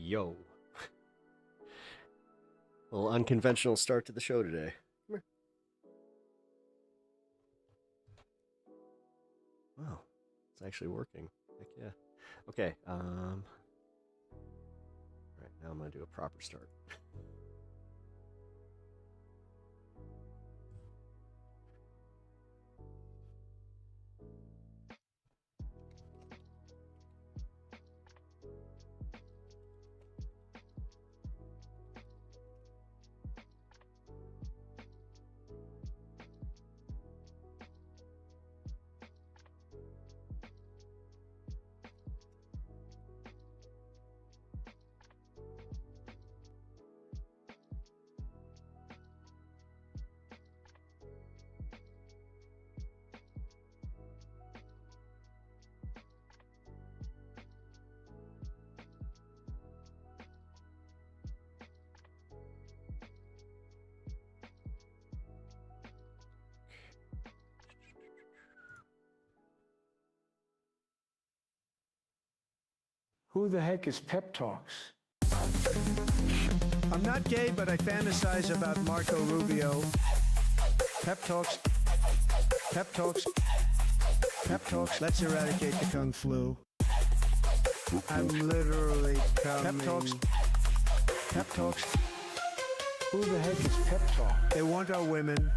Yo. A little unconventional start to the show today. Wow, it's actually working. Heck yeah. Okay, right, now I'm gonna do a proper start. Who the heck is Pep Talks? I'm not gay, but I fantasize about Marco Rubio. Pep Talks. Pep Talks. Pep Talks. Let's eradicate the Kung Flu. I'm literally coming. Pep Talks. Pep Talks. Who the heck is Pep Talk? They want our women.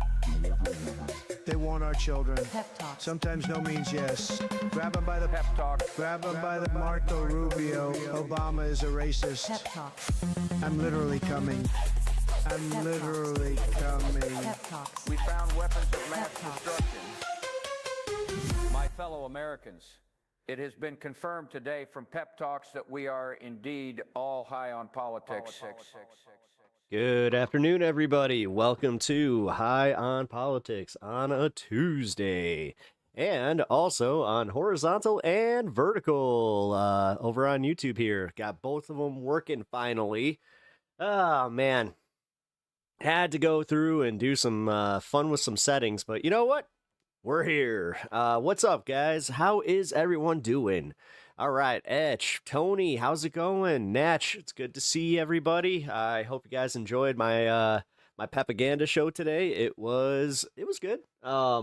They want our children. Pep Talks. Sometimes no means yes. Grab them by the pep talk. Grab them by the Marco Rubio. Obama is a racist. Pep Talks. I'm literally coming. I'm Pep literally coming. Pep Talks. We found weapons of mass Pep Talks. destruction. My fellow Americans, it has been confirmed today from Pep Talks that we are indeed all high on politics. Good afternoon, everybody. Welcome to High on Politics on a Tuesday. And also on horizontal and vertical over on YouTube here. Got both of them working finally. Oh, man. Had to go through and do some fun with some settings, but you know what? We're here. What's up, guys? How is everyone doing? All right, Etch, Tony, how's it going? Natch, it's good to see everybody. I hope you guys enjoyed my my propaganda show today. It was good. I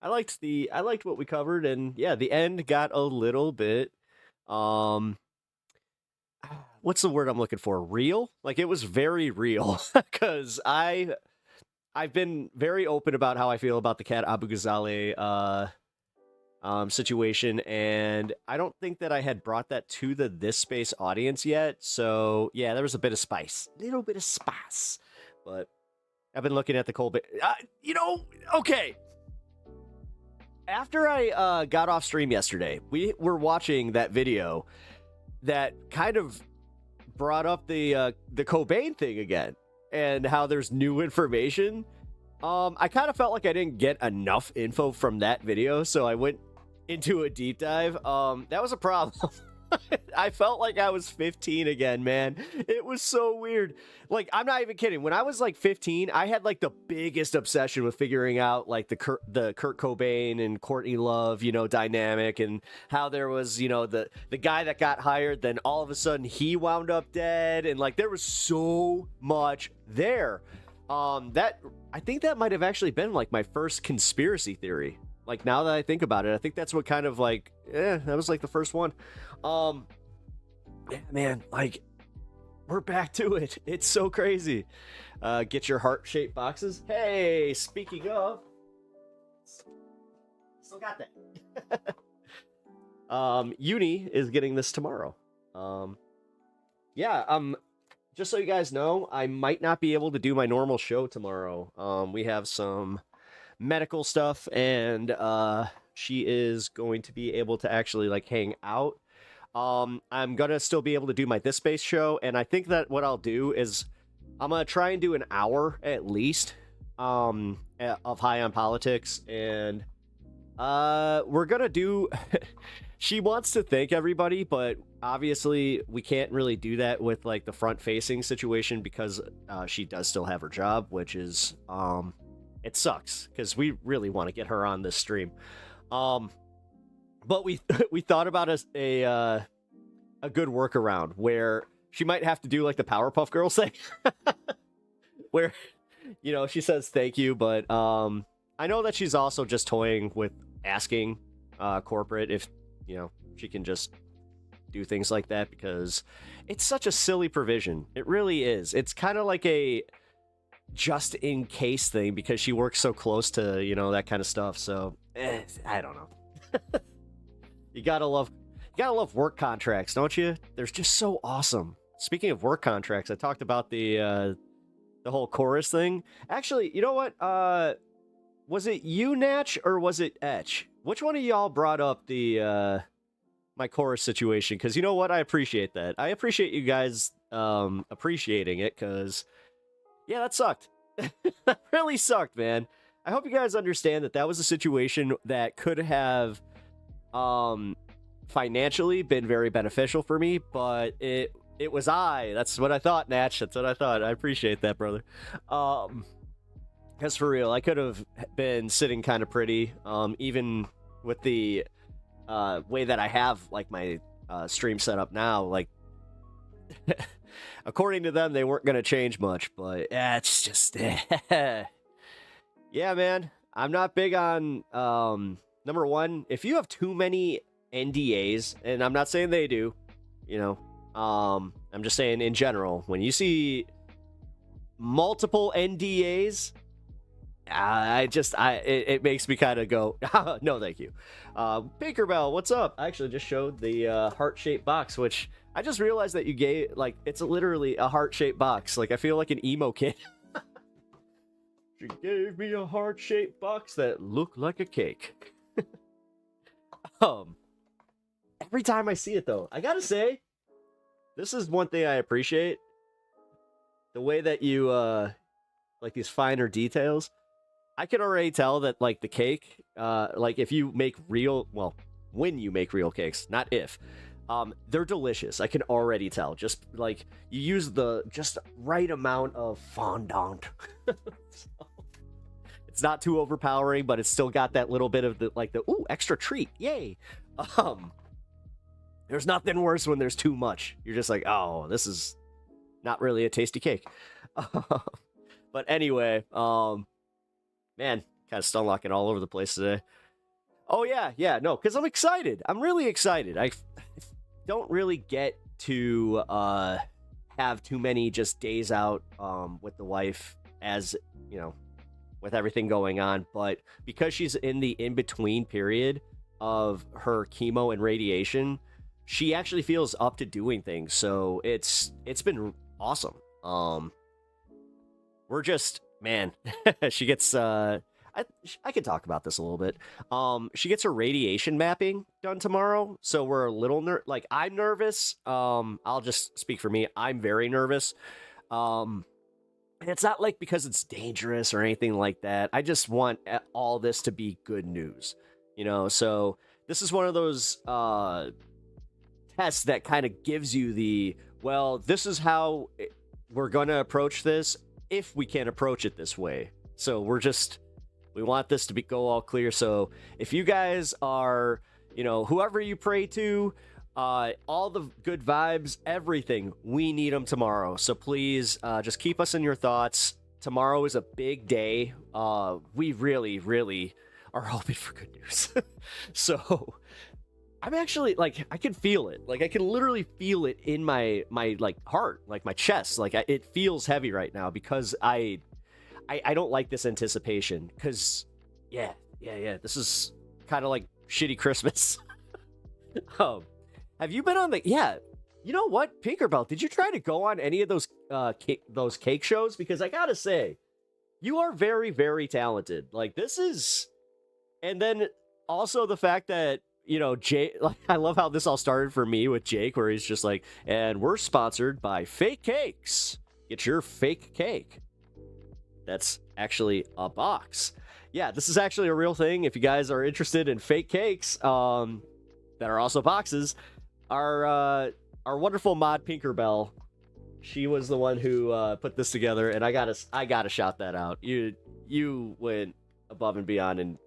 liked what we covered, and yeah, the end got a little bit what's the word I'm looking for? Real? Like, it was very real because I've been very open about how I feel about the Cat Abu Ghazaleh situation, and I don't think that I had brought that to the This Space audience yet. So yeah, there was a little bit of spice. But I've been looking at the COLBERT. Okay. After I got off stream yesterday, we were watching that video that kind of brought up the Cobain thing again, and how there's new information. I kind of felt like I didn't get enough info from that video, so I went into a deep dive. That was a problem. I felt like I was 15 again, man. It was so weird. Like, I'm not even kidding. When I was like 15, I had like the biggest obsession with figuring out like the Kurt Cobain and Courtney Love, dynamic, and how there was, the guy that got hired, then all of a sudden he wound up dead, and like there was so much there. That I think that might have actually been like my first conspiracy theory. Like, now that I think about it, I think that's what kind of like, that was like the first one. Yeah, man, like, we're back to it. It's so crazy. Get your heart-shaped boxes. Hey, speaking of, still got that. Uni is getting this tomorrow. Yeah, just so you guys know, I might not be able to do my normal show tomorrow. We have some medical stuff, and she is going to be able to actually like hang out. I'm gonna still be able to do my This Space show, and I think that what I'll do is I'm gonna try and do an hour at least of High on Politics, and we're gonna do she wants to thank everybody, but obviously we can't really do that with like the front facing situation because she does still have her job, which is it sucks because we really want to get her on this stream. But we thought about a good workaround where she might have to do like the Powerpuff Girls thing, where, you know, she says thank you, but I know that she's also just toying with asking corporate if, you know, she can just do things like that, because it's such a silly provision. It really is. It's kind of like a just in case thing, because she works so close to, you know, that kind of stuff. So I don't know. You gotta love work contracts, don't you? They're just so awesome. Speaking of work contracts, I talked about the whole chorus thing. Actually, you know what? Was it you, Natch, or was it Etch? Which one of y'all brought up the my chorus situation? Because you know what? I appreciate that. I appreciate you guys appreciating it, because yeah, that sucked. That really sucked, man. I hope you guys understand that that was a situation that could have financially been very beneficial for me, but it was that's what I thought, Natch. That's what I thought. I appreciate that, brother. Because for real, I could have been sitting kind of pretty, even with the way that I have like my stream set up now. Like, according to them, they weren't going to change much, but it's just yeah, man. I'm not big on number one, if you have too many NDAs, and I'm not saying they do, you know, I'm just saying in general, when you see multiple NDAs, it makes me kind of go, no, thank you. Tinkerbell, what's up? I actually just showed the heart-shaped box, which I just realized that you gave, like, it's literally a heart-shaped box. Like, I feel like an emo kid. She gave me a heart-shaped box that looked like a cake. Every time I see it, though, I gotta say, this is one thing I appreciate. The way that you, like, these finer details. I can already tell that, like, the cake, like, if you make well, when you make real cakes, not if, they're delicious. I can already tell. Just, like, you use the just right amount of fondant. So, it's not too overpowering, but it's still got that little bit of the, like, the, ooh, extra treat. Yay. There's nothing worse when there's too much. You're just like, oh, this is not really a tasty cake. But anyway, man, kind of stunlocking all over the place today. Oh, yeah, no, because I'm excited. I'm really excited. I don't really get to have too many just days out with the wife, as, you know, with everything going on. But because she's in the in-between period of her chemo and radiation, she actually feels up to doing things. So it's been awesome. We're just, man, she gets, I could talk about this a little bit. She gets her radiation mapping done tomorrow. So we're a little, like, I'm nervous. I'll just speak for me. I'm very nervous. And it's not like because it's dangerous or anything like that. I just want all this to be good news, you know? So this is one of those, tests that kind of gives you the, well, this is how we're going to approach this if we can approach it this way. So we want this to go all clear. So if you guys are, you know, whoever you pray to, all the good vibes, everything, we need them tomorrow. So please just keep us in your thoughts. Tomorrow is a big day. We really, really are hoping for good news. So I'm actually, like, I can feel it. Like, I can literally feel it in my like, heart, like, my chest. Like, it feels heavy right now because I don't like this anticipation. Because, yeah, this is kind of like shitty Christmas. Have you been on the, you know what, Tinkerbell, did you try to go on any of those cake shows? Because I gotta say, you are very, very talented. Like, this is, and then also the fact that, you know, Jake, like, I love how this all started for me with Jake, where he's just like, and we're sponsored by Fake Cakes. Get your fake cake. That's actually a box. Yeah, this is actually a real thing. If you guys are interested in fake cakes, that are also boxes, our wonderful mod Tinkerbell, she was the one who put this together, and I gotta shout that out. You went above and beyond, and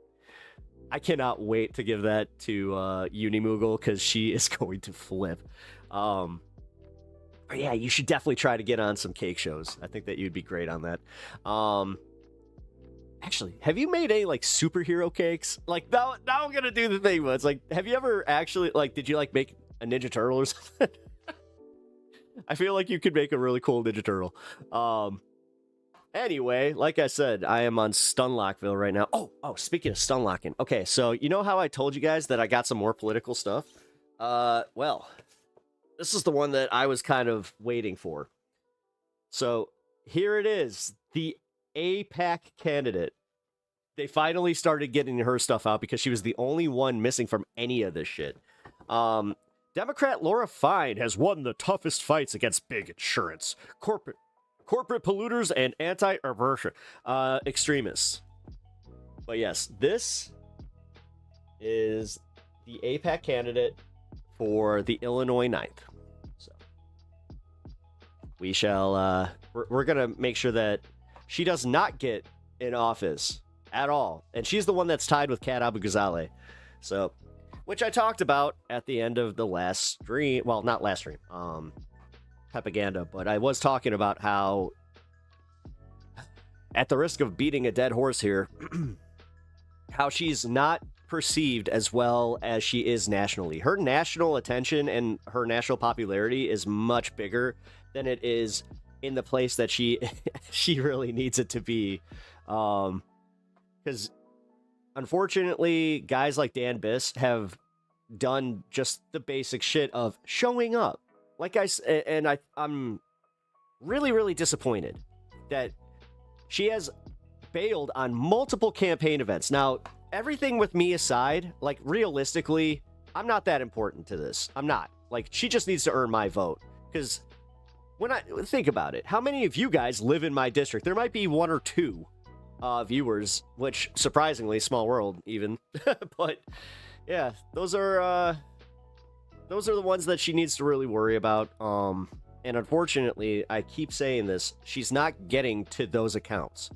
I cannot wait to give that to Unimoogle, because she is going to flip. yeah, you should definitely try to get on some cake shows. I think that you'd be great on that. Actually, have you made any like superhero cakes? Like now I'm gonna do the thing, but it's like, have you ever actually like, did you like make a Ninja Turtle or something? I feel like you could make a really cool Ninja Turtle. Anyway, like I said, I am on Stunlockville right now. Oh, speaking of Stunlocking. Okay, so you know how I told you guys that I got some more political stuff? Well, this is the one that I was kind of waiting for. So here it is, the APAC candidate. They finally started getting her stuff out because she was the only one missing from any of this shit. Democrat Laura Fine has won the toughest fights against big insurance, corporate polluters, and anti-abortion extremists. But yes, this is the APAC candidate for the Illinois 9th. So we shall, we're going to make sure that she does not get in office at all. And she's the one that's tied with Kat Abu-Ghazaleh. So, which I talked about at the end of the last stream. Well, not last stream. Propaganda. But I was talking about how, at the risk of beating a dead horse here, how she's not perceived as well as she is nationally. Her national attention and her national popularity is much bigger than it is in the place that she really needs it to be. Because unfortunately, guys like Dan Biss have done just the basic shit of showing up. Like I'm really, really disappointed that she has bailed on multiple campaign events. Now, everything with me aside, like realistically, I'm not that important to this. I'm not. Like, she just needs to earn my vote. Because when I think about it, how many of you guys live in my district? There might be one or two viewers, which surprisingly, small world even. But yeah, those are the ones that she needs to really worry about. And unfortunately, I keep saying this, she's not getting to those accounts.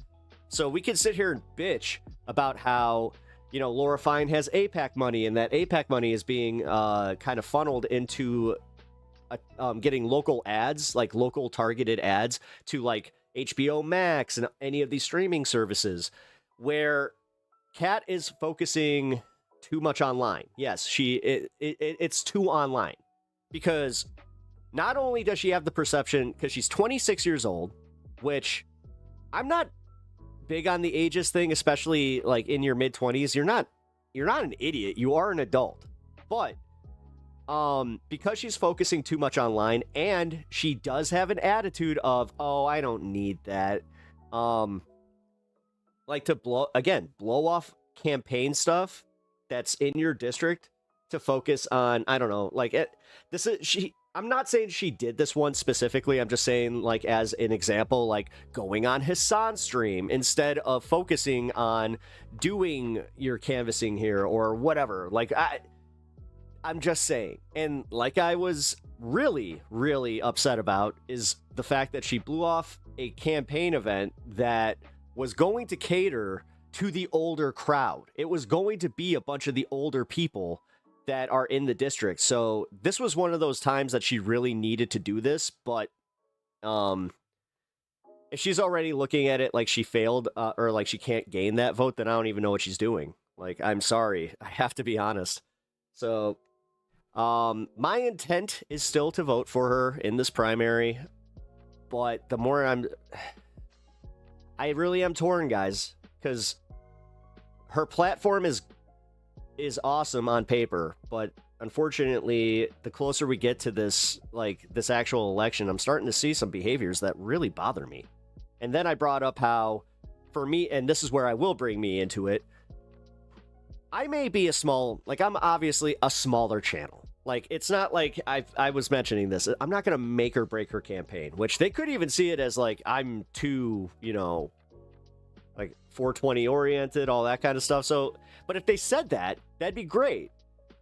So we can sit here and bitch about how, you know, Laura Fine has APAC money, and that APAC money is being kind of funneled into getting local ads, like local targeted ads to like HBO Max and any of these streaming services, where Kat is focusing too much online. Yes, it's too online, because not only does she have the perception, because she's 26 years old, which I'm not big on the ages thing, especially like in your mid 20s. You're not an idiot. You are an adult. But because she's focusing too much online, and she does have an attitude of, oh, I don't need that. Like to blow off campaign stuff that's in your district to focus on, I don't know, like I'm not saying she did this one specifically. I'm just saying, like, as an example, like going on Hassan's stream instead of focusing on doing your canvassing here or whatever. Like, I'm just saying. And like I was really, really upset about is the fact that she blew off a campaign event that was going to cater to the older crowd. It was going to be a bunch of the older people that are in the district. So this was one of those times that she really needed to do this. But if she's already looking at it like she failed or like she can't gain that vote, then I don't even know what she's doing. Like, I'm sorry. I have to be honest. So my intent is still to vote for her in this primary. But the more I really am torn, guys, because her platform is awesome on paper, but unfortunately, the closer we get to this actual election, I'm starting to see some behaviors that really bother me. And then I brought up how, for me, and this is where I will bring me into it, I may be I'm obviously a smaller channel. Like, it's not like I was mentioning this. I'm not going to make or break her campaign, which they could even see it as like I'm too, like 420 oriented, all that kind of stuff. So, but if they said that, that'd be great.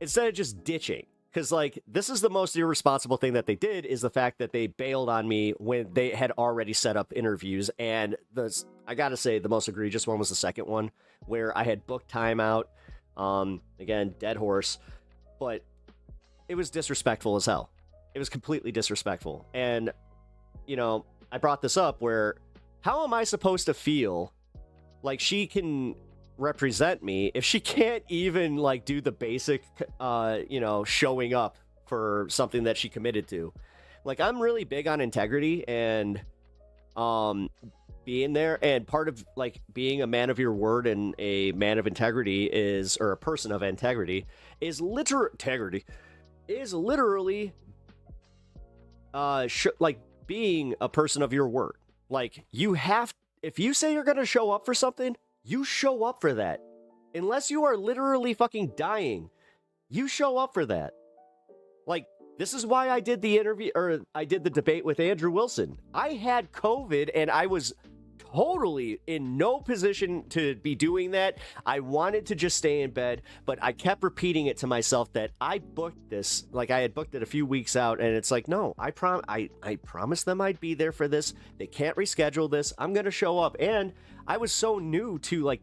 Instead of just ditching. Because, like, this is the most irresponsible thing that they did, is the fact that they bailed on me when they had already set up interviews. And I gotta say, the most egregious one was the second one, where I had booked time out. Again, dead horse. But it was disrespectful as hell. It was completely disrespectful. And, you know, I brought this up where, how am I supposed to feel like she can represent me if she can't even, like, do the basic, you know, showing up for something that she committed to? Like, I'm really big on integrity and, being there, and part of, like, being a man of your word and a man of integrity is, or a person of integrity is literally, like, being a person of your word. Like, you have, if you say you're gonna show up for something, you show up for that. Unless you are literally fucking dying, you show up for that. Like, this is why I did the interview, or I did the debate with Andrew Wilson. I had COVID and I was totally in no position to be doing that. I wanted to just stay in bed, but I kept repeating it to myself that I booked this, like I had booked it a few weeks out, and it's like, no, I promised them I'd be there for this. They can't reschedule this. I'm gonna show up. And I was so new to, like,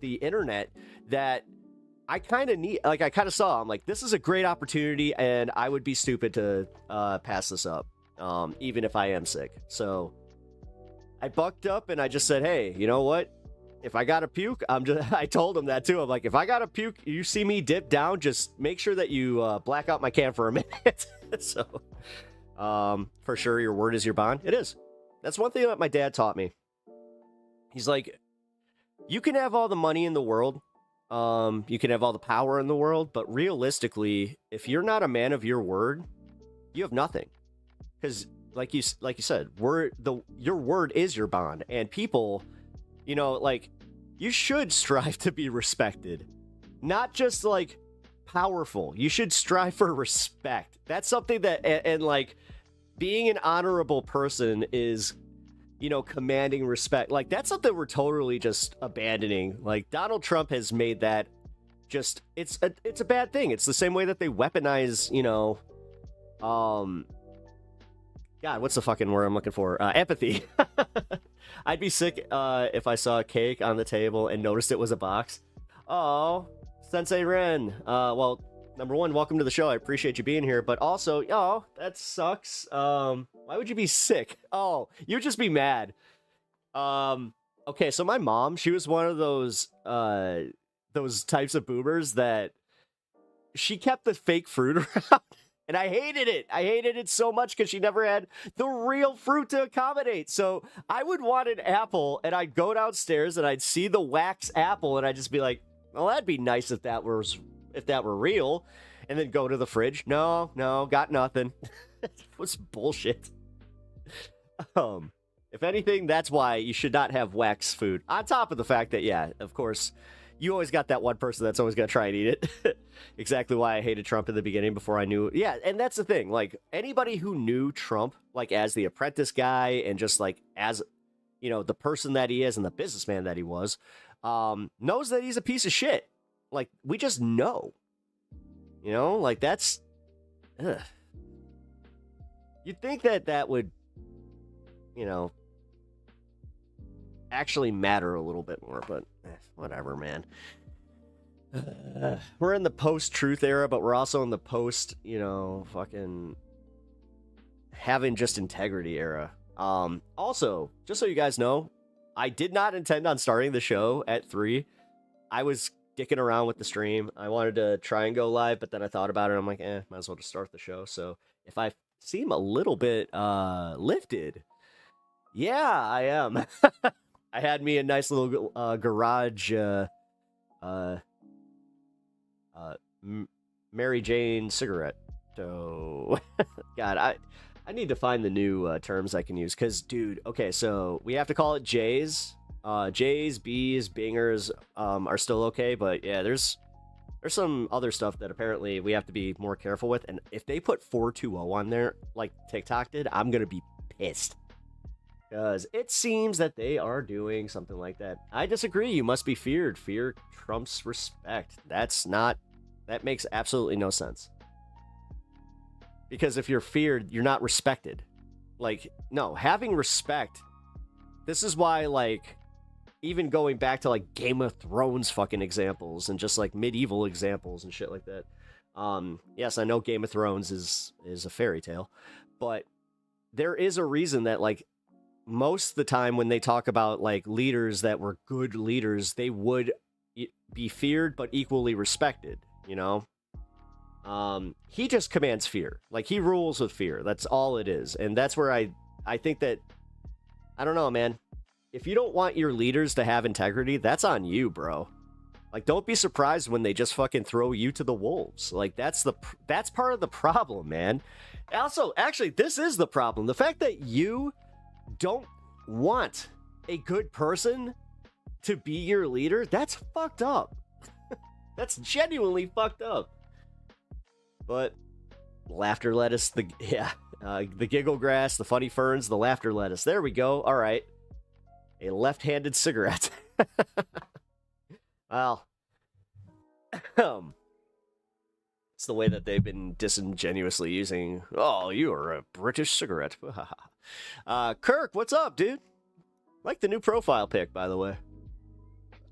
the internet that I kind of saw, I'm like, this is a great opportunity, and I would be stupid to pass this up, even if I am sick. So I bucked up and I just said, hey, you know what? If I gotta puke, I told him that too. I'm like, if I gotta puke, you see me dip down, just make sure that you black out my can for a minute. So, for sure, your word is your bond. It is. That's one thing that my dad taught me. He's like, you can have all the money in the world, you can have all the power in the world, but realistically, if you're not a man of your word, you have nothing. Because like you said, your word is your bond, and people, you know, like, you should strive to be respected, not just, like, powerful. You should strive for respect. That's something that, and like, being an honorable person is, you know, commanding respect. Like, that's something we're totally just abandoning. Like, Donald Trump has made that just, it's a bad thing. It's the same way that they weaponize, you know, God, what's the fucking word I'm looking for? Empathy. I'd be sick if I saw a cake on the table and noticed it was a box. Oh, Sensei Ren. Well, number one, welcome to the show. I appreciate you being here. But also, oh, that sucks. Why would you be sick? Oh, you'd just be mad. Okay, so my mom, she was one of those types of boomers that she kept the fake fruit around. And I hated it. I hated it so much because she never had the real fruit to accommodate. So I would want an apple, and I'd go downstairs and I'd see the wax apple, and I'd just be like, well, that'd be nice if that were real. And then go to the fridge. No, got nothing. It was bullshit. If anything, that's why you should not have wax food. On top of the fact that, yeah, of course, you always got that one person that's always going to try and eat it. Exactly why I hated Trump in the beginning before I knew. Yeah, and that's the thing. Like, anybody who knew Trump, like, as the apprentice guy and just, like, as, you know, the person that he is and the businessman that he was, knows that he's a piece of shit. Like, we just know. You know? Like, that's... Ugh. You'd think that would, you know, actually matter a little bit more, but whatever, man. We're in the post-truth era, but we're also in the post, you know, fucking having just integrity era. Also, just so you guys know, I did not intend on starting the show at 3. I was dicking around with the stream. I wanted to try and go live, but then I thought about it. I'm like, might as well just start the show. So if I seem a little bit lifted, yeah, I am. I had me a nice little garage Mary Jane cigarette. So, God, I need to find the new terms I can use. Because, dude, okay, so we have to call it J's. J's, B's, Bingers are still okay. But, yeah, there's some other stuff that apparently we have to be more careful with. And if they put 420 on there, like TikTok did, I'm going to be pissed. Because it seems that they are doing something like that. I disagree. You must be feared. Fear trumps respect. That makes absolutely no sense. Because if you're feared, you're not respected. Like, no, having respect. This is why, like, even going back to, like, Game of Thrones fucking examples and just, like, medieval examples and shit like that. Yes, I know Game of Thrones is a fairy tale, but there is a reason that, like, most of the time when they talk about, like, leaders that were good leaders, they would be feared but equally respected, you know? He just commands fear. Like, he rules with fear. That's all it is. And that's where I think that, I don't know, man. If you don't want your leaders to have integrity, that's on you, bro. Like, don't be surprised when they just fucking throw you to the wolves. Like, that's part of the problem, man. Also, actually, this is the problem. The fact that you don't want a good person to be your leader, that's fucked up. That's genuinely fucked up. But laughter lettuce, the giggle grass, the funny ferns, the laughter lettuce. There we go. All right. A left-handed cigarette. Well, it's the way that they've been disingenuously using, oh, you are a British cigarette. Kirk, what's up, dude? Like the new profile pic, by the way.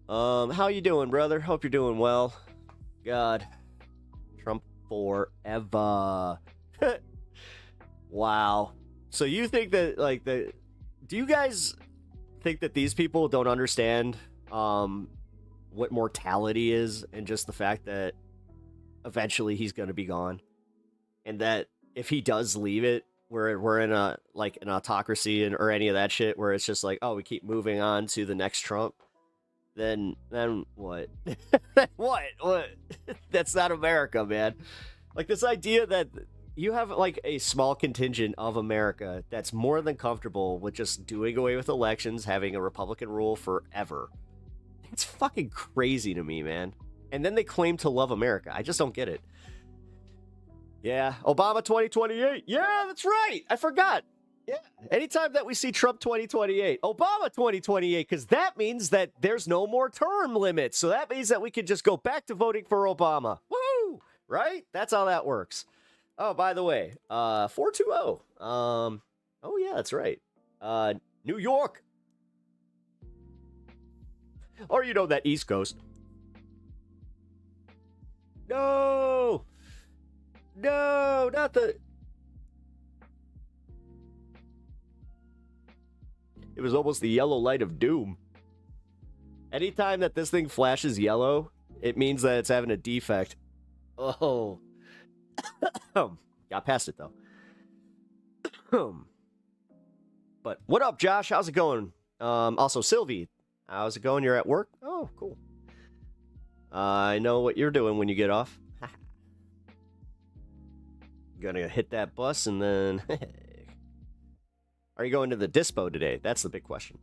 How you doing, brother? Hope you're doing well. God. Trump forever. Wow. So you think that, like, do you guys think that these people don't understand what mortality is, and just the fact that eventually he's going to be gone, and that if he does leave it, we're in a, like, an autocracy or any of that shit where it's just like, oh, we keep moving on to the next Trump, then what? what? That's not America, man. Like, this idea that you have, like, a small contingent of America that's more than comfortable with just doing away with elections, having a Republican rule forever. It's fucking crazy to me, man. And then they claim to love America. I just don't get it. Yeah, Obama 2028. Yeah, that's right. I forgot. Yeah, anytime that we see Trump 2028, Obama 2028, because that means that there's no more term limits. So that means that we can just go back to voting for Obama. Woo! Right? That's how that works. Oh, by the way, 420. Oh, yeah, that's right. New York. Or, you know, that East Coast. No! No, not the... It was almost the yellow light of doom. Anytime that this thing flashes yellow, it means that it's having a defect. Oh. Got past it, though. But what up, Josh? How's it going? Also, Sylvie, how's it going? You're at work? Oh, cool. I know what you're doing when you get off. Gonna hit that bus and then... Are you going to the dispo today? That's the big question.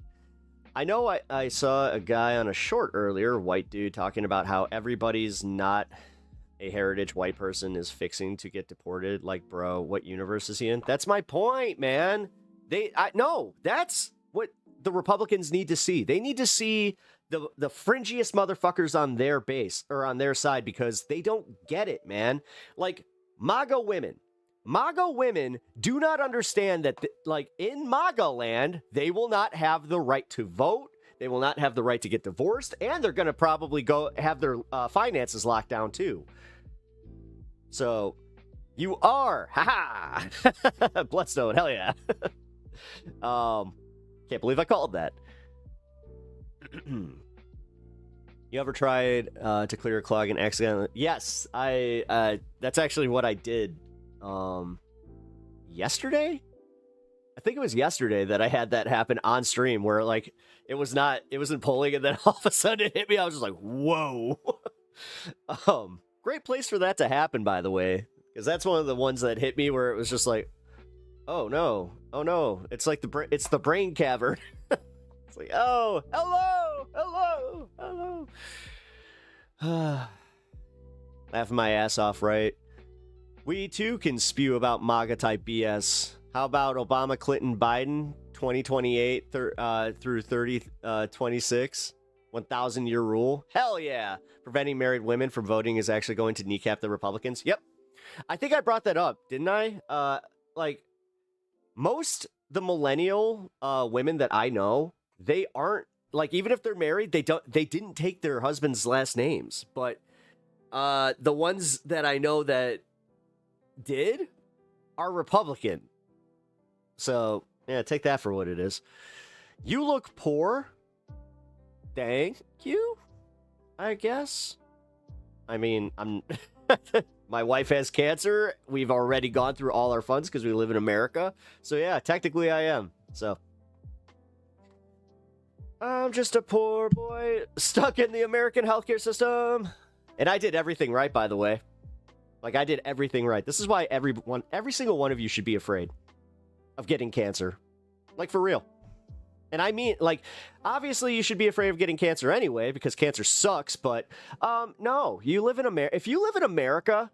I know I saw a guy on a short earlier, white dude, talking about how everybody's not a heritage white person is fixing to get deported. Like, bro, what universe is he in? That's my point, man. No, that's what the Republicans need to see. They need to see the fringiest motherfuckers on their base, or on their side, because they don't get it, man. Like, MAGA women do not understand that, like, in MAGA land, they will not have the right to vote. They will not have the right to get divorced, and they're going to probably go have their finances locked down too. So, you are, haha, Bloodstone, hell yeah. Can't believe I called that. You ever tried to clear a clog and accidentally? Yes, that's actually what I did. Yesterday? I think it was yesterday that I had that happen on stream, where, like, it wasn't pulling, and then all of a sudden it hit me. I was just like, whoa. Great place for that to happen, by the way, because that's one of the ones that hit me where it was just like, oh no, it's like it's the brain cavern. It's like, oh, hello. Laughing my ass off, right? We too can spew about MAGA type BS. How about Obama, Clinton, Biden, 2028 through 3026, 1,000-year rule? Hell yeah! Preventing married women from voting is actually going to kneecap the Republicans. Yep, I think I brought that up, didn't I? Like, most the millennial women that I know, they aren't, like, even if they're married, they didn't take their husband's last names, but The ones that I know that did are Republican. So, yeah, take that for what it is. You look poor. Thank you, I guess. I mean, my wife has cancer. We've already gone through all our funds because we live in America. So, yeah, technically I am. So, I'm just a poor boy stuck in the American healthcare system. And I did everything right, by the way. Like, I did everything right. This is why every single one of you should be afraid of getting cancer. Like, for real. And I mean, like, obviously you should be afraid of getting cancer anyway, because cancer sucks, but, no, you live in America. If you live in America,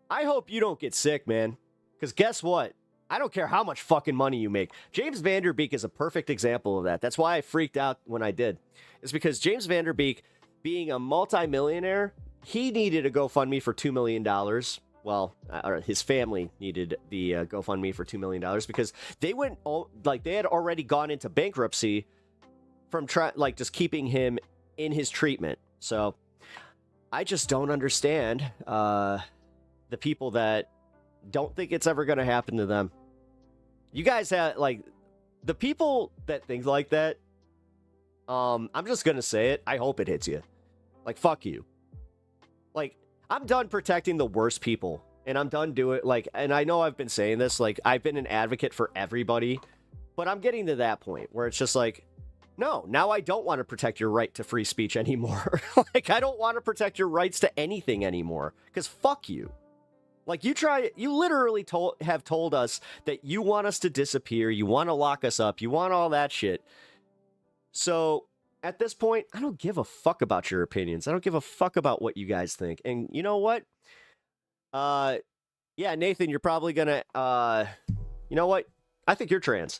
I hope you don't get sick, man. Because guess what? I don't care how much fucking money you make. James Van Der Beek is a perfect example of that. That's why I freaked out when I did. It's because James Van Der Beek, being a multimillionaire, he needed a GoFundMe for $2 million. Well, his family needed the GoFundMe for $2 million because they they had already gone into bankruptcy from just keeping him in his treatment. So I just don't understand the people that don't think it's ever going to happen to them. You guys have, like, the people that think like that, I'm just going to say it. I hope it hits you. Like, fuck you. Like, I'm done protecting the worst people, and I'm done doing, like, and I know I've been saying this, like, I've been an advocate for everybody, but I'm getting to that point where it's just like, no, now I don't want to protect your right to free speech anymore. Like, I don't want to protect your rights to anything anymore, because fuck you. Like, you literally have told us that you want us to disappear, you want to lock us up, you want all that shit. So, at this point, I don't give a fuck about your opinions. I don't give a fuck about what you guys think. And you know what? Yeah, Nathan, you're probably gonna, you know what? I think you're trans.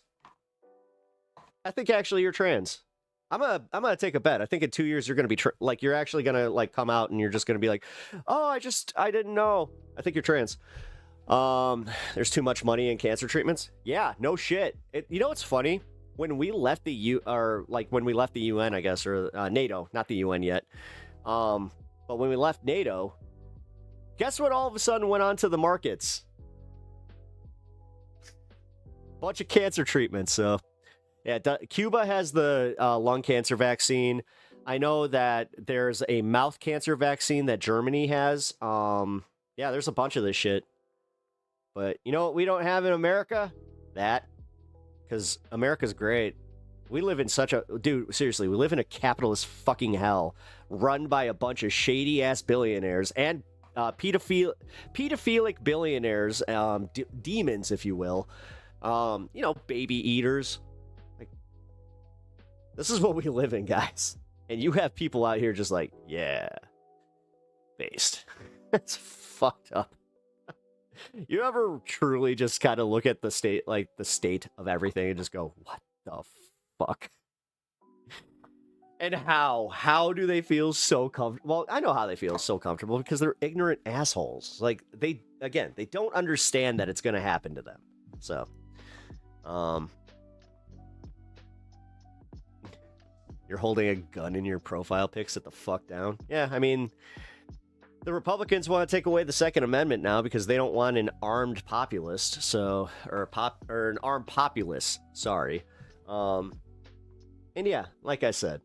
I think actually you're trans. I'm gonna take a bet. I think in 2 years you're gonna be you're actually gonna like come out and you're just gonna be like, oh, I didn't know. I think you're trans. There's too much money in cancer treatments. Yeah, no shit. You know what's funny? When we left the UN, I guess, or NATO, not the UN yet. But when we left NATO, guess what all of a sudden went onto the markets? Bunch of cancer treatments. So, yeah, Cuba has the lung cancer vaccine. I know that there's a mouth cancer vaccine that Germany has. Yeah, there's a bunch of this shit. But you know what we don't have in America? That. Because America's great. We live in dude, seriously, we live in a capitalist fucking hell run by a bunch of shady-ass billionaires and pedophilic billionaires, demons, if you will. You know, baby eaters. Like, this is what we live in, guys. And you have people out here just like, yeah, based. It's fucked up. You ever truly just kind of look at the state of everything and just go, what the fuck? And how do they feel so comfortable? Well, I know how they feel so comfortable because they're ignorant assholes. Like, they don't understand that it's going to happen to them. So, you're holding a gun in your profile pic, sit the fuck down. Yeah, I mean, the Republicans want to take away the Second Amendment now because they don't want an armed populist, or an armed populace. Sorry, and yeah, like I said,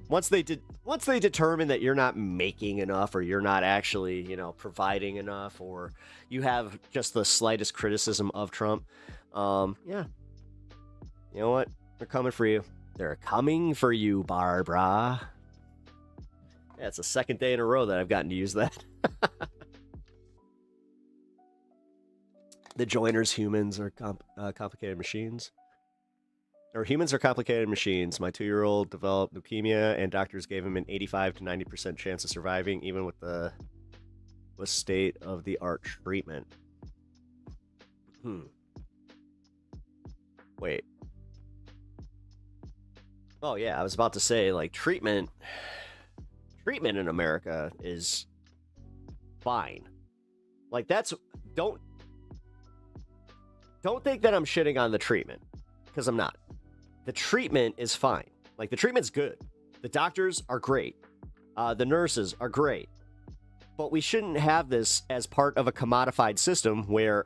once they determine that you're not making enough, or you're not actually, you know, providing enough, or you have just the slightest criticism of Trump, yeah, you know what? They're coming for you. They're coming for you, Barbara. Yeah, it's the second day in a row that I've gotten to use that. The joiners, humans are complicated machines. Or humans are complicated machines. My 2-year-old developed leukemia, and doctors gave him an 85 to 90% chance of surviving, even with the state-of-the-art treatment. Wait. Oh, yeah, I was about to say, like, treatment in America is fine. Like, don't think that I'm shitting on the treatment, because I'm not. The treatment is fine. Like, the treatment's good. The doctors are great. The nurses are great. But we shouldn't have this as part of a commodified system where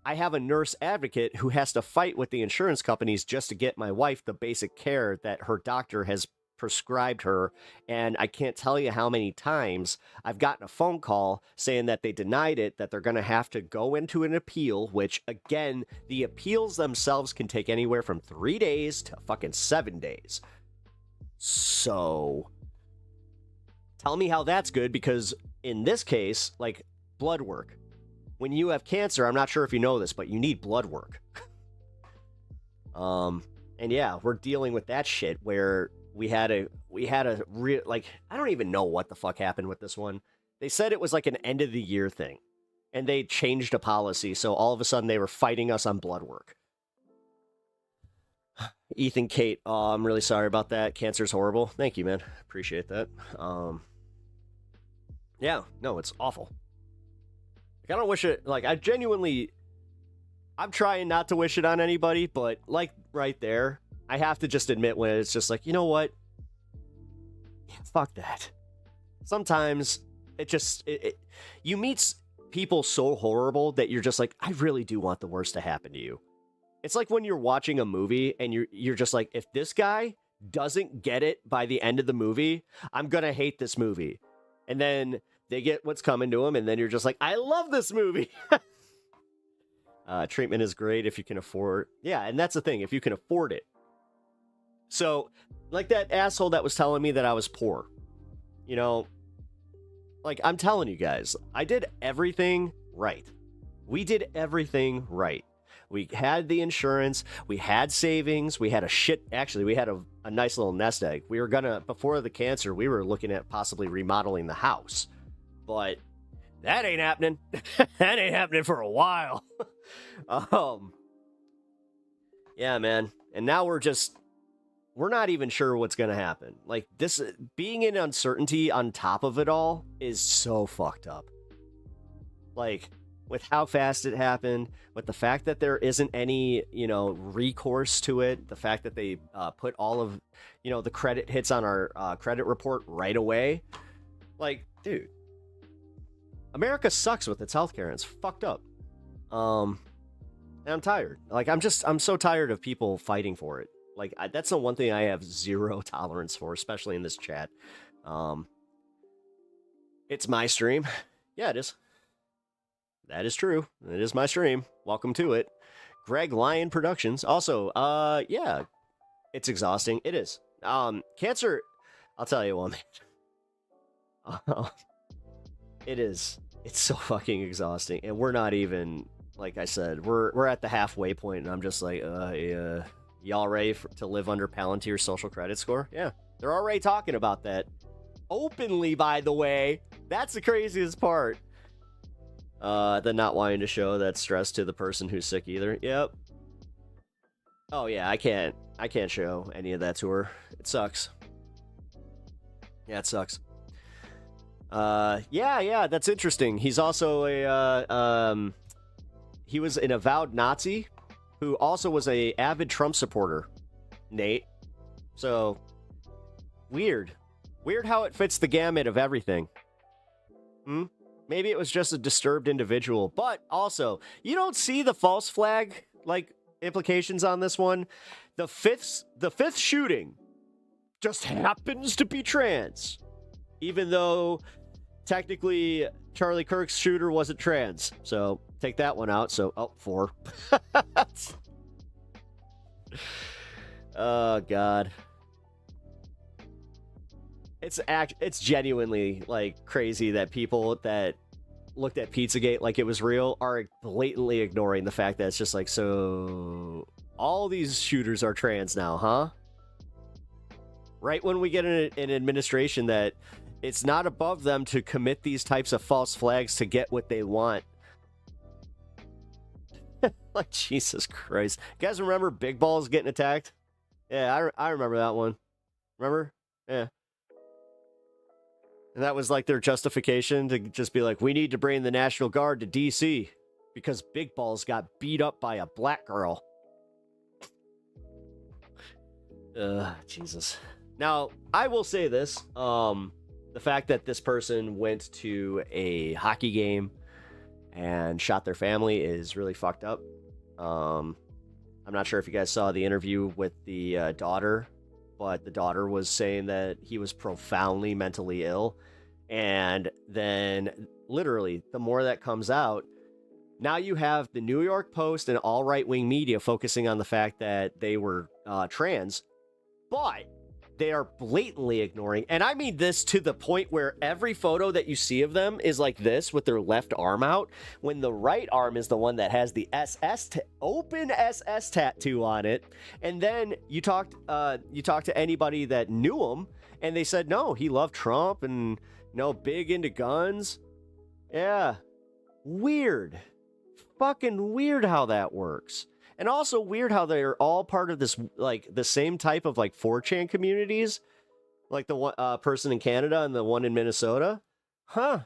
I have a nurse advocate who has to fight with the insurance companies just to get my wife the basic care that her doctor has prescribed her. And I can't tell you how many times I've gotten a phone call saying that they denied it, that they're going to have to go into an appeal, which again, the appeals themselves can take anywhere from 3 days to fucking 7 days. So tell me how that's good, because in this case, like blood work, when you have cancer, I'm not sure if you know this, but you need blood work. And yeah, we're dealing with that shit where we had a real, like, I don't even know what the fuck happened with this one. They said it was like an end of the year thing, and they changed a policy. So all of a sudden they were fighting us on blood work. Ethan, Kate, oh, I'm really sorry about that. Cancer's horrible. Thank you, man. Appreciate that. Yeah, no, it's awful. Like, I don't wish it, like, I'm trying not to wish it on anybody, but like right there, I have to just admit when it's just like, you know what? Yeah, fuck that. Sometimes it just, you meet people so horrible that you're just like, I really do want the worst to happen to you. It's like when you're watching a movie and you're just like, if this guy doesn't get it by the end of the movie, I'm gonna hate this movie. And then they get what's coming to them, and then you're just like, I love this movie. Treatment is great if you can afford. Yeah, and that's the thing, if you can afford it. So, like that asshole that was telling me that I was poor. You know, like, I'm telling you guys, I did everything right. We did everything right. We had the insurance, we had savings, we had we had a nice little nest egg. We were gonna, before the cancer, we were looking at possibly remodeling the house. But that ain't happening. That ain't happening for a while. Yeah, man. And now we're not even sure what's gonna happen. Like, this, being in uncertainty on top of it all is so fucked up. Like, with how fast it happened, with the fact that there isn't any, recourse to it, the fact that they put all of, the credit hits on our credit report right away. Like, dude, America sucks with its healthcare, and it's fucked up. And I'm tired. Like, I'm so tired of people fighting for it. Like, that's the one thing I have zero tolerance for, especially in this chat. It's my stream. Yeah, it is. That is true. It is my stream. Welcome to it. Greg Lyon Productions. Also, yeah, it's exhausting. It is. Cancer, I'll tell you one thing. It is. It's so fucking exhausting. And we're not even, like I said, we're at the halfway point, and I'm just like, y'all ready to live under Palantir's social credit score? Yeah. They're already talking about that. Openly, by the way. That's the craziest part. The not wanting to show that stress to the person who's sick either. Yep. Oh yeah, I can't show any of that to her. It sucks. Yeah, it sucks. Yeah, that's interesting. He's also he was an avowed Nazi who also was a avid Trump supporter, Nate. So, weird. Weird how it fits the gamut of everything. Maybe it was just a disturbed individual, but also, you don't see the false flag, like, implications on this one. The fifth shooting just happens to be trans, even though technically Charlie Kirk's shooter wasn't trans. So take that one out. So, 4. Oh God. It's genuinely, like, crazy that people that looked at Pizzagate like it was real are blatantly ignoring the fact that it's just like, so all these shooters are trans now, huh? Right when we get an administration that it's not above them to commit these types of false flags to get what they want. Like, Jesus Christ. You guys remember Big Balls getting attacked? Yeah, I remember that one. Remember? Yeah. And that was like their justification to just be like, we need to bring the National Guard to DC because Big Balls got beat up by a black girl. Jesus. Now, I will say this. the fact that this person went to a hockey game and shot their family is really fucked up. I'm not sure if you guys saw the interview with the daughter, but the daughter was saying that he was profoundly mentally ill. And then literally the more that comes out, now you have the New York Post and all right-wing media focusing on the fact that they were trans, but they are blatantly ignoring, and I mean this to the point where every photo that you see of them is like this with their left arm out, when the right arm is the one that has the open SS tattoo on it. And then you talked to anybody that knew him, and they said no, he loved Trump and big into guns. Yeah, weird, fucking weird how that works. And also weird how they're all part of this, like, the same type of, like, 4chan communities. Like the one person in Canada and the one in Minnesota. Huh.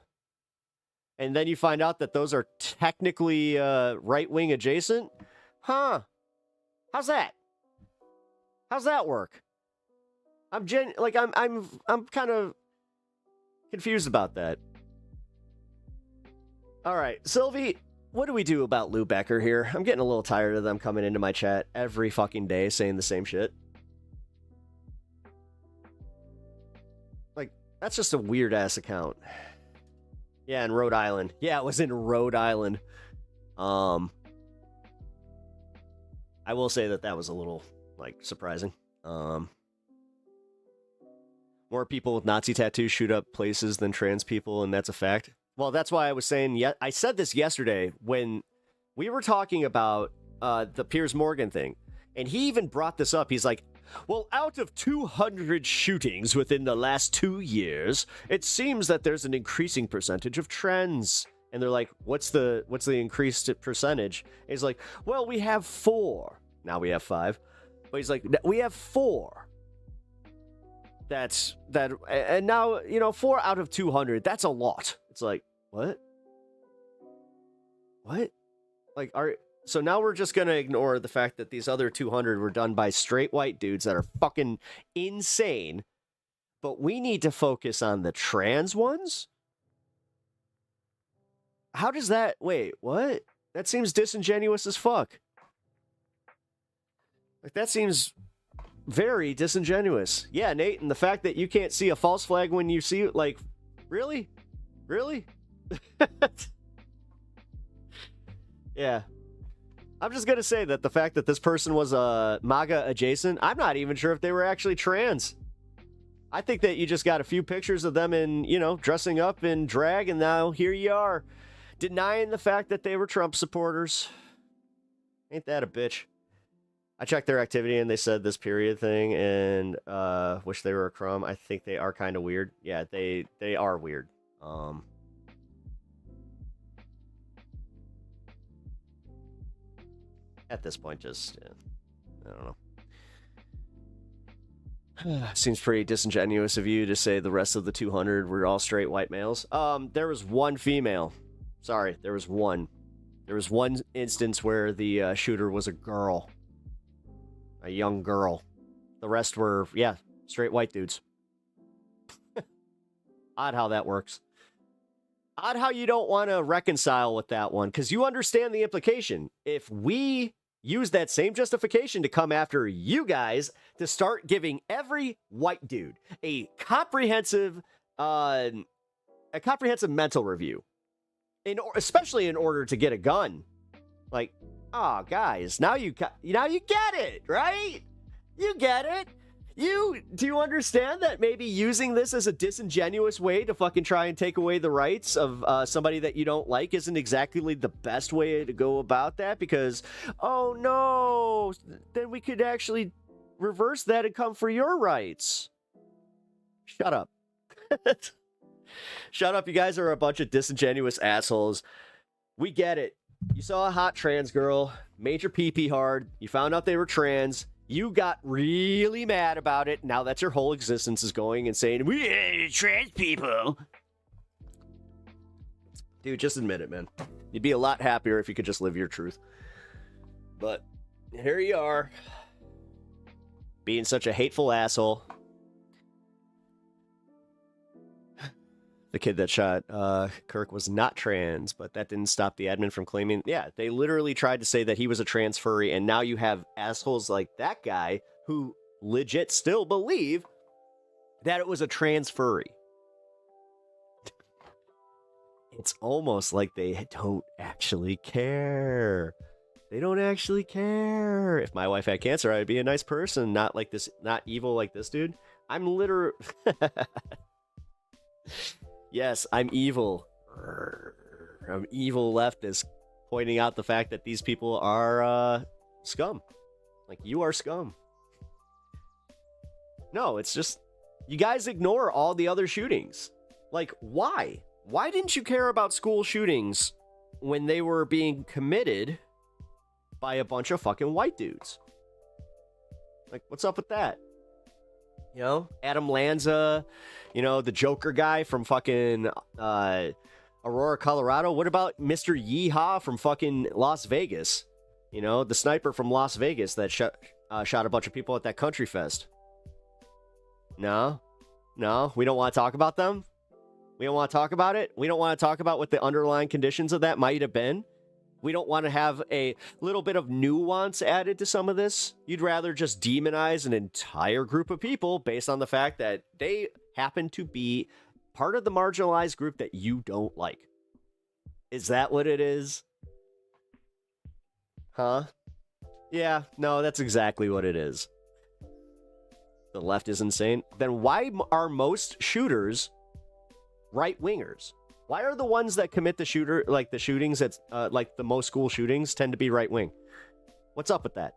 And then you find out that those are technically right-wing adjacent. Huh. How's that? How's that work? I'm kind of confused about that. All right, Sylvie, what do we do about Lou Becker here? I'm getting a little tired of them coming into my chat every fucking day saying the same shit. Like, that's just a weird-ass account. Yeah, in Rhode Island. Yeah, it was in Rhode Island. I will say that was a little, like, surprising. More people with Nazi tattoos shoot up places than trans people, and that's a fact. Well, that's why I was saying, I said this yesterday when we were talking about the Piers Morgan thing. And he even brought this up. He's like, well, out of 200 shootings within the last 2 years, it seems that there's an increasing percentage of trans. And they're like, what's the increased percentage? And he's like, well, we have 4. Now we have 5. But he's like, we have 4. And now, 4 out of 200, that's a lot. It's like, what? Like, so now we're just going to ignore the fact that these other 200 were done by straight white dudes that are fucking insane, but we need to focus on the trans ones? How does that... Wait, what? That seems disingenuous as fuck. Like, that seems very disingenuous. Yeah, Nate, and the fact that you can't see a false flag when you see it, like, really? Really? Yeah. I'm just going to say that the fact that this person was MAGA adjacent, I'm not even sure if they were actually trans. I think that you just got a few pictures of them in, dressing up in drag, and now here you are, denying the fact that they were Trump supporters. Ain't that a bitch? I checked their activity, and they said this period thing, and wish they were a crumb. I think they are kind of weird. Yeah, they are weird. At this point, just, I don't know. Seems pretty disingenuous of you to say the rest of the 200 were all straight white males. There was one female. Sorry, there was one. There was one instance where the shooter was a girl. A young girl. The rest were, yeah, straight white dudes. Odd how that works. Odd how you don't want to reconcile with that one, because you understand the implication. If we use that same justification to come after you guys, to start giving every white dude a comprehensive mental review, especially in order to get a gun, like, oh, guys, now you get it, right? You get it. Do you understand that maybe using this as a disingenuous way to fucking try and take away the rights of somebody that you don't like isn't exactly the best way to go about that? Because, oh no, then we could actually reverse that and come for your rights. Shut up. Shut up, you guys are a bunch of disingenuous assholes. We get it. You saw a hot trans girl, made your pee-pee hard, you found out they were trans, you got really mad about it. Now that's your whole existence is going and saying, we hate trans people. Dude, just admit it, man. You'd be a lot happier if you could just live your truth. But here you are, being such a hateful asshole. the kid that shot Kirk was not trans, but that didn't stop the admin from claiming. Yeah, they literally tried to say that he was a trans furry, and now you have assholes like that guy who legit still believe that it was a trans furry. It's almost like they don't actually care. They don't actually care. If my wife had cancer, I'd be a nice person, not like this, not evil like this dude. I'm literally... Yes, I'm evil. I'm evil leftist, pointing out the fact that these people are scum. Like, you are scum. No, it's just, you guys ignore all the other shootings. Like, why? Why didn't you care about school shootings when they were being committed by a bunch of fucking white dudes? Like, what's up with that? You know, Adam Lanza, you know, the Joker guy from fucking Aurora, Colorado. What about Mr. Yeehaw from fucking Las Vegas? You know, the sniper from Las Vegas that shot a bunch of people at that country fest. No, we don't want to talk about them. We don't want to talk about it. We don't want to talk about what the underlying conditions of that might have been. We don't want to have a little bit of nuance added to some of this. You'd rather just demonize an entire group of people based on the fact that they happen to be part of the marginalized group that you don't like. Is that what it is? Huh? Yeah, no, that's exactly what it is. The left is insane. Then why are most shooters right-wingers? Why are the ones that commit the shootings that's like the most school shootings tend to be right-wing? What's up with that?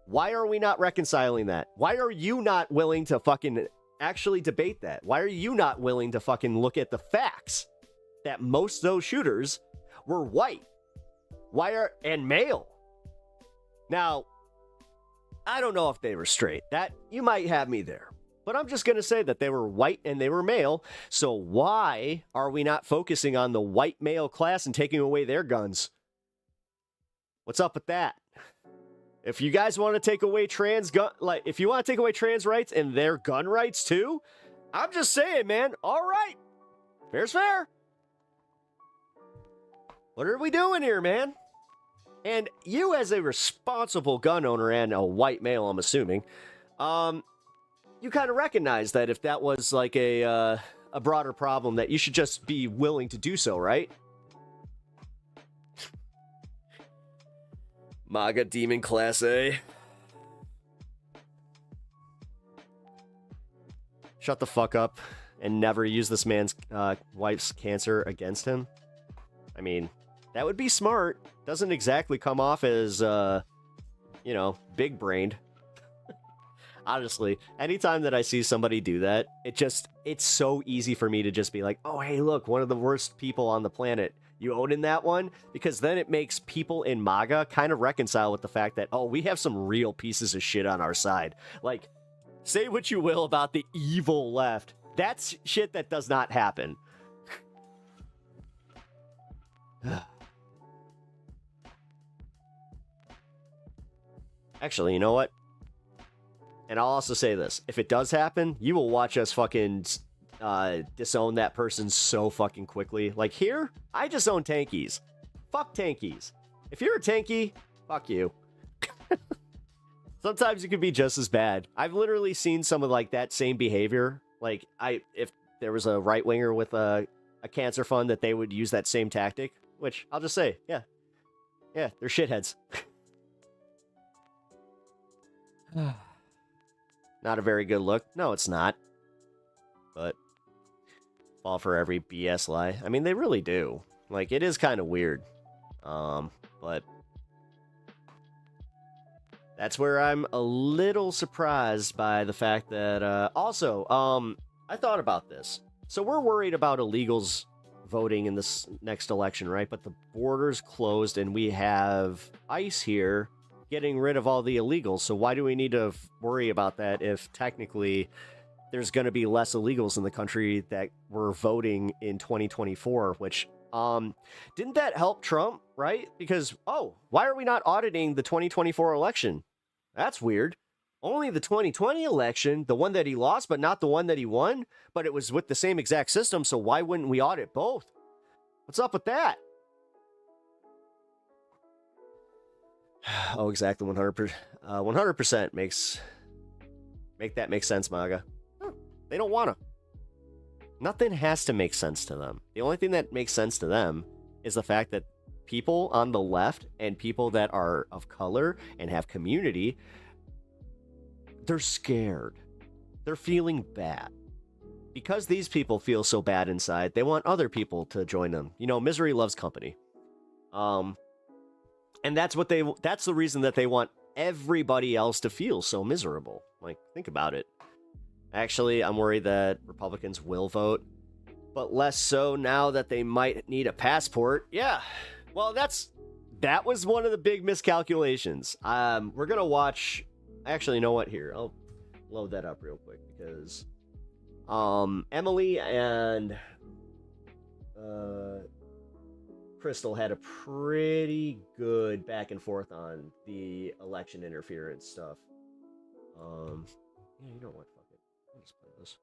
Why are we not reconciling that? Why are you not willing to fucking actually debate that? Why are you not willing to fucking look at the facts that most of those shooters were white? And male? Now, I don't know if they were straight. That, you might have me there. But I'm just going to say that they were white and they were male. So why are we not focusing on the white male class and taking away their guns? What's up with that? If you guys want to take away if you want to take away trans rights and their gun rights too, I'm just saying, man. All right. Fair's fair. What are we doing here, man? And you, as a responsible gun owner and a white male, I'm assuming, you kind of recognize that if that was like a broader problem, that you should just be willing to do so, right? MAGA Demon Class A. Shut the fuck up and never use this man's wife's cancer against him. I mean, that would be smart. Doesn't exactly come off as, you know, big-brained. Honestly, anytime that I see somebody do that, it's so easy for me to just be like, oh, hey, look, one of the worst people on the planet. You own in that one? Because then it makes people in MAGA kind of reconcile with the fact that, oh, we have some real pieces of shit on our side. Like, say what you will about the evil left. That's shit that does not happen. Actually, you know what? And I'll also say this. If it does happen, you will watch us fucking disown that person so fucking quickly. Like here, I disown tankies. Fuck tankies. If you're a tanky, fuck you. Sometimes it can be just as bad. I've literally seen some of like that same behavior. Like if there was a right winger with a cancer fund, that they would use that same tactic, which I'll just say, yeah, they're shitheads. Not a very good look. No, it's not. But fall for every BS lie. I mean, they really do. Like, it is kind of weird. But that's where I'm a little surprised by the fact that, also, I thought about this. So we're worried about illegals voting in this next election, right? But the border's closed and we have ICE here getting rid of all the illegals. So why do we need to worry about that if technically there's going to be less illegals in the country that were voting in 2024, which didn't that help Trump, right? Because, oh, why are we not auditing the 2024 election? That's weird. only the 2020 election, the one that he lost, but not the one that he won. But it was with the same exact system, so why wouldn't we audit both? What's up with that? Oh, exactly. 100% make that make sense, MAGA. They don't want to. Nothing has to make sense to them. The only thing that makes sense to them is the fact that people on the left and people that are of color and have community, they're scared. They're feeling bad. Because these people feel so bad inside, they want other people to join them. You know, misery loves company. And that's the reason that they want everybody else to feel so miserable. Like, think about it. Actually, I'm worried that Republicans will vote, but less so now that they might need a passport. Yeah. Well, that was one of the big miscalculations. We're going to watch, actually, you know what? Here, I'll load that up real quick because Emily and Crystal had a pretty good back and forth on the election interference stuff. Yeah, you know what? Fuck it. Let's play this.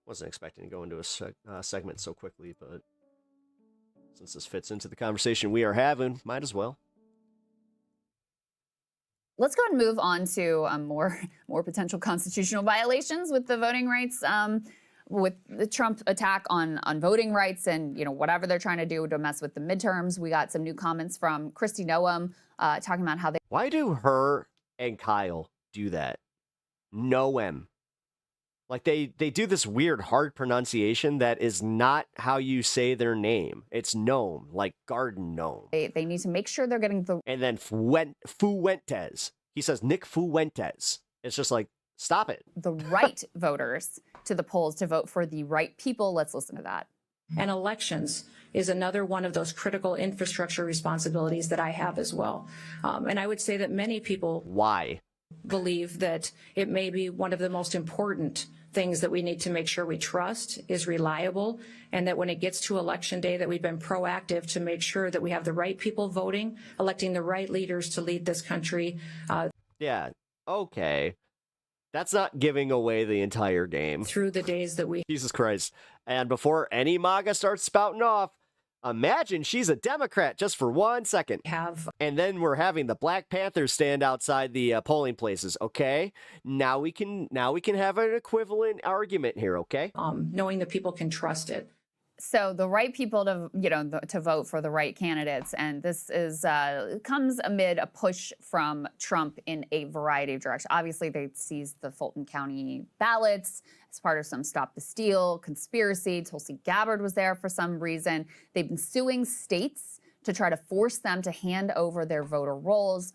Wasn't expecting to go into a segment so quickly, but since this fits into the conversation we are having, might as well. Let's go ahead and move on to more potential constitutional violations with the voting rights. With the Trump attack on voting rights and, you know, whatever they're trying to do to mess with the midterms. We got some new comments from Kristi Noem talking about how they... Why do her and Kyle do that? Noem. Like they do this weird hard pronunciation that is not how you say their name. It's gnome, like garden gnome. They need to make sure they're getting the... And then Fuentes. He says Nick Fuentes. It's just like, stop it. The right voters to the polls to vote for the right people. Let's listen to that. And elections is another one of those critical infrastructure responsibilities that I have as well. And I would say that many people believe that it may be one of the most important things that we need to make sure we trust is reliable, and that when it gets to election day that we've been proactive to make sure that we have the right people voting, electing the right leaders to lead this country. Yeah, okay. That's not giving away the entire game. Through the days that we... Jesus Christ. And before any MAGA starts spouting off, imagine she's a Democrat just for 1 second. And then we're having the Black Panthers stand outside the polling places, okay? Now we can have an equivalent argument here, okay? Knowing that people can trust it. So the right people to vote for the right candidates, and this is comes amid a push from Trump in a variety of directions. Obviously, they seized the Fulton County ballots as part of some Stop the Steal conspiracy. Tulsi Gabbard was there for some reason. They've been suing states to try to force them to hand over their voter rolls.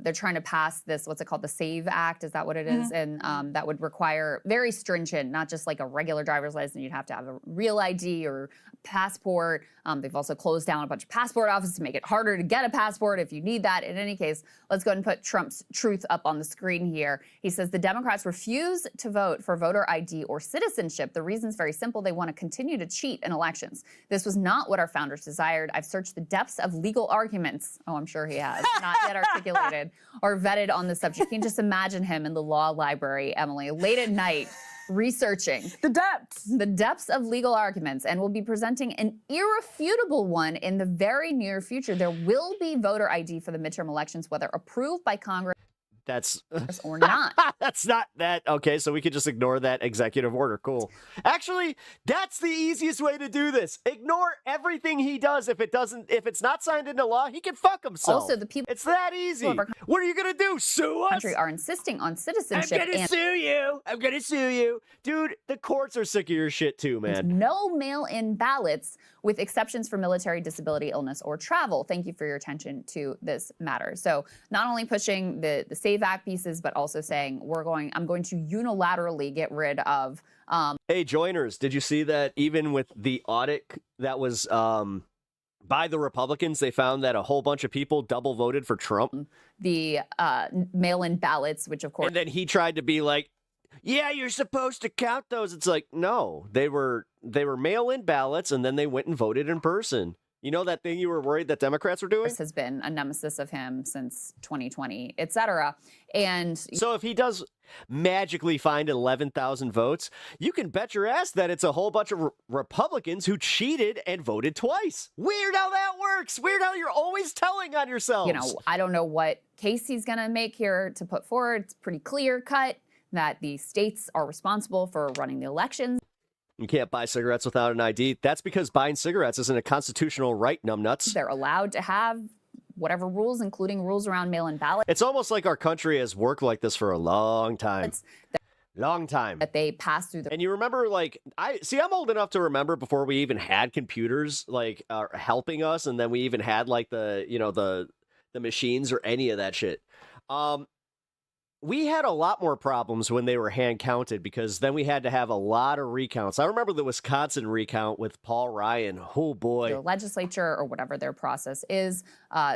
They're trying to pass this, what's it called, the SAVE Act, is that what it is? And that would require very stringent, not just like a regular driver's license, you'd have to have a real ID or passport. They've also closed down a bunch of passport offices to make it harder to get a passport if you need that. In any case, let's go ahead and put Trump's truth up on the screen here. He says the Democrats refuse to vote for voter ID or citizenship. The reason is very simple. They want to continue to cheat in elections. This was not what our founders desired. I've searched the depths of legal arguments. Oh, I'm sure he has. Not yet articulated or vetted on the subject. You can just imagine him in the law library, Emily, late at night, researching the depths of legal arguments, and will be presenting an irrefutable one in the very near future. There will be voter ID for the midterm elections, whether approved by Congress That's or not. That's not that. Okay, so we could just ignore that executive order. Cool. Actually, that's the easiest way to do this. Ignore everything he does. If it's not signed into law, he can fuck himself. Also, the people. It's that easy. What are you gonna do? Sue us? Country are insisting on citizenship. I'm gonna sue you. I'm gonna sue you, dude. The courts are sick of your shit too, man. No mail-in ballots, with exceptions for military, disability, illness, or travel. Thank you for your attention to this matter. So not only pushing the SAVE Act pieces, but also saying I'm going to unilaterally get rid of. Hey, joiners, did you see that even with the audit that was by the Republicans, they found that a whole bunch of people double voted for Trump? The mail-in ballots, which of course. And then he tried to be like, yeah, you're supposed to count those. It's like, no, they were mail-in ballots, and then they went and voted in person. You know that thing you were worried that Democrats were doing? This has been a nemesis of him since 2020, et cetera. And so if he does magically find 11,000 votes, you can bet your ass that it's a whole bunch of Republicans who cheated and voted twice. Weird how that works. Weird how you're always telling on yourselves. You know, I don't know what case he's going to make here to put forward. It's pretty clear cut that the states are responsible for running the elections. You can't buy cigarettes without an ID. That's because buying cigarettes isn't a constitutional right, numbnuts. They're allowed to have whatever rules, including rules around mail-in ballots. It's almost like our country has worked like this for a long time. Long time. That they pass through the... And you remember, like, I'm old enough to remember before we even had computers, like, helping us, and then we even had, like, the machines or any of that shit. We had a lot more problems when they were hand counted because then we had to have a lot of recounts. I remember the Wisconsin recount with Paul Ryan. Oh, boy. The legislature or whatever their process is.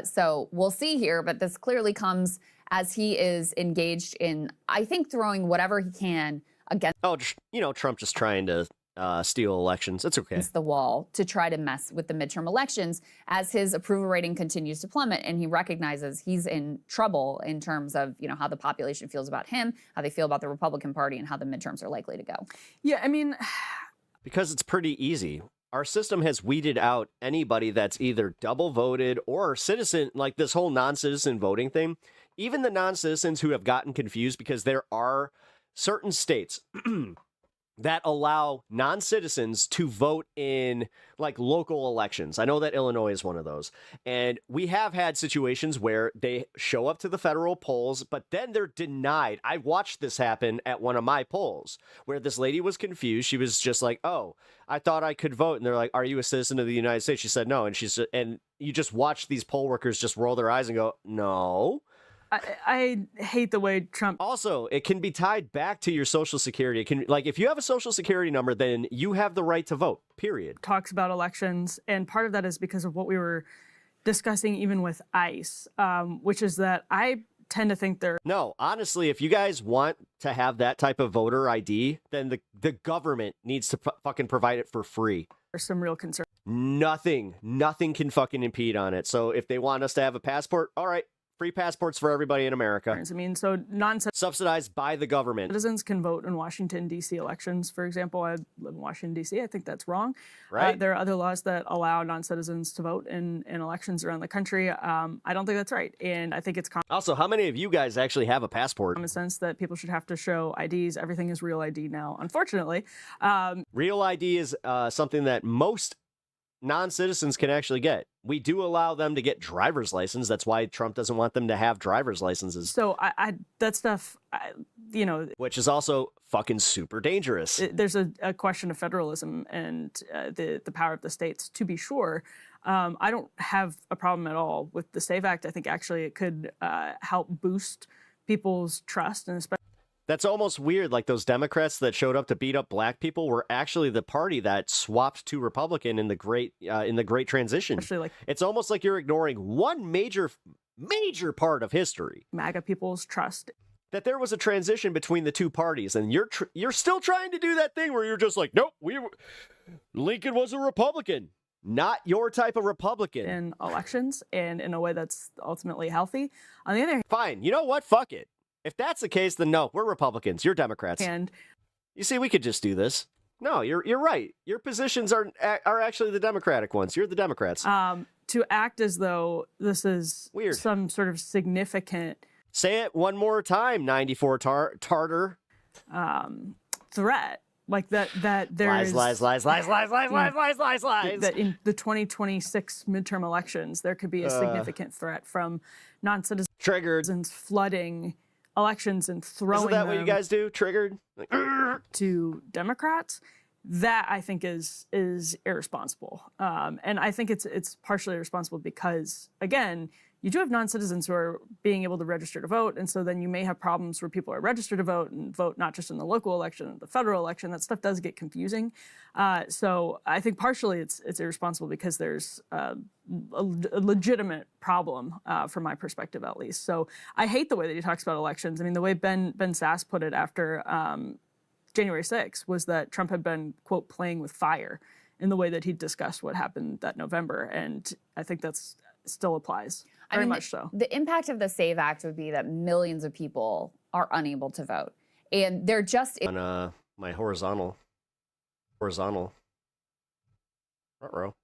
So we'll see here, but this clearly comes as he is engaged in, I think, throwing whatever he can against Trump just trying to steal elections. It's okay. The wall to try to mess with the midterm elections as his approval rating continues to plummet, and he recognizes he's in trouble in terms of, you know, how the population feels about him, how they feel about the Republican Party, and how the midterms are likely to go. Yeah, I mean, because it's pretty easy. Our system has weeded out anybody that's either double voted or citizen, like this whole non-citizen voting thing. Even the non-citizens who have gotten confused, because there are certain states that allow non-citizens to vote in like local elections. I know that Illinois is one of those. And we have had situations where they show up to the federal polls, but then they're denied. I watched this happen at one of my polls where this lady was confused. She was just like, "Oh, I thought I could vote." And they're like, "Are you a citizen of the United States?" She said, "No." And you just watch these poll workers just roll their eyes and go, "No." I hate the way Trump... Also, it can be tied back to your Social Security. It can, like, if you have a Social Security number, then you have the right to vote, period. Talks about elections, and part of that is because of what we were discussing even with ICE, which is that I tend to think they're... No, honestly, if you guys want to have that type of voter ID, then the government needs to fucking provide it for free. There's some real concern. Nothing can fucking impede on it. So if they want us to have a passport, all right. Free passports for everybody in America. I mean, so subsidized by the government. Citizens can vote in Washington, D.C. elections. For example, I live in Washington, D.C. I think that's wrong. Right. There are other laws that allow non-citizens to vote in elections around the country. I don't think that's right. And I think it's also, how many of you guys actually have a passport? In a sense that people should have to show IDs. Everything is real ID now, unfortunately. Real ID is something that most non-citizens can actually get. We do allow them to get driver's license. That's why Trump doesn't want them to have driver's licenses. So that stuff, which is also fucking super dangerous. There's a question of federalism and the power of the states, to be sure. I don't have a problem at all with the SAVE Act. I think actually it could help boost people's trust, and especially... That's almost weird. Like those Democrats that showed up to beat up black people were actually the party that swapped to Republican in the Great Transition. It's almost like you're ignoring one major part of history. MAGA people's trust. That there was a transition between the two parties, and you're still trying to do that thing where you're just like, nope, Lincoln was a Republican. Not your type of Republican. In elections and in a way that's ultimately healthy. On the other hand... Fine. You know what? Fuck it. If that's the case, then no, we're Republicans. You're Democrats. And you see, we could just do this. No, you're right. Your positions are actually the Democratic ones. You're the Democrats. To act as though this is weird, some sort of significant... Say it one more time, 94 Tartar. Threat. Like that there's... Lies. That in the 2026 midterm elections, there could be a significant threat from non-citizens... Triggered. ...flooding... elections and throwing Isn't that what you guys do? Triggered? To Democrats. That I think is irresponsible. And I think it's partially irresponsible because, again, you do have non-citizens who are being able to register to vote. And so then you may have problems where people are registered to vote and vote not just in the local election, the federal election. That stuff does get confusing. So I think partially it's irresponsible because there's a legitimate problem from my perspective, at least. So I hate the way that he talks about elections. I mean, the way Ben Sass put it after January 6th was that Trump had been, quote, playing with fire. in the way that he discussed what happened that November. And I think that's still applies very much so. The impact of the SAVE Act would be that millions of people are unable to vote. And they're just on my horizontal front row.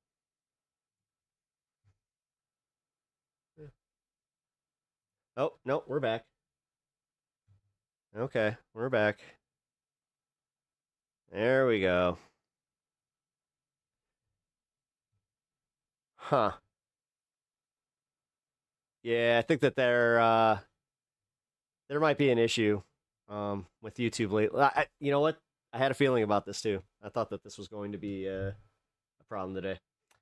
Oh, no, we're back. Okay, we're back. There we go. Huh. Yeah, I think that there might be an issue with YouTube lately. You know what? I had a feeling about this too. I thought that this was going to be a problem today.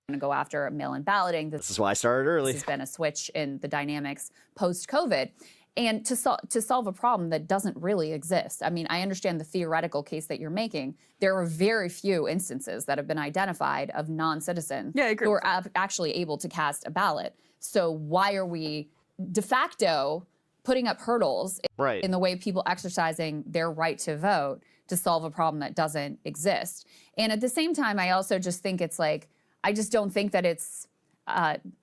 Going to go after mail-in balloting. This is why I started early. This has been a switch in the dynamics post-COVID. And to solve a problem that doesn't really exist. I mean, I understand the theoretical case that you're making. There are very few instances that have been identified of non-citizens who are actually able to cast a ballot. So why are we de facto putting up hurdles in the way of people exercising their right to vote to solve a problem that doesn't exist? And at the same time, I also just think it's like, I just don't think that it's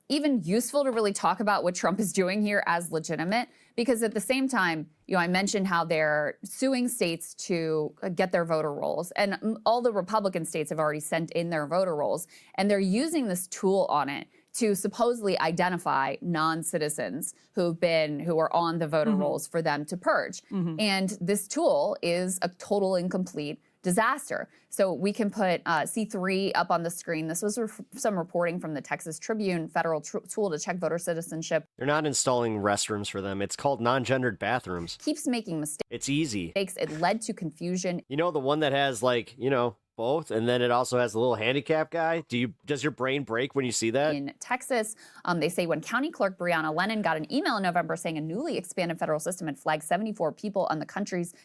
even useful to really talk about what Trump is doing here as legitimate, because at the same time, you know, I mentioned how they're suing states to get their voter rolls, and all the Republican states have already sent in their voter rolls, and they're using this tool on it to supposedly identify non-citizens who are on the voter rolls for them to purge. And this tool is a total incomplete disaster. So we can put C3 up on the screen. This was some reporting from the Texas Tribune, federal tool to check voter citizenship. They're not installing restrooms for them. It's called non-gendered bathrooms. Keeps making mistakes. It's easy. It led to confusion. You know, the one that has, like, you know, both, and then it also has a little handicap guy. Does your brain break when you see that? In Texas, they say when County Clerk Breonna Lennon got an email in November saying a newly expanded federal system had flagged 74 people on the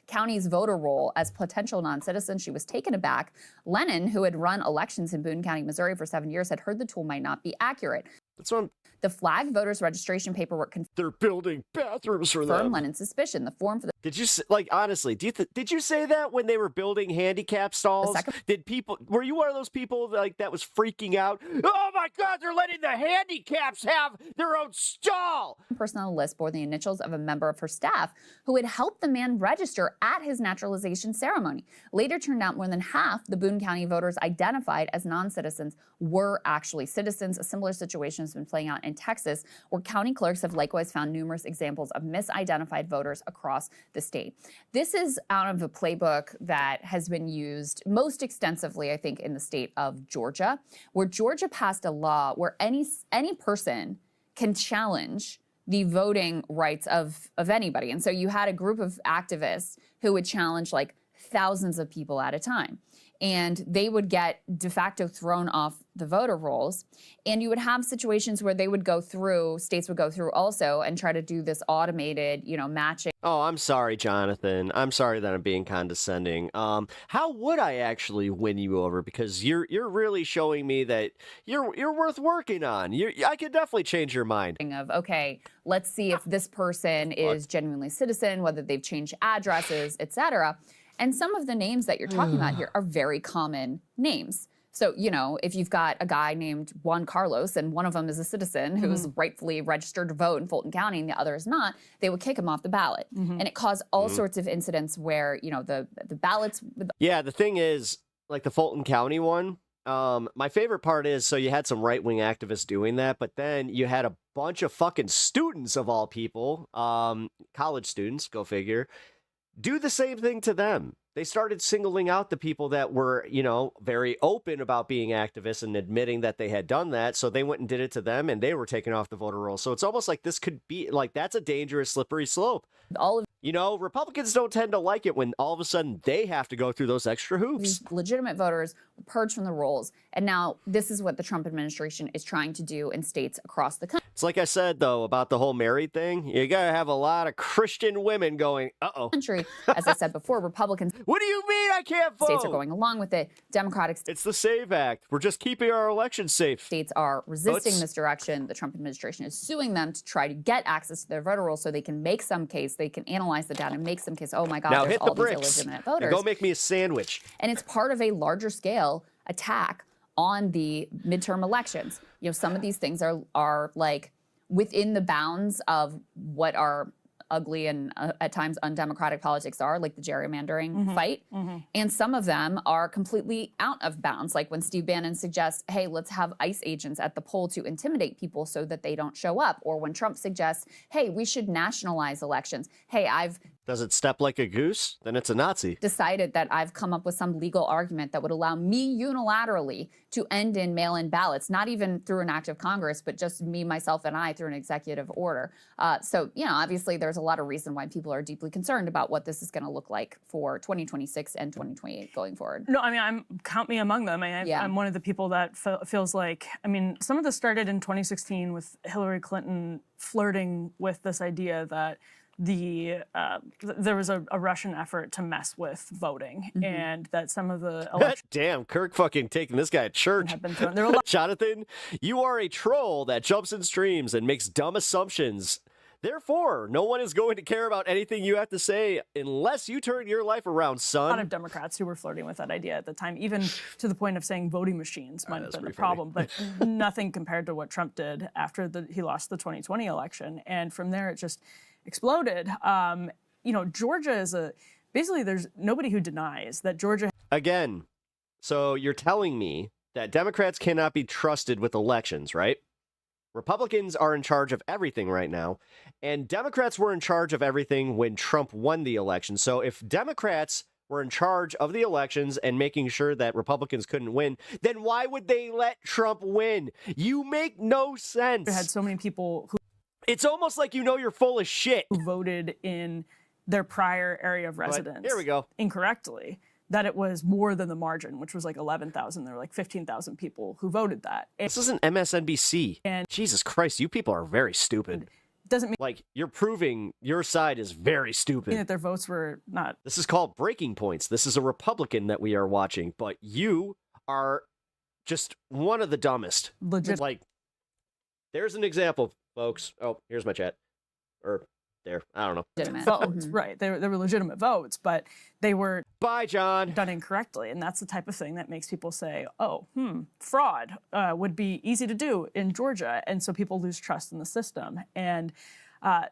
county's voter roll as potential non-citizens, she was taken aback. Lennon, who had run elections in Boone County, Missouri for 7 years, had heard the tool might not be accurate. That's what the flag voters registration paperwork they're building bathrooms for them. Lennon's suspicion. The form for the Did you like honestly? Did you say that when they were building handicap stalls? Were you one of those people like that was freaking out? Oh my God! They're letting the handicaps have their own stall. Person on the list bore the initials of a member of her staff who had helped the man register at his naturalization ceremony. Later turned out more than half the Boone County voters identified as non-citizens were actually citizens. A similar situation has been playing out in Texas, where county clerks have likewise found numerous examples of misidentified voters across the state. This is out of a playbook that has been used most extensively, I think, in the state of Georgia, where Georgia passed a law where any person can challenge the voting rights of anybody. And so you had a group of activists who would challenge like thousands of people at a time. And they would get de facto thrown off the voter rolls. And you would have situations where states would go through also and try to do this automated, matching. Oh, I'm sorry, Jonathan. I'm sorry that I'm being condescending. How would I actually win you over? Because you're really showing me that you're worth working on. I could definitely change your mind. Okay, let's see if this person is genuinely citizen, whether they've changed addresses, etc. And some of the names that you're talking about here are very common names. So, if you've got a guy named Juan Carlos and one of them is a citizen who's rightfully registered to vote in Fulton County and the other is not, they would kick him off the ballot. And it caused all sorts of incidents where, the ballots. Yeah, the thing is, like the Fulton County one, my favorite part is, so you had some right-wing activists doing that, but then you had a bunch of fucking students of all people, college students, go figure, do the same thing to them. They started singling out the people that were, very open about being activists and admitting that they had done that. So they went and did it to them and they were taken off the voter roll. So it's almost like this could be like, that's a dangerous, slippery slope. Republicans don't tend to like it when all of a sudden they have to go through those extra hoops. Legitimate voters were purged from the rolls. And now this is what the Trump administration is trying to do in states across the country. It's like I said, though, about the whole married thing. You got to have a lot of Christian women going, uh-oh. Country, as I said before, Republicans. What do you mean I can't vote? States are going along with it. Democratic states. It's the SAVE Act. We're just keeping our elections safe. States are resisting this direction. The Trump administration is suing them to try to get access to their voter rolls so they can make some case. They can analyze the data and make some case. Oh my God, now there's hit all the these bricks. illegitimate voters. Now go make me a sandwich. And it's part of a larger scale attack on the midterm elections. You know, some of these things are like within the bounds of what are ugly and at times undemocratic politics are, like the gerrymandering fight. And some of them are completely out of bounds, like when Steve Bannon suggests, hey, let's have ICE agents at the poll to intimidate people so that they don't show up. Or when Trump suggests, hey, we should nationalize elections. Hey, Does it step like a goose? Then it's a Nazi. decided that I've come up with some legal argument that would allow me unilaterally to end in mail-in ballots, not even through an act of Congress, but just me, myself, and I through an executive order. So, you know, obviously there's a lot of reason why people are deeply concerned about what this is going to look like for 2026 and 2028 going forward. No, I mean, count me among them. I'm one of the people that feels like, I mean, some of this started in 2016 with Hillary Clinton flirting with this idea that there was a Russian effort to mess with voting, and that some of the elections Damn, Kirk fucking taking this guy at church. have been thrown. There were a lot Jonathan, you are a troll that jumps in streams and makes dumb assumptions. Therefore, no one is going to care about anything you have to say unless you turn your life around, son. of Democrats who were flirting with that idea at the time, even to the point of saying voting machines might have been the problem, but nothing compared to what Trump did after he lost the 2020 election. And from there, it just exploded. You know, Georgia is basically there's nobody who denies that Georgia. Again, so you're telling me that Democrats cannot be trusted with elections, right? Republicans are in charge of everything right now, and Democrats were in charge of everything when Trump won the election. So if Democrats were in charge of the elections and making sure that Republicans couldn't win, then why would they let Trump win? You make no sense. Had so many people who It's almost like you know you're full of shit. voted in their prior area of residence here we go. incorrectly, that it was more than the margin, which was like 11,000. There were like 15,000 people who voted that. This isn't MSNBC. And- Jesus Christ, you people are very stupid. Doesn't mean Like, you're proving your side is very stupid. that their votes were not. This is called Breaking Points. This is a Republican that we are watching, but you are just one of the dumbest. Legit. Like, there's an example, folks. Oh, here's my chat. Or there. I don't know. Legitimate. Votes, right? They were legitimate votes, but they were Bye, John. done incorrectly, and that's the type of thing that makes people say, "Oh, fraud would be easy to do in Georgia," and so people lose trust in the system, and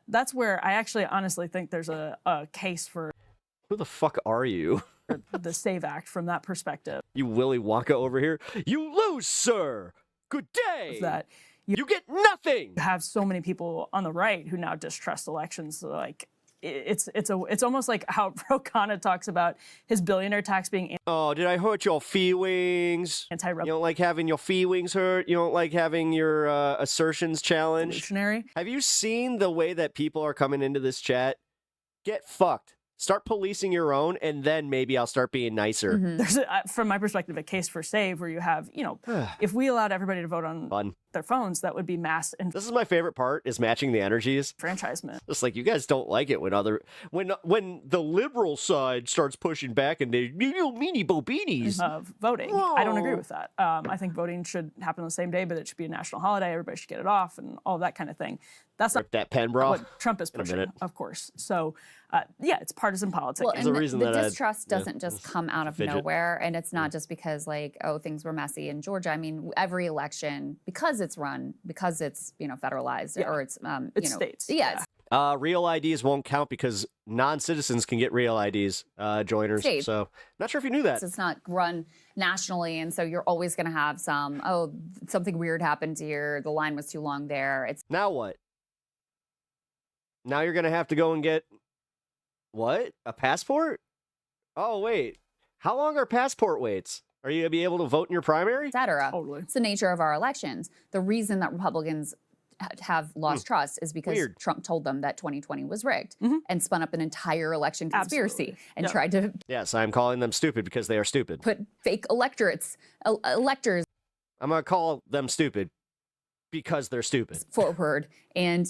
that's where I actually honestly think there's a case for Who the fuck are you? the SAVE Act from that perspective. You Willy Wonka over here? You lose, sir. Good day. That You get nothing. you have so many people on the right who now distrust elections. So like it's almost like how Ro Khanna talks about his billionaire tax being Oh, did I hurt your feelings? You don't like having your feelings hurt? You don't like having your assertions challenged? anti-revolutionary. Have you seen the way that people are coming into this chat? Get fucked. Start policing your own, and then maybe I'll start being nicer. There's, from my perspective, a case for SAVE where you have, you know, if we allowed everybody to vote on Fun. their phones, that would be mass This is my favorite part, is matching the energies. enfranchisement. It's like you guys don't like it when the liberal side starts pushing back and they meanie bobinis. Of voting. I don't agree with that. I think voting should happen on the same day, but it should be a national holiday. Everybody should get it off and all that kind of thing. That's not Rip that pen, bro. what Trump is In a pushing, minute. of course. So, yeah, it's partisan politics. Well, There's and a reason the that I- distrust doesn't just come out of fidget. nowhere, and it's not just because like, oh, things were messy in Georgia. I mean, every election, because it's run, because it's federalized or it's It's states. Yeah, Yeah. Real IDs won't count because non-citizens can get real IDs, joiners. States. So, not sure if you knew that. it's not run nationally, and so you're always going to have something weird happened here. The line was too long there. It's Now what? Now you're going to have to go and get, what? A passport? Oh, wait. How long are passport waits? Are you going to be able to vote in your primary? etc. Totally. It's the nature of our elections. The reason that Republicans have lost trust is because Weird. Trump told them that 2020 was rigged and spun up an entire election conspiracy Absolutely. and Yeah. tried to Yes, I'm calling them stupid because they are stupid. put fake electors I'm going to call them stupid because they're stupid. forward and,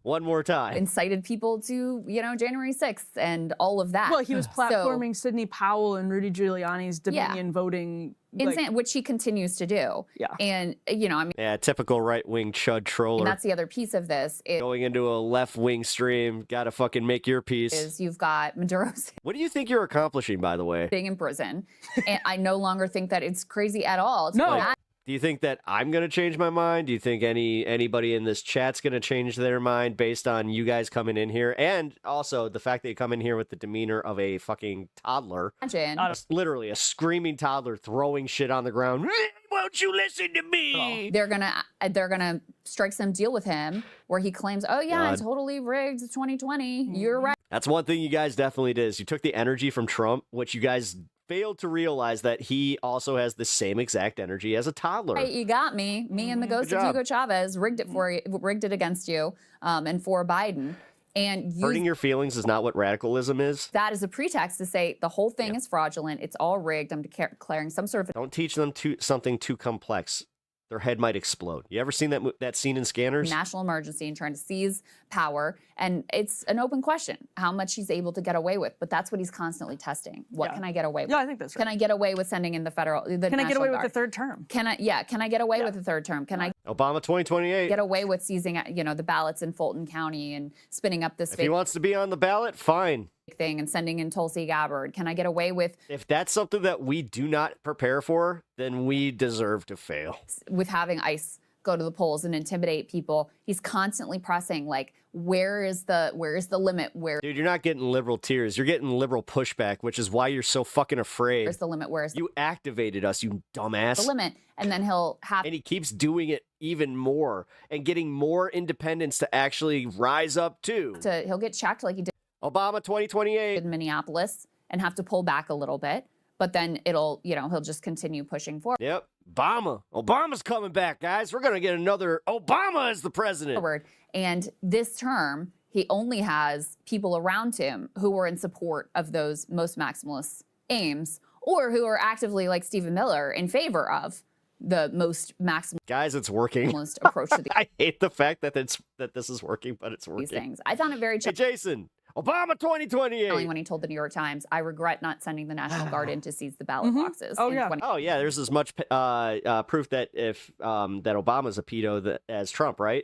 One more time. incited people to, January 6th and all of that. Well, he was So- platforming Sidney Powell and Rudy Giuliani's Dominion voting. insane, which he continues to do. Yeah. And, Yeah, typical right-wing chud troller. and that's the other piece of this Going into a left-wing stream, gotta fucking make your piece. is you've got Maduro What do you think you're accomplishing, by the way? sitting in prison. And I no longer think that it's crazy at all. No. That Do you think that I'm going to change my mind? Do you think anybody in this chat's going to change their mind based on you guys coming in here? And also the fact that you come in here with the demeanor of a fucking toddler. Imagine. Literally a screaming toddler throwing shit on the ground. Won't you listen to me? They're gonna strike some deal with him where he claims, oh yeah, I totally rigged 2020. You're right. That's one thing you guys definitely did is you took the energy from Trump, which you guys failed to realize that he also has the same exact energy as a toddler. Hey, you got me. Me and the ghost of Hugo Chavez rigged it against you, and for Biden. And hurting your feelings is not what radicalism is. That is a pretext to say the whole thing is fraudulent. It's all rigged. I'm declaring some sort of. Don't teach them something too complex. Their head might explode. You ever seen that scene in Scanners? National emergency and trying to seize power. And it's an open question how much he's able to get away with. But that's what he's constantly testing. What can I get away with? Yeah, I think that's right. Can I get away with sending in the Can I get away with the third term? Can I get away with the third term? Can I Obama 2028 get away with seizing, the ballots in Fulton County and spinning up this If he wants to be on the ballot, fine. Thing and sending in Tulsi Gabbard? Can I get away with if that's something that we do not prepare for, then we deserve to fail. With having ICE go to the polls and intimidate people? He's constantly pressing like, where is the limit? Dude, you're not getting liberal tears. You're getting liberal pushback, which is why you're so fucking afraid. Where's the limit? You activated us, you dumbass. The limit, and then he'll have. And he keeps doing it even more and getting more independents to actually rise up too. He'll get checked like he did. Obama 2028 in Minneapolis and have to pull back a little bit, but then he'll just continue pushing forward. Yep. Obama's coming back, guys. We're going to get another Obama as the president. And this term, he only has people around him who were in support of those most maximalist aims or who are actively, like Stephen Miller, in favor of the most maximalist. Guys, it's working. Approach to the I hate the fact that this is working, but it's working. These things. I found it very Hey, Jason. Obama 2028. When he told the New York Times, I regret not sending the National Guard in to seize the ballot boxes. Oh, yeah. There's as much proof that if that Obama's a pedo as Trump, right?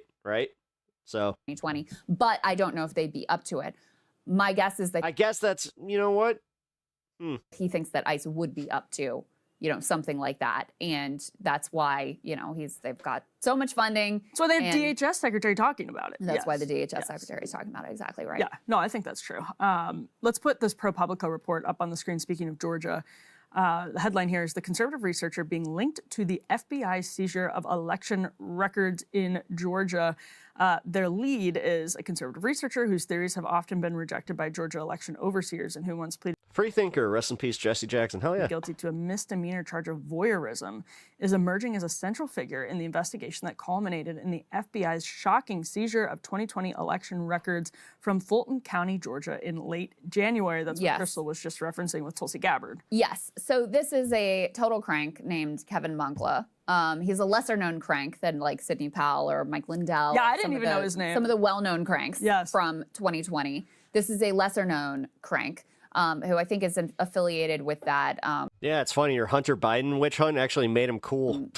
So 2020, but I don't know if they'd be up to it. My guess is that I guess that's what he thinks that ICE would be up to. Something like that. And that's why, they've got so much funding. That's why they have DHS secretary talking about it. That's why the DHS secretary is talking about it. Exactly right. Yeah, no, I think that's true. Let's put this ProPublica report up on the screen. Speaking of Georgia, the headline here is the conservative researcher being linked to the FBI seizure of election records in Georgia. Their lead is a conservative researcher whose theories have often been rejected by Georgia election overseers and who once pleaded free thinker, rest in peace, Jesse Jackson. Hell yeah. Guilty to a misdemeanor charge of voyeurism, is emerging as a central figure in the investigation that culminated in the FBI's shocking seizure of 2020 election records from Fulton County, Georgia in late January. That's what Crystal was just referencing with Tulsi Gabbard. Yes. So this is a total crank named Kevin Moncla. He's a lesser known crank than like Sidney Powell or Mike Lindell. Yeah, I didn't even know his name. Some of the well-known cranks from 2020. This is a lesser known crank. Who I think is affiliated with that. Yeah, it's funny. Your Hunter Biden witch hunt actually made him cool.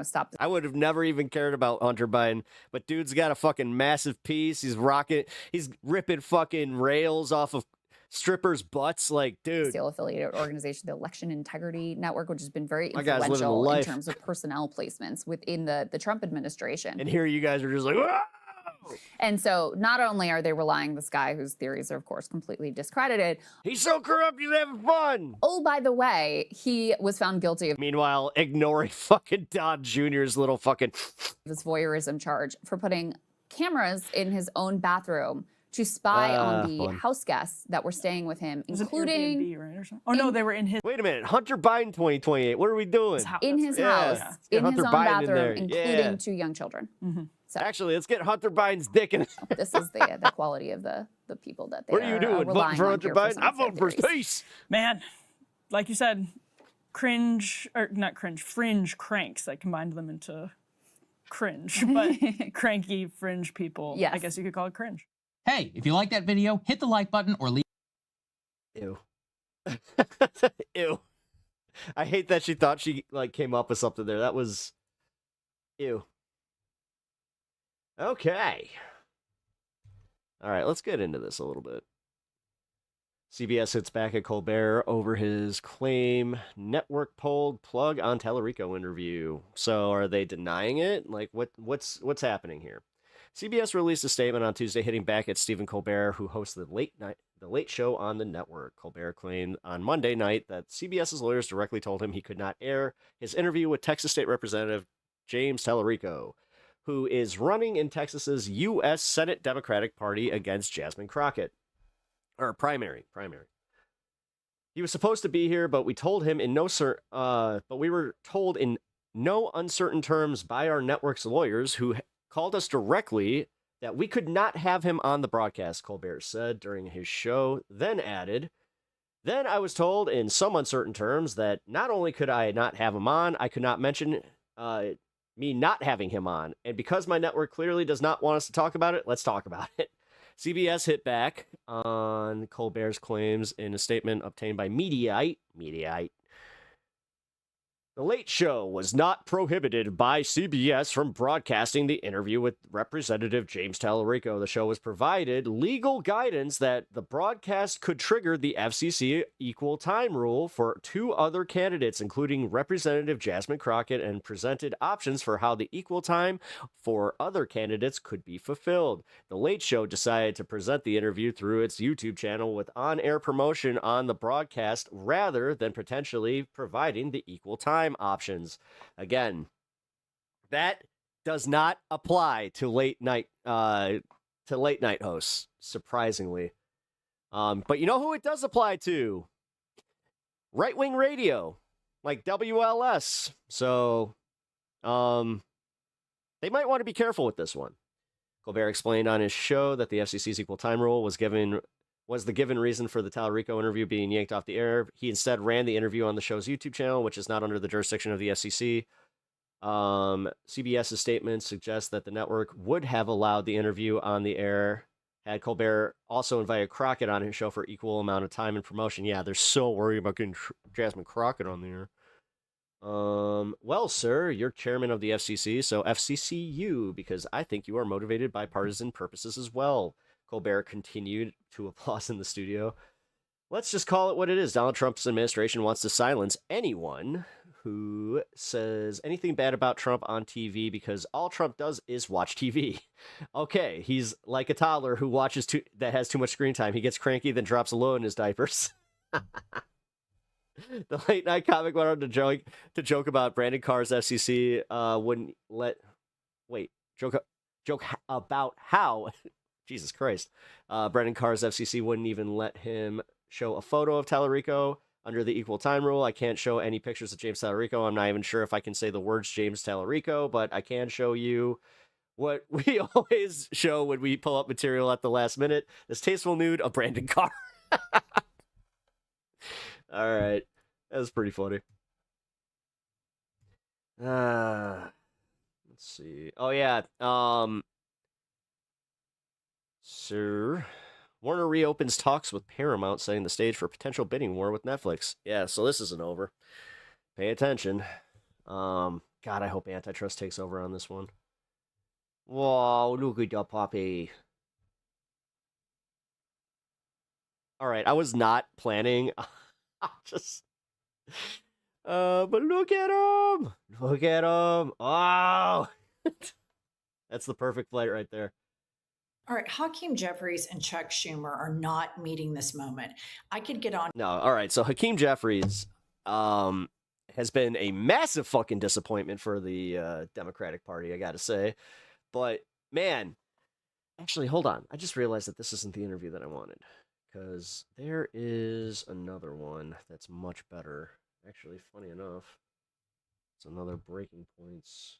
Stop. I would have never even cared about Hunter Biden, but dude's got a fucking massive piece. He's ripping fucking rails off of strippers' butts. Like, dude. Still affiliated organization, the Election Integrity Network, which has been very My guy's living the influential in life. terms of personnel placements within the Trump administration. And here you guys are just like, "Whoa!" And so not only are they relying on this guy whose theories are, of course, completely discredited. He's so corrupt, he's having fun. Oh, by the way, he was found guilty of. Meanwhile, ignoring fucking Don Jr.'s little fucking. This voyeurism charge for putting cameras in his own bathroom to spy on the house guests that were staying with him, including. Airbnb, right, or something? Oh, no, they were in his. Wait a minute. Hunter Biden 2028. What are we doing? In his house, in his own bathroom, including 2 young children. So, actually, let's get Hunter Biden's dick in. This is the quality of the people that they What are you doing? Voting for Hunter Biden? I'm voting for his peace. Man, like you said, fringe cranks. I combined them into cringe, but cranky fringe people. Yes. I guess you could call it cringe. Hey, if you like that video, hit the like button or leave. Ew. Ew. I hate that she thought she came up with something there. That was ew. Okay. All right, let's get into this a little bit. CBS hits back at Colbert over his claim network pulled plug on Tallarico interview. So are they denying it? Like what's happening here? CBS released a statement on Tuesday hitting back at Stephen Colbert, who hosts the Late Show on the network. Colbert claimed on Monday night that CBS's lawyers directly told him he could not air his interview with Texas State Representative James Tallarico, who is running in Texas's U.S. Senate Democratic Party against Jasmine Crockett. Or primary. He was supposed to be here, but we told him but we were told in no uncertain terms by our network's lawyers, who called us directly, that we could not have him on the broadcast, Colbert said during his show, then added, then I was told in some uncertain terms that not only could I not have him on, I could not mention me not having him on. And because my network clearly does not want us to talk about it, let's talk about it. CBS hit back on Colbert's claims in a statement obtained by Mediaite. The Late Show was not prohibited by CBS from broadcasting the interview with Representative James Tallarico. The show was provided legal guidance that the broadcast could trigger the FCC equal time rule for two other candidates, including Representative Jasmine Crockett, and presented options for how the equal time for other candidates could be fulfilled. The Late Show decided to present the interview through its YouTube channel with on-air promotion on the broadcast rather than potentially providing the equal time options. Again, that does not apply to late night hosts, surprisingly. But you know who it does apply to? Right-wing radio, like WLS. So, they might want to be careful with this one. Colbert explained on his show that the FCC's equal time rule was the given reason for the Tallarico interview being yanked off the air. He instead ran the interview on the show's YouTube channel, which is not under the jurisdiction of the FCC. CBS's statement suggests that the network would have allowed the interview on the air had Colbert also invited Crockett on his show for equal amount of time and promotion. Yeah, they're so worried about getting Jasmine Crockett on the air. Well, sir, you're chairman of the FCC, so FCCU, because I think you are motivated by partisan purposes as well. Colbert continued to applause in the studio. Let's just call it what it is. Donald Trump's administration wants to silence anyone who says anything bad about Trump on TV because all Trump does is watch TV. Okay, he's like a toddler who watches that has too much screen time. He gets cranky, then drops a load in his diapers. The late night comic went on to joke about Brandon Carr's FCC wouldn't let joke about how Jesus Christ. Brendan Carr's FCC wouldn't even let him show a photo of Tallarico under the equal time rule. I can't show any pictures of James Tallarico. I'm not even sure if I can say the words James Tallarico, but I can show you what we always show when we pull up material at the last minute. This tasteful nude of Brandon Carr. All right. That was pretty funny. Let's see. Oh, yeah. Sir, Warner reopens talks with Paramount, setting the stage for potential bidding war with Netflix. Yeah, so this isn't over. Pay attention. God, I hope antitrust takes over on this one. Whoa, look at the puppy. All right, I was not planning. But look at him. Look at him. Oh, that's the perfect flight right there. All right, Hakeem Jeffries and Chuck Schumer are not meeting this moment. I could get on. No, all right. So Hakeem Jeffries has been a massive fucking disappointment for the Democratic Party, I got to say. But, man, actually, hold on. I just realized that this isn't the interview that I wanted. Because there is another one that's much better. Actually, funny enough, it's another Breaking Points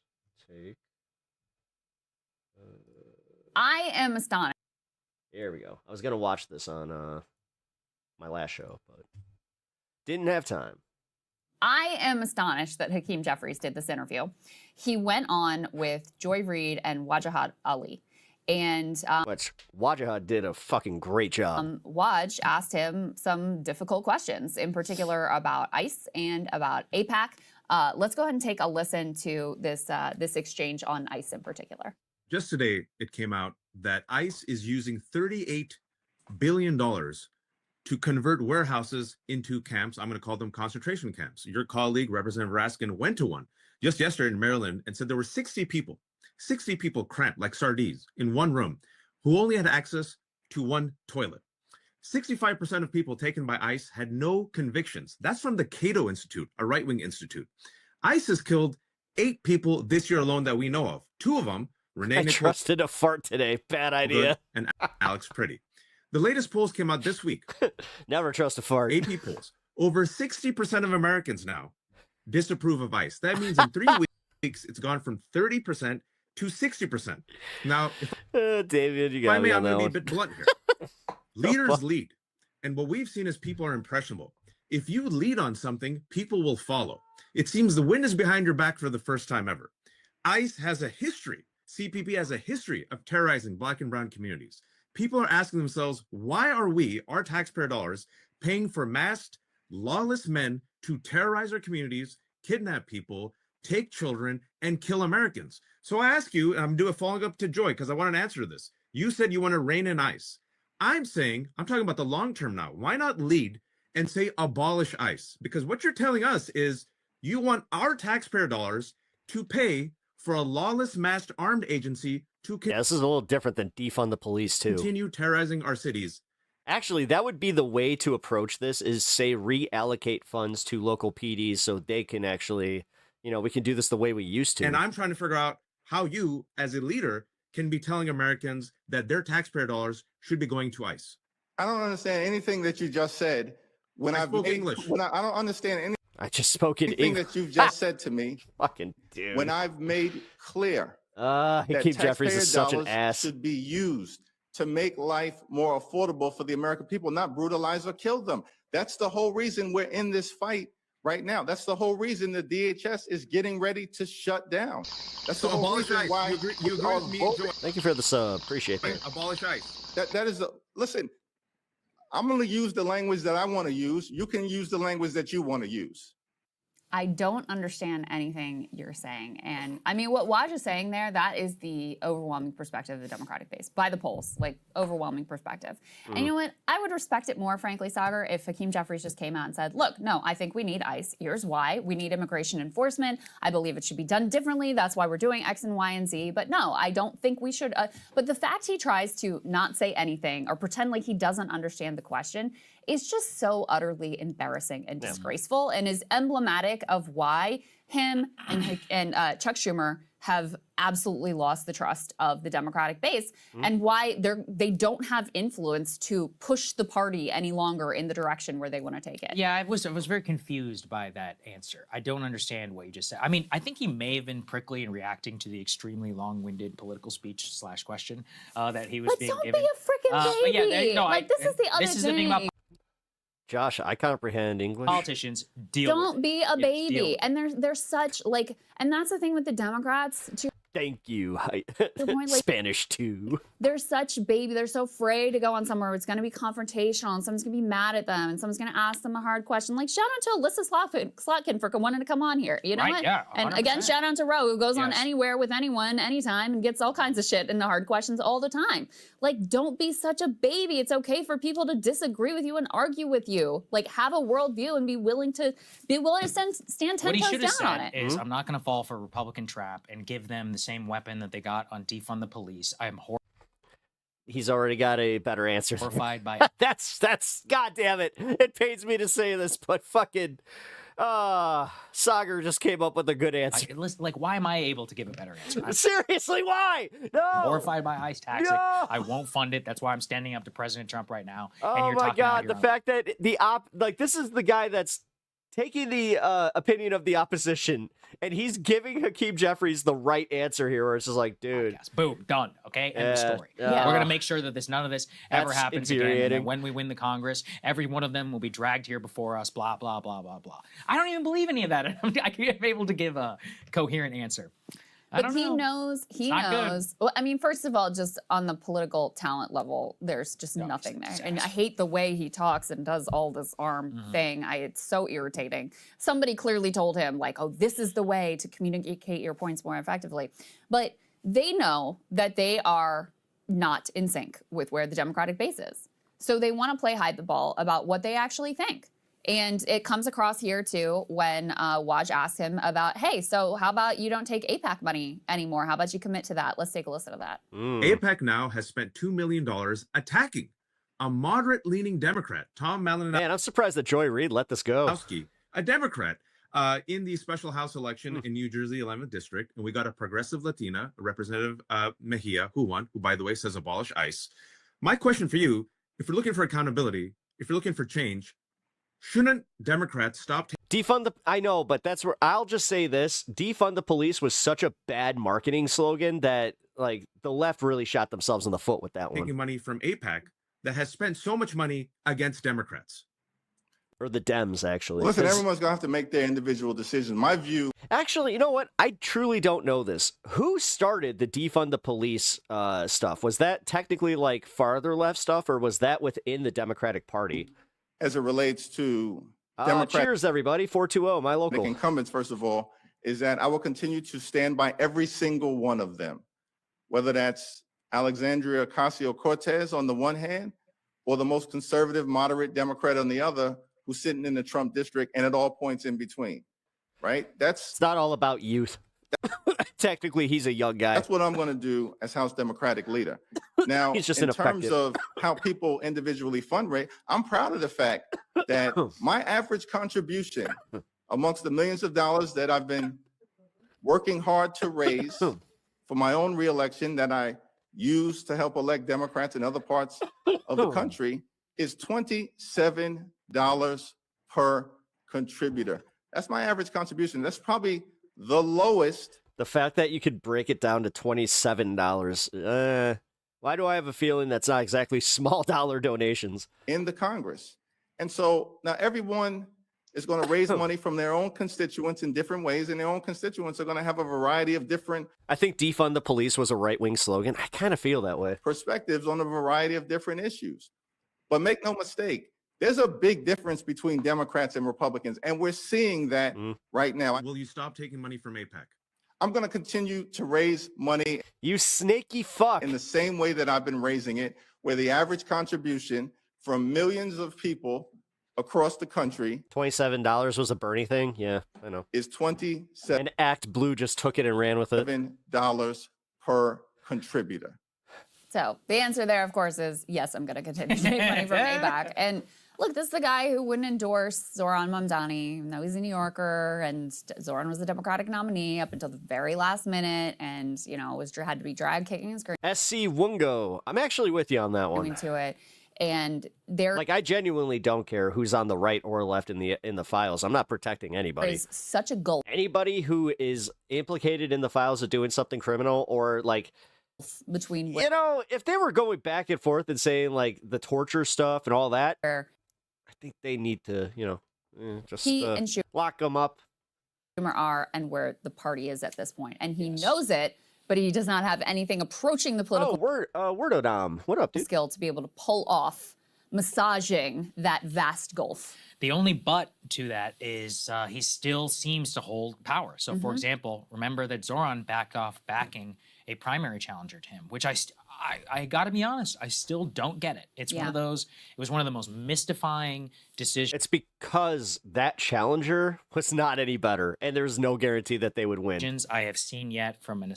take. I am astonished. There we go. I was going to watch this on my last show, but didn't have time. I am astonished that Hakeem Jeffries did this interview. He went on with Joy Reid and Wajahat Ali. And which Wajahat did a fucking great job. Waj asked him some difficult questions, in particular about ICE and about AIPAC. Let's go ahead and take a listen to this this exchange on ICE in particular. Just today, it came out that ICE is using $38 billion to convert warehouses into camps. I'm going to call them concentration camps. Your colleague, Representative Raskin, went to one just yesterday in Maryland and said there were 60 people cramped like sardines in one room who only had access to one toilet. 65% of people taken by ICE had no convictions. That's from the Cato Institute, a right-wing institute. ICE has killed 8 people this year alone that we know of. 2 of them, Renee I trusted a fart today. Bad idea. And Alex Pretty. The latest polls came out this week. Never trust a fart. AP polls. Over 60% of Americans now disapprove of ICE. That means in 3 weeks, it's gone from 30% to 60%. Now, David, you got me on that one. I'm going to be a bit blunt here. Leaders lead. And what we've seen is people are impressionable. If you lead on something, people will follow. It seems the wind is behind your back for the first time ever. ICE has a history. CPP has a history of terrorizing Black and brown communities. People are asking themselves, why are we, our taxpayer dollars, paying for masked, lawless men to terrorize our communities, kidnap people, take children, and kill Americans? So I ask you, and I'm doing a following up to Joy, because I want an answer to this. You said you want to rein in ICE. I'm talking about the long term now. Why not lead and say abolish ICE? Because what you're telling us is you want our taxpayer dollars to pay for a lawless masked armed agency to this is a little different than defund the police too. Continue terrorizing our cities. Actually, that would be the way to approach this, is say reallocate funds to local PDs so they can actually, we can do this the way we used to. And I'm trying to figure out how you, as a leader, can be telling Americans that their taxpayer dollars should be going to ICE. I don't understand anything that you just said. When I spoke English. I don't understand anything. I just spoke in English. That you've just said to me. Fucking dude. When I've made clear Hakeem Jeffries is such an ass. Should be used to make life more affordable for the American people, not brutalize or kill them. That's the whole reason we're in this fight right now. That's the whole reason the DHS is getting ready to shut down. That's the whole reason why you agree with me, Joy? Thank you for the sub. Appreciate that. Abolish ICE. That is listen, I'm going to use the language that I want to use. You can use the language that you want to use. I don't understand anything you're saying. And I mean, what Waj is saying there, that is the overwhelming perspective of the Democratic base, by the polls, like overwhelming perspective. And you know what? I would respect it more, frankly, Sagar, if Hakeem Jeffries just came out and said, look, no, I think we need ICE. Here's why. We need immigration enforcement. I believe it should be done differently. That's why we're doing X and Y and Z. But no, I don't think we should. But the fact he tries to not say anything or pretend like he doesn't understand the question is just so utterly embarrassing and disgraceful, and is emblematic of why him and Chuck Schumer have absolutely lost the trust of the Democratic base, and why they don't have influence to push the party any longer in the direction where they want to take it. Yeah, I was very confused by that answer. I don't understand what you just said. I mean, I think he may have been prickly in reacting to the extremely long-winded political speech / question that he was being given. But don't be a freaking baby. Yeah, no, this is the other This is the thing about Josh, I comprehend English. Politicians deal Don't with be it. a baby. Deal with And they're such like, and that's the thing with the Democrats. Thank you. Point, like, Spanish too. They're such baby. They're so afraid to go on somewhere where it's going to be confrontational and someone's going to be mad at them and someone's going to ask them a hard question. Like, shout out to Alyssa Slotkin for wanting to come on here. You know Right, what? yeah, and again, 100%. shout out to Roe, who goes on Yes. anywhere with anyone, anytime, and gets all kinds of shit and the hard questions all the time. Like, don't be such a baby. It's okay for people to disagree with you and argue with you. Like, have a worldview and be willing to stand 10 What he toes should down have on said it. is, I'm not going to fall for a Republican trap and give them the same weapon that they got on defund the police. I am He's already got a better answer. horrified by that's God damn it. It pains me to say this, but fucking Sagar just came up with a good answer. like, why am I able to give a better answer? I'm Seriously, why? No. horrified by ICE taxing. No. I won't fund it. That's why I'm standing up to President Trump right now. Oh and you're my talking out God, here the on- fact that this is the guy that's taking the opinion of the opposition, and he's giving Hakeem Jeffries the right answer here, where it's just like, dude. Yes, boom, done. Okay, end of story. Yeah. We're gonna make sure that none of this ever That's happens again. And infuriating. then when we win the Congress, every one of them will be dragged here before us. Blah blah blah blah blah. I don't even believe any of that. I can't be able to give a coherent answer. But he knows. not good. Well, I mean, first of all, just on the political talent level, there's just nothing there. And I hate the way he talks and does all this arm thing. It's so irritating. Somebody clearly told him, like, oh, this is the way to communicate your points more effectively. But they know that they are not in sync with where the Democratic base is. So they want to play hide the ball about what they actually think. And it comes across here too when Waj asked him about, hey, so how about you don't take AIPAC money anymore? How about you commit to that? Let's take a listen to that. AIPAC now has spent $2 million attacking a moderate-leaning Democrat, Tom Malinowski. Man, I'm surprised that Joy Reid let this go. A Democrat in the special House election in New Jersey 11th District. And we got a progressive Latina, Representative Mejia, who won, who, by the way, says abolish ICE. My question for you, if you're looking for accountability, if you're looking for change, shouldn't Democrats stop defund the? I know, but that's where I'll just say this: defund the police was such a bad marketing slogan that like the left really shot themselves in the foot with that one. taking money from AIPAC that has spent so much money against Democrats? Or the Dems, actually. Listen, everyone's going to have to make their individual decision. My view. Actually, you know what? I truly don't know this. Who started the defund the police stuff? Was that technically like farther left stuff, or was that within the Democratic Party? As it relates to Democrats. Cheers, everybody. 420, my local. Incumbents, first of all, is that I will continue to stand by every single one of them, whether that's Alexandria Ocasio-Cortez on the one hand, or the most conservative, moderate Democrat on the other, who's sitting in the Trump district, and at all points in between, right? It's not all about youth. Technically, he's a young guy. That's what I'm going to do as House Democratic leader. Now, He's just in terms of how people individually fundraise, I'm proud of the fact that my average contribution amongst the millions of dollars that I've been working hard to raise for my own reelection that I use to help elect Democrats in other parts of the country is $27 per contributor. That's my average contribution. That's probably the lowest. The fact that you could break it down to $27, why do I have a feeling that's not exactly small dollar donations? In the Congress. And so now everyone is going to raise money from their own constituents in different ways, and their own constituents are going to have a variety of different. I think defund the police was a right-wing slogan. I kind of feel that way. Perspectives on a variety of different issues. But make no mistake, there's a big difference between Democrats and Republicans, and we're seeing that right now. Will you stop taking money from AIPAC? I'm going to continue to raise money. You snaky fuck. In the same way that I've been raising it, where the average contribution from millions of people across the country. $27 was a Bernie thing? Yeah, I know. Is $27. And Act Blue just took it and ran with it. $7 per contributor. So the answer there, of course, is yes, I'm going to continue to take money from AIPAC. And look, this is the guy who wouldn't endorse Zohran Mamdani, even though he's a New Yorker, and Zohran was the Democratic nominee up until the very last minute, and had to be dragged kicking and screaming. SC Wungo, I'm actually with you on that one. To it, and they're like, I genuinely don't care who's on the right or left in the files. I'm not protecting anybody. There's such a gulf. Anybody who is implicated in the files of doing something criminal or like. Between if they were going back and forth and saying like the torture stuff and all that, I think they need to just lock them up. Schumer are and where the party is at this point, and he knows it, but he does not have anything approaching the political Wordodom. What up, dude? Skill to be able to pull off massaging that vast gulf. The only but to that is he still seems to hold power. So, for example, remember that Zohran backed off backing a primary challenger to him, which I got to be honest, I still don't get it. It's one of those, it was one of the most mystifying decisions. It's because that challenger was not any better, and there's no guarantee that they would win. I have seen yet from an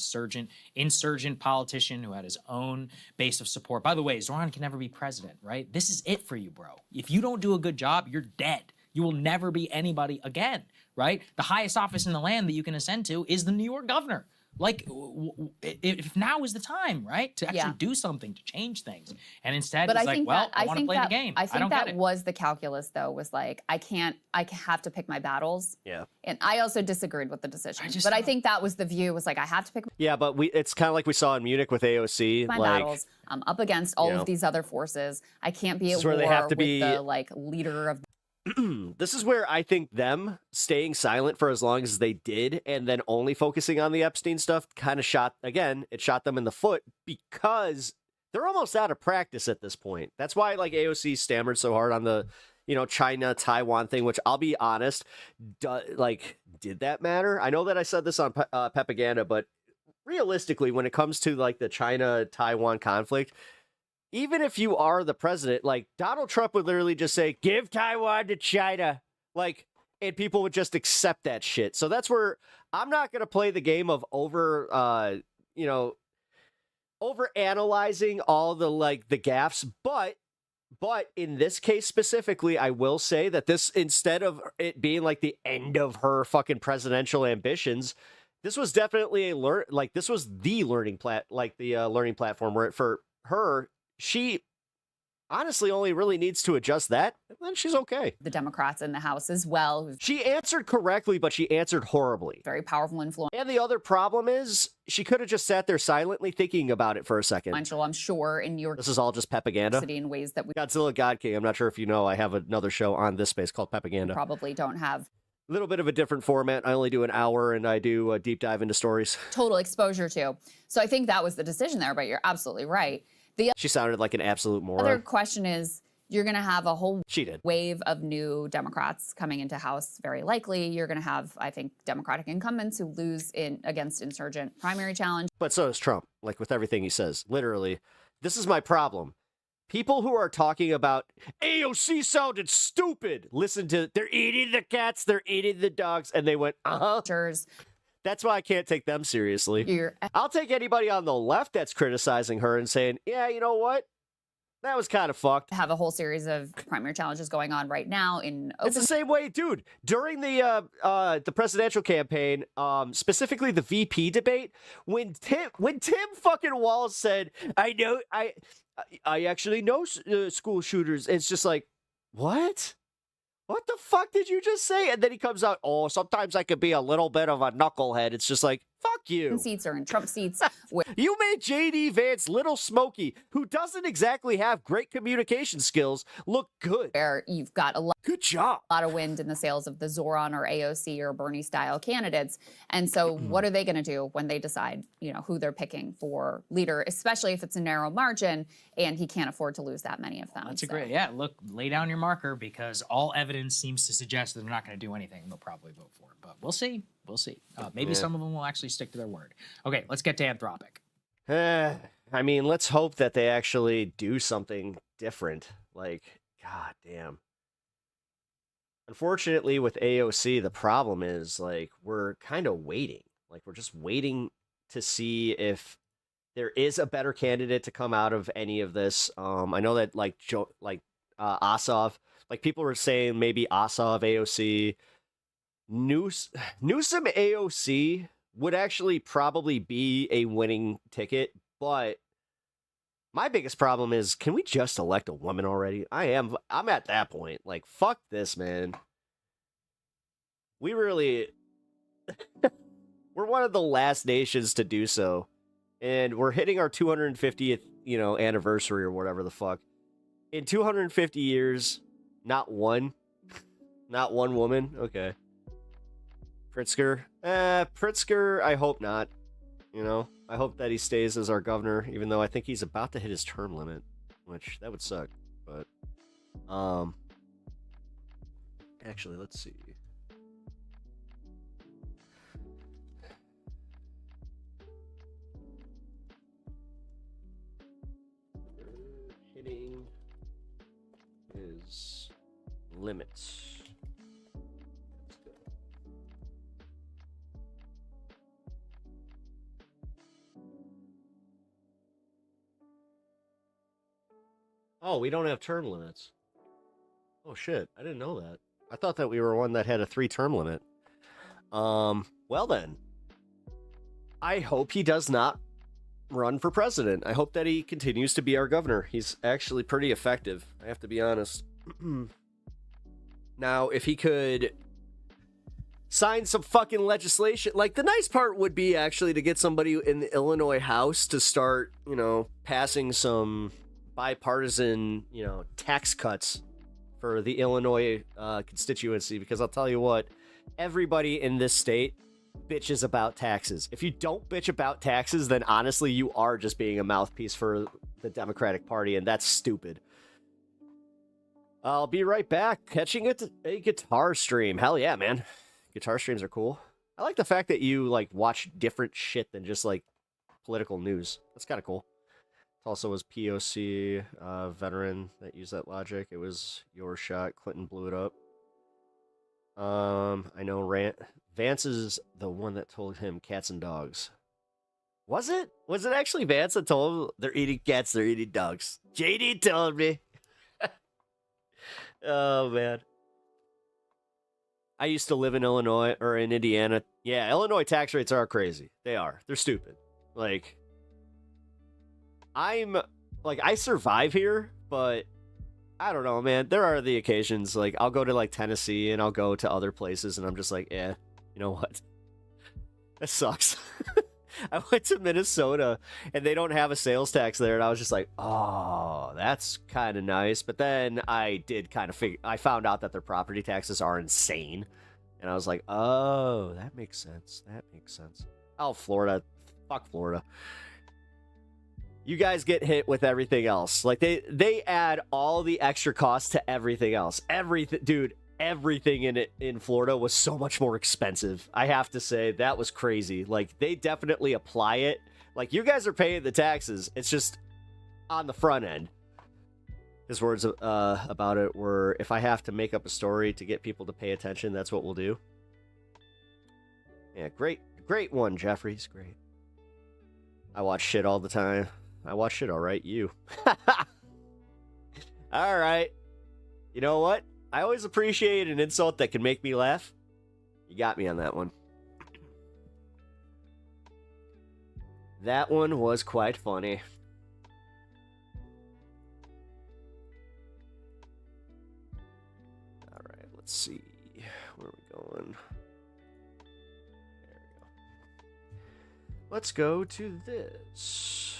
insurgent politician who had his own base of support. By the way, Zohran can never be president, right? This is it for you, bro. If you don't do a good job, you're dead. You will never be anybody again, right? The highest office in the land that you can ascend to is the New York governor. Like, if now is the time, right, to actually do something to change things, and instead it's like, well, I want to play the game. I think that was the calculus, though, was like, I have to pick my battles. Yeah. And I also disagreed with the decision, but I think that was the view, was like, I have to pick. Yeah, but it's kind of like we saw in Munich with AOC. My battles. I'm up against all of these other forces. I can't be at war with the leader of. This is where I think them staying silent for as long as they did and then only focusing on the Epstein stuff kind of shot them in the foot, because they're almost out of practice at this point. That's why like AOC stammered so hard on the, China, Taiwan thing, which I'll be honest, did that matter? I know that I said this on Pepaganda, but realistically, when it comes to like the China-Taiwan conflict, even if you are the president, like Donald Trump would literally just say, give Taiwan to China. Like, and people would just accept that shit. So that's where I'm not going to play the game of over analyzing all the the gaffes. But in this case specifically, I will say that this, instead of it being like the end of her fucking presidential ambitions, this was definitely this was the learning learning platform where for her, she honestly only really needs to adjust that, and then she's okay. The Democrats in the House as well. She answered correctly, but she answered horribly. Very powerful influence. And the other problem is she could have just sat there silently thinking about it for a second. I'm sure, in New York. This is all just propaganda. City in ways that we Godzilla God King. I'm not sure if you know, I have another show on this space called Propaganda. probably don't have A little bit of a different format. I only do an hour, and I do a deep dive into stories. total exposure to. So I think that was the decision there, but you're absolutely right. She sounded like an absolute moron. Other question is, you're going to have a whole She did. wave of new Democrats coming into House, very likely. You're going to have, I think, Democratic incumbents who lose against insurgent primary challenge. But so does Trump, like with everything he says. Literally, this is my problem. People who are talking about AOC sounded stupid. Listen to, they're eating the cats, they're eating the dogs, and they went, That's why I can't take them seriously. I'll take anybody on the left that's criticizing her and saying, yeah, you know what? That was kind of fucked. Have a whole series of primary challenges going on right now in It's the same way, dude. During the presidential campaign, specifically the VP debate, when Tim fucking Walz said, I actually know school shooters. It's just like, what? What the fuck did you just say? And then he comes out, oh, sometimes I could be a little bit of a knucklehead. It's just like, fuck you. Seats are in Trump seats. You made J.D. Vance, Little Smokey, who doesn't exactly have great communication skills, look good. Where you've got good job. A lot of wind in the sails of the Zoran or AOC or Bernie style candidates. And so what are they going to do when they decide, who they're picking for leader, especially if it's a narrow margin and he can't afford to lose that many of them. That's a great, look, lay down your marker, because all evidence seems to suggest that they're not going to do anything. They'll probably vote for it, but we'll see. We'll see. Maybe some of them will actually stick to their word. Okay, let's get to Anthropic. I mean, let's hope that they actually do something different. Like, god damn. Unfortunately, with AOC, the problem is, we're kind of waiting. We're just waiting to see if there is a better candidate to come out of any of this. I know that, Ossoff, people were saying maybe Ossoff, AOC, Newsom AOC would actually probably be a winning ticket, but my biggest problem is, can we just elect a woman already? I'm at that point. Fuck this, man. We really we're one of the last nations to do so. And we're hitting our 250th, anniversary or whatever the fuck. In 250 years, not one woman. Okay. Pritzker, I hope not. I hope that he stays as our governor, even though I think he's about to hit his term limit, which that would suck. But, actually, let's see. Hitting his limits. Oh, we don't have term limits. Oh, shit. I didn't know that. I thought that we were one that had a 3-term limit. Well then. I hope he does not run for president. I hope that he continues to be our governor. He's actually pretty effective, I have to be honest. Now, if he could sign some fucking legislation, the nice part would be actually to get somebody in the Illinois House to start, passing some bipartisan, tax cuts for the Illinois constituency, because I'll tell you what, everybody in this state bitches about taxes. If you don't bitch about taxes, then honestly, you are just being a mouthpiece for the Democratic Party, and that's stupid. I'll be right back, catching a guitar stream. Hell yeah, man. Guitar streams are cool. I like the fact that you, watch different shit than just, political news. That's kind of cool. Also was POC veteran that used that logic. It was your shot. Clinton blew it up. I know Vance is the one that told him cats and dogs. Was it? Was it actually Vance that told him they're eating cats, they're eating dogs? JD told me. Oh, man. I used to live in Illinois, or in Indiana. Yeah, Illinois tax rates are crazy. They are. They're stupid. Like, I survive here, but I don't know, man. There are the occasions, like, I'll go to, like, Tennessee, and I'll go to other places, and I'm just like, you know what? That sucks. I went to Minnesota, and they don't have a sales tax there, and I was just like, oh, that's kind of nice. But then I did kind of I found out that their property taxes are insane, and I was like, oh, that makes sense. That makes sense. Oh, Florida. Fuck Florida. You guys get hit with everything else. Like, they add all the extra costs to everything else. Everything, dude. Everything in Florida was so much more expensive. I have to say, that was crazy. Like, they definitely apply it. Like, you guys are paying the taxes. It's just on the front end. His words about it were, if I have to make up a story to get people to pay attention, that's what we'll do. Yeah, great one, Jeffries. Great. I watch shit all the time. I watch shit, all right? You. All right. You know what? I always appreciate an insult that can make me laugh. You got me on that one. That one was quite funny. All right, let's see. Where are we going? There we go. Let's go to this.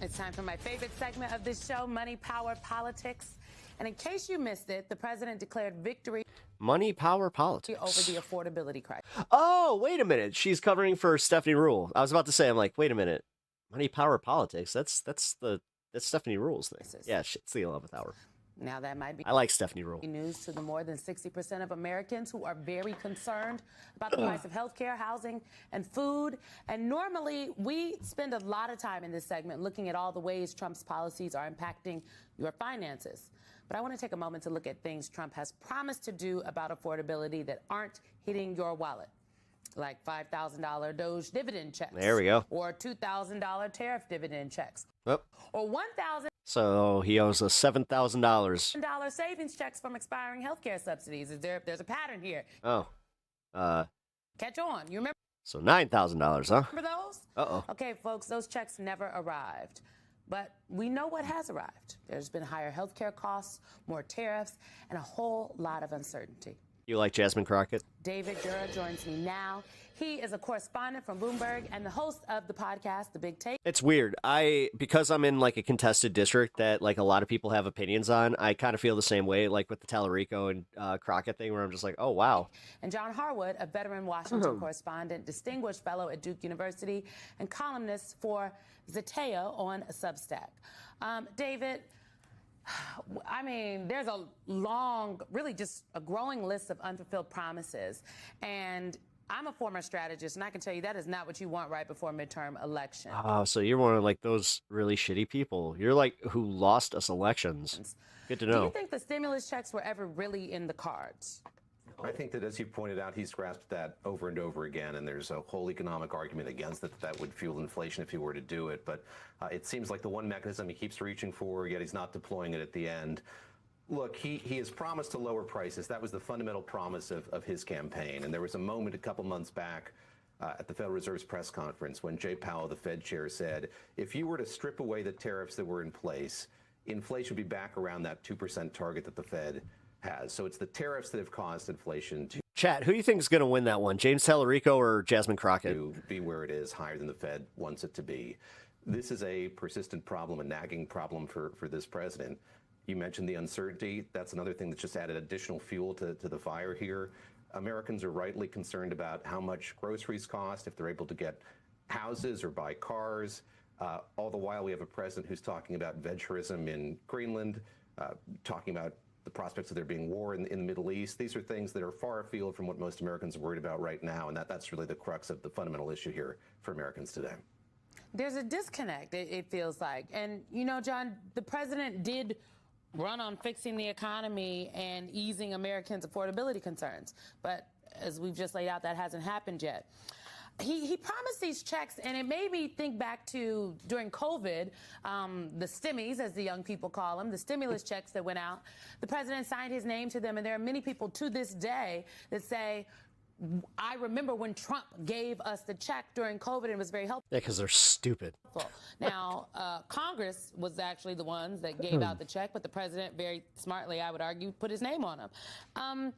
It's time for my favorite segment of this show, Money, Power, Politics. And in case you missed it, the president declared victory. Money, power, politics. Over the affordability crisis. Oh, wait a minute. She's covering for Stephanie Rule. I was about to say, I'm like, wait a minute. Money, power, politics. That's Stephanie Rule's thing. Yeah, it's the 11th hour. Now that might be. I like Stephanie Rule. News to the more than 60% of Americans who are very concerned about the price of healthcare, housing, and food. And normally we spend a lot of time in this segment looking at all the ways Trump's policies are impacting your finances. But I want to take a moment to look at things Trump has promised to do about affordability that aren't hitting your wallet. Like $5,000 Doge dividend checks. There we go. Or $2,000 tariff dividend checks. Oh. Or $1,000. So he owes us $7,000. Savings checks from expiring healthcare subsidies. There's a pattern here. Oh. Catch on. You remember? So $9,000, huh? Remember those? Uh-oh. Okay, folks, those checks never arrived. But we know what has arrived. There's been higher healthcare costs, more tariffs, and a whole lot of uncertainty. You like Jasmine Crockett? David Gura joins me now. He is a correspondent from Bloomberg and the host of the podcast, The Big Take. It's weird. Because I'm in like a contested district that like a lot of people have opinions on, I kind of feel the same way, like with the Tallarico and Crockett thing, where I'm just like, oh, wow. And John Harwood, a veteran Washington correspondent, distinguished fellow at Duke University, and columnist for Zatea on Substack. David, I mean, there's a long, really just a growing list of unfulfilled promises. And I'm a former strategist, and I can tell you that is not what you want right before midterm election. Oh, so you're one of like those really shitty people. You're like who lost us elections. Good to know. Do you think the stimulus checks were ever really in the cards? I think that, as you pointed out, he's grasped that over and over again, and there's a whole economic argument against it that would fuel inflation if he were to do it. But it seems like the one mechanism he keeps reaching for, yet he's not deploying it at the end. Look, he has promised to lower prices. That was the fundamental promise of his campaign. And there was a moment a couple months back at the Federal Reserve's press conference when Jay Powell, the Fed chair, said, if you were to strip away the tariffs that were in place, inflation would be back around that 2% target that the Fed has. So it's the tariffs that have caused inflation to Chat, who do you think is going to win that one? James Tallarico or Jasmine Crockett? To be where it is, higher than the Fed wants it to be. This is a persistent problem, a nagging problem for this president. You mentioned the uncertainty. That's another thing that's just added additional fuel to the fire here. Americans are rightly concerned about how much groceries cost, if they're able to get houses or buy cars. All the while, we have a president who's talking about vegetarianism in Greenland, talking about the prospects of there being war in the Middle East. These are things that are far afield from what most Americans are worried about right now, and that's really the crux of the fundamental issue here for Americans today. There's a disconnect, it feels like. And, you know, John, the president did run on fixing the economy and easing Americans' affordability concerns. But as we've just laid out, that hasn't happened yet. He promised these checks, and it made me think back to during COVID, the stimmies, as the young people call them, the stimulus checks that went out. The president signed his name to them, and there are many people to this day that say, I remember when Trump gave us the check during COVID and it was very helpful. Yeah, because they're stupid. Now, Congress was actually the ones that gave out the check, but the president very smartly, I would argue, put his name on them.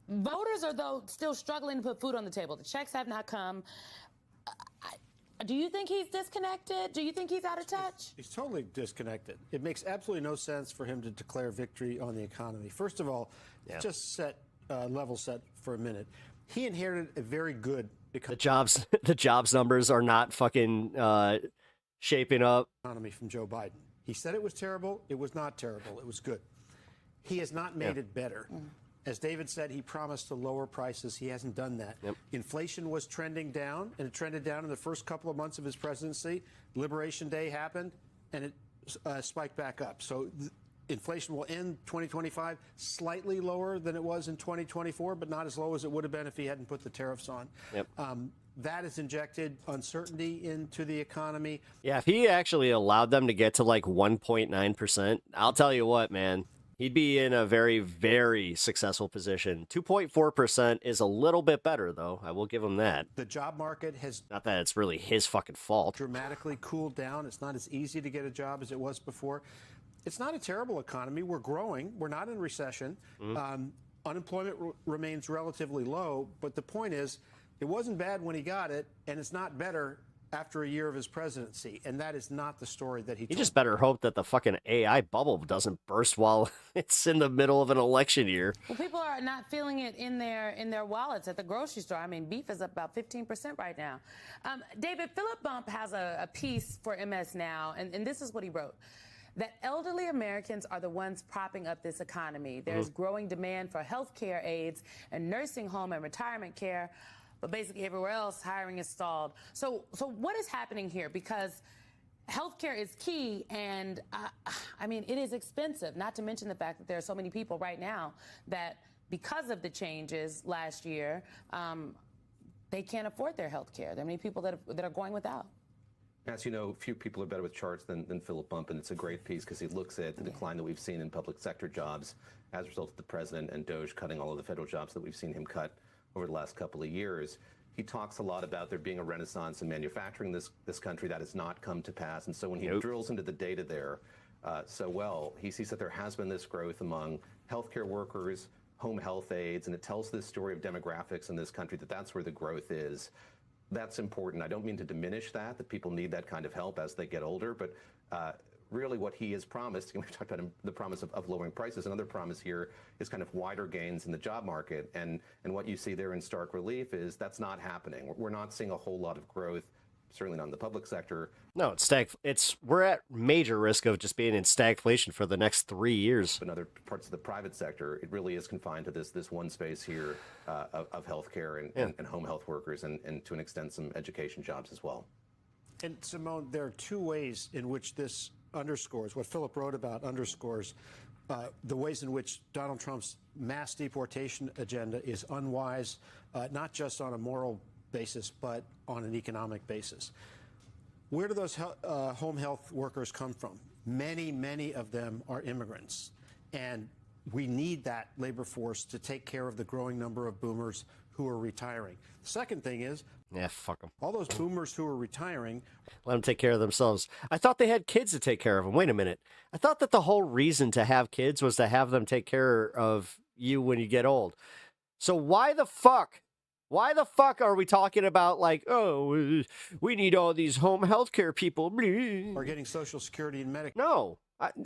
Voters are, though, still struggling to put food on the table. The checks have not come. Do you think he's disconnected? Do you think he's out of touch? He's totally disconnected. It makes absolutely no sense for him to declare victory on the economy. First of all, just set level set for a minute. He inherited a very good economy. The jobs numbers are not fucking shaping up. Economy from Joe Biden. He said it was terrible. It was not terrible. It was good. He has not made it better. As David said, he promised to lower prices. He hasn't done that. Inflation was trending down, and it trended down in the first couple of months of his presidency. Liberation Day happened, and it spiked back up. So inflation will end 2025 slightly lower than it was in 2024, but not as low as it would have been if he hadn't put the tariffs on. That has injected uncertainty into the economy. Yeah, if he actually allowed them to get to like 1.9%, I'll tell you what, man, he'd be in a very, very successful position. 2.4% is a little bit better, though. I will give him that. The job market has... Not that it's really his fucking fault. ...dramatically cooled down. It's not as easy to get a job as it was before. It's not a terrible economy. We're growing. We're not in recession. Unemployment remains relatively low. But the point is, it wasn't bad when he got it, and it's not better after a year of his presidency. And that is not the story that he told. You just better hope that the fucking AI bubble doesn't burst while it's in the middle of an election year. Well, people are not feeling it in their wallets at the grocery store. I mean, beef is up about 15% right now. David, Philip Bump has a piece for MS Now, and this is what he wrote. That elderly Americans are the ones propping up this economy. There's growing demand for health care aides and nursing home and retirement care, but basically everywhere else, hiring is stalled. So what is happening here? Because health care is key, and I mean, it is expensive, not to mention the fact that there are so many people right now that, because of the changes last year, they can't afford their health care. There are many people that are going without. As you know, few people are better with charts than Philip Bump, and it's a great piece because he looks at the decline that we've seen in public sector jobs as a result of the president and DOJ cutting all of the federal jobs that we've seen him cut over the last couple of years. He talks a lot about there being a renaissance in manufacturing this country that has not come to pass. And so when he drills into the data there so well, he sees that there has been this growth among healthcare workers, home health aides, and it tells this story of demographics in this country, that's where the growth is. That's important. I don't mean to diminish that people need that kind of help as they get older, but really what he has promised, and we've talked about the promise of lowering prices, another promise here is kind of wider gains in the job market. And what you see there in stark relief is that's not happening. We're not seeing a whole lot of growth, certainly not in the public sector. No, we're at major risk of just being in stagflation for the next 3 years. In other parts of the private sector, it really is confined to this one space here of healthcare and home health workers and to an extent some education jobs as well. And Simone, there are two ways in which this underscores, what Philip wrote about underscores the ways in which Donald Trump's mass deportation agenda is unwise, not just on a moral basis, but on an economic basis. Where do those home health workers come from? Many, many of them are immigrants. And we need that labor force to take care of the growing number of boomers who are retiring. The second thing is, fuck them. All those boomers who are retiring, let them take care of themselves. I thought they had kids to take care of them. Wait a minute. I thought that the whole reason to have kids was to have them take care of you when you get old. So why the fuck are we talking about like, oh, we need all these home health care people? Or getting Social Security and Medicare. No,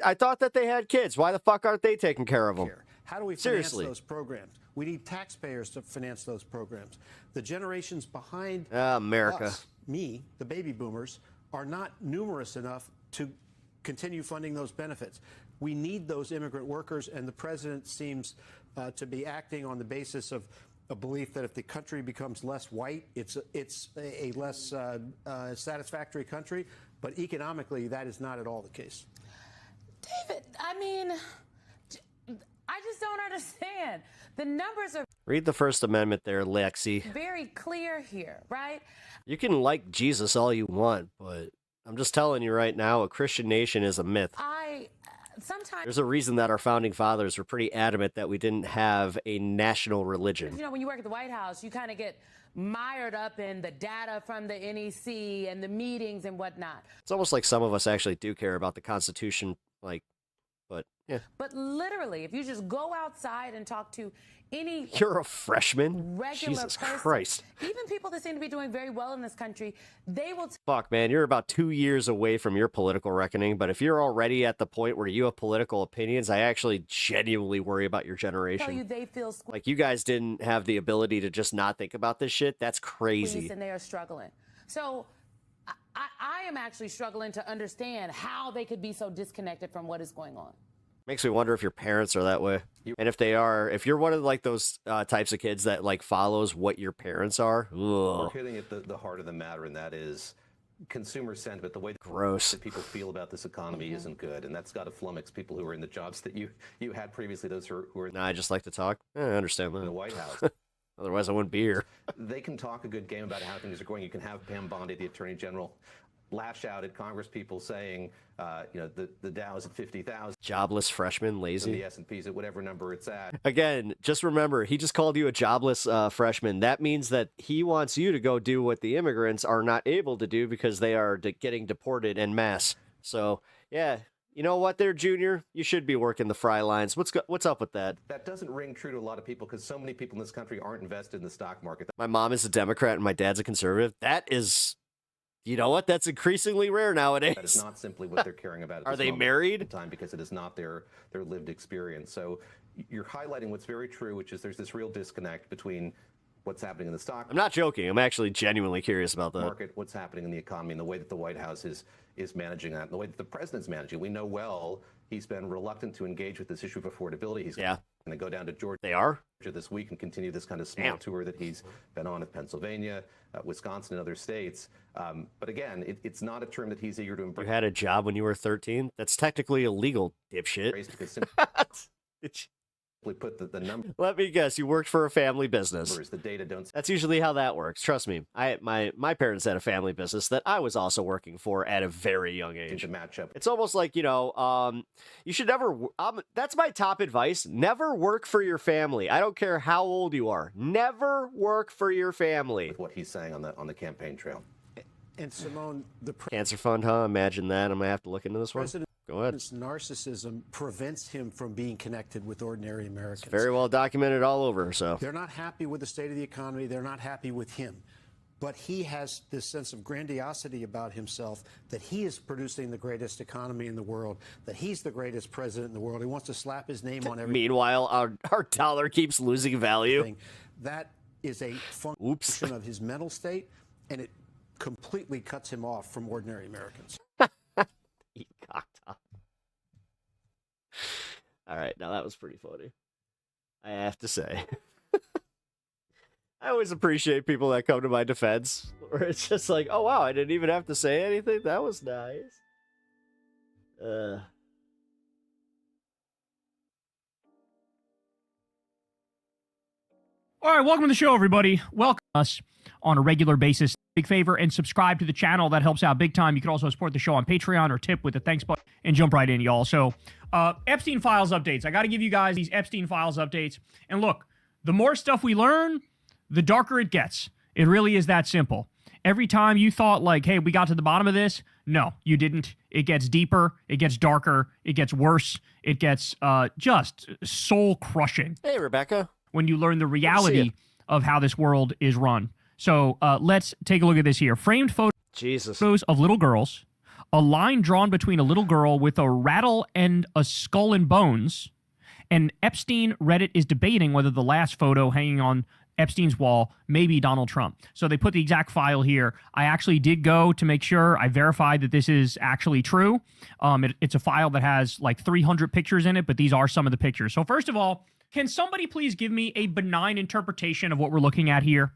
I thought that they had kids. Why the fuck aren't they taking care of them? How do we finance those programs? We need taxpayers to finance those programs. The generations behind America, us, me, the baby boomers, are not numerous enough to continue funding those benefits. We need those immigrant workers, and the president seems to be acting on the basis of a belief that if the country becomes less white, it's a less satisfactory country. But economically, that is not at all the case. David, I mean, I just don't understand. The numbers are Read the First Amendment there, Lexi. very clear here, right? You can like Jesus all you want, but I'm just telling you right now, a Christian nation is a myth. Sometimes, There's a reason that our founding fathers were pretty adamant that we didn't have a national religion. you know, when you work at the White House, you kind of get mired up in the data from the NEC and the meetings and whatnot. It's almost like some of us actually do care about the Constitution, but yeah. But literally, if you just go outside and talk to any You're a freshman? regular Jesus person, Christ. even people that seem to be doing very well in this country, they will Fuck, man, you're about 2 years away from your political reckoning, but if you're already at the point where you have political opinions, I actually genuinely worry about your generation. tell you they feel Like, you guys didn't have the ability to just not think about this shit? That's squeezed crazy. and they are struggling. So I am actually struggling to understand how they could be so disconnected from what is going on. Makes me wonder if your parents are that way. And if they are, if you're one of like those types of kids that like follows what your parents are, We're ugh. hitting at the heart of the matter, and that is consumer sentiment. The way Gross. that people feel about this economy isn't good, and that's got to flummox people who are in the jobs that you had previously, those who are Nah, I just like to talk. I understand in the that. White House. Otherwise, I wouldn't be here. They can talk a good game about how things are going. You can have Pam Bondi, the Attorney General, lash out at Congress people saying, the Dow is at 50,000. Jobless freshman, And lazy. the S&P's at whatever number it's at. Again, just remember, he just called you a jobless freshman. That means that he wants you to go do what the immigrants are not able to do because they are getting deported en masse. So, yeah, you know what there, Junior? You should be working the fry lines. What's up with that? That doesn't ring true to a lot of people because so many people in this country aren't invested in the stock market. My mom is a Democrat and my dad's a conservative. That is, you know what? That's increasingly rare nowadays. That is not simply what they're caring about. At Are this they moment married? in time, because it is not their lived experience. So you're highlighting what's very true, which is there's this real disconnect between what's happening in the stock I'm not joking. I'm actually genuinely curious about that. market, what's happening in the economy, and the way that the White House is managing that, and the way that the president's managing. We know well he's been reluctant to engage with this issue of affordability. He's going to go down to Georgia. They are? This week and continue this kind of small tour that he's been on of Pennsylvania, Wisconsin, and other states. But again, it's not a term that he's eager to embrace. You had a job when you were 13? That's technically illegal, dipshit. Because simply put, the number. Let me guess, you worked for a family business. The data don't. That's usually how that works. Trust me. My parents had a family business that I was also working for at a very young age. To match up. It's almost like, you should never. That's my top advice. Never work for your family. I don't care how old you are. Never work for your family. With what he's saying on the campaign trail. And Simone, the Cancer fund, huh? Imagine that. I'm gonna have to look into this one. Go ahead. Narcissism prevents him from being connected with ordinary Americans. It's very well documented all over. So They're not happy with the state of the economy. They're not happy with him. But he has this sense of grandiosity about himself that he is producing the greatest economy in the world, that he's the greatest president in the world. He wants to slap his name on everything. Meanwhile, our dollar keeps losing value. That is a function of his mental state, and it completely cuts him off from ordinary Americans. He cocked up. All right, now that was pretty funny. I have to say. I always appreciate people that come to my defense, where it's just like, oh wow, I didn't even have to say anything. That was nice. All right, welcome to the show, everybody. Welcome us on a regular basis. Big favor and subscribe to the channel. That helps out big time. You can also support the show on Patreon or tip with the thanks button and jump right in, y'all. So, Epstein Files updates. I got to give you guys these Epstein Files updates. And look, the more stuff we learn, the darker it gets. It really is that simple. Every time you thought like, hey, we got to the bottom of this, no, you didn't. It gets deeper, it gets darker, it gets worse, it gets just soul-crushing. Hey, Rebecca. When you learn the reality of how this world is run. So let's take a look at this here. Framed photos of little girls, a line drawn between a little girl with a rattle and a skull and bones, and Epstein Reddit is debating whether the last photo hanging on Epstein's wall, maybe Donald Trump. So they put the exact file here. I actually did go to make sure I verified that this is actually true. It's a file that has like 300 pictures in it, but these are some of the pictures. So first of all, can somebody please give me a benign interpretation of what we're looking at here?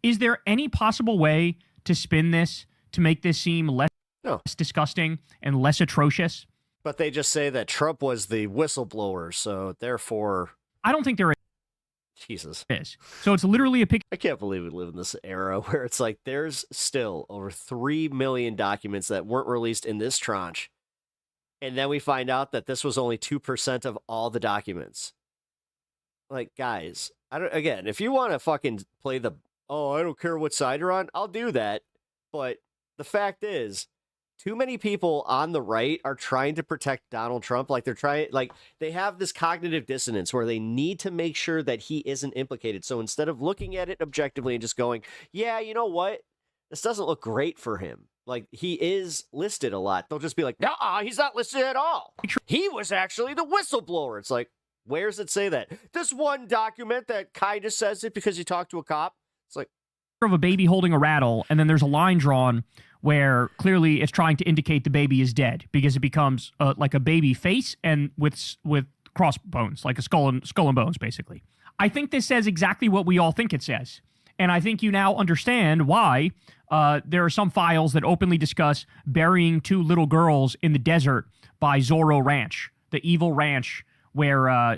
Is there any possible way to spin this to make this seem less disgusting and less atrocious? But they just say that Trump was the whistleblower, so therefore... I don't think there is. Jesus. So it's literally a picture. I can't believe we live in this era where it's like there's still over 3 million documents that weren't released in this tranche. And then we find out that this was only 2% of all the documents. Like, guys, again, if you want to fucking play the, oh, I don't care what side you're on, I'll do that. But the fact is, too many people on the right are trying to protect Donald Trump. Like they have this cognitive dissonance where they need to make sure that he isn't implicated. So instead of looking at it objectively and just going, yeah, you know what? This doesn't look great for him. Like, he is listed a lot. They'll just be like, no, he's not listed at all. He was actually the whistleblower. It's like, where does it say that? This one document that kind of says it because you talked to a cop. It's like, of a baby holding a rattle, and then there's a line drawn where clearly it's trying to indicate the baby is dead because it becomes like a baby face and with crossbones, like a skull and bones, basically. I think this says exactly what we all think it says. And I think you now understand why there are some files that openly discuss burying 2 little girls in the desert by Zorro Ranch, the evil ranch where,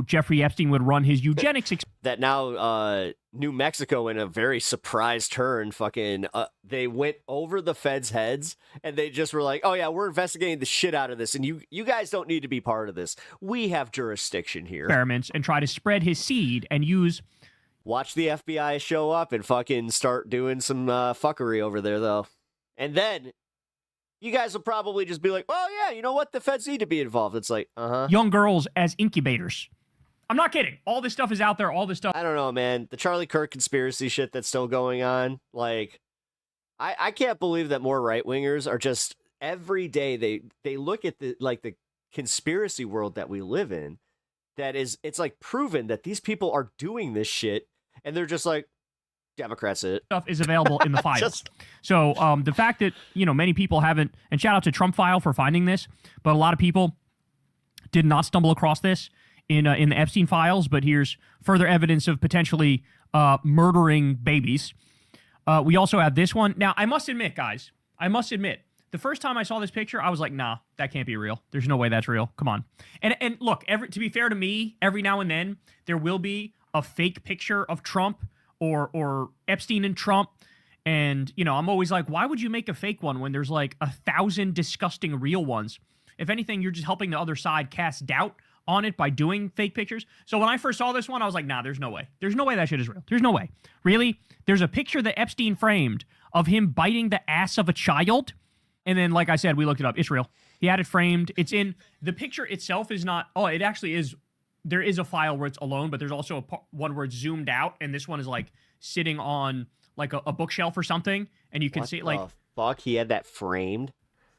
Jeffrey Epstein would run his eugenics. That now New Mexico, in a very surprise turn, fucking, they went over the feds' heads and they just were like, oh yeah, we're investigating the shit out of this. And you guys don't need to be part of this. We have jurisdiction here. Experiments and try to spread his seed and use... Watch the FBI show up and fucking start doing some fuckery over there, though. And then... you guys will probably just be like, oh, yeah, you know what? The feds need to be involved. It's like, young girls as incubators. I'm not kidding. All this stuff is out there. All this stuff. I don't know, man. The Charlie Kirk conspiracy shit that's still going on. Like, I can't believe that more right-wingers are just every day they look at the conspiracy world that we live in. It's like proven that these people are doing this shit. And they're just like, Democrats it. Stuff is available in the file. So the fact that, many people haven't, and shout out to Trump File for finding this, but a lot of people did not stumble across this in the Epstein files, but here's further evidence of potentially murdering babies. We also have this one. Now, I must admit, guys, the first time I saw this picture, I was like, nah, that can't be real. There's no way that's real. Come on. And look, to be fair to me, every now and then, there will be a fake picture of Trump or Epstein and Trump. And, I'm always like, why would you make a fake one when there's like 1,000 disgusting real ones? If anything, you're just helping the other side cast doubt on it by doing fake pictures. So when I first saw this one, I was like, nah, there's no way. There's no way that shit is real. There's no way. Really? There's a picture that Epstein framed of him biting the ass of a child. And then, like I said, we looked it up. It's real. He had it framed. It's in, the picture itself is not, it actually is. There is a file where it's alone, but there's also one where it's zoomed out, and this one is like sitting on like a bookshelf or something, and you can see like. What the fuck? He had that framed?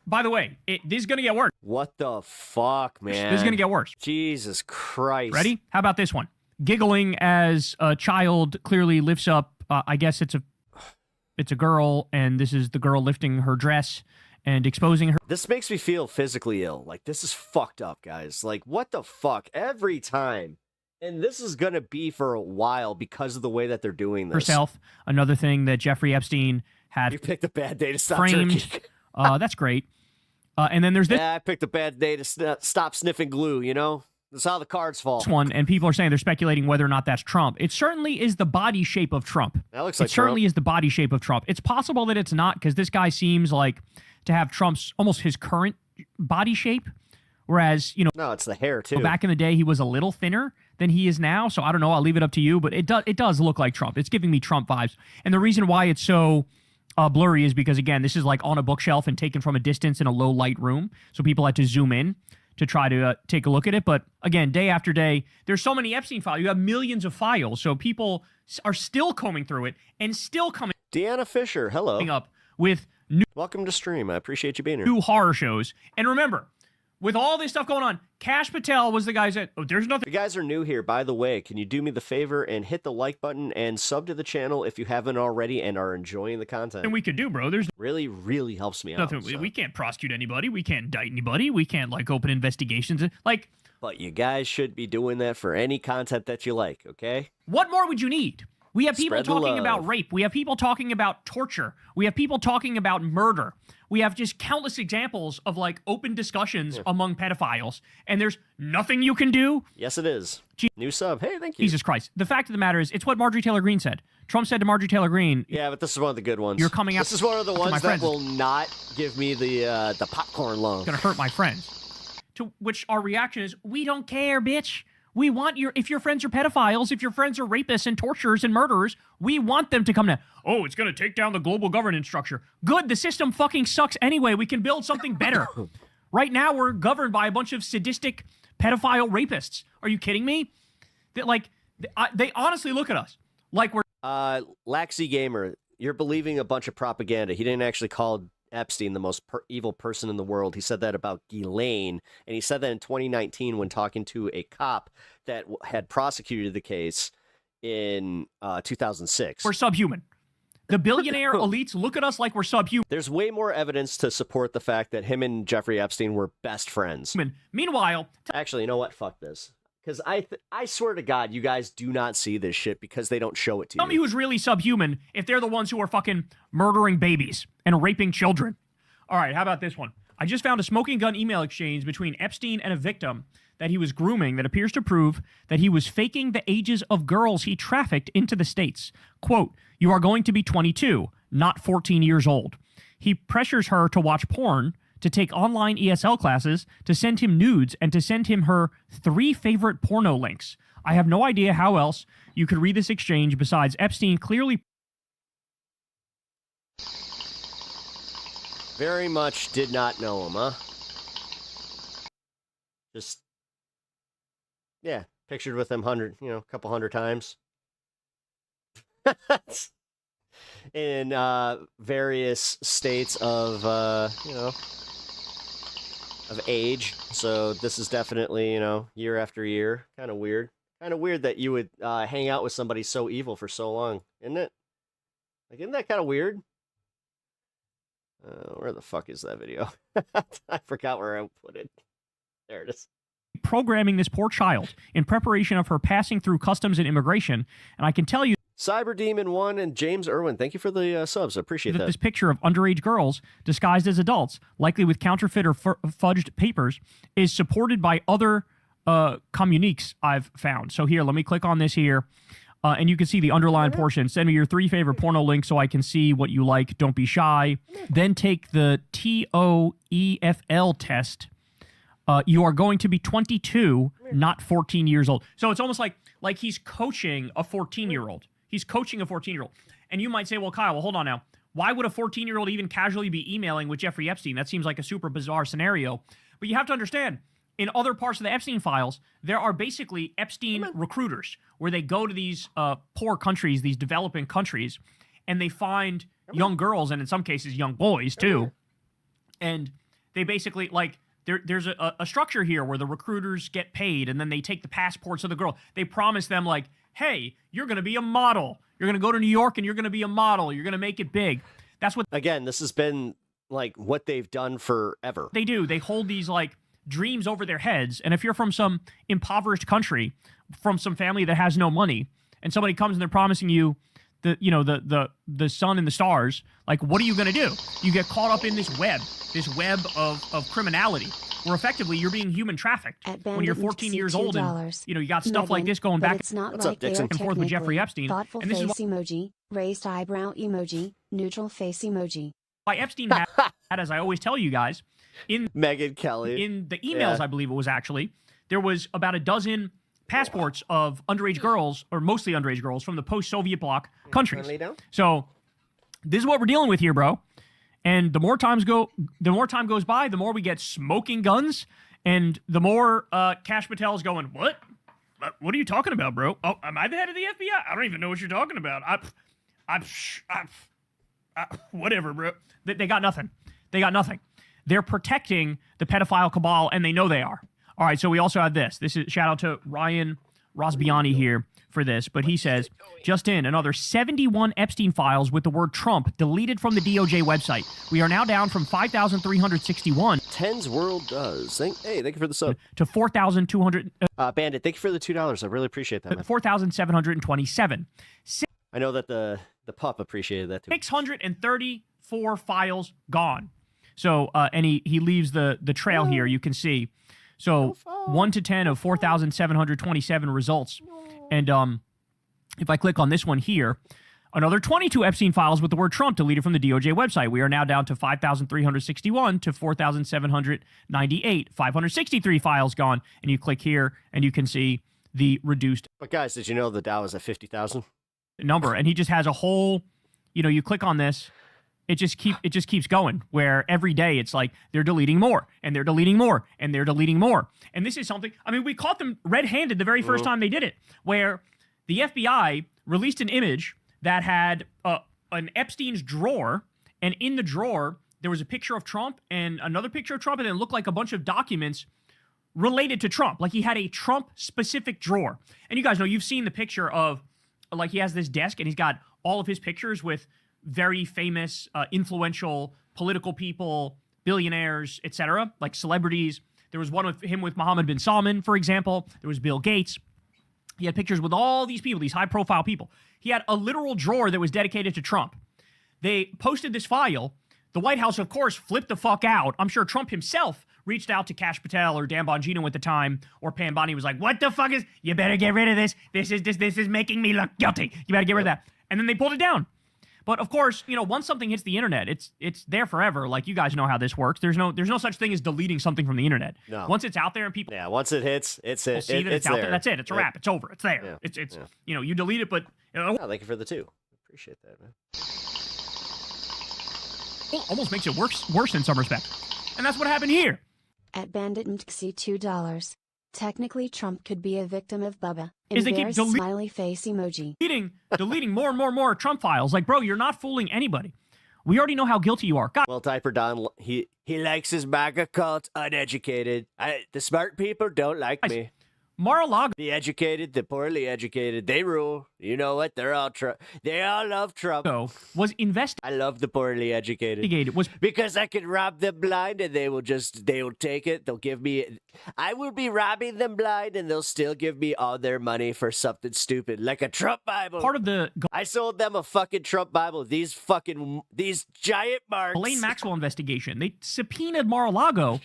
By the way, this is gonna get worse. What the fuck, man? This is gonna get worse. Jesus Christ! Ready? How about this one? Giggling as a child clearly lifts up. I guess it's a girl, and this is the girl lifting her dress and exposing her. This makes me feel physically ill. Like, this is fucked up, guys. Like, what the fuck? Every time. And this is going to be for a while because of the way that they're doing this. Herself. Another thing that Jeffrey Epstein had. You picked a bad day to stop framed. jerking. That's great. And then there's this. Yeah, I picked a bad day to stop sniffing glue, That's how the cards fall. This one, and people are saying they're speculating whether or not that's Trump. It certainly is the body shape of Trump. That looks like It certainly is the body shape of Trump. It's possible that it's not, because this guy seems like to have Trump's almost his current body shape, whereas no, it's the hair too. Back in the day, he was a little thinner than he is now. So I don't know. I'll leave it up to you, but it does look like Trump. It's giving me Trump vibes, and the reason why it's so blurry is because, again, this is like on a bookshelf and taken from a distance in a low light room, so people had to zoom in to try to take a look at it. But again, day after day, there's so many Epstein files. You have millions of files, so people are still combing through it and still coming. Deanna Fisher, hello. Up with welcome to stream. I appreciate you being here. New horror shows. And remember, with all this stuff going on, Kash Patel was the guy who said, oh, there's nothing. If you guys are new here, by the way, can you do me the favor and hit the like button and sub to the channel if you haven't already and are enjoying the content? And we could do, bro. There's really, really helps me nothing. out. So. We can't prosecute anybody. We can't indict anybody. We can't, like, open investigations. Like, but you guys should be doing that for any content that you like, okay? What more would you need? We have people Spread the talking love. about rape. We have people talking about torture. We have people talking about murder. We have just countless examples of, like, open discussions among pedophiles. And there's nothing you can do. Yes, it is. New sub. Hey, thank you. Jesus Christ. The fact of the matter is, it's what Marjorie Taylor Greene said. Trump said to Marjorie Taylor Greene. Yeah, but this is one of the good ones. You're coming out. This is one of the ones that will not give me the popcorn love. It's going to hurt my friends. To which our reaction is, we don't care, bitch. We want if your friends are pedophiles, if your friends are rapists and torturers and murderers, we want them to come down. Oh, it's going to take down the global governance structure. Good, the system fucking sucks anyway. We can build something better. Right now, we're governed by a bunch of sadistic pedophile rapists. Are you kidding me? They honestly look at us like we're... Laxy Gamer, you're believing a bunch of propaganda. He didn't actually call Epstein the most evil person in the world. He said that about Ghislaine, and he said that in 2019 when talking to a cop that had prosecuted the case in 2006. We're subhuman. The billionaire elites look at us like we're subhuman. There's way more evidence to support the fact that him and Jeffrey Epstein were best friends. Meanwhile... Actually, you know what? Fuck this. Because I swear to God, you guys do not see this shit because they don't show it to you. Tell me who's really subhuman if they're the ones who are fucking murdering babies and raping children. All right, how about this one? I just found a smoking gun email exchange between Epstein and a victim that he was grooming that appears to prove that he was faking the ages of girls he trafficked into the States. Quote, you are going to be 22, not 14 years old. He pressures her to watch porn, to take online ESL classes, to send him nudes, and to send him her 3 favorite porno links. I have no idea how else you could read this exchange besides Epstein clearly... Very much did not know him, huh? Just, yeah, pictured with him a couple hundred times. In various states of, of age. So this is definitely, year after year. Kind of weird. Kind of weird that you would hang out with somebody so evil for so long, isn't it? Like, isn't that kind of weird? Where the fuck is that video? I forgot where I put it. There it is. Programming this poor child in preparation of her passing through customs and immigration. And I can tell you... Cyber Demon 1 and James Irwin, thank you for the subs. I appreciate that. This picture of underage girls disguised as adults, likely with counterfeit or fudged papers, is supported by other communiques I've found. So here, let me click on this here. And you can see the underlined portion. Send me your 3 favorite porno links so I can see what you like. Don't be shy. Then take the TOEFL test. You are going to be 22, not 14 years old. So it's almost like he's coaching a 14-year-old. He's coaching a 14-year-old. And you might say, well, Kyle, hold on now. Why would a 14-year-old even casually be emailing with Jeffrey Epstein? That seems like a super bizarre scenario. But you have to understand, in other parts of the Epstein files, there are basically Epstein recruiters where they go to these poor countries, these developing countries, and they find young girls, and in some cases, young boys, too. And they basically, there's a structure here where the recruiters get paid, and then they take the passports of the girl. They promise them, hey, you're going to be a model. You're going to go to New York, and you're going to be a model. You're going to make it big. That's what... Again, this has been, what they've done forever. They do. They hold these, dreams over their heads, and if you're from some impoverished country, from some family that has no money, and somebody comes and they're promising you the sun and the stars, what are you going to do? You get caught up in this web of criminality, where effectively you're being human trafficked when you're 14 years old, and you got stuff like this going back and forth with Jeffrey Epstein. Thoughtful and this face is emoji, raised eyebrow emoji, neutral face emoji. why Epstein had, as I always tell you guys, in Megyn Kelly, in the emails, I believe it was actually, there was about a dozen passports of underage girls, or mostly underage girls, from the post-Soviet bloc countries. So this is what we're dealing with here, bro. And the more time goes by, the more we get smoking guns, and the more Kash Patel's going, what? What are you talking about, bro? Oh, am I the head of the FBI? I don't even know what you're talking about. Whatever, bro. They got nothing. They got nothing. they're protecting the pedophile cabal, and they know they are. All right, so we also have this. This is shout out to Ryan Rosbiani here for this, but he says, just in, another 71 Epstein files with the word Trump deleted from the DOJ website. We are now down from 5,361. Tens World does. Thank you for the sub. To 4,200. Bandit, thank you for the $2. I really appreciate that, man. 4,727. I know that the pup appreciated that too. 634 files gone. So, and he leaves the trail here, you can see. So 1 to 10 of 4,727 results. And if I click on this one here, another 22 Epstein files with the word Trump deleted from the DOJ website. We are now down to 5,361 to 4,798. 563 files gone. And you click here and you can see the reduced. But guys, did you know the Dow is at 50,000? Number. And he just has a whole, you click on this. It just keeps going, where every day it's like they're deleting more and they're deleting more and they're deleting more. And this is something, I mean, we caught them red-handed the very first time they did it, where the FBI released an image that had an Epstein's drawer, and in the drawer there was a picture of Trump and another picture of Trump, and it looked like a bunch of documents related to Trump. Like he had a Trump-specific drawer. And you guys know, you've seen the picture of, like, he has this desk and he's got all of his pictures with very famous, influential political people, billionaires, etc., like celebrities. There was one with him with Mohammed bin Salman, for example. There was Bill Gates. He had pictures with all these people, these high-profile people. He had a literal drawer that was dedicated to Trump. They posted this file. The White House, of course, flipped the fuck out. I'm sure Trump himself reached out to Kash Patel or Dan Bongino at the time, or Pam Bondi was like, "What the fuck is? You better get rid of this. This is making me look guilty. You better get rid of that." And then they pulled it down. But of course, once something hits the internet, it's there forever. Like, you guys know how this works. There's no such thing as deleting something from the internet. No. Once it's out there and people once it hits, it's it. see that it's out there. That's it. It's a Yep. wrap. It's over. It's there. Yeah. It's you delete it, but thank you for the 2. Appreciate that, man. Almost makes it worse in some respect. And that's what happened here. At Bandit MTXI $2. Technically, Trump could be a victim of Bubba. Is they keep Embarrassed smiley face emoji. Deleting more and more Trump files. Like, bro, you're not fooling anybody. We already know how guilty you are. God. Well, Diaper Don, he likes his MAGA cult uneducated. The smart people don't like me. Mar-a-Lago. The educated, the poorly educated, they rule. You know what? They're all they all love Trump. Was invested. I love the poorly educated. Because I can rob them blind and they will take it. They'll give me, I will be robbing them blind and they'll still give me all their money for something stupid, like a Trump Bible. Part of the, I sold them a fucking Trump Bible. These giant marks. Ghislaine Maxwell investigation. They subpoenaed Mar-a-Lago.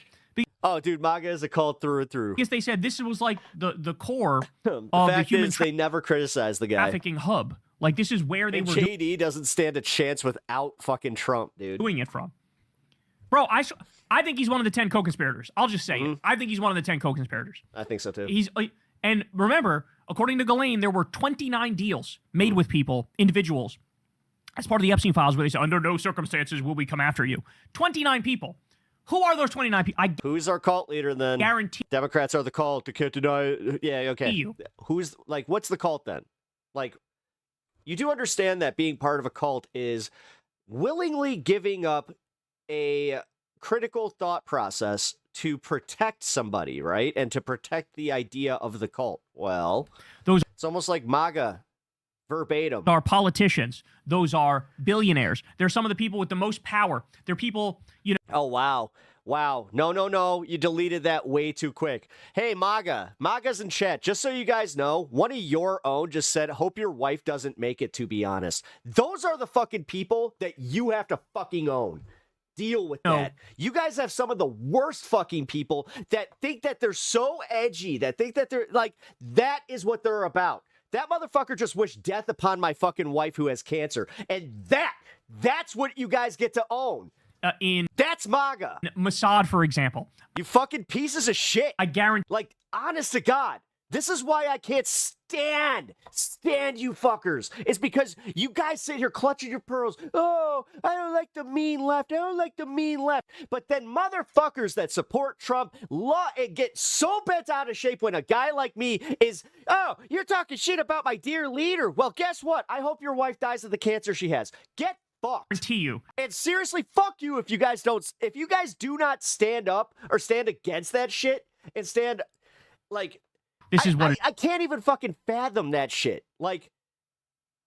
Oh, dude, MAGA is a cult through and through. Because they said this was like the core the of fact the human is they never criticized the guy. trafficking hub. Like, this is where they and were JD doesn't stand a chance without fucking Trump, dude. doing it from. Bro, I think he's one of the 10 co-conspirators. I'll just say it. I think he's one of the 10 co-conspirators. I think so too. And remember, according to Ghislaine, there were 29 deals made with people, individuals, as part of the Epstein files, where they said, under no circumstances will we come after you. 29 people. Who are those 29 people? Who's our cult leader then? Guarantee. Democrats are the cult. You can't deny. Yeah, okay. You. Who's what's the cult then? Like, you do understand that being part of a cult is willingly giving up a critical thought process to protect somebody, right? And to protect the idea of the cult. Well, it's almost like MAGA. Verbatim. Are politicians. Those are billionaires. They're some of the people with the most power. They're people, Oh, wow. Wow. No. You deleted that way too quick. Hey, MAGA. MAGA's in chat. Just so you guys know, one of your own just said, hope your wife doesn't make it, to be honest. Those are the fucking people that you have to fucking own. Deal with that. You guys have some of the worst fucking people that think that they're so edgy, that think that they're like, that is what they're about. That motherfucker just wished death upon my fucking wife who has cancer. And that's what you guys get to own. That's MAGA. Mossad, for example. You fucking pieces of shit. I guarantee. Like, honest to God, this is why I can't stand you fuckers. It's because you guys sit here clutching your pearls. Oh, I don't like the mean left. I don't like the mean left. But then motherfuckers that support Trump get so bent out of shape when a guy like me is, oh, you're talking shit about my dear leader. Well, guess what? I hope your wife dies of the cancer she has. Get fucked. Guarantee you. And seriously, fuck you if you guys do not stand up or stand against that shit and stand like This is what I can't even fucking fathom that shit. Like,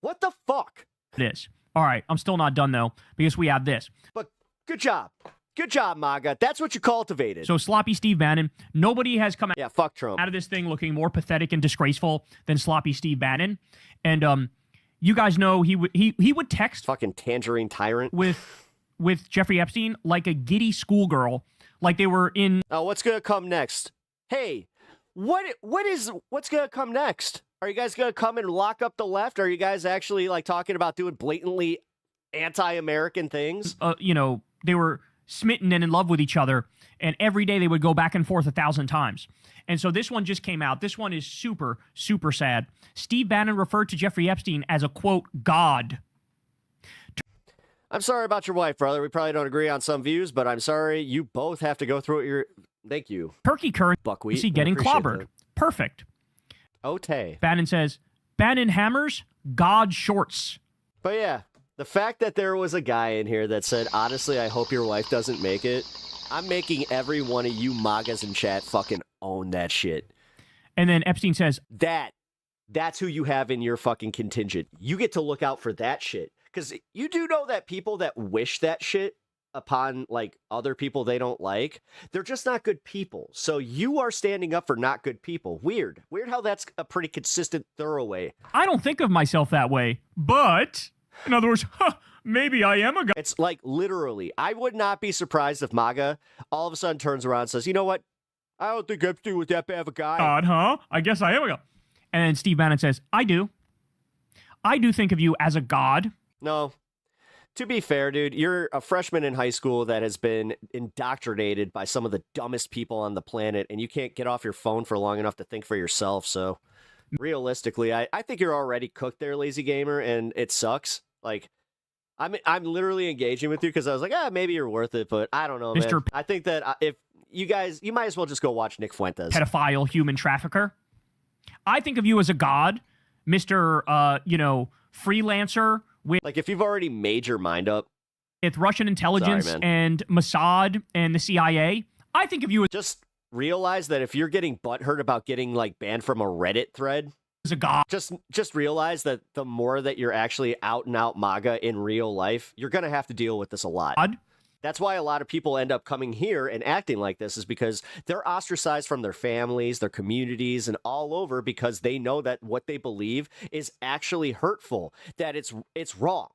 what the fuck? it is. All right, I'm still not done though, because we have this. But good job. Good job, MAGA. That's what you cultivated. So sloppy Steve Bannon, nobody has come fuck Trump. out of this thing looking more pathetic and disgraceful than sloppy Steve Bannon. And you guys know he would text fucking tangerine tyrant with Jeffrey Epstein like a giddy schoolgirl, like they were in. Oh, what's gonna come next? Hey, what's gonna come next? Are you guys gonna come and lock up the left? Are you guys actually like talking about doing blatantly anti-American things? You know, they were smitten and in love with each other, and every day they would go back and forth 1,000 times. And so this one just came out. This one is super, super sad. Steve Bannon referred to Jeffrey Epstein as a, quote, god. I'm sorry about your wife, brother. We probably don't agree on some views, but I'm sorry. You both have to go through it. Thank you. Turkey currency buckwheat getting clobbered. Perfect. Okay. Bannon says, Bannon hammers, God shorts. But yeah, the fact that there was a guy in here that said, honestly, I hope your wife doesn't make it. I'm making every one of you MAGAs in chat fucking own that shit. And then Epstein says, that's who you have in your fucking contingent. You get to look out for that shit. Because you do know that people that wish that shit upon like other people they don't like, they're just not good people. So you are standing up for not good people. Weird how that's a pretty consistent thorough way. I don't think of myself that way, but in other words, maybe I am a guy. It's like literally, I would not be surprised if MAGA all of a sudden turns around and says, you know what? I don't think Epstein was that bad of a guy. God, huh? I guess I am a god. And then Steve Bannon says, I do think of you as a god. No. To be fair, dude, you're a freshman in high school that has been indoctrinated by some of the dumbest people on the planet, and you can't get off your phone for long enough to think for yourself. So realistically, I think you're already cooked there, lazy gamer, and it sucks. Like, I'm literally engaging with you because I was like, maybe you're worth it, but I don't know, man. I think that if you might as well just go watch Nick Fuentes. Pedophile, human trafficker. I think of you as a god, Mr. Freelancer. Like, if you've already made your mind up with Russian intelligence and Mossad and the CIA, I think of you as just realize that if you're getting butthurt about getting like banned from a Reddit thread as a god, just realize that the more that you're actually out and out MAGA in real life, you're gonna have to deal with this a lot. That's why a lot of people end up coming here and acting like this, is because they're ostracized from their families, their communities, and all over because they know that what they believe is actually hurtful, that it's wrong.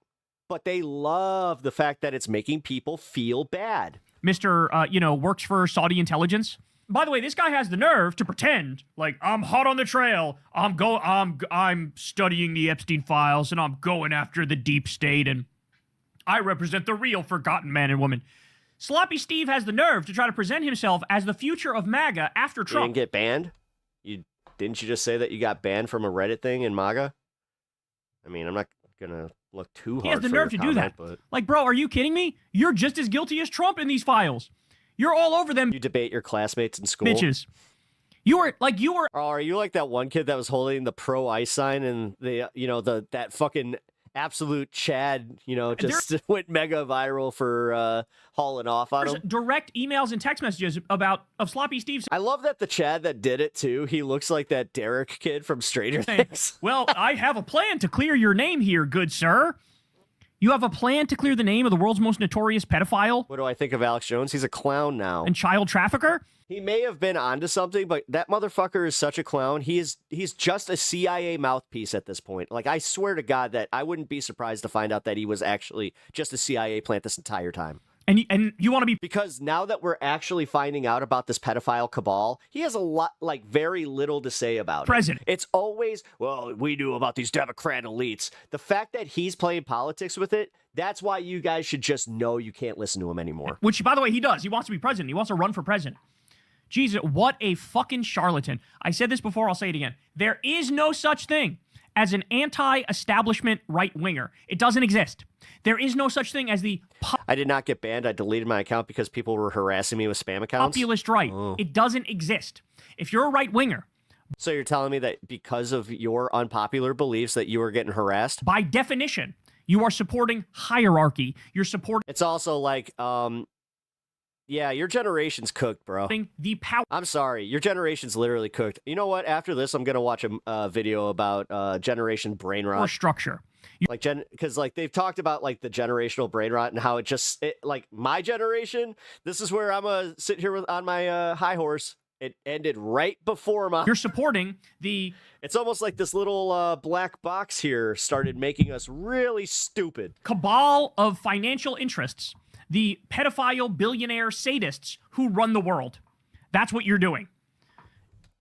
But they love the fact that it's making people feel bad. Mr. Works for Saudi intelligence. By the way, this guy has the nerve to pretend like I'm hot on the trail. I'm studying the Epstein files and I'm going after the deep state and I represent the real forgotten man and woman. Sloppy Steve has the nerve to try to present himself as the future of MAGA after Trump. You didn't get banned? Didn't you just say that you got banned from a Reddit thing in MAGA? I mean, I'm not gonna look too hard. He has the nerve to do that. But... Like, bro, are you kidding me? You're just as guilty as Trump in these files. You're all over them. You debate your classmates in school. Bitches. You were. Oh, are you like that one kid that was holding the pro-ICE sign and that fucking absolute Chad, just went mega viral for hauling off on him? Direct emails and text messages of Sloppy Steve. I love that the Chad that did it too, he looks like that Derek kid from Stranger Things. Well, I have a plan to clear your name here, good sir. You have a plan to clear the name of the world's most notorious pedophile? What do I think of Alex Jones? He's a clown now. And child trafficker? He may have been onto something, but that motherfucker is such a clown. He's just a CIA mouthpiece at this point. Like, I swear to God that I wouldn't be surprised to find out that he was actually just a CIA plant this entire time. And you want to be... Because now that we're actually finding out about this pedophile cabal, he has a lot, like, very little to say about President. It's always, well, we knew about these Democrat elites. The fact that he's playing politics with it, that's why you guys should just know you can't listen to him anymore. Which, by the way, he does. He wants to be president. He wants to run for president. Jesus, what a fucking charlatan. I said this before, I'll say it again. There is no such thing as an anti-establishment right-winger. It doesn't exist. There is no such thing as the... I did not get banned. I deleted my account because people were harassing me with spam accounts. Populist right. Oh. It doesn't exist. If you're a right-winger... So you're telling me that because of your unpopular beliefs that you are getting harassed? By definition, You are supporting hierarchy. You're supporting. It's also like, yeah, your generation's cooked, bro. The power. I'm sorry, your generation's literally cooked. You know what? After this, I'm gonna watch a video about Generation Brain Rot. Or structure. Like because like they've talked about like the generational brain rot and how like my generation. This is where I'm gonna sit here on my high horse. It ended right before my. You're supporting the. It's almost like this little black box here started making us really stupid. Cabal of financial interests, the pedophile billionaire sadists who run the world. That's what you're doing,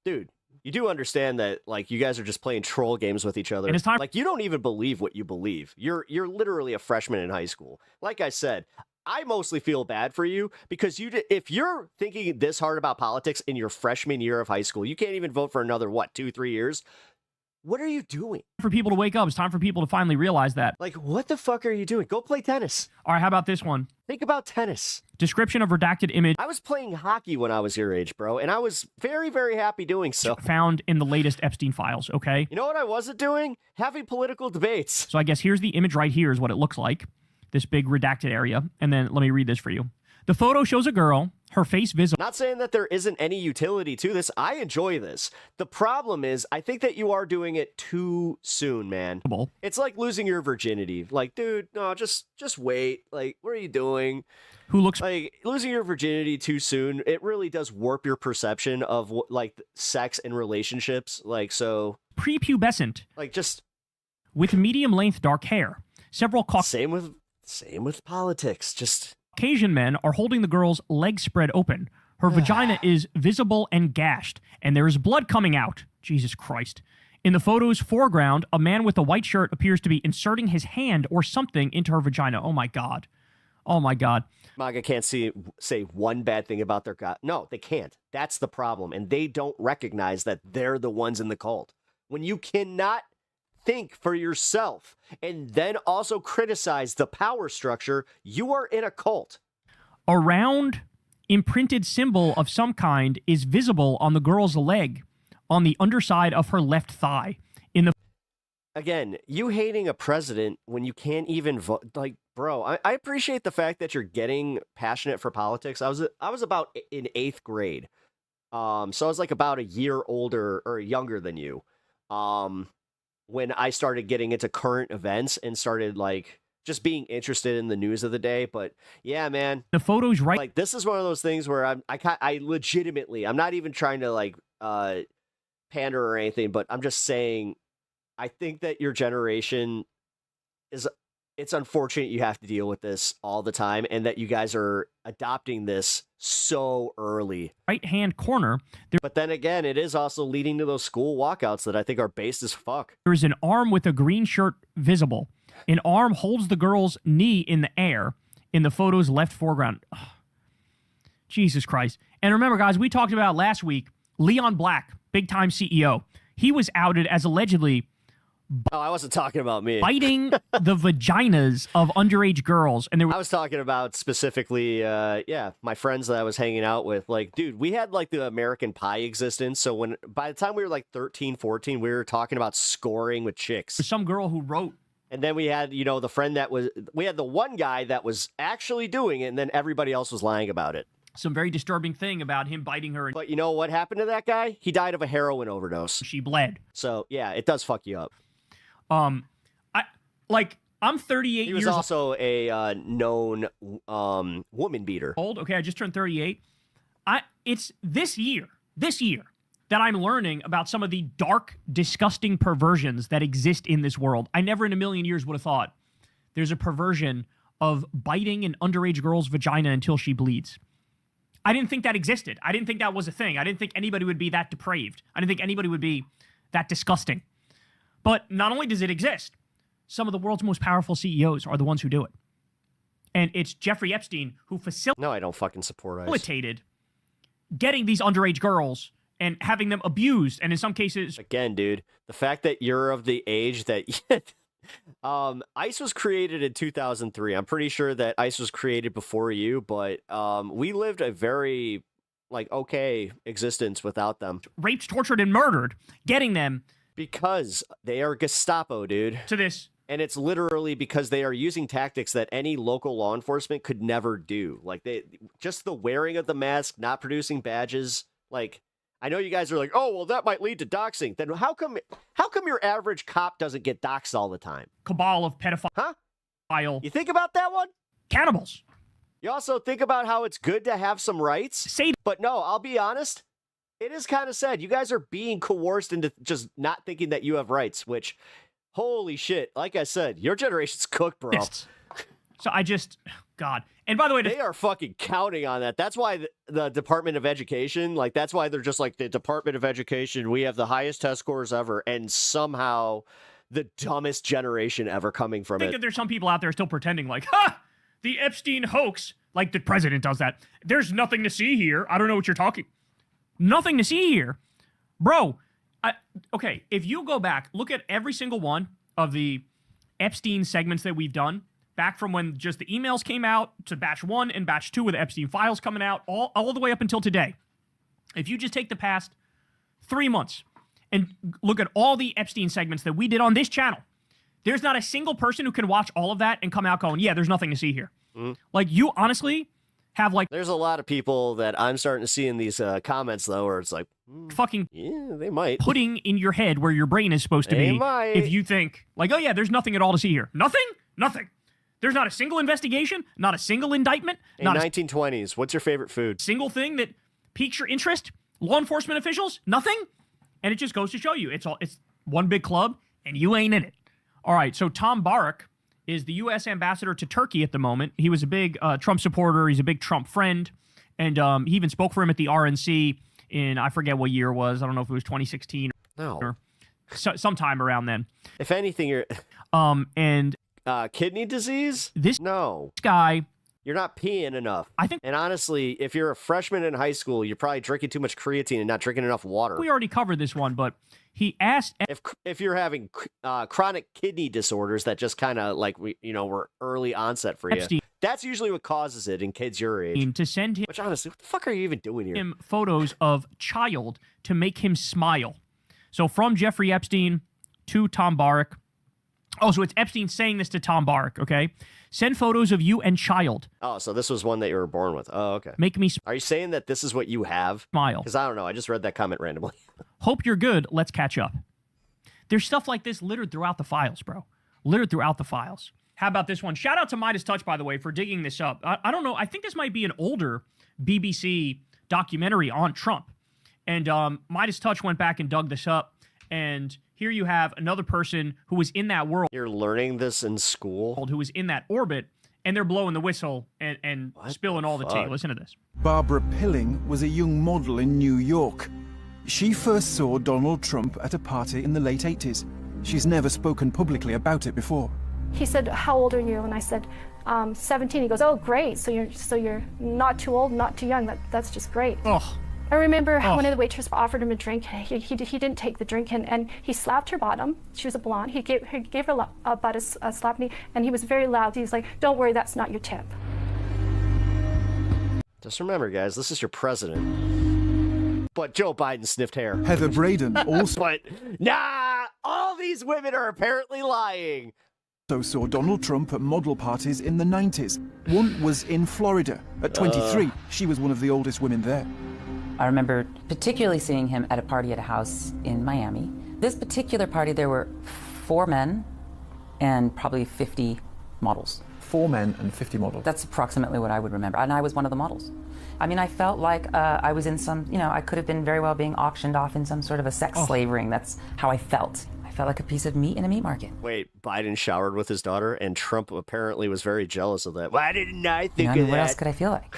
dude. You do understand that, like, you guys are just playing troll games with each other. And it's time. Like, you don't even believe what you believe. You're literally a freshman in high school. Like I said, I mostly feel bad for you because if you're thinking this hard about politics in your freshman year of high school, you can't even vote for another, what, 2-3 years? What are you doing? For people to wake up. It's time for people to finally realize that. Like, what the fuck are you doing? Go play tennis. All right, how about this one? Think about tennis. Description of redacted image. I was playing hockey when I was your age, bro, and I was very, very happy doing so. Found in the latest Epstein files, okay? You know what I wasn't doing? Having political debates. So I guess here's the image right here is what it looks like. This big redacted area. And then let me read this for you. The photo shows a girl, her face visible. Not saying that there isn't any utility to this. I enjoy this. The problem is, I think that you are doing it too soon, man. It's like losing your virginity. Like, dude, no, just wait. Like, what are you doing? Who looks like losing your virginity too soon? It really does warp your perception of like sex and relationships. Like, so prepubescent. Like, just with medium length dark hair. Several same with politics. Just Caucasian men are holding the girl's legs spread open. Her vagina is visible and gashed, and there is blood coming out. Jesus Christ. In the photo's foreground, a man with a white shirt appears to be inserting his hand or something into her vagina. Oh my God. Oh my God. MAGA can't say one bad thing about their God. No, they can't. That's the problem. And they don't recognize that they're the ones in the cult. When you cannot think for yourself and then also criticize the power structure, you are in a cult. A round imprinted symbol of some kind is visible on the girl's leg on the underside of her left thigh. Again, you hating a president when you can't even vote. Like, bro, I appreciate the fact that you're getting passionate for politics. I was about in 8th grade. So I was like about a year older or younger than you. When I started getting into current events and started like just being interested in the news of the day. But yeah, man, the photo's right. Like, this is one of those things where I legitimately, I'm not even trying to like pander or anything, but I'm just saying, I think that your generation it's unfortunate you have to deal with this all the time and that you guys are adopting this so early. Right-hand corner. But then again, it is also leading to those school walkouts that I think are based as fuck. There is an arm with a green shirt visible. An arm holds the girl's knee in the air in the photo's left foreground. Ugh. Jesus Christ. And remember, guys, we talked about last week, Leon Black, big-time CEO. He was outed as allegedly... Oh, I wasn't talking about me. Biting the vaginas of underage girls. And I was talking about specifically, my friends that I was hanging out with. Like, dude, we had like the American Pie existence. So by the time we were like 13, 14, we were talking about scoring with chicks. There's some girl who wrote. And then we had, the friend we had the one guy that was actually doing it, and then everybody else was lying about it. Some very disturbing thing about him biting her. But you know what happened to that guy? He died of a heroin overdose. She bled. So, yeah, it does fuck you up. I'm 38 years old. He was also a known woman beater. Old? Okay, I just turned 38. It's this year that I'm learning about some of the dark, disgusting perversions that exist in this world. I never in a million years would have thought there's a perversion of biting an underage girl's vagina until she bleeds. I didn't think that existed. I didn't think that was a thing. I didn't think anybody would be that depraved. I didn't think anybody would be that disgusting. But not only does it exist, some of the world's most powerful CEOs are the ones who do it. And it's Jeffrey Epstein who facilitated. No, I don't fucking support ICE. Getting these underage girls and having them abused, and in some cases... Again, dude, the fact that you're of the age that... ICE was created in 2003. I'm pretty sure that ICE was created before you, but we lived a very, okay existence without them. Raped, tortured, and murdered. Getting them... Because they are Gestapo, dude. To this And it's literally because they are using tactics that any local law enforcement could never do. Like just the wearing of the mask, not producing badges. Like, I know you guys are like, oh, well, that might lead to doxing. Then how come your average cop doesn't get doxed all the time? Cabal of pedophiles. Huh? You think about that one? Cannibals. You also think about how it's good to have some rights. But no, I'll be honest. It is kind of sad. You guys are being coerced into just not thinking that you have rights, which, holy shit. Like I said, your generation's cooked, bro. So God. And by the way, they are fucking counting on that. That's why the Department of Education, like, that's why they're just like, the Department of Education, we have the highest test scores ever, and somehow the dumbest generation ever coming from I think it. that there's some people out there still pretending like, the Epstein hoax, like the president does that. There's nothing to see here. I don't know what you're talking. Nothing to see here. Bro, okay, if you go back, look at every single one of the Epstein segments that we've done, back from when just the emails came out to batch 1 and batch 2 with the Epstein files coming out, all the way up until today. If you just take the past 3 months and look at all the Epstein segments that we did on this channel, there's not a single person who can watch all of that and come out going, yeah, there's nothing to see here. Like, you honestly have, like... There's a lot of people that I'm starting to see in these comments, though, where it's like... fucking... Yeah, they might. Putting in your head where your brain is supposed to They be. might. If you think, like, oh yeah, there's nothing at all to see here. Nothing? Nothing. There's not a single investigation, not a single indictment, In not 1920s, what's your favorite food? a single thing that piques your interest. Law enforcement officials, nothing. And it just goes to show you, it's one big club, and you ain't in it. All right, so Tom Barrack is the U.S. ambassador to Turkey at the moment. He was a big Trump supporter. He's a big Trump friend. And he even spoke for him at the RNC in, I forget what year it was. I don't know if it was 2016 or sometime around then. If anything, you're... And... kidney disease? This guy... You're not peeing enough. I think... And honestly, if you're a freshman in high school, you're probably drinking too much creatine and not drinking enough water. We already covered this one, but he asked... If you're having chronic kidney disorders that just kind of like, were early onset for you, Epstein. That's usually what causes it in kids your age. To send him... Which honestly, what the fuck are you even doing here? Him photos of child to make him smile. So from Jeffrey Epstein to Tom Barrack. Oh, so it's Epstein saying this to Tom Barrack, okay? Send photos of you and child. Oh, so this was one that you were born with. Oh, okay. Make me Are you saying that this is what you have? Smile. Because I don't know. I just read that comment randomly. Hope you're good. Let's catch up. There's stuff like this littered throughout the files, bro. Littered throughout the files. How about this one? Shout out to Midas Touch, by the way, for digging this up. I don't know. I think this might be an older BBC documentary on Trump. And Midas Touch went back and dug this up. And here you have another person who was in that world. You're learning this in school? Who was in that orbit, and they're blowing the whistle and spilling all the tea. Listen to this. Barbara Pilling was a young model in New York. She first saw Donald Trump at a party in the late 80s. She's never spoken publicly about it before. He said, "How old are you?" And I said, 17. He goes, "Oh, great. So you're not too old, not too young. That's just great." Oh. I remember one of the waitresses offered him a drink. He didn't take the drink, and he slapped her bottom. She was a blonde. He gave her about a slap, and he was very loud. He was like, "Don't worry, that's not your tip." Just remember, guys, this is your president. But Joe Biden sniffed hair. Heather Braden also... But, nah! All these women are apparently lying. Saw Donald Trump at model parties in the 90s. One was in Florida. At 23, she was one of the oldest women there. I remember particularly seeing him at a party at a house in Miami. This particular party, there were 4 men and probably 50 models. 4 men and 50 models? That's approximately what I would remember, and I was one of the models. I mean, I felt like I was in some, I could have been very well being auctioned off in some sort of a sex slave ring. That's how I felt. I felt like a piece of meat in a meat market. Wait, Biden showered with his daughter, and Trump apparently was very jealous of that. Why didn't I think of that? What else could I feel like?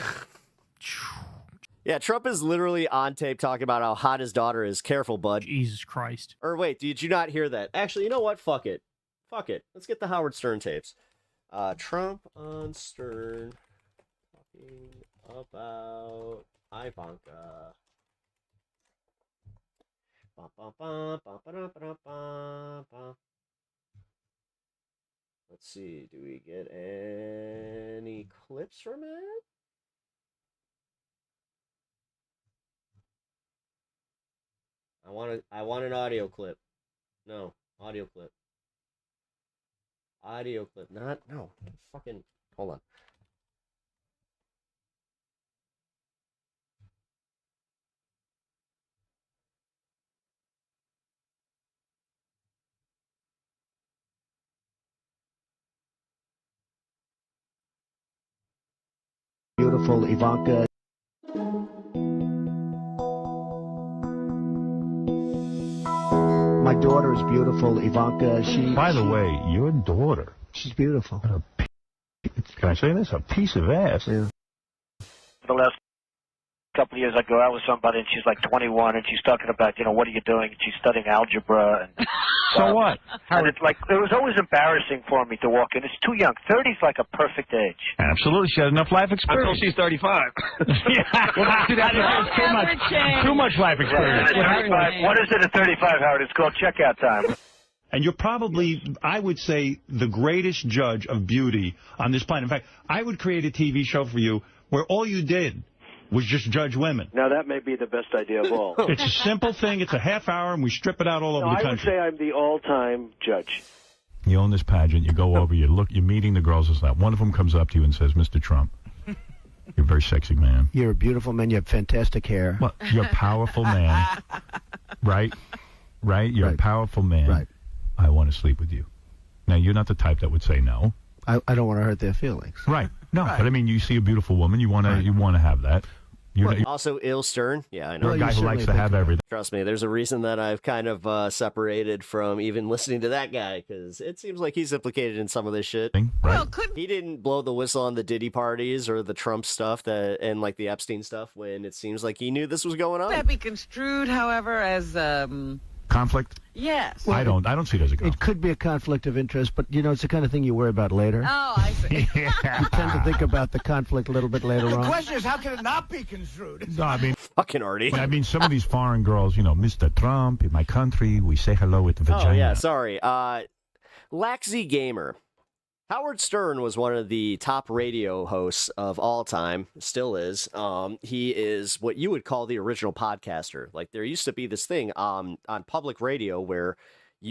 Yeah, Trump is literally on tape talking about how hot his daughter is. Careful, bud. Jesus Christ. Or wait, did you not hear that? Actually, you know what? Fuck it. Fuck it. Let's get the Howard Stern tapes. Trump on Stern talking about Ivanka. Let's see. Do we get any clips from it? I want an audio clip. No, audio clip. Audio clip, no, fucking, hold on. Beautiful Ivanka. My daughter is beautiful, Ivanka. By the way, your daughter. She's beautiful. Can I say this? A piece of ass. Yeah. The last couple of years, I go out with somebody, and she's like 21, and she's talking about, what are you doing? And she's studying algebra. And So what? And it's like, it was always embarrassing for me to walk in. It's too young. 30's like a perfect age. Absolutely. She had enough life experience. Until she's 35. Well, see, that's too much life experience. At 35, what is it at 35, Howard? It's called checkout time. And you're probably, I would say, the greatest judge of beauty on this planet. In fact, I would create a TV show for you where all you did was just judge women. Now, that may be the best idea of all. It's a simple thing. It's a half hour, and we strip it out all over the I would country. say I'm the all-time judge. You own this pageant. You go over, you're meeting the girls and stuff. One of them comes up to you and says, Mr. Trump, you're a very sexy man. You're a beautiful man. You have fantastic hair. Well, you're a powerful man. Right? Right? You're a powerful man. Right. I want to sleep with you. Now, you're not the type that would say no. I don't want to hurt their feelings. Right. No, but I mean, you see a beautiful woman, you want to have that. You're Also, ill Stern. Yeah, I know. you're a guy who likes to have everything. Trust me, there's a reason that I've kind of separated from even listening to that guy, because it seems like he's implicated in some of this shit. Right. He didn't blow the whistle on the Diddy parties or the Trump stuff and like the Epstein stuff when it seems like he knew this was going on. That be construed, however, as Conflict? yes. Well, I don't see it as a conflict. It could be a conflict of interest, but, it's the kind of thing you worry about later. Oh, I see. You tend to think about the conflict a little bit later on. The question is, how can it not be construed? No, I mean, fucking Artie. I mean, some of these foreign girls, Mr. Trump, in my country, we say hello with the vagina. Oh, yeah, sorry. Laxzy Gamer. Howard Stern was one of the top radio hosts of all time, still is. He is what you would call the original podcaster. Like, there used to be this thing on public radio where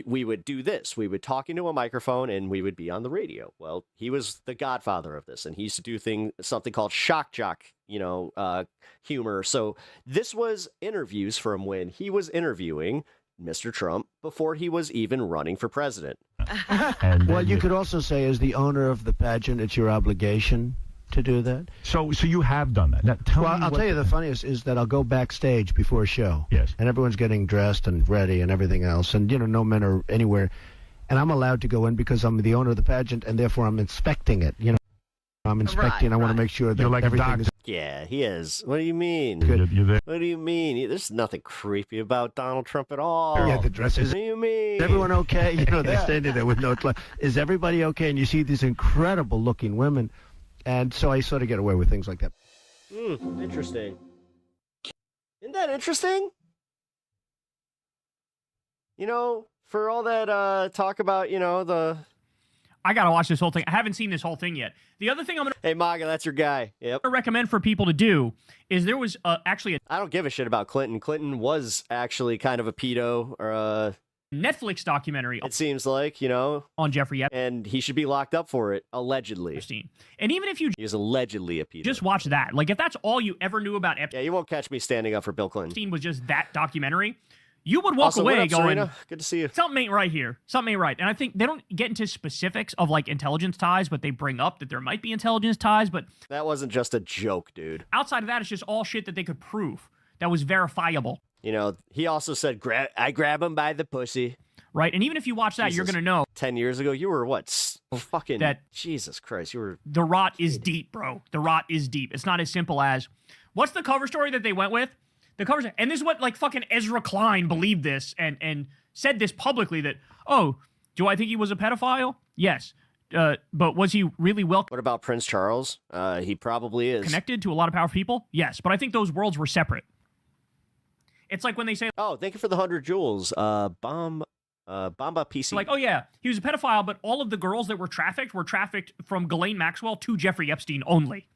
we would do this. We would talk into a microphone and we would be on the radio. Well, he was the godfather of this, and he used to do something called shock jock, humor. So this was interviews from when he was interviewing Mr. Trump before he was even running for president. Well, you could also say, as the owner of the pageant, it's your obligation to do that. So you have done that. Now, I'll tell you the funniest is that I'll go backstage before a show. Yes. And everyone's getting dressed and ready and everything else. And, no men are anywhere. And I'm allowed to go in because I'm the owner of the pageant, and therefore I'm inspecting it. I'm inspecting. I want to make sure that You're like everything is... Yeah, he is. What do you mean? You're there. What do you mean? There's nothing creepy about Donald Trump at all. Yeah, the dresses. What do you mean? Is everyone okay? They're standing there with no clothes. Is everybody okay? And you see these incredible looking women. And so I sort of get away with things like that. Interesting. Isn't that interesting? For all that talk about, I gotta watch this whole thing. I haven't seen this whole thing yet. The other thing I'm gonna... Hey, Maga, that's your guy. Yep. recommend for people to do is there was actually a... I don't give a shit about Clinton. Clinton was actually kind of a pedo or a... Netflix documentary. It seems like, on Jeffrey Epstein. And he should be locked up for it, allegedly. And even if you... He was allegedly a pedo. Just watch that. Like, if that's all you ever knew about Epstein... Yeah, you won't catch me standing up for Bill Clinton. Epstein was just that documentary... You would walk Also, away what up, going, Serena? Good to see you. Something ain't right here. Something ain't right. And I think they don't get into specifics of like intelligence ties, but they bring up that there might be intelligence ties. But that wasn't just a joke, dude. Outside of that, it's just all shit that they could prove that was verifiable. He also said, I grab him by the pussy. Right. And even if you watch that, you're going to know. 10 years ago, you were what? Fucking. Jesus Christ. You were. The rot is deep, bro. The rot is deep. It's not as simple as, what's the cover story that they went with? The covers, and this is what like fucking Ezra Klein believed this and said this publicly that, do I think he was a pedophile? Yes. But was he really well... What about Prince Charles? He probably is. Connected to a lot of powerful people? Yes. But I think those worlds were separate. It's like when they say... Oh, thank you for the 100 jewels. Bamba PC. Like, he was a pedophile, but all of the girls that were trafficked from Ghislaine Maxwell to Jeffrey Epstein only.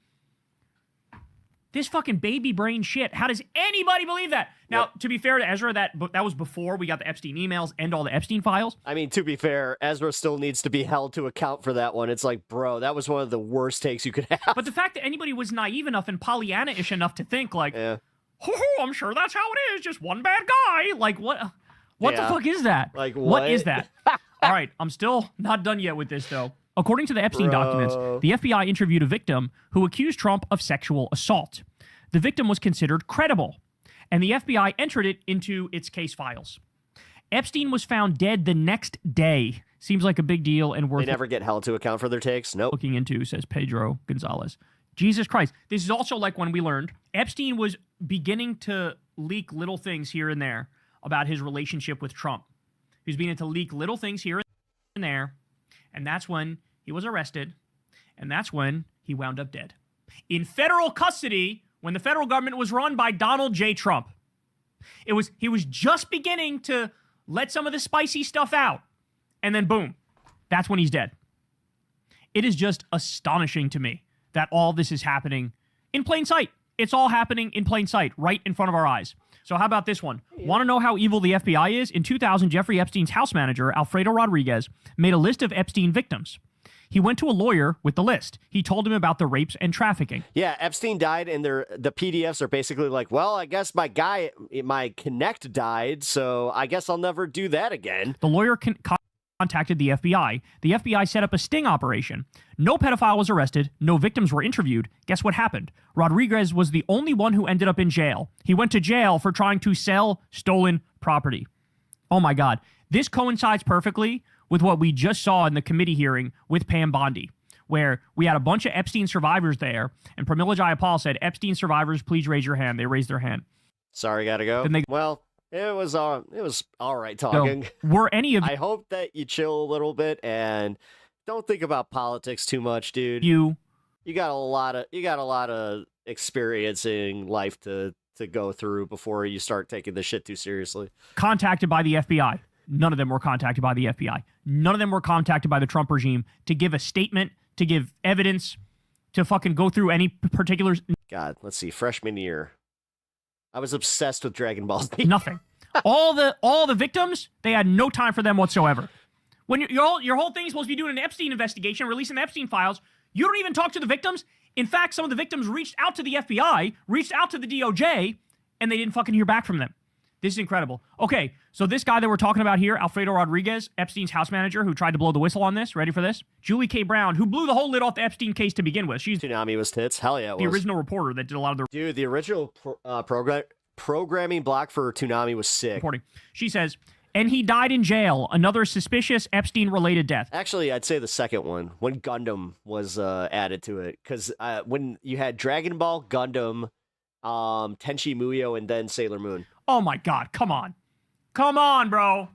This fucking baby brain shit. How does anybody believe that? Now, to be fair to Ezra, that was before we got the Epstein emails and all the Epstein files. I mean, to be fair, Ezra still needs to be held to account for that one. It's like, bro, that was one of the worst takes you could have. But the fact that anybody was naive enough and Pollyanna-ish enough to think like, I'm sure that's how it is. Just one bad guy. Like, what the fuck is that? Like, what is that? All right, I'm still not done yet with this, though. According to the Epstein documents, the FBI interviewed a victim who accused Trump of sexual assault. The victim was considered credible, and the FBI entered it into its case files. Epstein was found dead the next day. Seems like a big deal and worth They never get held to account for their takes? Nope. Looking into, says Pedro Gonzalez. Jesus Christ. This is also like when we learned Epstein was beginning to leak little things here and there about his relationship with Trump. He was beginning to leak little things here and there. And that's when he was arrested, and that's when he wound up dead. In federal custody, when the federal government was run by Donald J. Trump. He was just beginning to let some of the spicy stuff out, and then boom, that's when he's dead. It is just astonishing to me that all this is happening in plain sight. It's all happening in plain sight, right in front of our eyes. So how about this one? Want to know how evil the FBI is? In 2000, Jeffrey Epstein's house manager, Alfredo Rodriguez, made a list of Epstein victims. He went to a lawyer with the list. He told him about the rapes and trafficking. Yeah, Epstein died, and the PDFs are basically like, well, I guess my Connect died, so I guess I'll never do that again. The lawyer contacted the FBI. The FBI set up a sting operation. No pedophile was arrested. No victims were interviewed. Guess what happened? Rodriguez was the only one who ended up in jail. He went to jail for trying to sell stolen property. Oh my God. This coincides perfectly with what we just saw in the committee hearing with Pam Bondi, where we had a bunch of Epstein survivors there, and Pramila Jayapal said, Epstein survivors, please raise your hand. They raised their hand. Sorry, gotta go. Well, it was all right talking. So, were any of I hope that you chill a little bit and don't think about politics too much, dude. You got a lot of experiencing life to go through before you start taking this shit too seriously. Contacted by the FBI. None of them were contacted by the FBI. None of them were contacted by the Trump regime to give a statement, to give evidence, to fucking go through any particulars. God, let's see. Freshman year, I was obsessed with Dragon Ball Z. Nothing. All the victims, they had no time for them whatsoever. When your whole thing is supposed to be doing an Epstein investigation, releasing the Epstein files, you don't even talk to the victims. In fact, some of the victims reached out to the FBI, reached out to the DOJ, and they didn't fucking hear back from them. This is incredible. Okay, so this guy that we're talking about here, Alfredo Rodriguez, Epstein's house manager, who tried to blow the whistle on this. Ready for this? Julie K. Brown, who blew the whole lid off the Epstein case to begin with. She's Tsunami was tits. Hell yeah, it the was. original reporter that did a lot of the dude. The original programming block for Tsunami was sick. Reporting. She says, and he died in jail. Another suspicious Epstein-related death. Actually, I'd say the second one, when Gundam was added to it, because when you had Dragon Ball, Gundam, Tenchi Muyo, and then Sailor Moon. Oh my God! Come on. Come on, bro.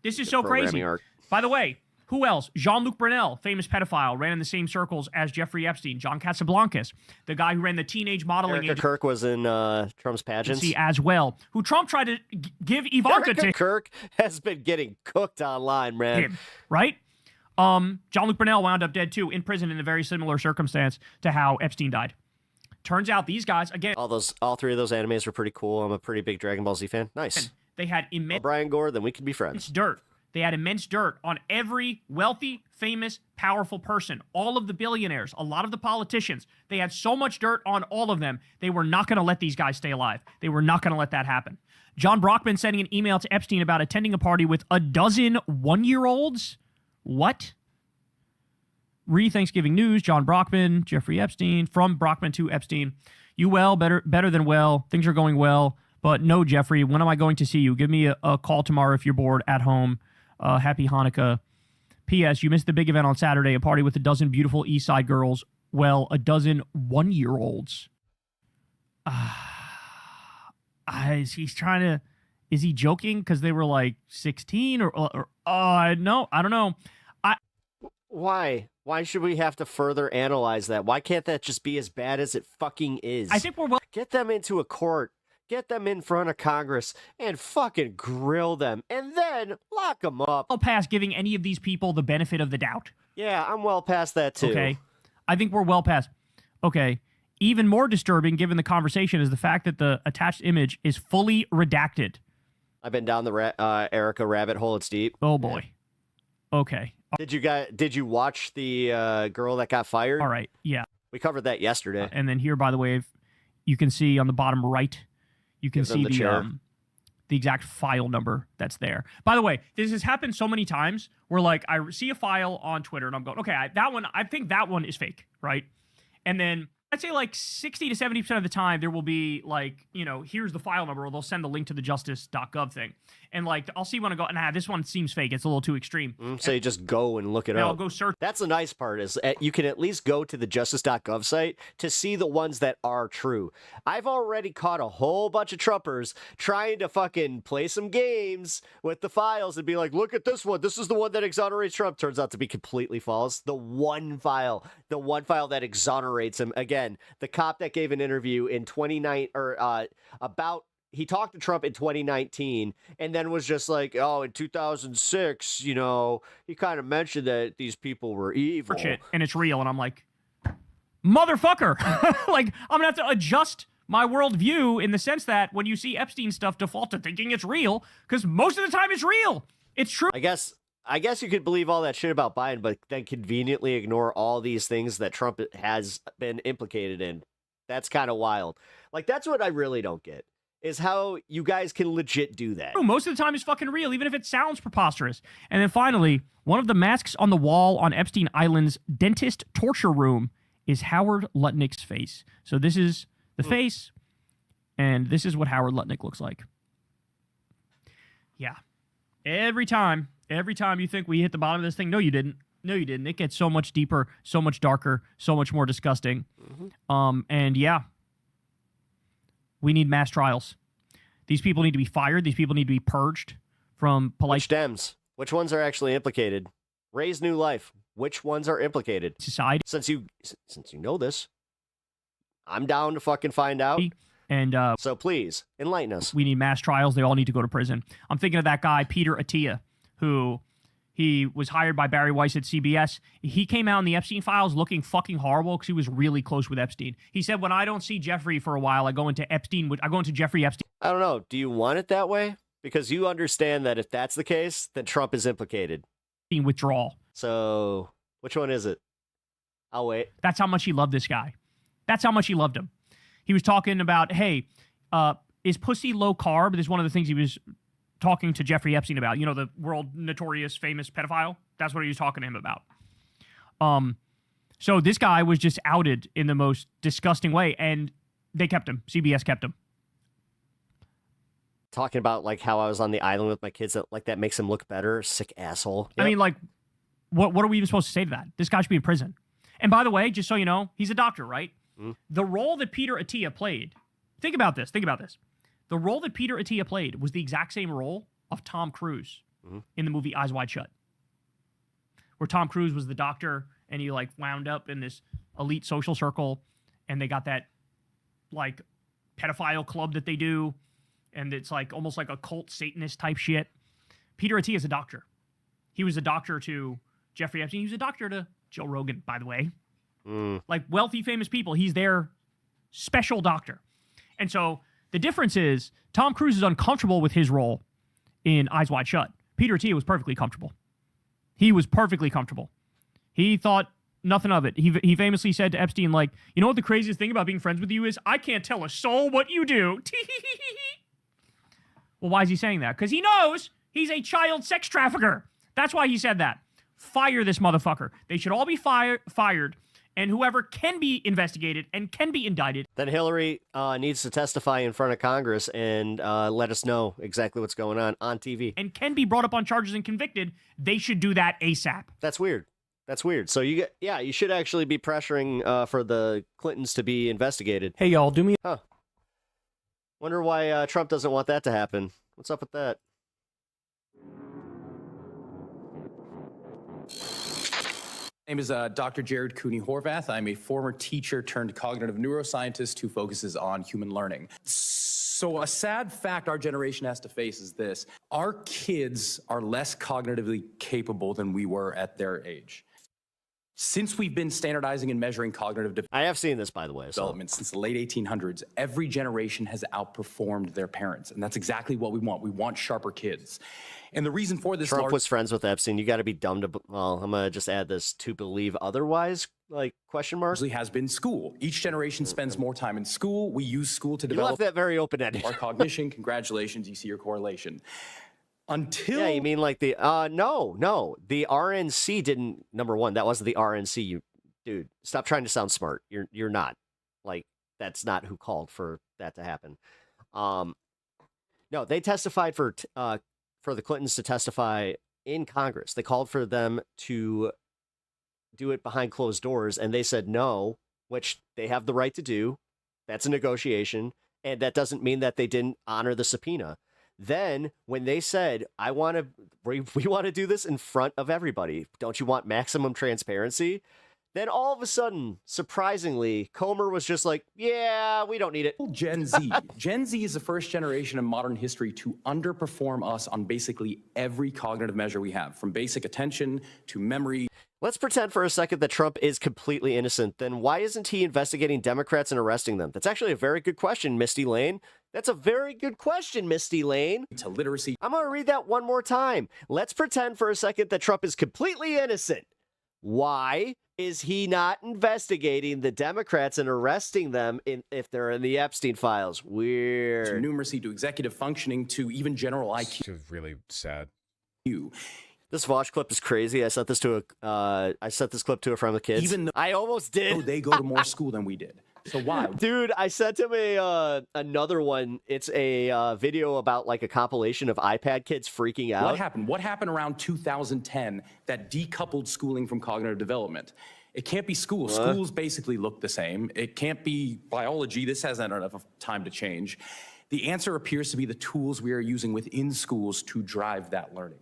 This is so crazy. Arc. By the way, who else? Jean-Luc Brunel, famous pedophile, ran in the same circles as Jeffrey Epstein. John Casablancas, the guy who ran the teenage modeling Erica Kirk was in Trump's pageants as well, who Trump tried to give Ivanka Erica Kirk has been getting cooked online, man. Right? Jean-Luc Brunel wound up dead too, in prison in a very similar circumstance to how Epstein died. Turns out these guys, again... All three of those animes were pretty cool. I'm a pretty big Dragon Ball Z fan. Nice. They had immense... Brian Gore, then we could be friends. Dirt. They had immense dirt on every wealthy, famous, powerful person. All of the billionaires, a lot of the politicians. They had so much dirt on all of them. They were not going to let these guys stay alive. They were not going to let that happen. John Brockman sending an email to Epstein about attending a party with a dozen one-year-olds? What? Re-Thanksgiving news, John Brockman, Jeffrey Epstein, from Brockman to Epstein. You well, better than well. Things are going well. But no, Jeffrey, when am I going to see you? Give me a call tomorrow if you're bored at home. Happy Hanukkah. P.S. You missed the big event on Saturday, a party with a dozen beautiful East Side girls. Well, a dozen one-year-olds. Is he joking? Because they were like 16 or no, I don't know. Why? Why should we have to further analyze that? Why can't that just be as bad as it fucking is? I think Get them into a court. Get them in front of Congress and fucking grill them. And then lock them up. Well past giving any of these people the benefit of the doubt. Yeah, I'm well past that too. Okay. I think we're well past. Okay. even more disturbing given the conversation is the fact that the attached image is fully redacted. I've been down the Erica rabbit hole. It's deep. Oh boy. Okay. Did you watch the girl that got fired? All right. Yeah. We covered that yesterday. And then here, by the way, if you can see on the bottom right, you can see the exact file number that's there. By the way, this has happened so many times where like I see a file on Twitter and I'm going, okay, I think that one is fake, right? And then I'd say like 60 to 70% of the time there will be like, you know, here's the file number, or they'll send the link to the justice.gov thing. And like, I'll see one and go, nah, this one seems fake. It's a little too extreme. So you just go and look it up. I'll go search. That's the nice part is you can at least go to the justice.gov site to see the ones that are true. I've already caught a whole bunch of Trumpers trying to fucking play some games with the files and be like, look at this one. This is the one that exonerates Trump. Turns out to be completely false. The one file that exonerates him. Again, the cop that gave an interview in 29 or he talked to Trump in 2019 and then was just like, oh, in 2006, you know, he kind of mentioned that these people were evil. And it's real. And I'm like, motherfucker. Like, I'm going to have to adjust my worldview in the sense that when you see Epstein stuff, default to thinking it's real, because most of the time it's real. It's true. I guess you could believe all that shit about Biden, but then conveniently ignore all these things that Trump has been implicated in. That's kind of wild. Like, that's what I really don't get, is how you guys can legit do that. Most of the time it's fucking real, even if it sounds preposterous. And then finally, one of the masks on the wall on Epstein Island's dentist torture room is Howard Lutnick's face. So this is the face, and this is what Howard Lutnick looks like. Yeah. Every time you think we hit the bottom of this thing, no, you didn't. No, you didn't. It gets so much deeper, so much darker, so much more disgusting. And yeah, we need mass trials. These people need to be fired. These people need to be purged from polite... Which Dems? Which ones are actually implicated? Raise New Life. Which ones are implicated? Society. Since you know this, I'm down to fucking find out. And so please, enlighten us. We need mass trials. They all need to go to prison. I'm thinking of that guy, Peter Attia, who... He was hired by Barry Weiss at CBS. He came out in the Epstein files looking fucking horrible because he was really close with Epstein. He said, when I don't see Jeffrey for a while, I go into Jeffrey Epstein. I don't know. Do you want it that way? Because you understand that if that's the case, then Trump is implicated. Withdrawal. So which one is it? I'll wait. That's how much he loved this guy. That's how much he loved him. He was talking about, hey, is pussy low carb? This is one of the things he was talking to Jeffrey Epstein about, you know, the world notorious famous pedophile. That's what he was talking to him about. So this guy was just outed in the most disgusting way, and they kept him. CBS kept him. Talking about like how I was on the island with my kids, that makes him look better. Sick asshole. Yep. I mean, like, what are we even supposed to say to that? This guy should be in prison. And by the way, just so you know, he's a doctor, right? The role that Peter Attia played, think about this. The role that Peter Attia played was the exact same role of Tom Cruise in the movie Eyes Wide Shut, where Tom Cruise was the doctor and he like wound up in this elite social circle and they got that like pedophile club that they do, and it's like almost like a cult Satanist type shit. Peter Attia is a doctor. He was a doctor to Jeffrey Epstein. He was a doctor to Joe Rogan, by the way. Like wealthy, famous people, he's their special doctor. And so the difference is Tom Cruise is uncomfortable with his role in Eyes Wide Shut. Peter Attia was perfectly comfortable. He was perfectly comfortable. He thought nothing of it. He famously said to Epstein, like, you know what the craziest thing about being friends with you is? I can't tell a soul what you do. Well, why is he saying that? Because he knows he's a child sex trafficker. That's why he said that. Fire this motherfucker. They should all be fired. And whoever can be investigated and can be indicted. Then Hillary needs to testify in front of Congress and let us know exactly what's going on TV. And can be brought up on charges and convicted. They should do that ASAP. That's weird. So you should actually be pressuring for the Clintons to be investigated. Hey, y'all, do me... Huh. Wonder why Trump doesn't want that to happen. What's up with that? My name is Dr. Jared Cooney-Horvath. I'm a former teacher turned cognitive neuroscientist who focuses on human learning. So a sad fact our generation has to face is this. Our kids are less cognitively capable than we were at their age. Since we've been standardizing and measuring cognitive I have seen this, by the way. development since the late 1800s, every generation has outperformed their parents. And that's exactly what we want. We want sharper kids. And the reason for this Trump was friends with Epstein. You got to be dumb to, well, I'm going to just add this, to believe otherwise, like, question mark? Has been school. Each generation spends more time in school. We use school to develop left that very open-ended. our cognition. Congratulations, you see your correlation. Until Yeah, you mean like the no, the RNC didn't. Number one, that wasn't the RNC. You, dude, stop trying to sound smart. You're not. Like, that's not who called for that to happen. No, they testified for the Clintons to testify in Congress. They called for them to do it behind closed doors, and they said no, which they have the right to do. That's a negotiation, and that doesn't mean that they didn't honor the subpoena. Then, when they said, we want to do this in front of everybody, don't you want maximum transparency? Then all of a sudden, surprisingly, Comer was just like, yeah, we don't need it. Gen Z. Gen Z is the first generation in modern history to underperform us on basically every cognitive measure we have, from basic attention to memory. Let's pretend for a second that Trump is completely innocent. Then why isn't he investigating Democrats and arresting them? That's actually a very good question, Misty Lane. That's a very good question, Misty Lane. To literacy. I'm going to read that one more time. Let's pretend for a second that Trump is completely innocent. Why is he not investigating the Democrats and arresting them if they're in the Epstein files? Weird. To numeracy, to executive functioning, to even general IQ. It's really sad. This Vosh clip is crazy. I sent this to I sent this clip to a friend with kids. Even though I almost did. They go to more school than we did. So why? Dude, I sent him another one. It's a video about like a compilation of iPad kids freaking out. What happened? What happened around 2010 that decoupled schooling from cognitive development? It can't be school. Schools basically look the same. It can't be biology. This hasn't had enough time to change. The answer appears to be the tools we are using within schools to drive that learning.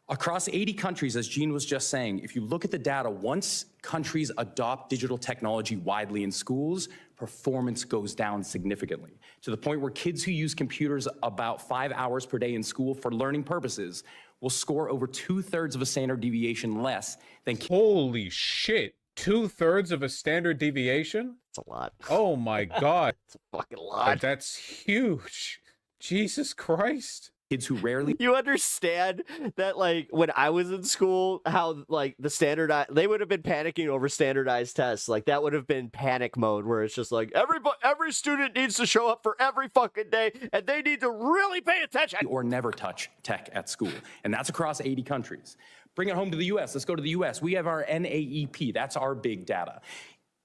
Across 80 countries, as Gene was just saying, if you look at the data, once countries adopt digital technology widely in schools, performance goes down significantly, to the point where kids who use computers about 5 hours per day in school for learning purposes will score over 2/3 of a standard deviation less than Holy shit. 2/3 of a standard deviation? That's a lot. Oh my God. It's a fucking lot. That's huge. Jesus Christ. Kids who rarely... You understand that, like, when I was in school, how, like, the standardized... They would have been panicking over standardized tests. Like, that would have been panic mode, where it's just like, every student needs to show up for every fucking day, and they need to really pay attention. Or never touch tech at school. And that's across 80 countries. Bring it home to the U.S. Let's go to the U.S. We have our NAEP. That's our big data.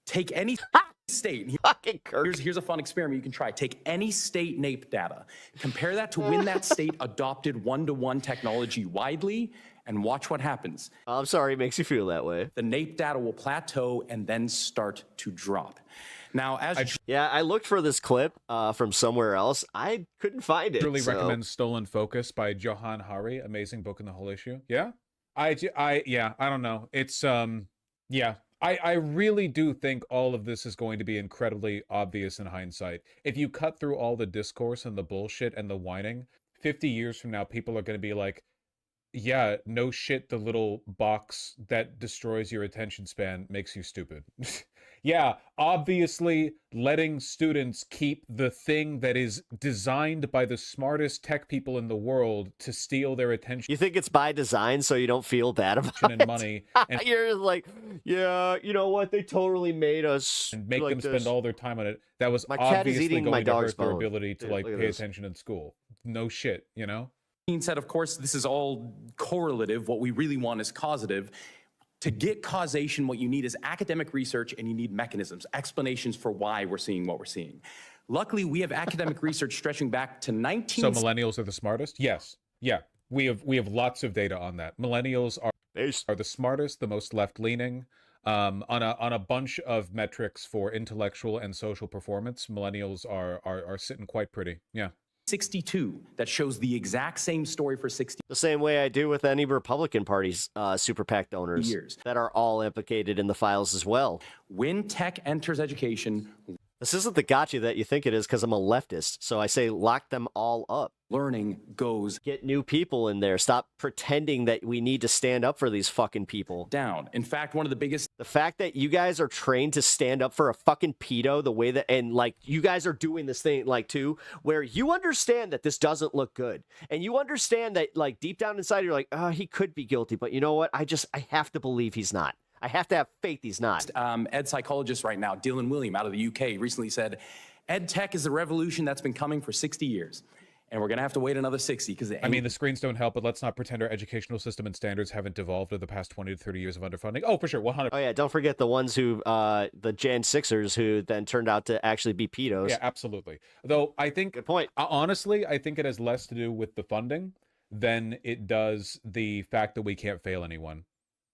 Take any state. Here's a fun experiment you can try. Take any state NAEP data. Compare that to when that state adopted one-to-one technology widely, and watch what happens. I'm sorry it makes you feel that way. The NAEP data will plateau and then start to drop. Now, I looked for this clip from somewhere else. I couldn't find it. Really recommend Stolen Focus by Johan Hari. Amazing book in the whole issue. Yeah. I don't know. It's yeah. I really do think all of this is going to be incredibly obvious in hindsight. If you cut through all the discourse and the bullshit and the whining, 50 years from now, people are going to be like, yeah, no shit, the little box that destroys your attention span makes you stupid. Yeah, obviously letting students keep the thing that is designed by the smartest tech people in the world to steal their attention. You think it's by design so you don't feel bad about and it? Money. And you're like, yeah, you know what? They totally made us and make like them this. spend all their time on it. That was My cat is obviously eating going my to dog's hurt their bone. ability to Dude, like look at pay this. attention in school. No shit, you know? Being said, of course, this is all correlative. What we really want is causative. To get causation, what you need is academic research, and you need mechanisms, explanations for why we're seeing what we're seeing. Luckily, we have academic research stretching back to 19... So millennials are the smartest? Yes. Yeah. We have lots of data on that. Millennials are the smartest, the most left-leaning. On a bunch of metrics for intellectual and social performance, millennials are sitting quite pretty. Yeah. 62 that shows the exact same story for 60 the same way I do with any Republican Party's super PAC donors years that are all implicated in the files as well. When tech enters education, This isn't the gotcha that you think it is because I'm a leftist. So I say lock them all up. Learning goes Get new people in there. Stop pretending that we need to stand up for these fucking people. down. In fact, one of the biggest The fact that you guys are trained to stand up for a fucking pedo the way that, and like you guys are doing this thing like too, where you understand that this doesn't look good. And you understand that like deep down inside, you're like, oh, he could be guilty. But you know what? I have to believe he's not. I have to have faith he's not. ed psychologist right now, Dylan William out of the UK, recently said, ed tech is a revolution that's been coming for 60 years. And we're going to have to wait another 60 because I mean, the screens don't help, but let's not pretend our educational system and standards haven't devolved over the past 20 to 30 years of underfunding. Oh, for sure, 100%. Oh, yeah, don't forget the ones who, the Gen 6ers who then turned out to actually be pedos. Yeah, absolutely. Though I think, good point. Honestly, I think it has less to do with the funding than it does the fact that we can't fail anyone.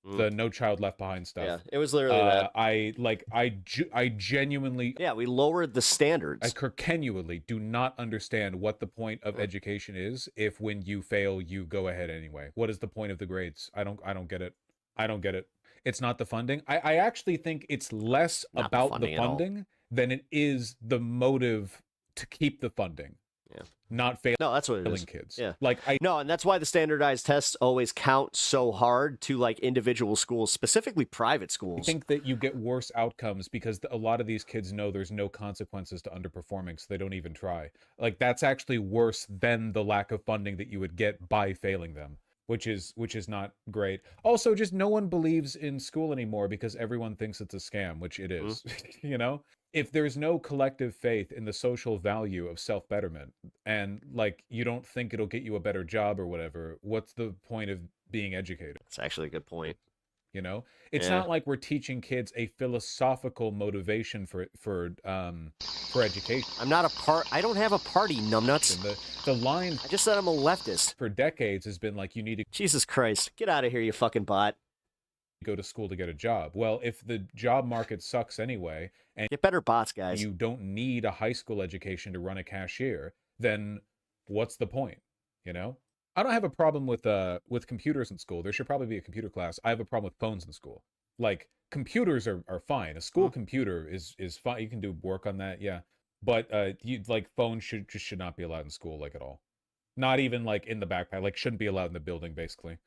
The No Child Left Behind stuff. Yeah, it was literally that. I genuinely... Yeah, we lowered the standards. I continually do not understand what the point of education is if when you fail, you go ahead anyway. What is the point of the grades? I don't get it. I don't get it. It's not the funding. I actually think it's less Not about the at all. funding than it is the motive to keep the funding. Yeah. Not failing. No, that's what it is. Kids. Yeah. Like No, and that's why the standardized tests always count so hard to like individual schools, specifically private I schools. think that you get worse outcomes because a lot of these kids know there's no consequences to underperforming, so they don't even try. Like that's actually worse than the lack of funding that you would get by failing them, which is not great. Also, just no one believes in school anymore because everyone thinks it's a scam, which it is. You know? If there's no collective faith in the social value of self-betterment and like you don't think it'll get you a better job or whatever, what's the point of being educated? That's actually a good point. You know, it's Yeah. not like we're teaching kids a philosophical motivation for education. I'm not a I don't have a party, numbnuts. And the line I just said I'm a leftist. for decades has been like, you need to Jesus Christ, get out of here, you fucking bot. go to school to get a job. Well, if the job market sucks anyway, and Get better bots, guys. you don't need a high school education to run a cashier, then what's the point? You know? I don't have a problem with computers in school. There should probably be a computer class. I have a problem with phones in school. Like computers are fine. A school computer is fine. You can do work on that, yeah. But phones should not be allowed in school like at all. Not even like in the backpack. Like shouldn't be allowed in the building basically.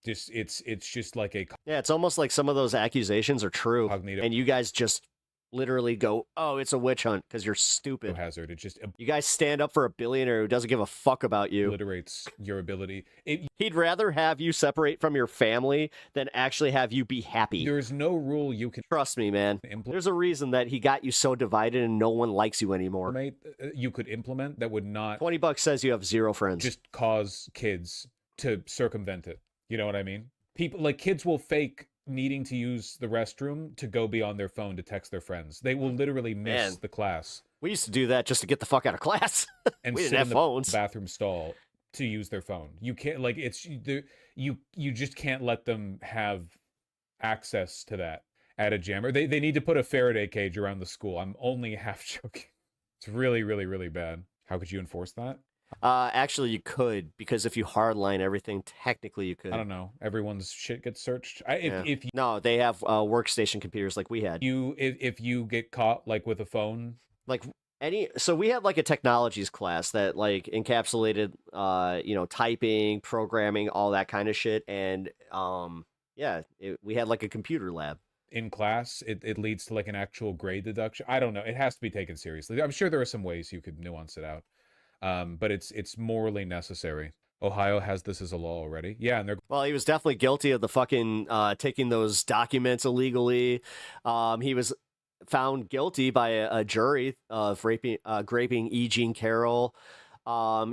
Just it's just like a Yeah, it's almost like some of those accusations are true, cognitive and you guys just literally go, "Oh, it's a witch hunt," because you're stupid. hazard. It just You guys stand up for a billionaire who doesn't give a fuck about you. obliterates your ability. He'd rather have you separate from your family than actually have you be happy. There's no rule you can Trust me, man. There's a reason that he got you so divided and no one likes you anymore. you could implement that would not $20 says you have 0 friends. just cause kids to circumvent it. You know what I mean? Kids will fake needing to use the restroom to go be on their phone to text their friends. They will literally miss Man. the class We used to do that just to get the fuck out of class. and we sit didn't have in the phones. bathroom stall to use their phone. You can't you just can't let them have access to that at a jammer. They need to put a Faraday cage around the school. I'm only half joking. It's really, really, really bad. How could you enforce that? Actually, you could, because if you hardline everything, technically you could. I don't know. Everyone's shit gets searched. Yeah. If No, they have workstation computers like we had. if you get caught like with a phone, Like so we had like a technologies class that like encapsulated typing, programming, all that kind of shit, and we had like a computer lab. in class, it leads to like an actual grade deduction. I don't know. It has to be taken seriously. I'm sure there are some ways you could nuance it out. But it's morally necessary. Ohio has this as a law already. Yeah, and Well, he was definitely guilty of the fucking taking those documents illegally. He was found guilty by a jury of raping E. Jean Carroll.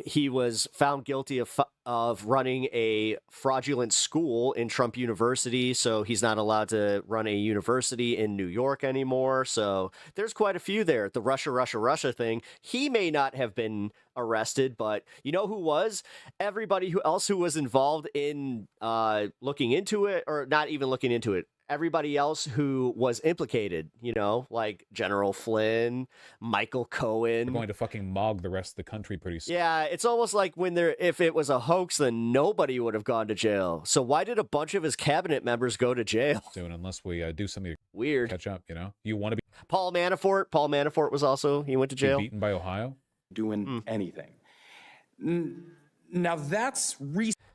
He was found guilty of running a fraudulent school in Trump University, so he's not allowed to run a university in New York anymore. So there's quite a few there. The Russia thing, he may not have been arrested, but you know who was? Everybody else who was involved in looking into it, or not even looking into it, everybody else who was implicated, you know, like General Flynn, Michael Cohen. They're going to fucking mog the rest of the country pretty soon. Yeah, it's almost like if it was a hoax, then nobody would have gone to jail. So why did a bunch of his cabinet members go to jail? Soon, unless we do something weird. Catch up, you know? You want to be... Paul Manafort was also, he went to jail. Beaten by Ohio? Doing anything. Now that's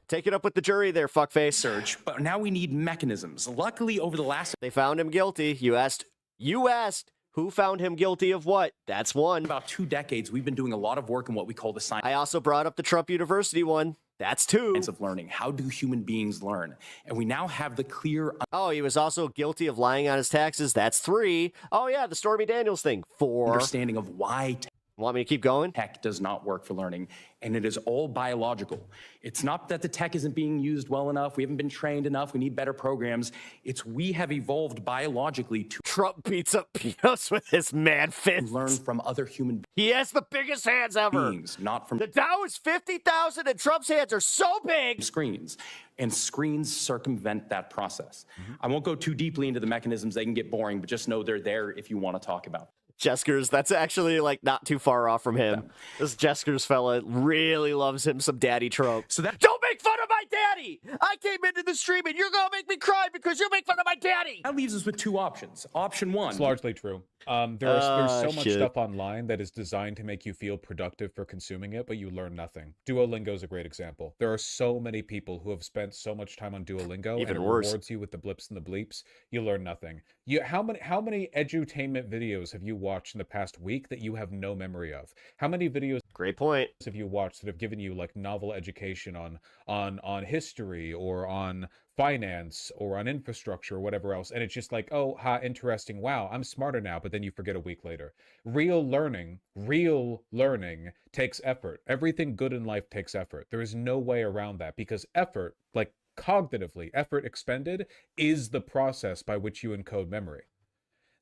take it up with the jury there, fuckface. Search, but now we need mechanisms. Luckily, over the last... They found him guilty. You asked who found him guilty of what? That's one. About 2 decades, we've been doing a lot of work in what we call the science. I also brought up the Trump University one. That's 2. Science of learning. How do human beings learn? And we now have the clear... Oh, he was also guilty of lying on his taxes. That's 3. Oh, yeah, the Stormy Daniels thing. 4. Understanding of why... Want me to keep going? Tech does not work for learning, and it is all biological. It's not that the tech isn't being used well enough. We haven't been trained enough. We need better programs. It's we have evolved biologically to... Trump beats up Pinos with his man fist. Learn from other human He has the biggest hands ever. beings, not from... The Dow is 50,000 and Trump's hands are so big. Screens. And screens circumvent that process. I won't go too deeply into the mechanisms. They can get boring, but just know they're there if you want to talk about them. Jeskers, that's actually like not too far off from him. This Jeskers fella really loves him some Daddy Trump. So that don't make fun of my daddy. I came into the stream and you're gonna make me cry because you make fun of my daddy. That leaves us with 2 options. Option 1. It's largely true. There's so much stuff online that is designed to make you feel productive for consuming it, but you learn nothing. Duolingo is a great example. There are so many people who have spent so much time on Duolingo, Even and it worse. rewards you with the blips and the bleeps. You learn nothing. How many edutainment videos have you watched in the past week that you have no memory of? How many videos? Great point. Have you watched that have given you like novel education on history or on finance or on infrastructure or whatever else, and it's just like, oh, interesting, wow, I'm smarter now, but then you forget a week later. Real learning takes effort. Everything good in life takes effort. There is no way around that, because effort, like cognitively, effort expended is the process by which you encode memory.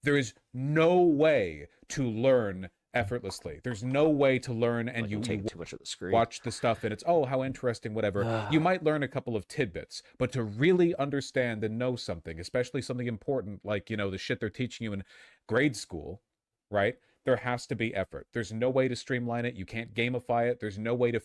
There is no way to learn effortlessly. There's no way to learn and you take too much of the screen. Watch the stuff and it's, oh, how interesting, whatever. You might learn a couple of tidbits, but to really understand and know something, especially something important like, you know, the shit they're teaching you in grade school, right? There has to be effort. There's no way to streamline it. You can't gamify it. There's no way to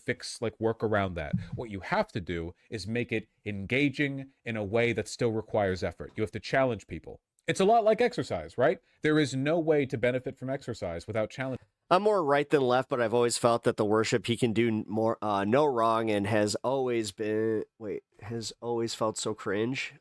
work around that. What you have to do is make it engaging in a way that still requires effort. You have to challenge people. It's a lot like exercise, right? There is no way to benefit from exercise without challenge. I'm more right than left, but I've always felt that the worship he can do more no wrong and has always felt so cringe.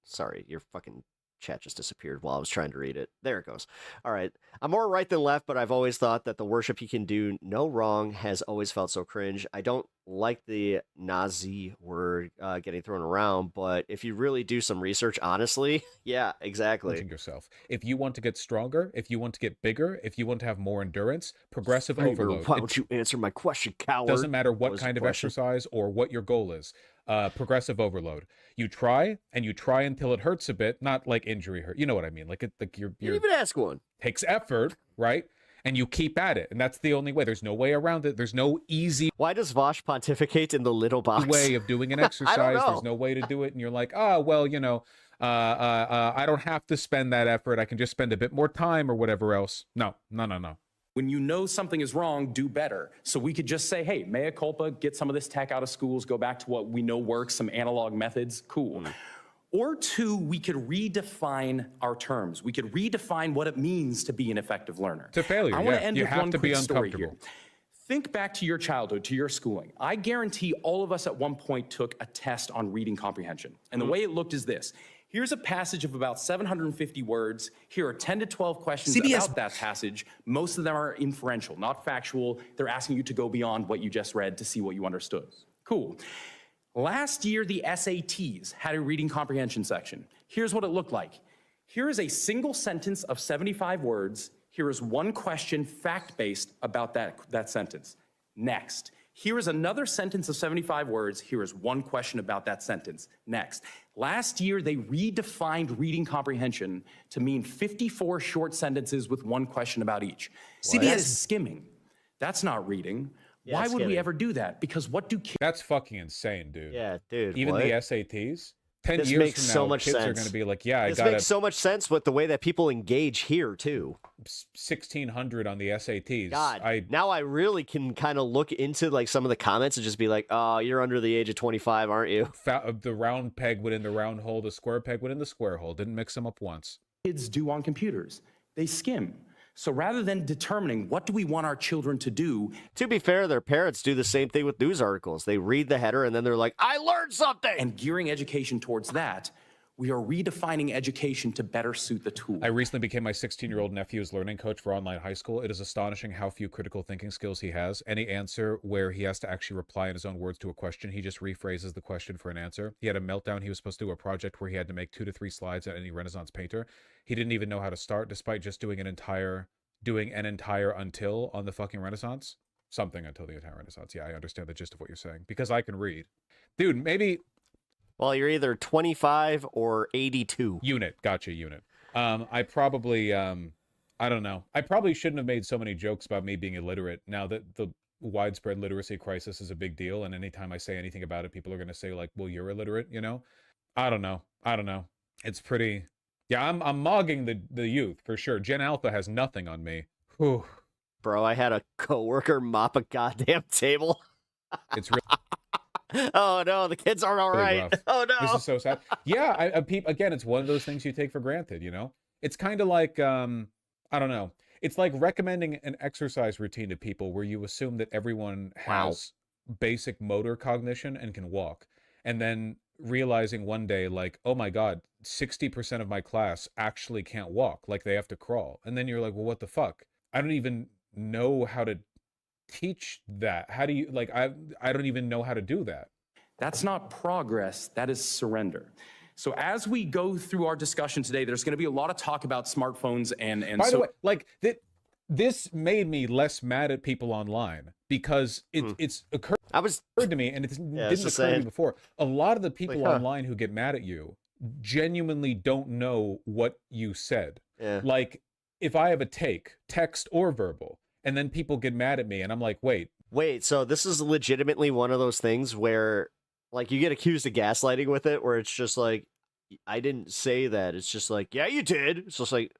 Sorry, your fucking chat just disappeared while I was trying to read it. There it goes. All right. I'm more right than left, but I've always thought that the worship he can do no wrong has always felt so cringe. I don't like the Nazi word getting thrown around, but if you really do some research, honestly, yeah, exactly. Yourself. If you want to get stronger, if you want to get bigger, if you want to have more endurance, progressive overload. Why don't you answer my question, coward? Doesn't matter what kind of exercise or what your goal is. Progressive overload. You try until it hurts a bit, not like injury hurt. You know what I mean? Like you're you even ask one. Takes effort, right? And you keep at it, and that's the only way. There's no way around it. There's no easy. Why does Vosh pontificate in the little box? Way of doing an exercise. I don't know. There's no way to do it, and you're like, oh well, you know, I don't have to spend that effort. I can just spend a bit more time or whatever else. No. When you know something is wrong, do better. So we could just say, hey, mea culpa, get some of this tech out of schools, go back to what we know works, some analog methods, cool. Or 2, we could redefine our terms. We could redefine what it means to be an effective learner. To failure, I want to end you with have one to be quick story uncomfortable. here. Think back to your childhood, to your schooling. I guarantee all of us at one point took a test on reading comprehension. And the way it looked is this. Here's a passage of about 750 words. Here are 10 to 12 questions about that passage. Most of them are inferential, not factual. They're asking you to go beyond what you just read to see what you understood. Cool. Last year, the SATs had a reading comprehension section. Here's what it looked like. Here is a single sentence of 75 words. Here is one question, fact-based, about that sentence. Next. Here is another sentence of 75 words. Here is one question about that sentence. Next. Last year, they redefined reading comprehension to mean 54 short sentences with one question about each. See, that is skimming. That's not reading. Yeah, why would we ever do that? Because what do kids... That's fucking insane, dude. Yeah, dude. Even the SATs? 10 this years makes from now, so much kids sense. are going to be like, yeah, I This got makes so much sense with the way that people engage here too. 1600 on the SATs. God, now I really can kind of look into like some of the comments and just be like, oh, you're under the age of 25, aren't you? The round peg went in the round hole, the square peg went in the square hole. Didn't mix them up once. Kids do on computers. They skim. So rather than determining what do we want our children to do, to be fair, their parents do the same thing with news articles. They read the header and then they're like, I learned something. And gearing education towards that, we are redefining education to better suit the tool. I recently became my 16-year-old nephew's learning coach for online high school. It is astonishing how few critical thinking skills he has. Any answer where he has to actually reply in his own words to a question, he just rephrases the question for an answer. He had a meltdown. He was supposed to do a project where he had to make 2 to 3 slides at any Renaissance painter. He didn't even know how to start, despite just doing an entire until on the fucking Renaissance. Something until the entire Renaissance. Yeah, I understand the gist of what you're saying. Because I can read. Dude, maybe... Well, you're either 25 or 82. Unit. Gotcha, unit. I probably, I don't know. I probably shouldn't have made so many jokes about me being illiterate now that the widespread literacy crisis is a big deal. And anytime I say anything about it, people are going to say like, well, you're illiterate, you know? I don't know. It's pretty... Yeah, I'm mogging the youth for sure. Gen Alpha has nothing on me. Whew. Bro, I had a coworker mop a goddamn table. It's really... Oh no, the kids aren't all right. rough. Oh no, this is so sad. Yeah, again, it's one of those things you take for granted. You know, it's kind of like I don't know. It's like recommending an exercise routine to people where you assume that everyone has basic motor cognition and can walk, and then realizing one day, like, oh my God, 60% of my class actually can't walk, like they have to crawl, and then you're like, well, what the fuck? I don't even know how to teach that. How do you, like, I don't even know how to do that. That's not progress, that is surrender. So as we go through our discussion today, there's going to be a lot of talk about smartphones and By the way, like this made me less mad at people online because it's occurred to me, and it didn't occur to me before. A lot of the people online who get mad at you genuinely don't know what you said. Yeah. Like if I have a take, text or verbal, and then people get mad at me, and I'm like, wait, so this is legitimately one of those things where, like, you get accused of gaslighting with it, where it's just like, I didn't say that. It's just like, yeah, you did. It's just like,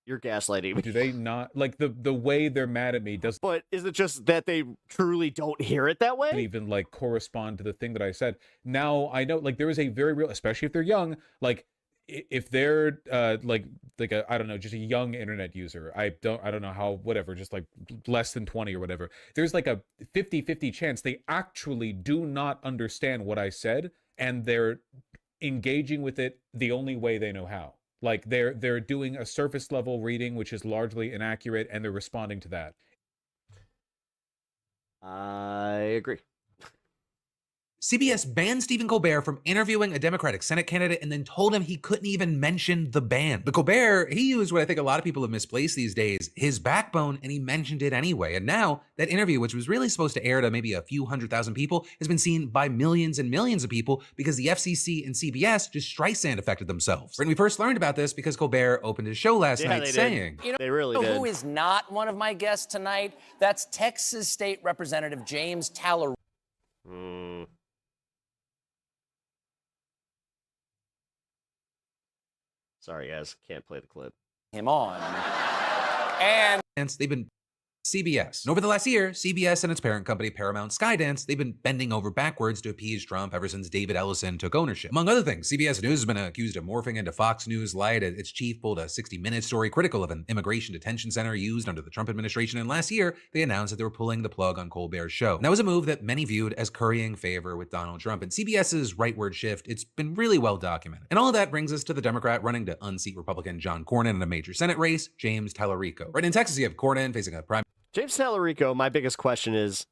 you're gaslighting me. Do they not, like, the way they're mad at me doesn't... But is it just that they truly don't hear it that way? Even, like, correspond to the thing that I said. Now, I know, like, there is a very real, especially if they're young, like, if they're like a, I don't know, just a young internet user, I don't know how, whatever, just like less than 20 or whatever, there's like a 50-50 chance they actually do not understand what I said, and they're engaging with it the only way they know how. Like they're doing a surface level reading, which is largely inaccurate, and they're responding to that. I agree. CBS banned Stephen Colbert from interviewing a Democratic Senate candidate and then told him he couldn't even mention the ban. But Colbert, he used what I think a lot of people have misplaced these days, his backbone, and he mentioned it anyway. And now that interview, which was really supposed to air to maybe a few 100,000 people, has been seen by millions and millions of people because the FCC and CBS just Streisand affected themselves. And we first learned about this because Colbert opened his show last night saying, You know, they really did. Who is not one of my guests tonight? That's Texas State Representative James Talleyrand. Sorry, guys, can't play the clip. Him on. And they've been CBS. And over the last year, CBS and its parent company, Paramount Skydance, they've been bending over backwards to appease Trump ever since David Ellison took ownership. Among other things, CBS News has been accused of morphing into Fox News Light. Its chief pulled a 60-minute story critical of an immigration detention center used under the Trump administration. And last year, they announced that they were pulling the plug on Colbert's show. And that was a move that many viewed as currying favor with Donald Trump. And CBS's rightward shift, it's been really well documented. And all of that brings us to the Democrat running to unseat Republican John Cornyn in a major Senate race, James Talleyrand. Right in Texas, you have Cornyn facing a James Talleyrand, my biggest question is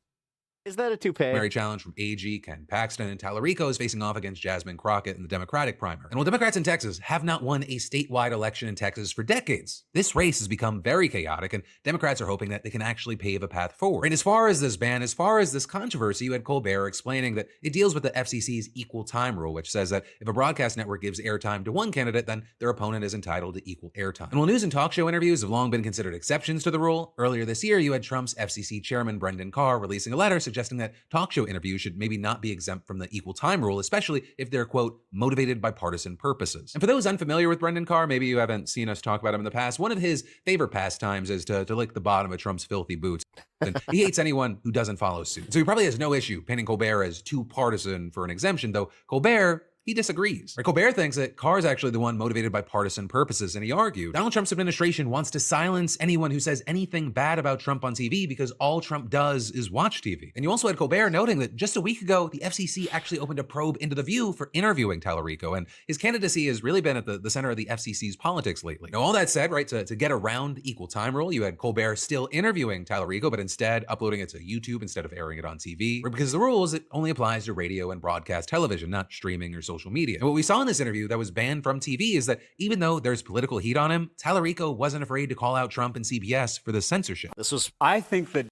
that a toupee? Primary challenge from AG Ken Paxton, and Talleyrand is facing off against Jasmine Crockett in the Democratic primary. And while Democrats in Texas have not won a statewide election in Texas for decades, this race has become very chaotic, and Democrats are hoping that they can actually pave a path forward. And as far as this ban, as far as this controversy, you had Colbert explaining that it deals with the FCC's equal time rule, which says that if a broadcast network gives airtime to one candidate, then their opponent is entitled to equal airtime. And while news and talk show interviews have long been considered exceptions to the rule, earlier this year you had Trump's FCC chairman Brendan Carr releasing a letter suggesting suggesting that talk show interviews should maybe not be exempt from the equal time rule, especially if they're, quote, motivated by partisan purposes. And for those unfamiliar with Brendan Carr, maybe you haven't seen us talk about him in the past, one of his favorite pastimes is to lick the bottom of Trump's filthy boots. And he hates anyone who doesn't follow suit. So he probably has no issue painting Colbert as too partisan for an exemption, though Colbert, he disagrees. Right? Colbert thinks that Carr is actually the one motivated by partisan purposes, and he argued Donald Trump's administration wants to silence anyone who says anything bad about Trump on TV because all Trump does is watch TV. And you also had Colbert noting that just a week ago, the FCC actually opened a probe into The View for interviewing Tallarico, and his candidacy has really been at the center of the FCC's politics lately. Now, all that said, right, to get around the equal time rule, you had Colbert still interviewing Tallarico, but instead uploading it to YouTube instead of airing it on TV, because the rules, it only applies to radio and broadcast television, not streaming or social media. And what we saw in this interview that was banned from TV is that even though there's political heat on him, Tallarico wasn't afraid to call out Trump and CBS for the censorship. I think that...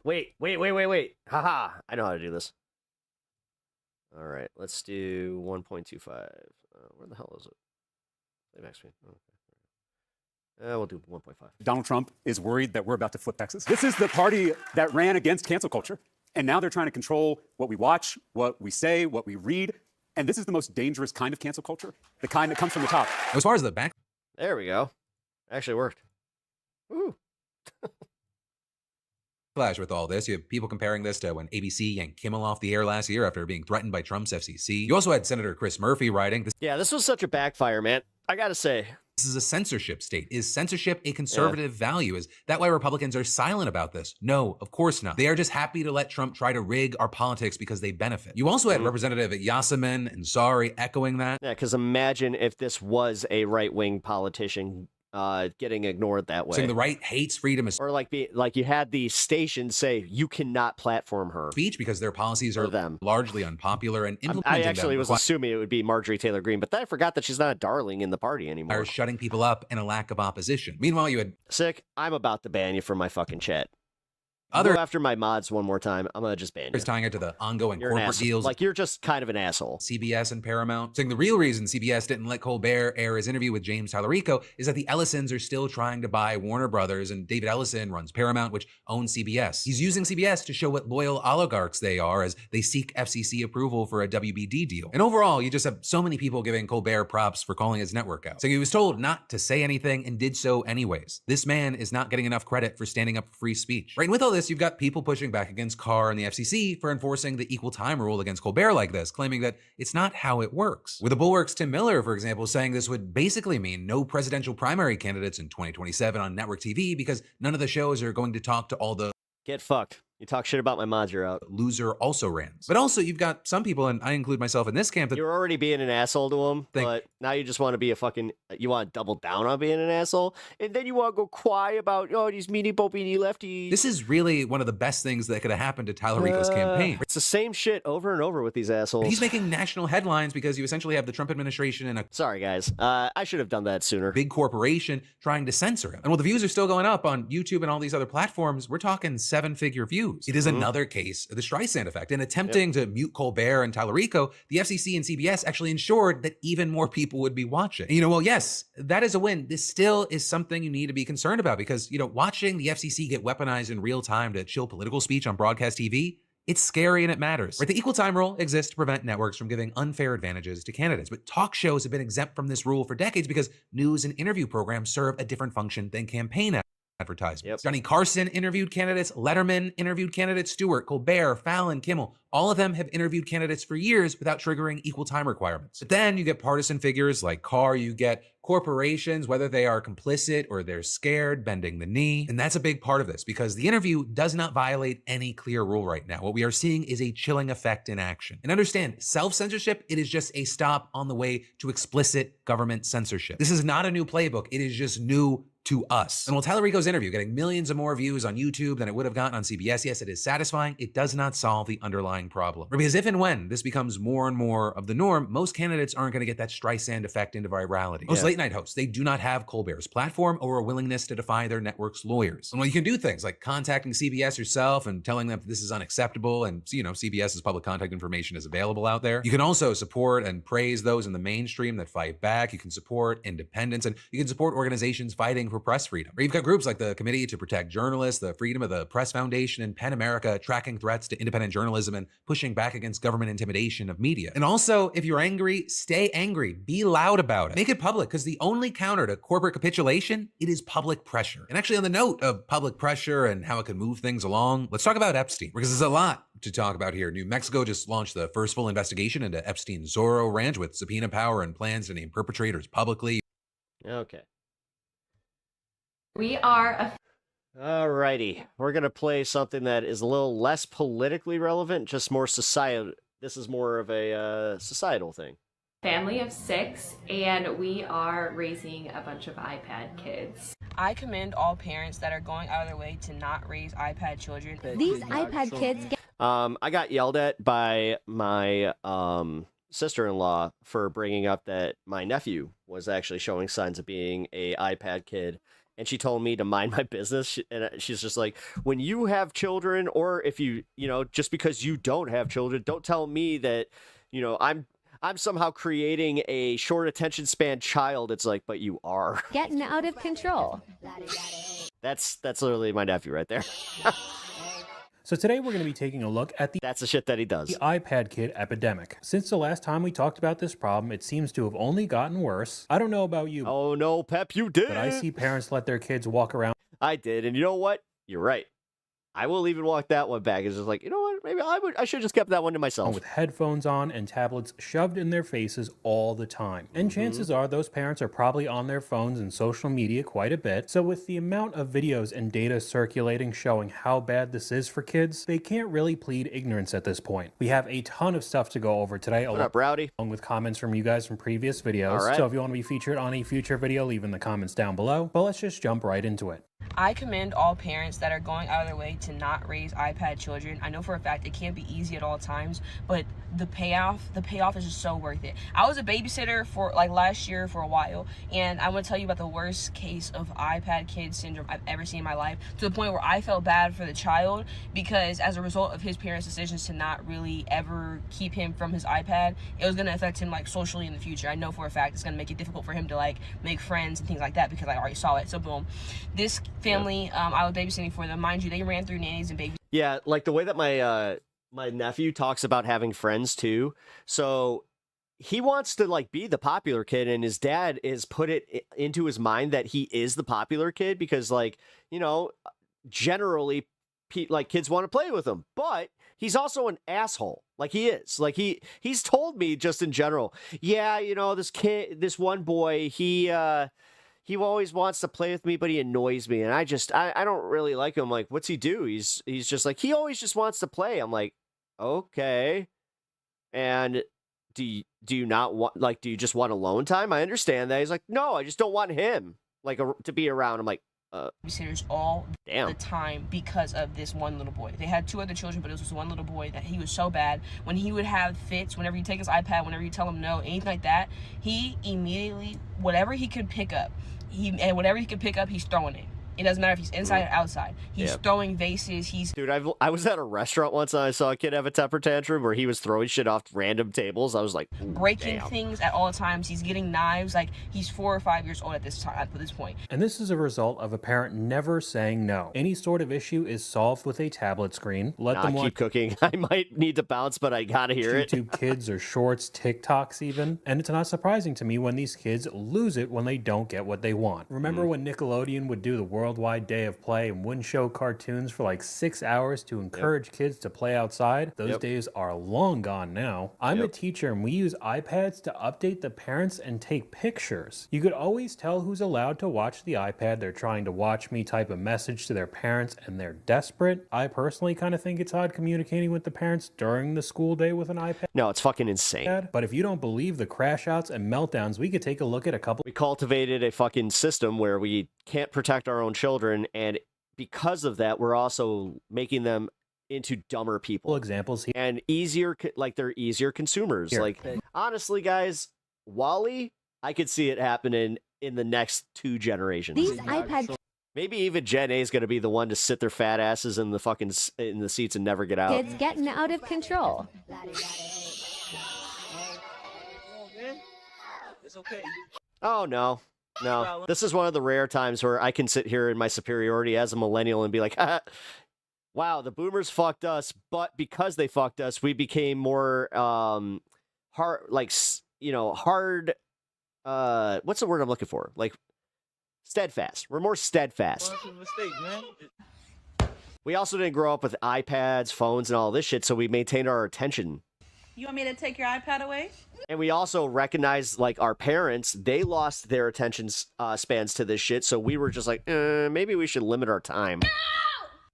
Wait. Haha, I know how to do this. All right, let's do 1.25. Where the hell is it? Playback speed. Okay. We'll do 1.5. Donald Trump is worried that we're about to flip Texas. This is the party that ran against cancel culture. And now they're trying to control what we watch, what we say, what we read. And this is the most dangerous kind of cancel culture, the kind that comes from the top. As far as the back... There we go. Actually worked. Woo. Flash with all this. You have people comparing this to when ABC yanked Kimmel off the air last year after being threatened by Trump's FCC. You also had Senator Chris Murphy writing... Yeah, this was such a backfire, man. I gotta say. This is a censorship state. Is censorship a conservative value? Is that why Republicans are silent about this? No, of course not. They are just happy to let Trump try to rig our politics because they benefit. You also had Representative Yasemin Ansari echoing that. Yeah, because imagine if this was a right-wing politician getting ignored that way. Saying the right hates freedom. Or like you had the station say, you cannot platform her. Speech because their policies are largely unpopular and implementing I actually was assuming it would be Marjorie Taylor Greene, but then I forgot that she's not a darling in the party anymore. Are shutting people up and a lack of opposition. Meanwhile, you had... Sick, I'm about to ban you from my fucking chat. Go after my mods one more time, I'm gonna just ban you. Tying it to the ongoing corporate deals. Like, you're just kind of an asshole. CBS and Paramount. Saying the real reason CBS didn't let Colbert air his interview with James Tallarico is that the Ellisons are still trying to buy Warner Brothers, and David Ellison runs Paramount, which owns CBS. He's using CBS to show what loyal oligarchs they are as they seek FCC approval for a WBD deal. And overall, you just have so many people giving Colbert props for calling his network out. So he was told not to say anything and did so anyways. This man is not getting enough credit for standing up for free speech. Right, and with all this, you've got people pushing back against Carr and the FCC for enforcing the equal time rule against Colbert like this, claiming that it's not how it works. With the Bulwark's Tim Miller, for example, saying this would basically mean no presidential primary candidates in 2027 on network TV because none of the shows are going to talk to all the... Get fucked. You talk shit about my mods, you're out. Loser also rans. But also, you've got some people, and I include myself in this camp, that you're already being an asshole to them, but now you just want to be you want to double down on being an asshole, and then you want to go quiet about, these meanie popey lefties. This is really one of the best things that could have happened to Tallarico's campaign. It's the same shit over and over with these assholes. But he's making national headlines because you essentially have the Trump administration and Sorry, guys. I should have done that sooner. Big corporation trying to censor him. And while the views are still going up on YouTube and all these other platforms, we're talking 7-figure views. It is another case of the Streisand effect. In attempting to mute Colbert and Tallarico, the FCC and CBS actually ensured that even more people would be watching. And, well, yes, that is a win. This still is something you need to be concerned about because, watching the FCC get weaponized in real time to chill political speech on broadcast TV, it's scary and it matters. Right? The equal time rule exists to prevent networks from giving unfair advantages to candidates, but talk shows have been exempt from this rule for decades because news and interview programs serve a different function than campaign advertisements. Johnny Carson interviewed candidates, Letterman interviewed candidates, Stewart, Colbert, Fallon, Kimmel. All of them have interviewed candidates for years without triggering equal time requirements. But then you get partisan figures like Carr, you get corporations, whether they are complicit or they're scared, bending the knee. And that's a big part of this because the interview does not violate any clear rule right now. What we are seeing is a chilling effect in action. And understand, self-censorship, it is just a stop on the way to explicit government censorship. This is not a new playbook. It is just new to us. And while Tallarico's interview getting millions of more views on YouTube than it would have gotten on CBS, yes, it is satisfying. It does not solve the underlying problem. Because if and when this becomes more and more of the norm, most candidates aren't going to get that Streisand effect into virality. Most late night hosts, they do not have Colbert's platform or a willingness to defy their network's lawyers. And while you can do things like contacting CBS yourself and telling them this is unacceptable and, CBS's public contact information is available out there, you can also support and praise those in the mainstream that fight back. You can support independence and you can support organizations fighting for for press freedom. Or you've got groups like the Committee to Protect Journalists, the Freedom of the Press Foundation, and PEN America tracking threats to independent journalism and pushing back against government intimidation of media. And also, if you're angry, stay angry. Be loud about it. Make it public, because the only counter to corporate capitulation, it is public pressure. And actually, on the note of public pressure and how it can move things along, let's talk about Epstein, because there's a lot to talk about here. New Mexico just launched the first full investigation into Epstein's Zorro Ranch with subpoena power and plans to name perpetrators publicly. Okay. We are Alrighty. We're going to play something that is a little less politically relevant, just more societal. This is more of a societal thing. family of 6, and we are raising a bunch of iPad kids. I commend all parents that are going out of their way to not raise iPad children. These iPad kids get I got yelled at by my sister-in-law for bringing up that my nephew was actually showing signs of being a iPad kid, and she told me to mind my business. And she's just like, when you have children, or if you just because you don't have children, don't tell me that I'm somehow creating a short attention span child. It's like, but you are getting out of control. That's literally my nephew right there. So today we're going to be taking a look at that's the shit that he does. The iPad kid epidemic. Since the last time we talked about this problem, it seems to have only gotten worse. I don't know about you. Oh no, Pep, you did. But I see parents let their kids walk around. I did, and you know what? You're right. I will even walk that one back. It's just like, you know what? Maybe I should have just kept that one to myself. With headphones on and tablets shoved in their faces all the time. And chances are those parents are probably on their phones and social media quite a bit. So with the amount of videos and data circulating showing how bad this is for kids, they can't really plead ignorance at this point. We have a ton of stuff to go over today. What up, Rowdy? Along with comments from you guys from previous videos. All right. So if you want to be featured on a future video, leave in the comments down below. But let's just jump right into it. I commend all parents that are going out of their way to not raise iPad children. I know for a fact it can't be easy at all times, but the payoff is just so worth it. I was a babysitter for last year for a while, and I want to tell you about the worst case of iPad kid syndrome I've ever seen in my life, to the point where I felt bad for the child, because as a result of his parents' decisions to not really ever keep him from his iPad, it was going to affect him socially in the future. I know for a fact it's going to make it difficult for him to make friends and things like that, because I already saw it. So boom, this family, I was babysitting for them. Mind you, they ran through nannies and babies. Yeah, like the way that my nephew talks about having friends too. So he wants to be the popular kid, and his dad is put it into his mind that he is the popular kid because generally kids want to play with him, but he's also an asshole. He is. He's told me just in general, yeah, this one boy, he always wants to play with me, but he annoys me, and I don't really like him. What's he do? He's just he always just wants to play. I'm like, okay. And do you not want do you just want alone time? I understand that. He's like, no, I just don't want him to be around. I'm like, babysitters all the time because of this one little boy. They had 2 other children, but it was just one little boy that he was so bad. When he would have fits, whenever you take his iPad, whenever you tell him no, anything like that, he immediately, whatever he could pick up, he's throwing it. It doesn't matter if he's inside or outside. He's throwing vases. Dude, I was at a restaurant once and I saw a kid have a temper tantrum where he was throwing shit off random tables. I was like, breaking things at all times. He's getting knives. He's 4 or 5 years old at this point. And this is a result of a parent never saying no. Any sort of issue is solved with a tablet screen. Let them keep cooking. I might need to bounce, but I gotta hear it. YouTube Kids or Shorts, TikToks even. And it's not surprising to me when these kids lose it when they don't get what they want. Remember when Nickelodeon would do the Worldwide Day of Play and wouldn't show cartoons for 6 hours to encourage kids to play outside? Those days are long gone now. I'm a teacher, and we use iPads to update the parents and take pictures. You could always tell who's allowed to watch the iPad. They're trying to watch me type a message to their parents, and they're desperate. I personally kind of think it's odd communicating with the parents during the school day with an iPad. No, it's fucking insane. But if you don't believe the crash outs and meltdowns, we could take a look at a couple. We cultivated a fucking system where we can't protect our own children, and because of that, we're also making them into dumber people. Examples here. And they're easier consumers. Honestly, guys, Wall-E, I could see it happening in the next 2 generations. These iPad maybe even Gen A is going to be the one to sit their fat asses in the seats and never get out. kids getting out of control. Oh no. No, this is one of the rare times where I can sit here in my superiority as a millennial and be like, wow, the boomers fucked us, but because they fucked us, we became more hard, like, hard, what's the word I'm looking for? Like, steadfast. We're more steadfast. We also didn't grow up with iPads, phones, and all this shit, so we maintained our attention. You want me to take your iPad away? And we also recognized, like, our parents, they lost their attention spans to this shit, so we were just like, maybe we should limit our time. No!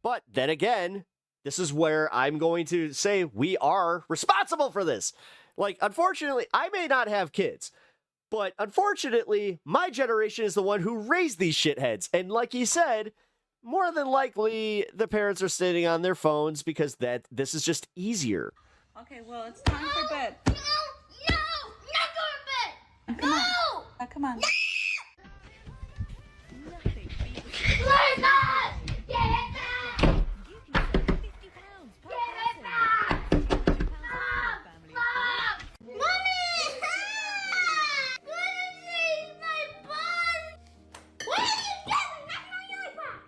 But then again, this is where I'm going to say we are responsible for this. Like, unfortunately, I may not have kids, but unfortunately, my generation is the one who raised these shitheads. And like he said, more than likely, the parents are sitting on their phones because this is just easier. Okay, well, it's time for bed. No, not going to bed. Come on. Come on. Please not! Get it back!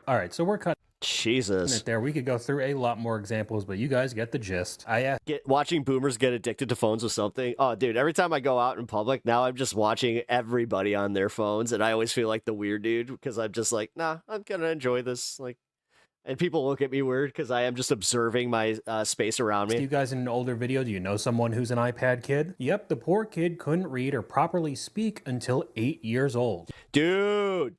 All right, so we're cutting Jesus. it there. We could go through a lot more examples, but you guys get the gist. Watching boomers get addicted to phones with something. Oh, dude, every time I go out in public, now I'm just watching everybody on their phones, and I always feel like the weird dude because I'm just like, nah, I'm gonna enjoy this. Like, and people look at me weird because I am just observing my space around me. You guys in an older video, do you know someone who's an iPad kid? Yep, the poor kid couldn't read or properly speak until 8 years old. Dude,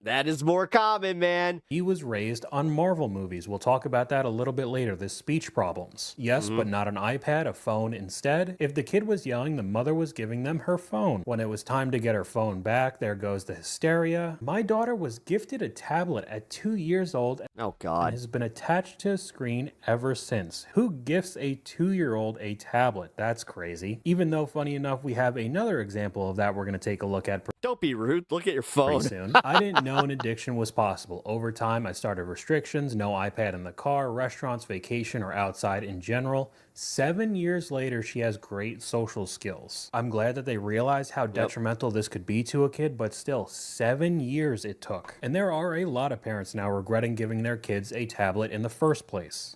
that is more common, man. He was raised on Marvel movies. We'll talk about that a little bit later, the speech problems. Yes, but not an iPad, a phone instead. If the kid was yelling, the mother was giving them her phone. When it was time to get her phone back, there goes the hysteria. My daughter was gifted a tablet at 2 years old. Oh, God. And has been attached to a screen ever since. Who gifts a 2-year-old a tablet? That's crazy. Even though, funny enough, we have another example of that we're going to take a look at. Don't be rude. Look at your phone. Pretty soon. I didn't know an addiction was possible. Over time, I started restrictions, no iPad in the car, restaurants, vacation, or outside in general. 7 years later, she has great social skills. I'm glad that they realized how detrimental this could be to a kid, but still, 7 years it took. And there are a lot of parents now regretting giving their kids a tablet in the first place.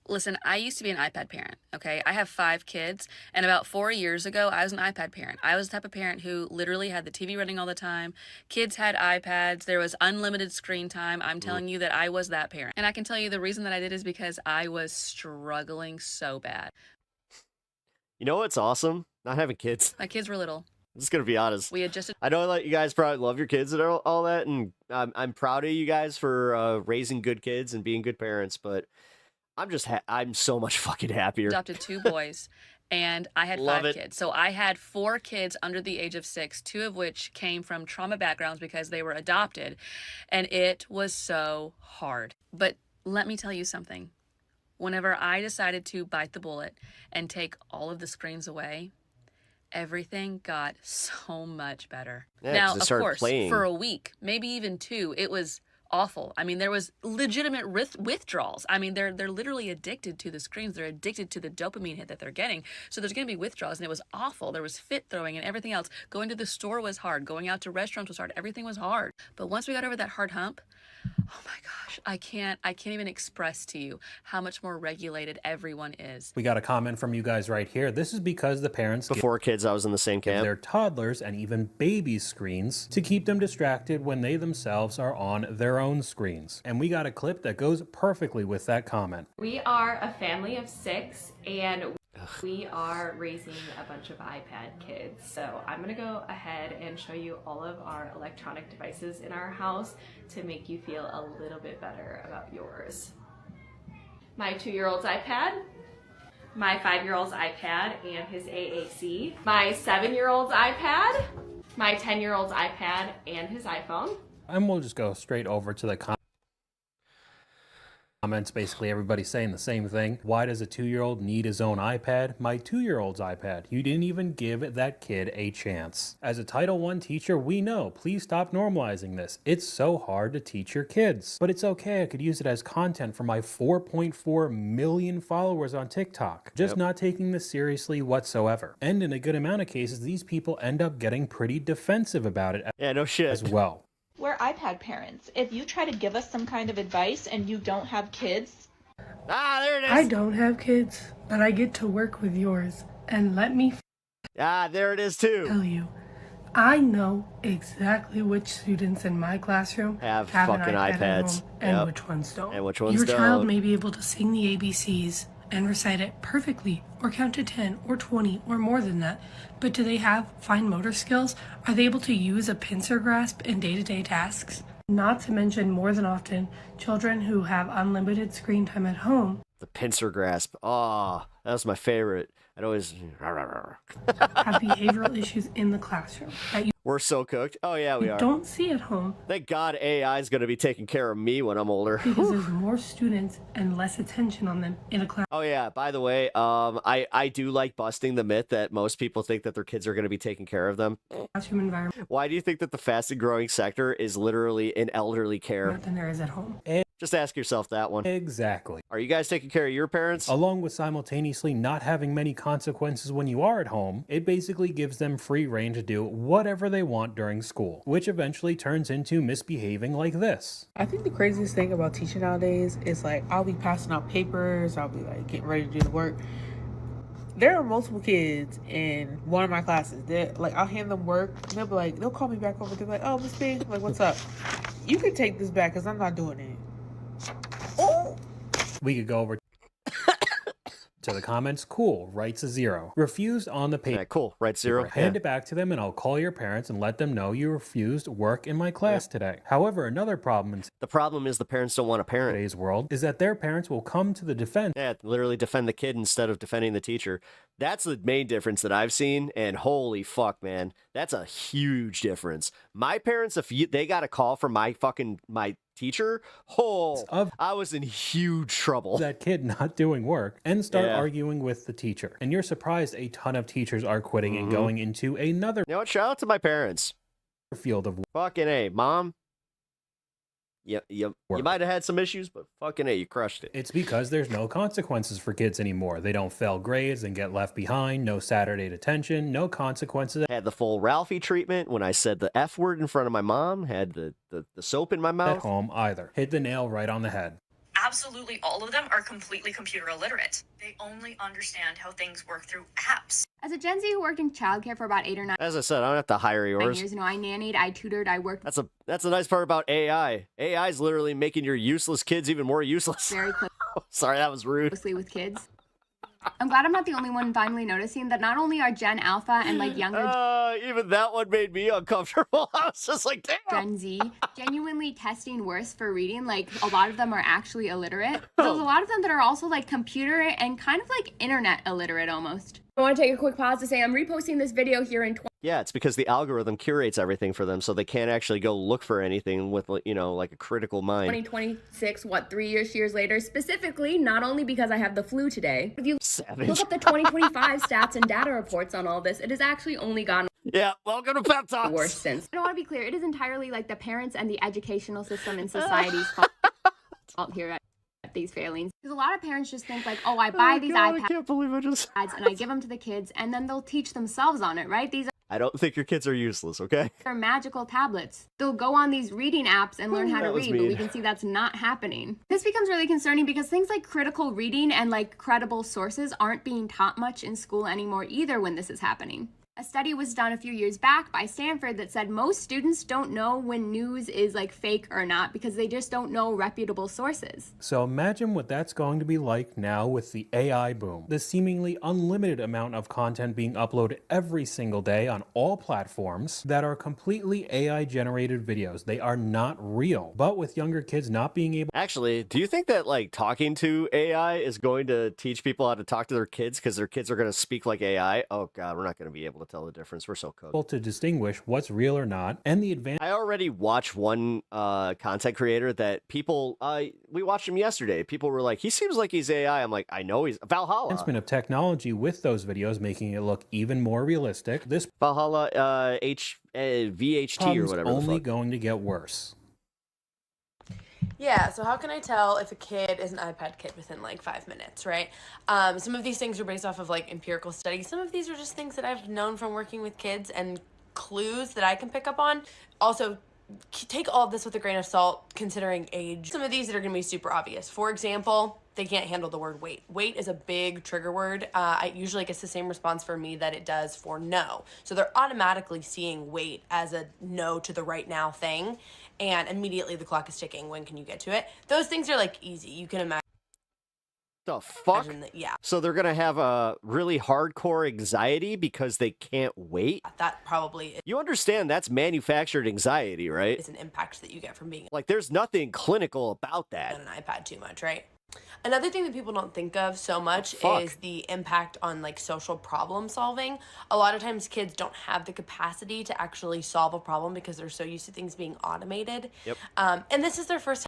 Listen, I used to be an iPad parent, okay? I have 5 kids, and about 4 years ago, I was an iPad parent. I was the type of parent who literally had the TV running all the time. Kids had iPads. There was unlimited screen time. I'm telling you that I was that parent. And I can tell you the reason that I did is because I was struggling so bad. You know what's awesome? Not having kids. My kids were little. I'm just going to be honest. We had just... I know that you guys probably love your kids and all that, and I'm proud of you guys for raising good kids and being good parents, but... I'm so much fucking happier. Adopted 2 boys, and I had 5 kids. So I had 4 kids under the age of 6, 2 of which came from trauma backgrounds because they were adopted, and it was so hard. But let me tell you something. Whenever I decided to bite the bullet and take all of the screens away, everything got so much better. Yeah, now, of course, playing. For a week, maybe even 2, it was awful. I mean, there was legitimate withdrawals. I mean, they're literally addicted to the screens. They're addicted to the dopamine hit that they're getting. So there's going to be withdrawals, and it was awful. There was fit throwing and everything else. Going to the store was hard. Going out to restaurants was hard. Everything was hard. But once we got over that hard hump, oh my gosh, I can't even express to you how much more regulated everyone is. We got a comment from you guys right here. This is because the parents before kids, I was in the same camp. Their toddlers and even babies screens to keep them distracted when they themselves are on their own screens. And we got a clip that goes perfectly with that comment. We are a family of 6, and we are raising a bunch of iPad kids. So I'm gonna go ahead and show you all of our electronic devices in our house to make you feel a little bit better about yours. My 2-year-old's iPad, my 5-year-old's iPad and his AAC, my 7-year-old's iPad, my 10-year-old's iPad and his iPhone. And we'll just go straight over to the comments, basically everybody's saying the same thing. Why does a 2-year-old need his own iPad? My 2-year-old's iPad. You didn't even give that kid a chance. As a Title I teacher, we know. Please stop normalizing this. It's so hard to teach your kids. But it's okay. I could use it as content for my 4.4 million followers on TikTok. Just not taking this seriously whatsoever. And in a good amount of cases, these people end up getting pretty defensive about it as well. We're iPad parents. If you try to give us some kind of advice and you don't have kids... there it is. I don't have kids, but I get to work with yours. And let me there it is too. tell you, I know exactly which students in my classroom have an fucking iPad at iPads. home and which ones don't. And which ones Your don't. child may be able to sing the ABCs and recite it perfectly, or count to 10 or 20 or more than that, but do they have fine motor skills? Are they able to use a pincer grasp in day-to-day tasks? Not to mention, more than often, children who have unlimited screen time at home The pincer grasp. Oh, that was my favorite. I'd always have behavioral issues in the classroom that you We're so cooked. Oh yeah, we are. don't see at home Thank God AI is going to be taking care of me when I'm older. because there's more students and less attention on them in a class. Oh yeah, by the way, I do like busting the myth that most people think that their kids are going to be taking care of them. Classroom environment Why do you think that the fastest growing sector is literally in elderly care? than there is at home. Just ask yourself that one. Exactly. Are you guys taking care of your parents? Along with simultaneously not having many consequences when you are at home, it basically gives them free reign to do whatever they want during school, which eventually turns into misbehaving like this. I think the craziest thing about teaching nowadays is like I'll be passing out papers, I'll be like getting ready to do the work. There are multiple kids in one of my classes that like I'll hand them work and they'll be like, they'll call me back over, they're like, oh, Miss B, like, what's up? You can take this back because I'm not doing it. We could go over to the comments. Cool, writes a 0. Refused on the paper. Yeah, cool, write 0. Hand it back to them and I'll call your parents and let them know you refused work in my class today. However, another problem in The problem is the parents don't want a parent. today's world is that their parents will come to the defense. Yeah, literally defend the kid instead of defending the teacher. That's the main difference that I've seen, and holy fuck, man, that's a huge difference. My parents, they got a call from my teacher, I was in huge trouble. That kid not doing work and start arguing with the teacher. And you're surprised a ton of teachers are quitting and going into another You know what? Shout out to my parents. field of Fucking A, Mom. You might have had some issues, but fucking A, you crushed it. It's because there's no consequences for kids anymore. They don't fail grades and get left behind, no Saturday detention, no consequences. Had the full Ralphie treatment when I said the F word in front of my mom, had the soap in my At mouth. home either. Hit the nail right on the head. Absolutely all of them are completely computer illiterate. They only understand how things work through apps. As a Gen Z who worked in childcare for about 8 or 9 As I said, I don't have to hire yours. years, I nannied, I tutored, I worked That's a nice part about AI. AI is literally making your useless kids even more useless. very Sorry, that was rude. closely with kids. I'm glad I'm not the only one finally noticing that not only are Gen Alpha and younger Even that one made me uncomfortable. I was just like, damn. Gen Z genuinely testing worse for reading. Like, a lot of them are actually illiterate. There's a lot of them that are also computer and kind of internet illiterate almost. I want to take a quick pause to say I'm reposting this video here in Yeah, it's because the algorithm curates everything for them, so they can't actually go look for anything with, like a critical mind. 2026, 3 years later, specifically, not only because I have the flu today. If you Savage. look up the 2025 stats and data reports on all this, it has actually only gotten Yeah, welcome to Pep Talks. worse since. I want to be clear, it is entirely the parents and the educational system and society's fault here at these failings. Because a lot of parents just think oh, I buy these iPads I can't believe I just... and I give them to the kids and then they'll teach themselves on it, right? These I don't think your kids are useless, okay? are magical tablets. They'll go on these reading apps and learn how to That was read, but we mean. can see that's not happening. This becomes really concerning because things like critical reading and credible sources aren't being taught much in school anymore either when this is happening. A study was done a few years back by Stanford that said most students don't know when news is fake or not because they just don't know reputable sources. So imagine what that's going to be like now with the AI boom. The seemingly unlimited amount of content being uploaded every single day on all platforms that are completely AI generated videos. They are not real. But with younger kids not being able... Actually, do you think that talking to AI is going to teach people how to talk to their kids because their kids are going to speak like AI? Oh God, we're not going to be able to tell the difference. We're so cooked. To distinguish what's real or not, and the advantage. I already watched one content creator that people, we watched him yesterday. People were like, he seems like he's AI. I'm like, I know he's Valhalla. Advancement of technology with those videos making it look even more realistic. This Valhalla VHT or whatever. Only going to get worse. Yeah, so how can I tell if a kid is an iPad kid within like 5 minutes, right? Some of these things are based off of like empirical studies. Some of these are just things that I've known from working with kids and clues that I can pick up on. Also, take all of this with a grain of salt considering age. Some of these that are going to be super obvious. For example, they can't handle the word wait. Wait is a big trigger word. It usually gets the same response for me that it does for no. So they're automatically seeing wait as a no to the right now thing. And immediately the clock is ticking. When can you get to it? Those things are like easy. You can imagine. The fuck? Yeah. So they're gonna have a really hardcore anxiety because they can't wait? That probably is. You understand that's manufactured anxiety, right? It's an impact that you get from being like there's nothing clinical about that. On an iPad too much, right? Another thing that people don't think of so much is the impact on like social problem solving. A lot of times kids don't have the capacity to actually solve a problem because they're so used to things being automated. Yep. And this is their first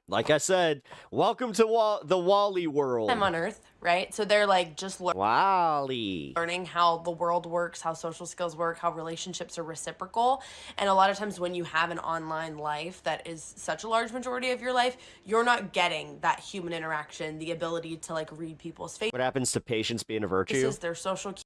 Like I said, welcome to the Wall-E world. time on Earth, right? So they're like just Wall-E. learning how the world works, how social skills work, how relationships are reciprocal. And a lot of times when you have an online life that is such a large majority of your life, you're not getting that human interaction, the ability to like read people's faces. What happens to patience being a virtue? This is their social cues.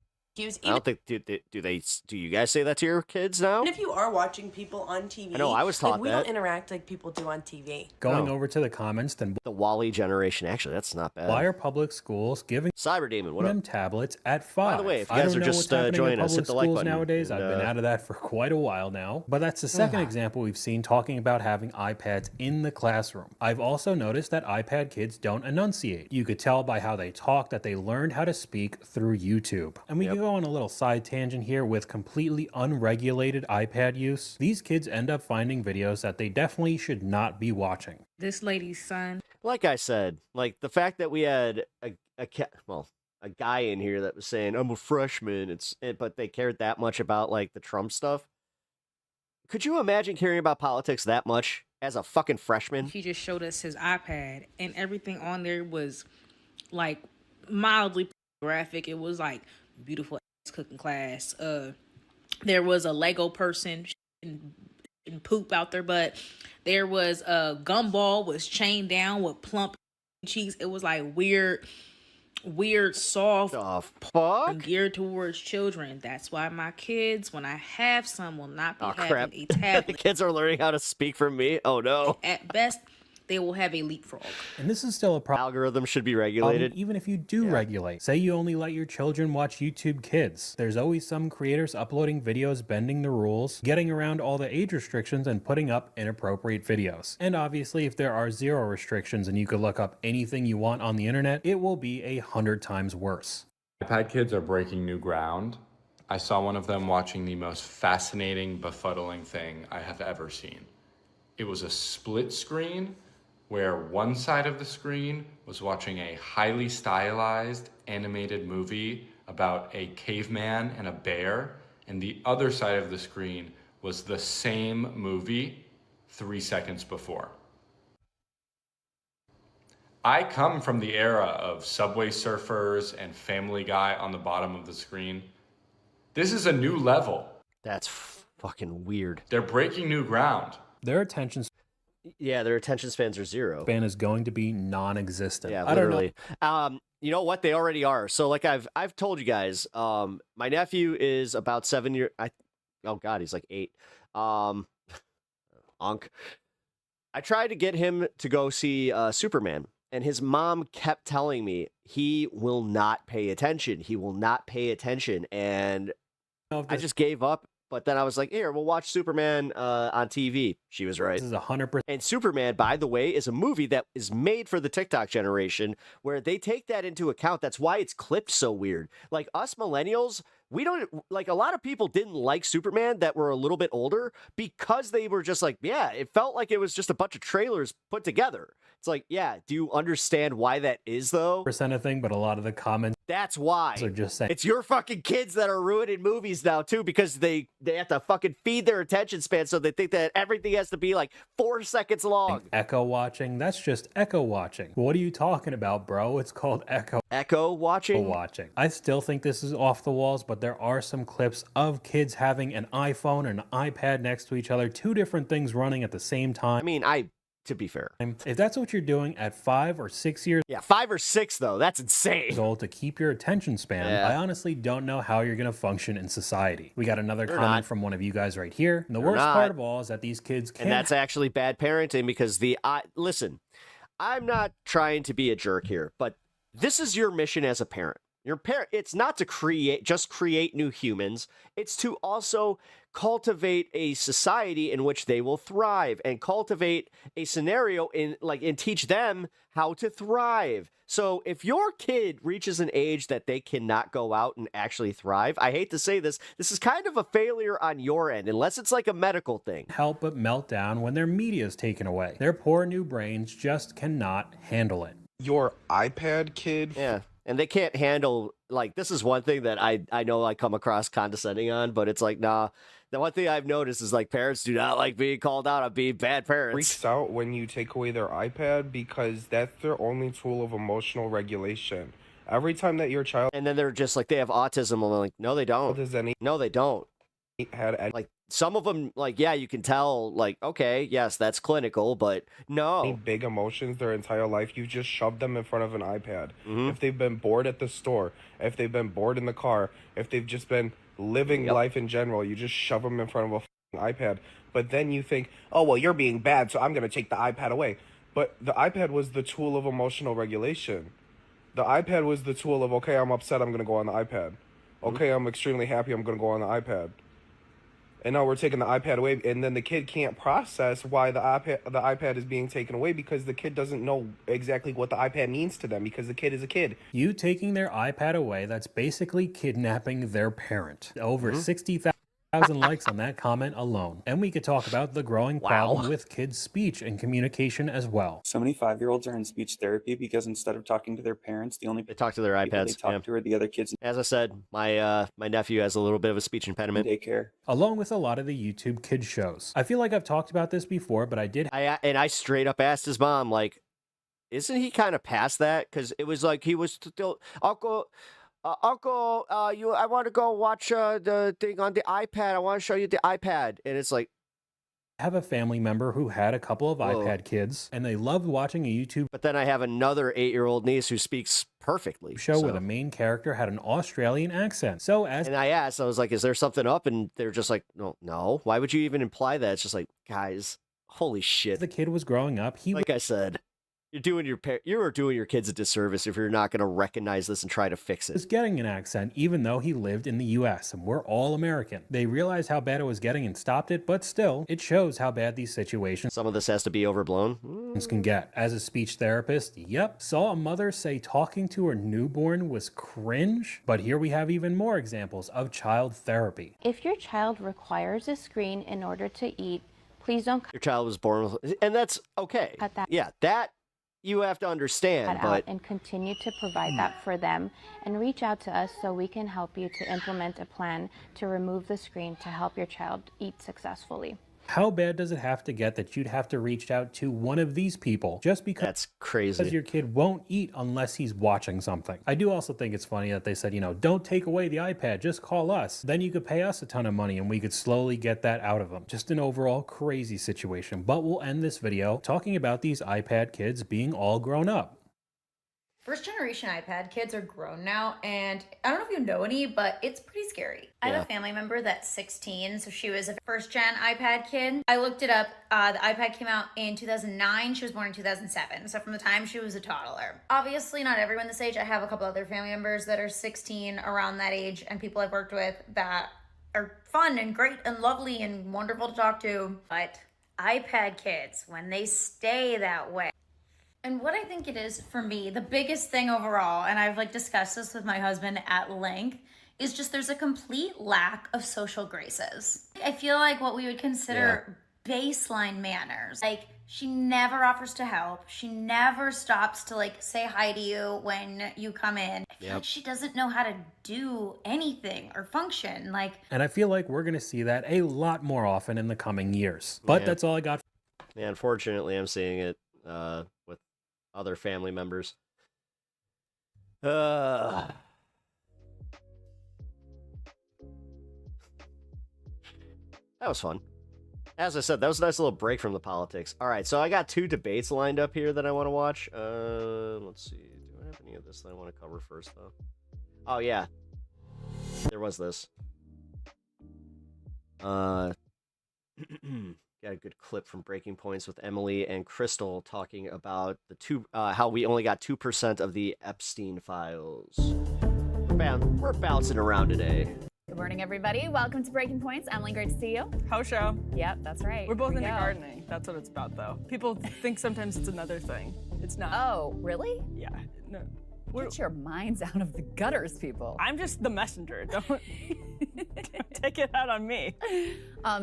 I don't think do you guys say that to your kids now? And if you are watching people on TV, I know, I was taught like, we that. don't interact like people do on TV. Going over to the comments, then the Wall-E generation. Actually, that's not bad. why are public schools giving Cyberdemon, what them up? tablets at 5? By the way, if you I guys don't are know just what's happening in joining us, hit public the like schools button. nowadays. And, I've been out of that for quite a while now. But that's the second example we've seen talking about having iPads in the classroom. I've also noticed that iPad kids don't enunciate. You could tell by how they talk that they learned how to speak through YouTube. And we can go on a little side tangent here with completely unregulated iPad use. These kids end up finding videos that they definitely should not be watching. This lady's son. Like I said, like the fact that we had a guy in here that was saying, I'm a freshman, but they cared that much about like the Trump stuff. Could you imagine caring about politics that much as a fucking freshman? He just showed us his iPad and everything on there was like mildly graphic. It was like beautiful cooking class. There was a Lego person and poop out their butt. There was a gumball was chained down with plump cheeks. It was like weird, soft, and geared towards children. That's why my kids, when I have some, will not be having a tablet. The kids are learning how to speak from me. Oh no. At best, they will have a leapfrog. And this is still a problem. Algorithm should be regulated. Even if you do regulate. Say you only let your children watch YouTube Kids. There's always some creators uploading videos bending the rules, getting around all the age restrictions, and putting up inappropriate videos. And obviously, if there are 0 restrictions and you could look up anything you want on the internet, it will be 100 times worse. iPad kids are breaking new ground. I saw one of them watching the most fascinating, befuddling thing I have ever seen. It was a split screen where one side of the screen was watching a highly stylized animated movie about a caveman and a bear, and the other side of the screen was the same movie 3 seconds before. I come from the era of Subway Surfers and Family Guy on the bottom of the screen. This is a new level. That's fucking weird. They're breaking new ground. Their attention spans are 0. Span is going to be non-existent. Yeah, I don't know. literally. You know what? They already are. So like I've told you guys, my nephew is about 7 years. Oh God, he's like 8. Onk. I tried to get him to go see Superman, and his mom kept telling me he will not pay attention. He will not pay attention, and I just gave up. But then I was like, here, we'll watch Superman on TV. She was right. This is 100%. And Superman, by the way, is a movie that is made for the TikTok generation where they take that into account. That's why it's clipped so weird. Like us millennials, we don't like a lot of people didn't like Superman that were a little bit older because they were just like, yeah, it felt like it was just a bunch of trailers put together. It's like, yeah, do you understand why that is though? Percent of thing, but a lot of the comments That's why. So just saying. It's your fucking kids that are ruining movies now, too, because they have to fucking feed their attention span, so they think that everything has to be like 4 seconds long. Echo watching, that's just echo watching. What are you talking about, bro? It's called echo. Echo watching? Watching. I still think this is off the walls, but there are some clips of kids having an iPhone and an iPad next to each other, 2 different things running at the same time. I mean, to be fair, if that's what you're doing at 5 or 6 years, yeah, 5 or 6 though, that's insane. Old to keep your attention span, I honestly don't know how you're gonna function in society. We got another comment from one of you guys right here. And the worst part of all is that these kids can't. And that's actually bad parenting because listen, I'm not trying to be a jerk here, but this is your mission as a parent. Your parent, it's not to create new humans. It's to also cultivate a society in which they will thrive and cultivate a scenario and teach them how to thrive. So if your kid reaches an age that they cannot go out and actually thrive, I hate to say this is kind of a failure on your end, unless it's like a medical thing. Help but melt down when their media is taken away. Their poor new brains just cannot handle it. Your iPad kid? Yeah. And they can't handle, like, this is one thing that I know I come across condescending on, but it's like, nah. The one thing I've noticed is, like, parents do not like being called out on being bad parents. Freaks out when you take away their iPad because that's their only tool of emotional regulation. Every time that your child... And then they're just like, they have autism. And I'm like, no, they don't. No, they don't. Like, some of them, like, yeah, you can tell, like, okay, yes, that's clinical, but no. Big emotions their entire life, you just shove them in front of an iPad. If they've been bored at the store, if they've been bored in the car, if they've just been living life in general, you just shove them in front of a iPad. But then you think, oh, well, you're being bad, so I'm going to take the iPad away. But the iPad was the tool of emotional regulation. The iPad was the tool of, okay, I'm upset, I'm going to go on the iPad. Okay, I'm extremely happy, I'm going to go on the iPad. And now we're taking the iPad away, and then the kid can't process why the iPad is being taken away because the kid doesn't know exactly what the iPad means to them because the kid is a kid. You taking their iPad away, that's basically kidnapping their parent. Over 60,000 likes on that comment alone. And we could talk about the growing problem with kids' speech and communication as well. So many 5-year-olds are in speech therapy because instead of talking to their parents, they talk to their iPads. They talk to are the other kids. As I said, my nephew has a little bit of a speech impediment. Daycare. Along with a lot of the YouTube kids shows. I feel like I've talked about this before, but I did. I straight up asked his mom, like, isn't he kind of past that? Because it was like he was still, Uncle, I want to go watch the thing on the iPad. I want to show you the iPad. And it's like, I have a family member who had a couple of iPad kids, and they loved watching a YouTube. But then I have another 8-year-old niece who speaks perfectly. Show where the main character had an Australian accent. And I asked, I was like, is there something up? And they're just like, no. Why would you even imply that? It's just like, guys, holy shit. The kid was growing up. Like I said, you are doing your kids a disservice if you're not going to recognize this and try to fix it. Was getting an accent even though he lived in the US and we're all American. They realized how bad it was getting and stopped it, but still, it shows how bad these situations. Some of this has to be overblown. Can get. As a speech therapist, saw a mother say talking to her newborn was cringe, but here we have even more examples of child therapy. If your child requires a screen in order to eat, please don't. Your child was born with, and that's okay. Cut that. Yeah, that you have to understand, but and continue to provide that for them and reach out to us so we can help you to implement a plan to remove the screen to help your child eat successfully. How bad does it have to get that you'd have to reach out to one of these people just because that's crazy? Because your kid won't eat unless he's watching something. I do also think it's funny that they said, don't take away the iPad, just call us. Then you could pay us a ton of money and we could slowly get that out of them. Just an overall crazy situation. But we'll end this video talking about these iPad kids being all grown up. First generation iPad kids are grown now, and I don't know if you know any, but it's pretty scary. I have a family member that's 16, so she was a first gen iPad kid. I looked it up. The iPad came out in 2009. She was born in 2007, so from the time she was a toddler. Obviously, not everyone this age. I have a couple other family members that are 16, around that age, and people I've worked with that are fun and great and lovely and wonderful to talk to. But iPad kids, when they stay that way, and what I think it is for me, the biggest thing overall, and I've discussed this with my husband at length, is just there's a complete lack of social graces. I feel like what we would consider baseline manners. Like, she never offers to help. She never stops to like say hi to you when you come in. I feel like she doesn't know how to do anything or function. Like, And I feel like we're going to see that a lot more often in the coming years. But that's all I got. Yeah, unfortunately, I'm seeing it with other family members. That was fun. As I said, that was a nice little break from the politics. All right, so I got 2 debates lined up here that I want to watch. Let's see. Do I have any of this that I want to cover first, though? Oh, yeah. There was this. Got a good clip from Breaking Points with Emily and Crystal talking about the how we only got 2% of the Epstein files. We're bouncing around today. Good morning, everybody. Welcome to Breaking Points. Emily, great to see you. House show. Yep, that's right. We're both Here we into go. gardening. That's what it's about, though. People think sometimes it's another thing. It's not. Oh, really? Yeah. No. Get your minds out of the gutters, people. I'm just the messenger. Don't take it out on me.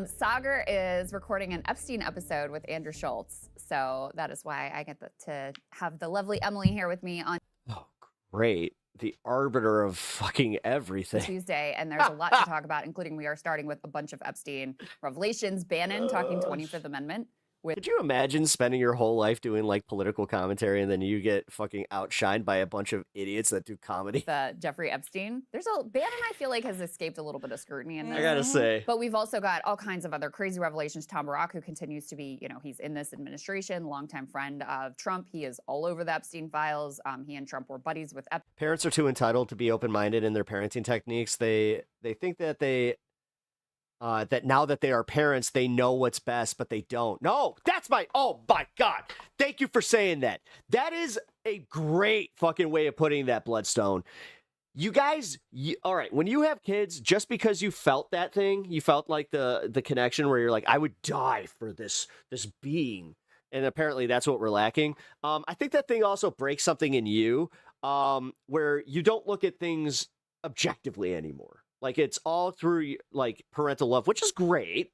Sagar is recording an Epstein episode with Andrew Schultz. So that is why I get to have the lovely Emily here with me on Great. The arbiter of fucking everything. Tuesday. And there's a lot to talk about, including we are starting with a bunch of Epstein revelations. Bannon talking 25th Amendment. Could you imagine spending your whole life doing like political commentary and then you get fucking outshined by a bunch of idiots that do comedy? Jeffrey Epstein. Bannon, I feel like, has escaped a little bit of scrutiny in this. I gotta say. But we've also got all kinds of other crazy revelations. Tom Barack, who continues to be, he's in this administration, longtime friend of Trump. He is all over the Epstein files. He and Trump were buddies with Epstein. Parents are too entitled to be open-minded in their parenting techniques. They think that that now that they are parents, they know what's best, but they don't. No, oh my God. Thank you for saying that. That is a great fucking way of putting that, Bloodstone. You guys, all right, when you have kids, just because you felt that thing, you felt like the connection where you're like, I would die for this being. And apparently that's what we're lacking. I think that thing also breaks something in you where you don't look at things objectively anymore. Like, it's all through, like, parental love, which is great.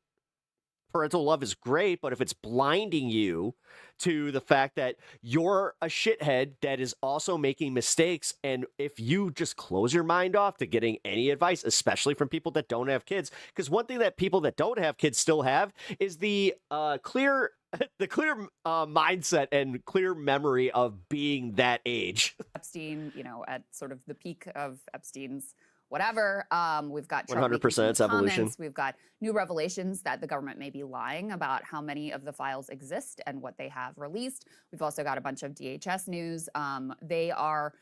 Parental love is great, but if it's blinding you to the fact that you're a shithead that is also making mistakes, and if you just close your mind off to getting any advice, especially from people that don't have kids, because one thing that people that don't have kids still have is the clear mindset and clear memory of being that age. Epstein, at sort of the peak of Epstein's whatever. We've got 100% it's evolution. We've got new revelations that the government may be lying about how many of the files exist and what they have released. We've also got a bunch of DHS news. They are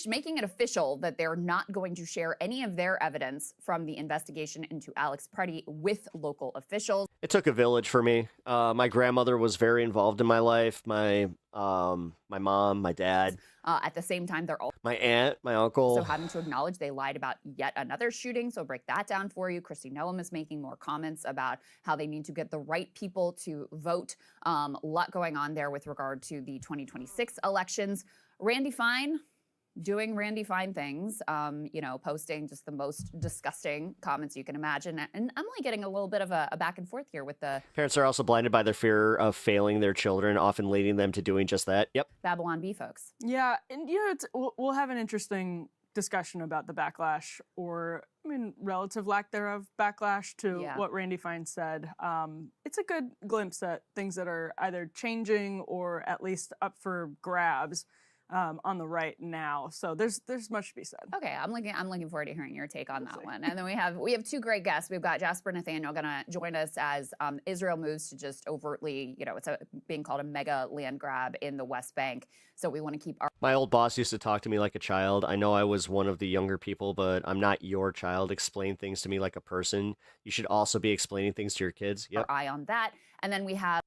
making it official that they're not going to share any of their evidence from the investigation into Alex PRETTI with local officials. It took a village for me. My grandmother was very involved in my life. My mom, my dad. At the same time, they're all my aunt, my uncle. So having to acknowledge they lied about yet another shooting. So break that down for you. Kristi Noem is making more comments about how they need to get the right people to vote. A lot going on there with regard to the 2026 elections. Randy Fine doing Randy Fine things, posting just the most disgusting comments you can imagine. And Emily getting a little bit of a back and forth here with the parents are also blinded by their fear of failing their children, often leading them to doing just that. Yep. Babylon Bee folks. Yeah, and we'll have an interesting discussion about the backlash, or relative lack thereof backlash to what Randy Fine said. It's a good glimpse at things that are either changing or at least up for grabs on the right now. So there's much to be said. Okay, I'm looking forward to hearing your take on that one. And then we have 2 great guests. We've got Jasper Nathaniel going to join us as Israel moves to just overtly, it's being called a mega land grab in the West Bank. So we want to keep our... My old boss used to talk to me like a child. I know I was one of the younger people, but I'm not your child. Explain things to me like a person. You should also be explaining things to your kids. Yep. Our eye on that. And then we have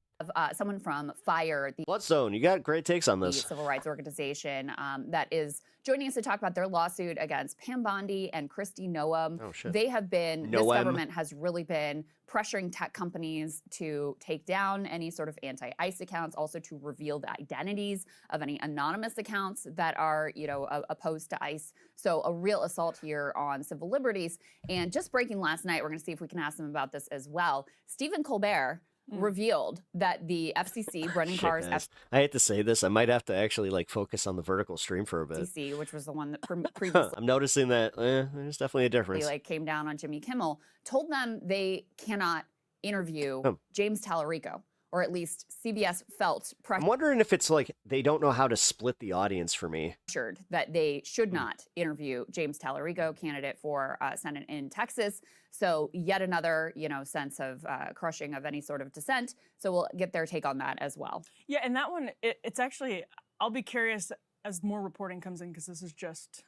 someone from FIRE, the Bloodstone. You got great takes on this. The civil rights organization that is joining us to talk about their lawsuit against Pam Bondi and Kristi Noem. Oh, shit. They have been, this government has really been pressuring tech companies to take down any sort of anti-ICE accounts, also to reveal the identities of any anonymous accounts that are, opposed to ICE. So a real assault here on civil liberties. And just breaking last night, we're going to see if we can ask them about this as well. Stephen Colbert revealed that the FCC, Brendan Carr's Guys, I hate to say this. I might have to actually like focus on the vertical stream for a bit. FCC, which was the one that previously I'm noticing that there's definitely a difference. like came down on Jimmy Kimmel, told them they cannot interview James Tallarico, or at least CBS felt I'm wondering if it's like they don't know how to split the audience for me. pressured that they should not interview James Tallarico, candidate for Senate in Texas. So yet another, sense of crushing of any sort of dissent. So we'll get their take on that as well. Yeah, and that one, it's actually, I'll be curious as more reporting comes in, because this is just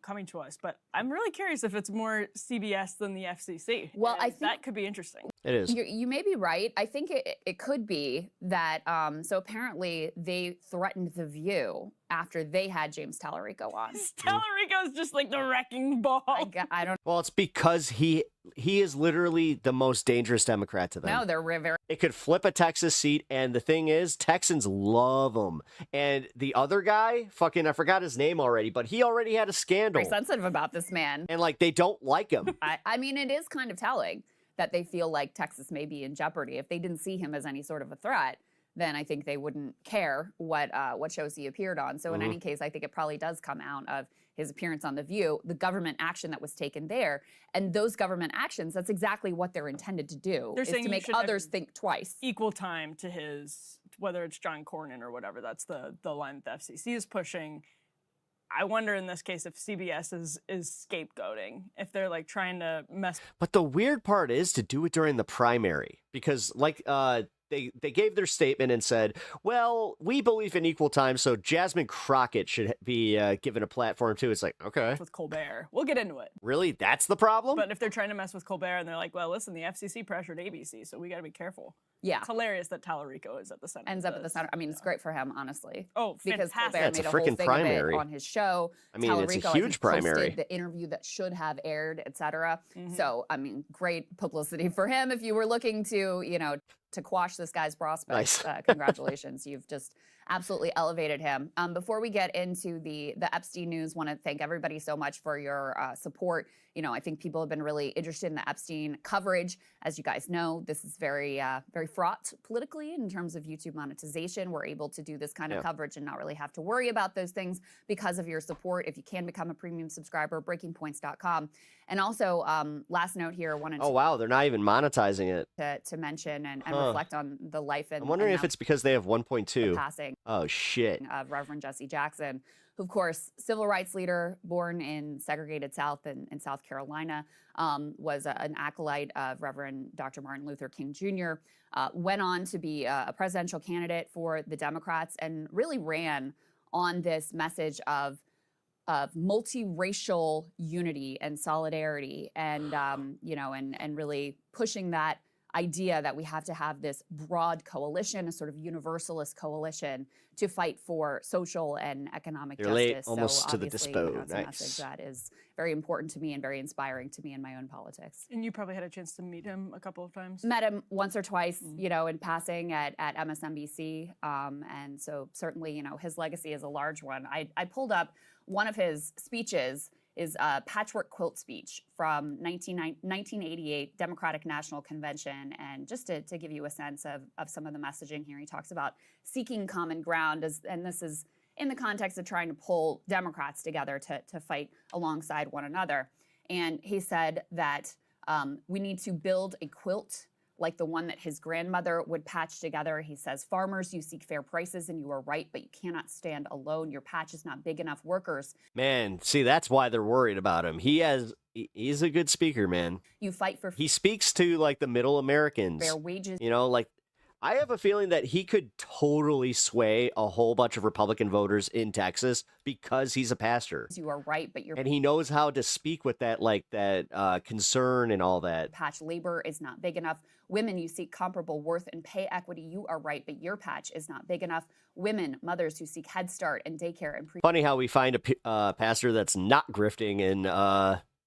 coming to us. But I'm really curious if it's more CBS than the FCC. Well, I think that could be interesting. It is. You may be right. I think it could be that, so apparently they threatened The View after they had James Tallarico on. Tallarico is just like the wrecking ball. I don't Well, it's because he is literally the most dangerous Democrat to them. know. They're very It could flip a Texas seat, and the thing is, Texans love him. And the other guy, I forgot his name already, but he already had a scandal. very sensitive about this man. And like, they don't like him. I mean, it is kind of telling that they feel like Texas may be in jeopardy. If they didn't see him as any sort of a threat, then I think they wouldn't care what shows he appeared on. So in any case, I think it probably does come out of his appearance on The View, the government action that was taken there. And those government actions, that's exactly what they're intended to do, They're is saying to you make should have others think twice. Equal time to his, whether it's John Cornyn or whatever, that's the line that the FCC is pushing. I wonder in this case if CBS is scapegoating, if they're like trying to mess. But the weird part is to do it during the primary, because like they gave their statement and said, well, we believe in equal time, so Jasmine Crockett should be given a platform too. It's like, okay. With Colbert. We'll get into it. Really? That's the problem? But if they're trying to mess with Colbert and they're like, well, listen, the FCC pressured ABC, so we got to be careful. Yeah. It's hilarious that Tallarico is at the center. Ends up at the center. I mean, it's great for him, honestly. Oh, because fantastic. Colbert Yeah, it's made a a whole freaking thing primary. of it on his show. I mean, it's a Tallarico, huge I think, primary. posted the interview that should have aired, etc. So, I mean, great publicity for him. If you were looking to, to quash this guy's prospects, congratulations. You've just absolutely elevated him. Before we get into the Epstein news, want to thank everybody so much for your support. I think people have been really interested in the Epstein coverage. As you guys know, this is very, very fraught politically in terms of YouTube monetization. We're able to do this kind of coverage and not really have to worry about those things because of your support. If you can become a premium subscriber, breakingpoints.com. And also, last note here, wanted oh, wow, they're not even monetizing it. to mention and reflect on the life and I'm wondering if it's because they have 1.2. passing Oh, shit. of Reverend Jesse Jackson, who, of course, civil rights leader, born in segregated South in South Carolina, was an acolyte of Reverend Dr. Martin Luther King Jr., went on to be a presidential candidate for the Democrats and really ran on this message of multiracial unity and solidarity and, and really pushing that idea that we have to have this broad coalition, a sort of universalist coalition to fight for social and economic You're justice. late almost so to the obviously, dispo. It's a Nice. message that is very important to me and very inspiring to me in my own politics. And you probably had a chance to meet him a couple of times. Met him once or twice, in passing at MSNBC. And so certainly, his legacy is a large one. I pulled up one of his speeches is a patchwork quilt speech from 1988 Democratic National Convention. And just to give you a sense of some of the messaging here, he talks about seeking common ground, and this is in the context of trying to pull Democrats together to fight alongside one another. And he said that we need to build a quilt like the one that his grandmother would patch together. He says, farmers, you seek fair prices and you are right, but you cannot stand alone. Your patch is not big enough. Workers. Man, see, that's why they're worried about him. He's a good speaker, man. You fight for He speaks to like the middle Americans. fair wages. Like I have a feeling that he could totally sway a whole bunch of Republican voters in Texas because he's a pastor. You are right, but your and he knows how to speak with that concern and all that. Patch labor is not big enough. Women, you seek comparable worth and pay equity. You are right, but your patch is not big enough. Women, mothers who seek Head Start and daycare and Funny how we find a pastor that's not grifting in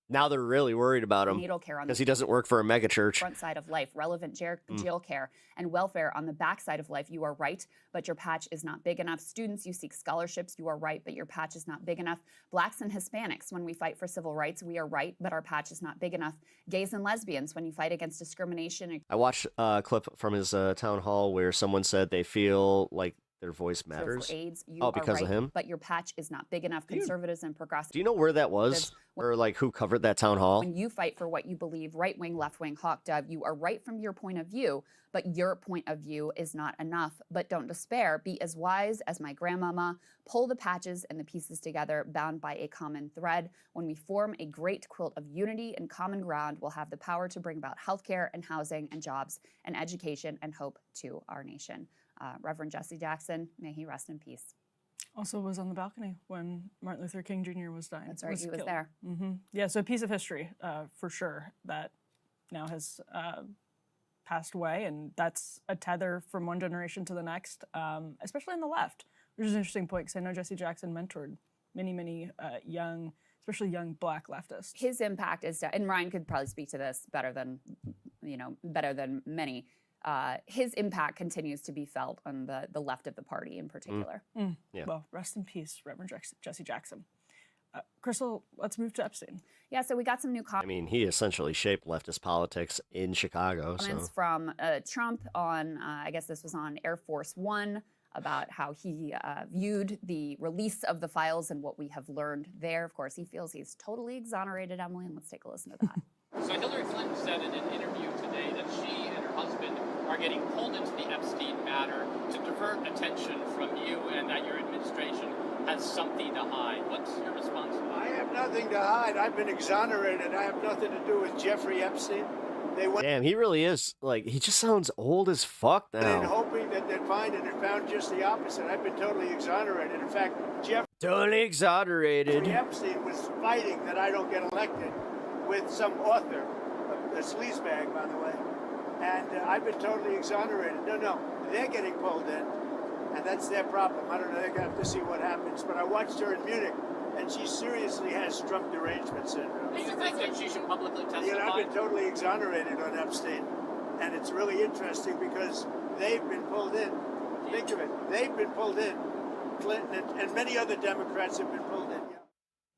Now they're really worried about him Needle care on because the he doesn't work for a mega church. front side of life, relevant jail care and welfare on the back side of life. You are right, but your patch is not big enough. Students, you seek scholarships. You are right, but your patch is not big enough. Blacks and Hispanics, when we fight for civil rights, we are right, but our patch is not big enough. Gays and lesbians, when you fight against discrimination. I watched a clip from his town hall where someone said they feel like their voice matters. For AIDS, you oh, are because right, of him? but your patch is not big enough. Conservatives and progressives. Do you know where that was? Or like who covered that town hall? When you fight for what you believe, right wing, left wing, hawk dove, you are right from your point of view, but your point of view is not enough. But don't despair. Be as wise as my grandmama. Pull the patches and the pieces together, bound by a common thread. When we form a great quilt of unity and common ground, we'll have the power to bring about healthcare and housing and jobs and education and hope to our nation. Reverend Jesse Jackson, may he rest in peace. Also was on the balcony when Martin Luther King Jr. was dying. That's right, he was killed. there. Yeah, so a piece of history for sure that now has passed away, and that's a tether from one generation to the next, especially on the left, which is an interesting point because I know Jesse Jackson mentored many young, especially young Black leftists. His impact is, and Ryan could probably speak to this better than many. His impact continues to be felt on the left of the party in particular. Yeah. Well, rest in peace, Reverend Jesse Jackson. Crystal, let's move to Epstein. Yeah, so we got some new I mean, he essentially shaped leftist politics in Chicago. comments from Trump on, I guess this was on Air Force One, about how he viewed the release of the files and what we have learned there. Of course, he feels he's totally exonerated, Emily, and let's take a listen to that. So Hillary Clinton said in an interview today that she and her husband are getting pulled into the Epstein matter to divert attention from you and that your administration has something to hide. What's your response to that? I have nothing to hide. I've been exonerated. I have nothing to do with Jeffrey Epstein. They went Damn, he really is, like, he just sounds old as fuck in now. hoping that they'd find it and found just the opposite. I've been totally exonerated. In fact, Totally exonerated. Jeffrey Epstein was fighting that I don't get elected with some author, a sleazebag, by the way. And I've been totally exonerated. No, they're getting pulled in, and that's their problem. I don't know, they're going to have to see what happens. But I watched her in Munich, and she seriously has Trump derangement syndrome. Do you think that she should publicly testify? You know, I've been totally exonerated on Epstein, and it's really interesting because they've been pulled in. Think of it. They've been pulled in. Clinton and many other Democrats have been pulled in.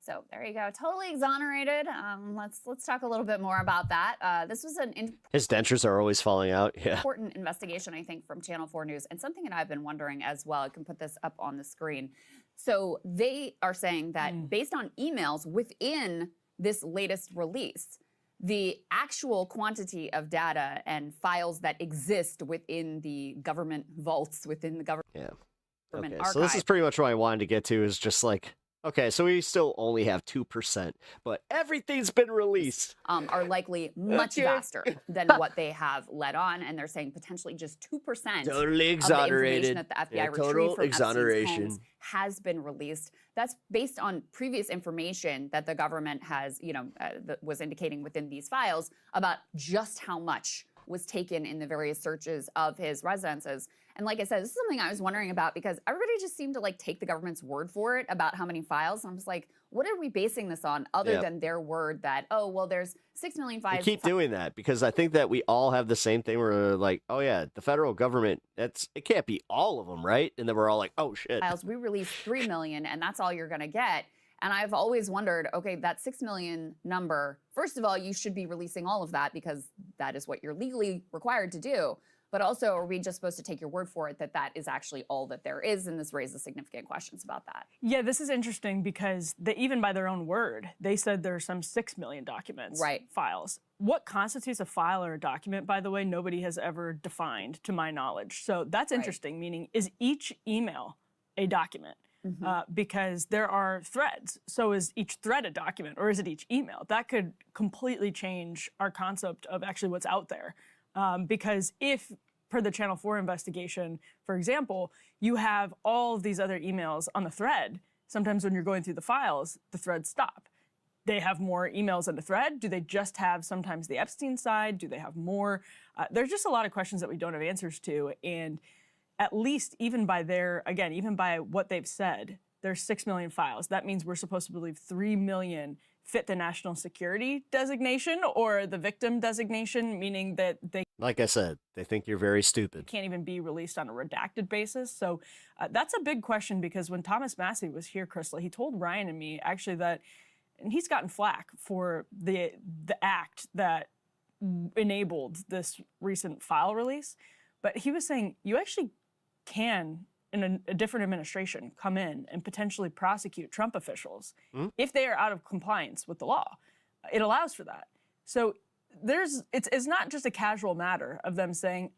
So there you go, totally exonerated. Let's talk a little bit more about that. This was an His dentures are always falling out. Yeah. important investigation, I think, from Channel 4 News, and something that I've been wondering as well. I can put this up on the screen. So they are saying that based on emails within this latest release, the actual quantity of data and files that exist within the government vaults, within the government Okay, archive. so this is pretty much what I wanted to get to, is just like, okay, so we still only have 2%, but everything's been released. Are likely much Okay. vaster than what they have let on, and they're saying potentially just 2% Totally of the exonerated. information that the FBI Yeah, retrieved total from Epstein's exoneration. homes has been released. That's based on previous information that the government has, was indicating within these files about just how much was taken in the various searches of his residences. And like I said, this is something I was wondering about because everybody just seemed to take the government's word for it about how many files. And I was like, what are we basing this on other than their word that, oh, well, there's 6 million We files. keep doing that because I think that we all have the same thing where we're like, oh yeah, the federal government, it can't be all of them, right? And then we're all like, oh shit. Files. We released 3 million, and that's all you're going to get. And I've always wondered, okay, that 6 million number, first of all, you should be releasing all of that because that is what you're legally required to do. But also, are we just supposed to take your word for it that that is actually all that there is? And this raises significant questions about that. Yeah, this is interesting because even by their own word, they said there are some 6 million documents, files. What constitutes a file or a document, by the way, nobody has ever defined to my knowledge. So that's interesting, meaning is each email a document? Because there are threads. So is each thread a document or is it each email? That could completely change our concept of actually what's out there. Because if, per the Channel 4 investigation, for example, you have all of these other emails on the thread, sometimes when you're going through the files, the threads stop. They have more emails in the thread? Do they just have sometimes the Epstein side? Do they have more? There's just a lot of questions that we don't have answers to. And at least even by even by what they've said, there's 6 million files. That means we're supposed to believe 3 million fit the national security designation or the victim designation, meaning that they, like I said, they think you're very stupid. Can't even be released on a redacted basis. So that's a big question, because when Thomas Massey was here, Crystal, he told Ryan and me actually that, and he's gotten flack for the act that enabled this recent file release, but he was saying you actually can, in a different administration, come in and potentially prosecute Trump officials if they are out of compliance with the law. It allows for that. So it's not just a casual matter of them saying,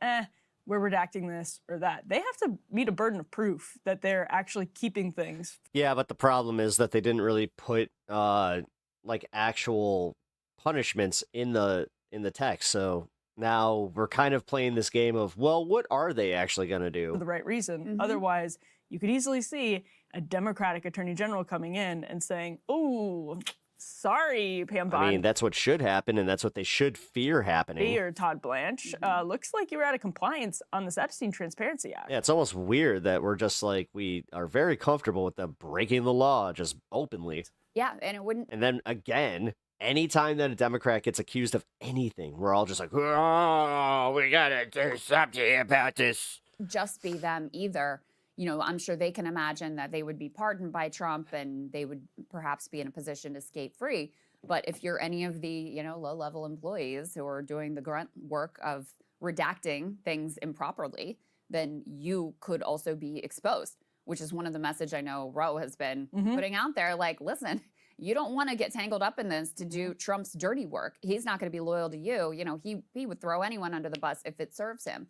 we're redacting this or that. They have to meet a burden of proof that they're actually keeping things. Yeah, but the problem is that they didn't really put like actual punishments in the text. So now we're kind of playing this game of, well, what are they actually going to do? For the right reason. Otherwise, you could easily see a Democratic attorney general coming in and saying, oh, sorry, Pam Bondi. I mean, that's what should happen, and that's what they should fear happening. Or Todd Blanche. Looks like you were out of compliance on this Epstein Transparency Act. Yeah, it's almost weird that we're just like, we are very comfortable with them breaking the law just openly. Yeah, and it wouldn't. And then again, anytime that a Democrat gets accused of anything, we're all just like, oh, we gotta do something about this. Just be them either. You know, I'm sure they can imagine that they would be pardoned by Trump and they would perhaps be in a position to skate free. But if you're any of the, you know, low-level employees who are doing the grunt work of redacting things improperly, then you could also be exposed, which is one of the message I know Roe has been putting out there. Like, listen, you don't want to get tangled up in this to do Trump's dirty work. He's not going to be loyal to you. You know, he would throw anyone under the bus if it serves him.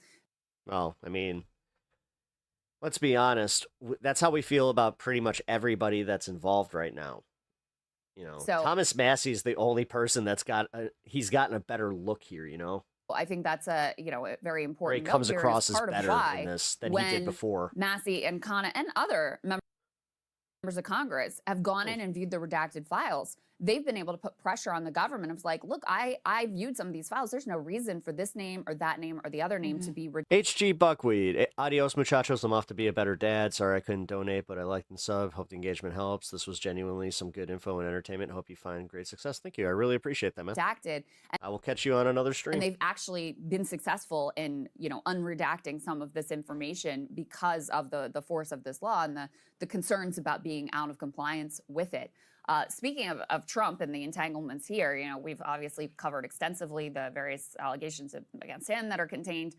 Well, I mean, let's be honest. That's how we feel about pretty much everybody that's involved right now. You know, So- Thomas Massey's the only person that's he's gotten a better look here, you know? I think that's a, you know, a very Where he important comes note here across is as part of better why in this than he when did before. Massey and Khanna and other members of Congress have gone in and viewed the redacted files. They've been able to put pressure on the government of like, look, I viewed some of these files. There's no reason for this name or that name or the other name to be redacted. HG Buckwheat. Adios, muchachos. I'm off to be a better dad. Sorry I couldn't donate, but I liked and sub. Hope the engagement helps. This was genuinely some good info and entertainment. Hope you find great success. Thank you. I really appreciate that, man. Redacted. I will catch you on another stream. And they've actually been successful in, you know, unredacting some of this information because of the force of this law and the concerns about being out of compliance with it. Speaking of Trump and the entanglements here, you know, we've obviously covered extensively the various allegations against him that are contained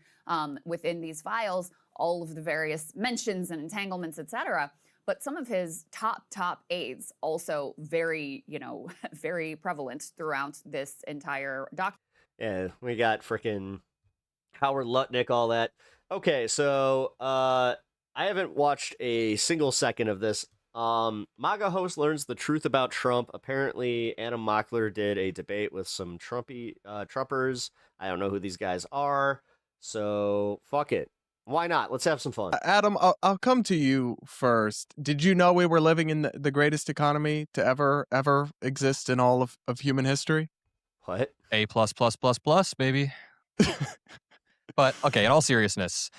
within these files, all of the various mentions and entanglements, et cetera. But some of his top aides also very, you know, very prevalent throughout this entire document. Yeah, we got frickin' Howard Lutnick, all that. Okay, so I haven't watched a single second of this. MAGA host learns the truth about Trump. Apparently, Anna Mockler did a debate with some Trumpers. I don't know who these guys are, so fuck it. Why not? Let's have some fun. Adam, I'll come to you first. Did you know we were living in the greatest economy to ever exist in all of human history? What? A++++, baby. But okay, in all seriousness,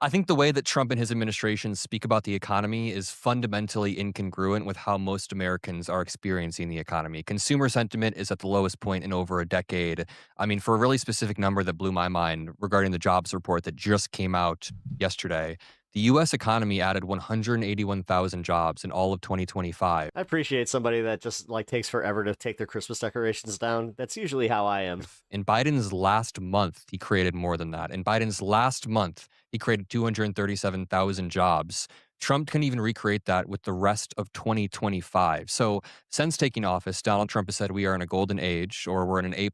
I think the way that Trump and his administration speak about the economy is fundamentally incongruent with how most Americans are experiencing the economy. Consumer sentiment is at the lowest point in over a decade. I mean, for a really specific number that blew my mind regarding the jobs report that just came out yesterday, the U.S. economy added 181,000 jobs in all of 2025. I appreciate somebody that just like takes forever to take their Christmas decorations down. That's usually how I am. In Biden's last month, he created more than that. In Biden's last month, he created 237,000 jobs. Trump couldn't even recreate that with the rest of 2025. So since taking office, Donald Trump has said we are in a golden age, or we're in an A+++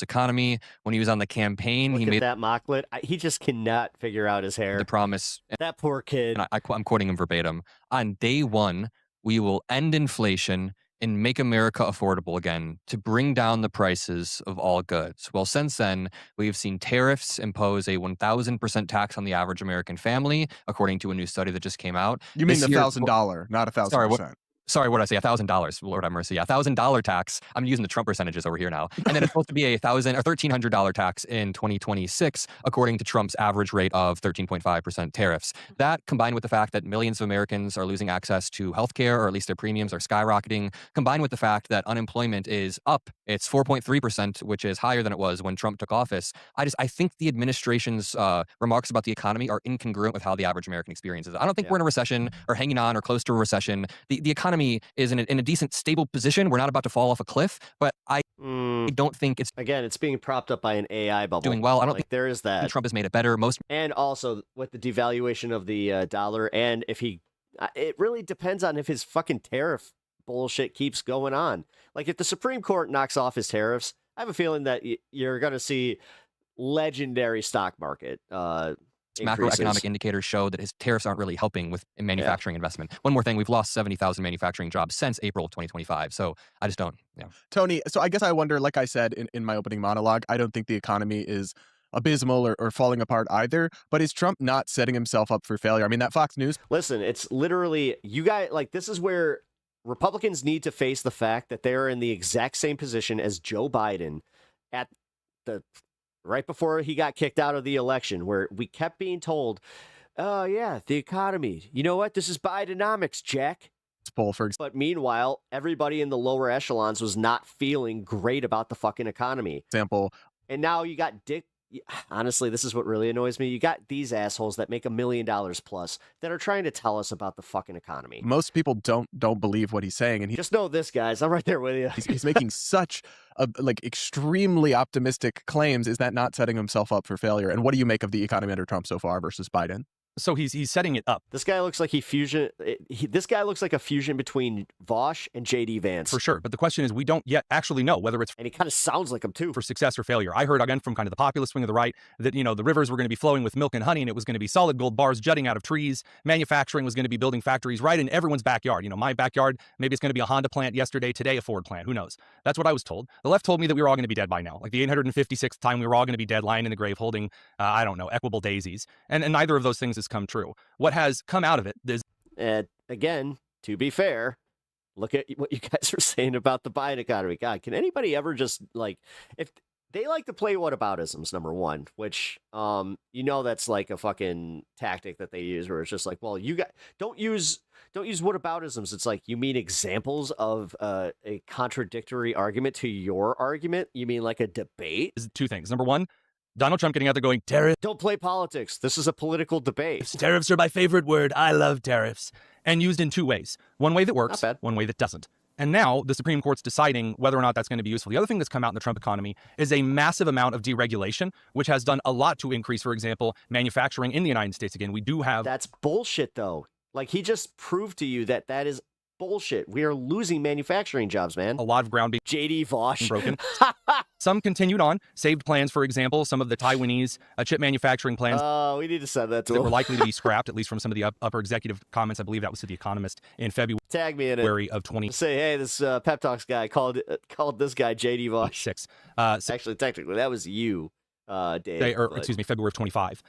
economy. When he was on the campaign, he made that mocklet. He just cannot figure out his hair. The promise. That poor kid. And I'm quoting him verbatim. On day one, we will end inflation and make America affordable again to bring down the prices of all goods. Well, since then, we've seen tariffs impose a 1,000% tax on the average American family, according to a new study that just came out. You mean the $1,000, not 1,000%. Sorry, sorry, what did I say? $1,000. Lord have mercy. $1,000 tax. I'm using the Trump percentages over here now. And then it's supposed to be a $1,000 or $1,300 tax in 2026, according to Trump's average rate of 13.5% tariffs. That, combined with the fact that millions of Americans are losing access to healthcare, or at least their premiums are skyrocketing, combined with the fact that unemployment is up, it's 4.3%, which is higher than it was when Trump took office. I think the administration's remarks about the economy are incongruent with how the average American experiences it. I don't think we're in a recession or hanging on or close to a recession. The economy is in a decent, stable position. We're not about to fall off a cliff, but I don't think it's... Again, it's being propped up by an AI bubble. Doing well. I don't think there is that. Trump has made it better. And also with the devaluation of the dollar, and if he... it really depends on if his fucking tariff bullshit keeps going on. Like, if the Supreme Court knocks off his tariffs, I have a feeling that you're going to see legendary stock market macroeconomic indicators show that his tariffs aren't really helping with manufacturing investment. One more thing, we've lost 70,000 manufacturing jobs since April 2025. So I just don't. Tony, so I guess I wonder, like I said in my opening monologue, I don't think the economy is abysmal or falling apart either, but is Trump not setting himself up for failure? I mean, that Fox News... Listen, it's literally, you guys, like, this is where Republicans need to face the fact that they're in the exact same position as Joe Biden at the... right before he got kicked out of the election, where we kept being told, oh, yeah, the economy. You know what? This is Bidenomics, Jack. But meanwhile, everybody in the lower echelons was not feeling great about the fucking economy. And now you got honestly, this is what really annoys me. You got these assholes that make $1 million plus that are trying to tell us about the fucking economy. Most people don't believe what he's saying, and just know this, guys. I'm right there with you. He's making such extremely optimistic claims. Is that not setting himself up for failure? And what do you make of the economy under Trump so far versus Biden? So he's setting it up. This guy looks like this guy looks like a fusion between Vosh and J.D. Vance. For sure. But the question is, we don't yet actually know whether it's... And he kind of sounds like him, too. ...for success or failure. I heard, again, from kind of the populist wing of the right that, the rivers were going to be flowing with milk and honey, and it was going to be solid gold bars jutting out of trees. Manufacturing was going to be building factories right in everyone's backyard. My backyard, maybe it's going to be a Honda plant yesterday, today a Ford plant. Who knows? That's what I was told. The left told me that we were all going to be dead by now. Like the 856th time we were all going to be dead, lying in the grave, holding, I don't know, equable daisies. And neither of those things has come true. What has come out of it is... again, to be fair, look at what you guys are saying about the Biden economy. God, can anybody ever just, if they like to play whataboutisms, number one, which, that's like a fucking tactic that they use where it's just like, well, you don't use whataboutisms. It's like, you mean examples of a contradictory argument to your argument? You mean like a debate? Two things. Number one, Donald Trump getting out there going, tariffs. Don't play politics. This is a political debate. Tariffs are my favorite word. I love tariffs. And used in two ways. One way that works, one way that doesn't. And now the Supreme Court's deciding whether or not that's going to be useful. The other thing that's come out in the Trump economy is a massive amount of deregulation, which has done a lot to increase, for example, manufacturing in the United States. Again, we do have... That's bullshit, though. Like, he just proved to you that is bullshit. We are losing manufacturing jobs, man. A lot of ground being J.D. Vosh broken. Some continued on, saved plans, for example, some of the Taiwanese chip manufacturing plans. Oh, we need to send that to that him. were likely to be scrapped, at least from some of the upper executive comments. I believe that was to The Economist in February. Tag me in it. Of 20. Say, hey, this Pep Talks guy called this guy J.D. Vosh. Actually, technically, that was you, Dave. Excuse me, February of 25.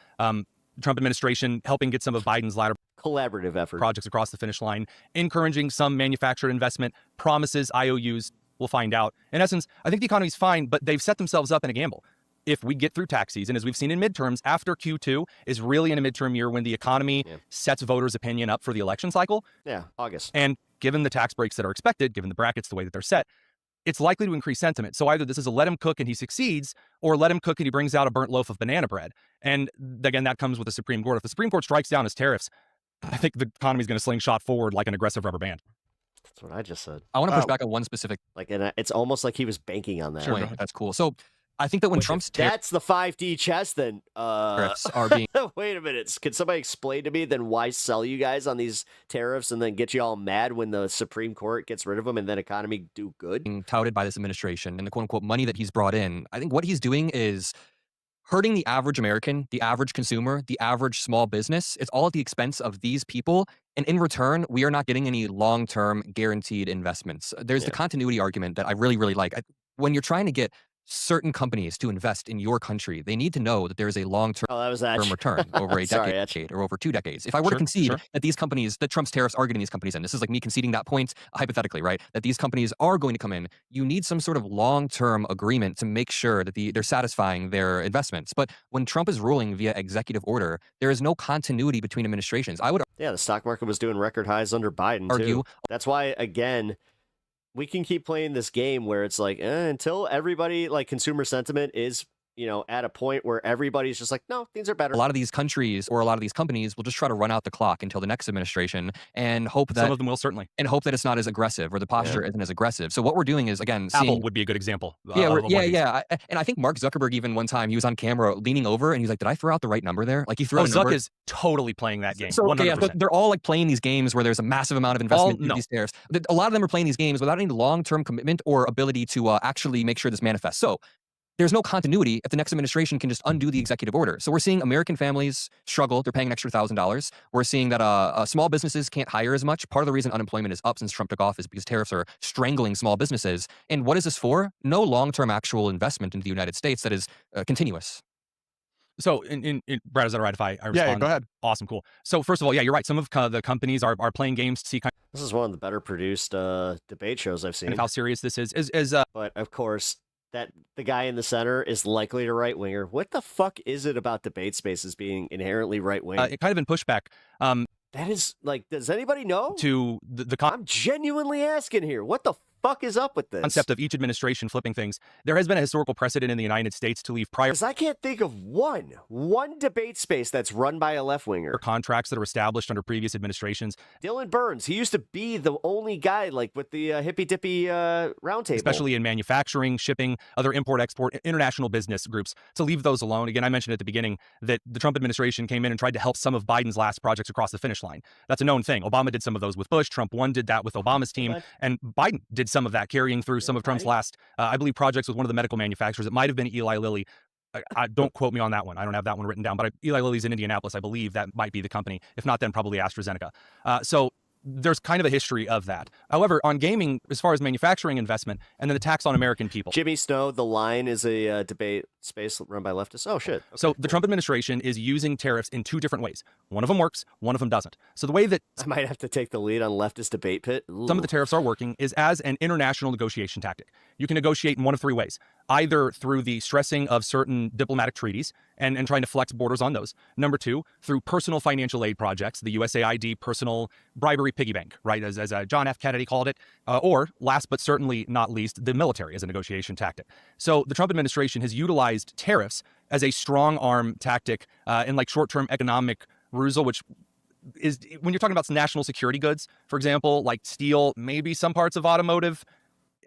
Trump administration helping get some of Biden's latter collaborative effort projects across the finish line, encouraging some manufactured investment, promises, IOUs. We'll find out. In essence, I think the economy's fine, but they've set themselves up in a gamble. If we get through tax season, as we've seen in midterms, after Q2 is really in a midterm year when the economy sets voters' opinion up for the election cycle. Yeah, August. And given the tax breaks that are expected, given the brackets the way that they're set, it's likely to increase sentiment. So either this is a let him cook and he succeeds, or let him cook and he brings out a burnt loaf of banana bread. And again, that comes with the Supreme Court. If the Supreme Court strikes down his tariffs, I think the economy is going to slingshot forward like an aggressive rubber band. That's what I just said. I want to push back on one specific... and it's almost like he was banking on that. Sure, that's cool. So I think that when Trump's... That's the 5D chess, then... tariffs are being... Wait a minute. Can somebody explain to me then why sell you guys on these tariffs and then get you all mad when the Supreme Court gets rid of them and then economy do good? Being touted by this administration and the quote-unquote money that he's brought in, I think what he's doing is hurting the average American, the average consumer, the average small business. It's all at the expense of these people. And in return, we are not getting any long-term guaranteed investments. There's the continuity argument that I really, really like. When you're trying to get certain companies to invest in your country, they need to know that there is a long-term return over a Sorry, decade or over 2 decades. If I were to concede that these companies, that Trump's tariffs are getting these companies in, this is like me conceding that point hypothetically, right? That these companies are going to come in, you need some sort of long-term agreement to make sure that they're satisfying their investments. But when Trump is ruling via executive order, there is no continuity between administrations. I would the stock market was doing record highs under Biden too. That's why, again, we can keep playing this game where it's like until everybody, like, consumer sentiment is, at a point where everybody's just like, no, things are better. A lot of these countries or a lot of these companies will just try to run out the clock until the next administration and hope that some of them will, certainly, and hope that it's not as aggressive or the posture isn't as aggressive. So what we're doing is, again, Apple would be a good example. And I think Mark Zuckerberg, even one time, he was on camera leaning over and he's like, did I throw out the right number there? Like, he threw out a number. Zuck is totally playing that game. So, they're all like playing these games where there's a massive amount of investment in these tariffs. A lot of them are playing these games without any long-term commitment or ability to actually make sure this manifests. So there's no continuity if the next administration can just undo the executive order. So we're seeing American families struggle. They're paying an extra $1,000. We're seeing that small businesses can't hire as much. Part of the reason unemployment is up since Trump took office is because tariffs are strangling small businesses. And what is this for? No long-term actual investment into the United States that is continuous. So, Brad, is that all right if I respond? Yeah, go ahead. Awesome, cool. So, first of all, you're right. Some of the companies are playing games to see This is one of the better produced debate shows I've seen. And how serious this is. But, of course, that the guy in the center is likely a right-winger. What the fuck is it about debate spaces being inherently right-wing? It kind of in pushback. That is, like, does anybody know? To I'm genuinely asking here. What the fuck is up with this? Concept of each administration flipping things. There has been a historical precedent in the United States to leave prior... Because I can't think of one debate space that's run by a left-winger. Contracts that are established under previous administrations. Dylan Burns, he used to be the only guy, like, with the hippy-dippy roundtable. Especially in manufacturing, shipping, other import-export, international business groups. To leave those alone. Again, I mentioned at the beginning that the Trump administration came in and tried to help some of Biden's last projects across the finish line. That's a known thing. Obama did some of those with Bush. Trump 1 did that with Obama's team. And Biden did some of that, carrying through some of Trump's last, I believe, projects with one of the medical manufacturers. It might have been Eli Lilly. Don't quote me on that one. I don't have that one written down, but Eli Lilly's in Indianapolis. I believe that might be the company. If not, then probably AstraZeneca. So there's kind of a history of that. However, on gaming, as far as manufacturing investment, and then the tax on American people. Jimmy Snow, The Line is a debate space run by leftists. Oh, shit. Okay, so the Trump administration is using tariffs in 2 different ways. One of them works, one of them doesn't. So the way that... I might have to take the lead on leftist debate pit. Ooh. Some of the tariffs are working is as an international negotiation tactic. You can negotiate in one of 3 ways. Either through the stressing of certain diplomatic treaties and trying to flex borders on those. Number 2, through personal financial aid projects, the USAID personal bribery piggy bank, right, as John F. Kennedy called it. Or, last but certainly not least, the military as a negotiation tactic. So the Trump administration has utilized tariffs as a strong arm tactic in like short-term economic rusel, which is, when you're talking about some national security goods, for example, like steel, maybe some parts of automotive,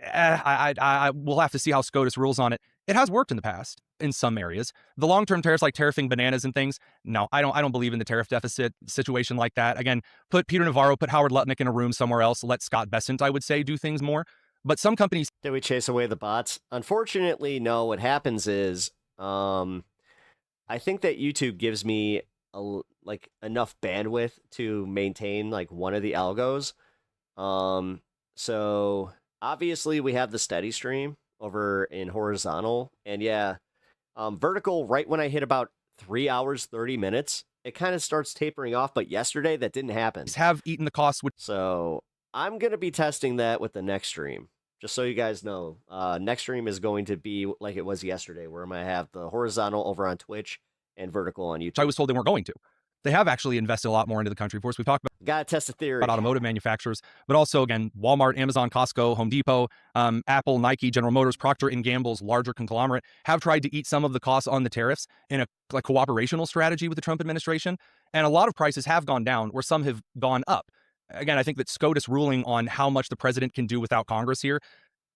I will have to see how SCOTUS rules on it. It has worked in the past in some areas. The long-term tariffs, like tariffing bananas and things, no, I don't believe in the tariff deficit situation like that. Again, put Peter Navarro, put Howard Lutnick in a room somewhere else. Let Scott Bessent, I would say, do things more. But some companies... Did we chase away the bots? Unfortunately, no. What happens is, I think that YouTube gives me enough bandwidth to maintain like one of the algos. So obviously we have the steady stream over in horizontal, and vertical, right when I hit about 3 hours, 30 minutes, it kind of starts tapering off. But yesterday that didn't happen. Have eaten the cost. So I'm going to be testing that with the next stream. Just so you guys know, next stream is going to be like it was yesterday, where I'm going to have the horizontal over on Twitch and vertical on YouTube. I was told they weren't going to. They have actually invested a lot more into the country. Of course, we've talked about... Gotta test a theory. About automotive manufacturers, but also, again, Walmart, Amazon, Costco, Home Depot, Apple, Nike, General Motors, Procter & Gamble's larger conglomerate have tried to eat some of the costs on the tariffs in a cooperational strategy with the Trump administration. And a lot of prices have gone down where some have gone up. Again, I think that SCOTUS ruling on how much the president can do without Congress here,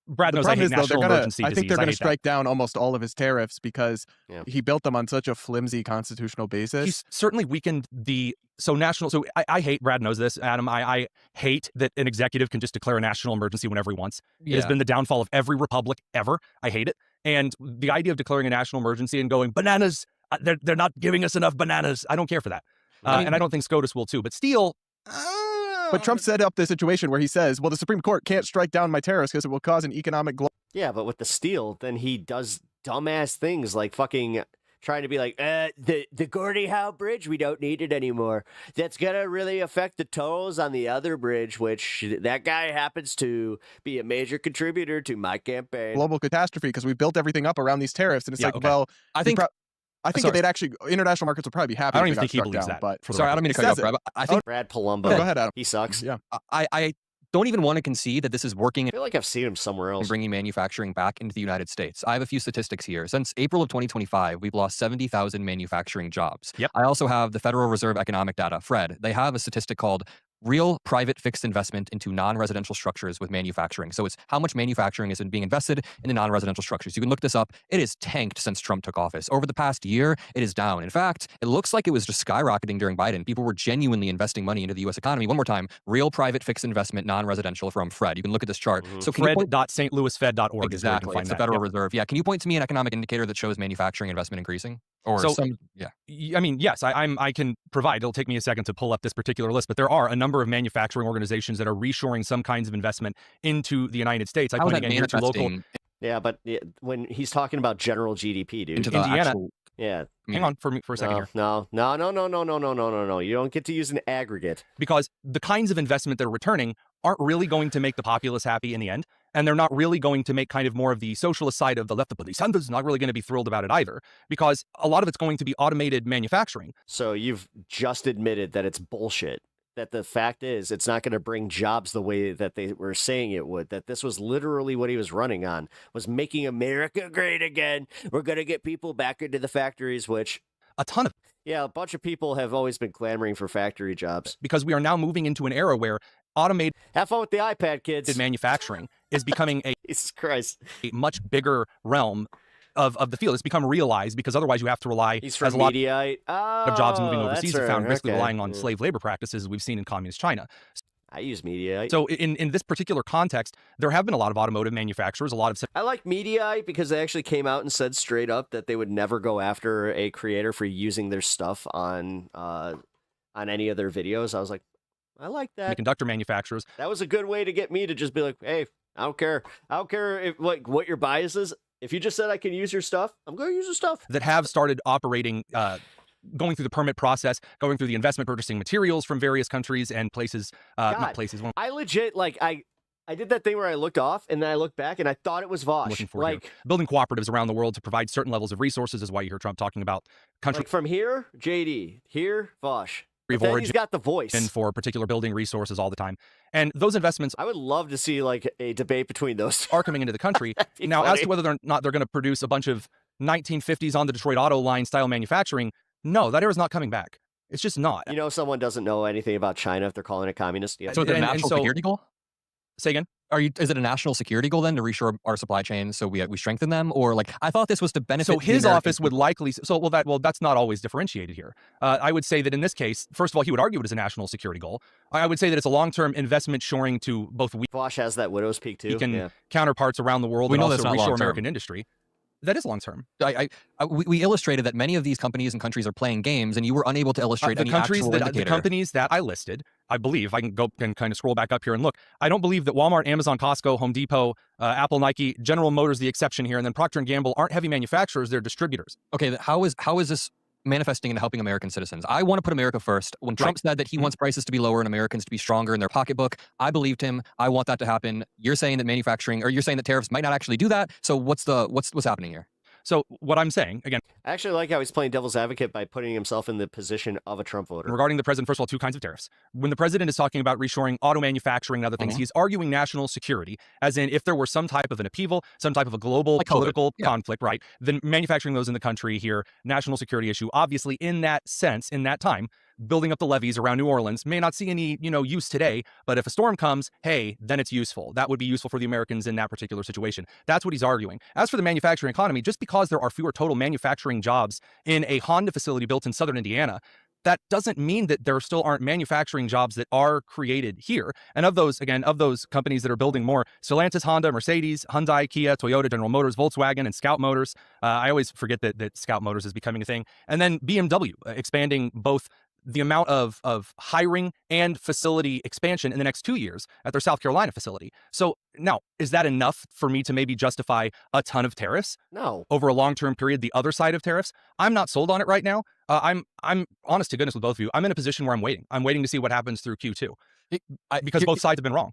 Brad knows I hate national emergency disease. I think they're going to strike down almost all of his tariffs because he built them on such a flimsy constitutional basis. He's certainly weakened the national. So I hate, Brad knows this, Adam. I hate that an executive can just declare a national emergency whenever he wants. It has been the downfall of every republic ever. I hate it. And the idea of declaring a national emergency and going, bananas, they're not giving us enough bananas. I don't care for that. And I don't think SCOTUS will too. But steel... But Trump set up the situation where he says, well, the Supreme Court can't strike down my tariffs because it will cause an economic... Yeah, but with the steel, then he does dumbass things like fucking trying to be like, the Gordie Howe Bridge, we don't need it anymore. That's gonna really affect the tolls on the other bridge, which that guy happens to be a major contributor to my campaign. Global catastrophe because we built everything up around these tariffs, and it's well, I think if they'd actually international markets would probably be happy. I don't if even they think he got believes struck that. down, but Sorry, I don't mean to cut you off, Brad, but I think Brad Palumbo. Go ahead, Adam. He sucks. Yeah. I don't even want to concede that this is working. I feel like I've seen him somewhere else. Bringing manufacturing back into the United States. I have a few statistics here. Since April of 2025, we've lost 70,000 manufacturing jobs. Yep. I also have the Federal Reserve Economic Data, FRED. They have a statistic called real private fixed investment into non-residential structures with manufacturing. So it's how much manufacturing is being invested into non-residential structures. You can look this up. It is tanked since Trump took office. Over the past year, it is down. In fact, it looks like it was just skyrocketing during Biden. People were genuinely investing money into the U.S. economy. One more time, real private fixed investment, non-residential from FRED. You can look at this chart. So Fred.stlouisfed.org. Exactly. It's the Federal Reserve. Yeah. Can you point to me an economic indicator that shows manufacturing investment increasing? Or I mean, yes, I can provide. It'll take me a second to pull up this particular list, but there are a number of manufacturing organizations that are reshoring some kinds of investment into the United States. I point again here to local. Yeah, but when he's talking about general GDP, dude, into Indiana. Yeah. Hang on for a second here. No. You don't get to use an aggregate. Because the kinds of investment that are returning aren't really going to make the populace happy in the end. And they're not really going to make kind of more of the socialist side of the left. But Sanders is not really going to be thrilled about it either, because a lot of it's going to be automated manufacturing. So you've just admitted that it's bullshit. That the fact is, it's not going to bring jobs the way that they were saying it would. That this was literally what he was running on, was making America great again. We're going to get people back into the factories, which a ton of. Yeah, a bunch of people have always been clamoring for factory jobs. Because we are now moving into an era where automated. Have fun with the iPad, kids. Manufacturing is becoming a Jesus Christ, a much bigger realm of the field. It's become realized because otherwise you have to rely He's from as a lot Mediaite. of jobs moving overseas are found basically okay. relying on slave labor practices we've seen in communist China. I use Mediaite. So in this particular context, there have been a lot of automotive manufacturers, a lot of. I like Mediaite because they actually came out and said straight up that they would never go after a creator for using their stuff on any of their videos. I was like, I like that. Semiconductor manufacturers. That was a good way to get me to just be like, hey, I don't care. I don't care if what your bias is. If you just said I can use your stuff, I'm going to use your stuff. That have started operating, going through the permit process, going through the investment, purchasing materials from various countries and places, not places. I legit, I did that thing where I looked off and then I looked back and I thought it was Vosh. Looking for here. Building cooperatives around the world to provide certain levels of resources is why you hear Trump talking about country. Like from here, JD, here, Vosh. But then he's got the voice. And for particular building resources all the time. And those investments. I would love to see like a debate between those. Are coming into the country. Now, funny. as to whether or not they're going to produce a bunch of 1950s on the Detroit auto line style manufacturing, no, that era is not coming back. It's just not. You know, someone doesn't know anything about China if they're calling it communist. Yeah. So the national security goal? Say again? Is it a national security goal then to reshore our supply chain so we strengthen them, or like I thought this was to benefit? So his office would likely that's not always differentiated here. I would say that in this case, first of all, he would argue it as a national security goal. I would say that it's a long-term investment shoring to both Bosch has that widow's peak too. Counterparts around the world We and know also that's not reshore long-term. American industry. That is long-term. We illustrated that many of these companies and countries are playing games, and you were unable to illustrate any actual indicator. The companies that I listed, I believe, I can go and kind of scroll back up here and look. I don't believe that Walmart, Amazon, Costco, Home Depot, Apple, Nike, General Motors, the exception here, and then Procter & Gamble aren't heavy manufacturers, they're distributors. Okay, how is this manifesting and helping American citizens? I want to put America first. When Trump said that he wants prices to be lower and Americans to be stronger in their pocketbook, I believed him. I want that to happen. You're saying that you're saying that tariffs might not actually do that. So what's happening here? So what I'm saying, again... I actually like how he's playing devil's advocate by putting himself in the position of a Trump voter. Regarding the president, first of all, two kinds of tariffs. When the president is talking about reshoring auto manufacturing and other things, he's arguing national security, as in if there were some type of an upheaval, some type of a global political conflict, right, then manufacturing those in the country here, national security issue, obviously in that sense, in that time, building up the levees around New Orleans may not see any, use today, but if a storm comes, hey, then it's useful. That would be useful for the Americans in that particular situation. That's what he's arguing. As for the manufacturing economy, just because there are fewer total manufacturing jobs in a Honda facility built in southern Indiana, that doesn't mean that there still aren't manufacturing jobs that are created here. And of those companies that are building more, Stellantis, Honda, Mercedes, Hyundai, Kia, Toyota, General Motors, Volkswagen, and Scout Motors. I always forget that Scout Motors is becoming a thing. And then BMW expanding both the amount of hiring and facility expansion in the next 2 years at their South Carolina facility. So now, is that enough for me to maybe justify a ton of tariffs? No. Over a long-term period, the other side of tariffs? I'm not sold on it right now. I'm honest to goodness with both of you. I'm in a position where I'm waiting. I'm waiting to see what happens through Q2 because both sides have been wrong.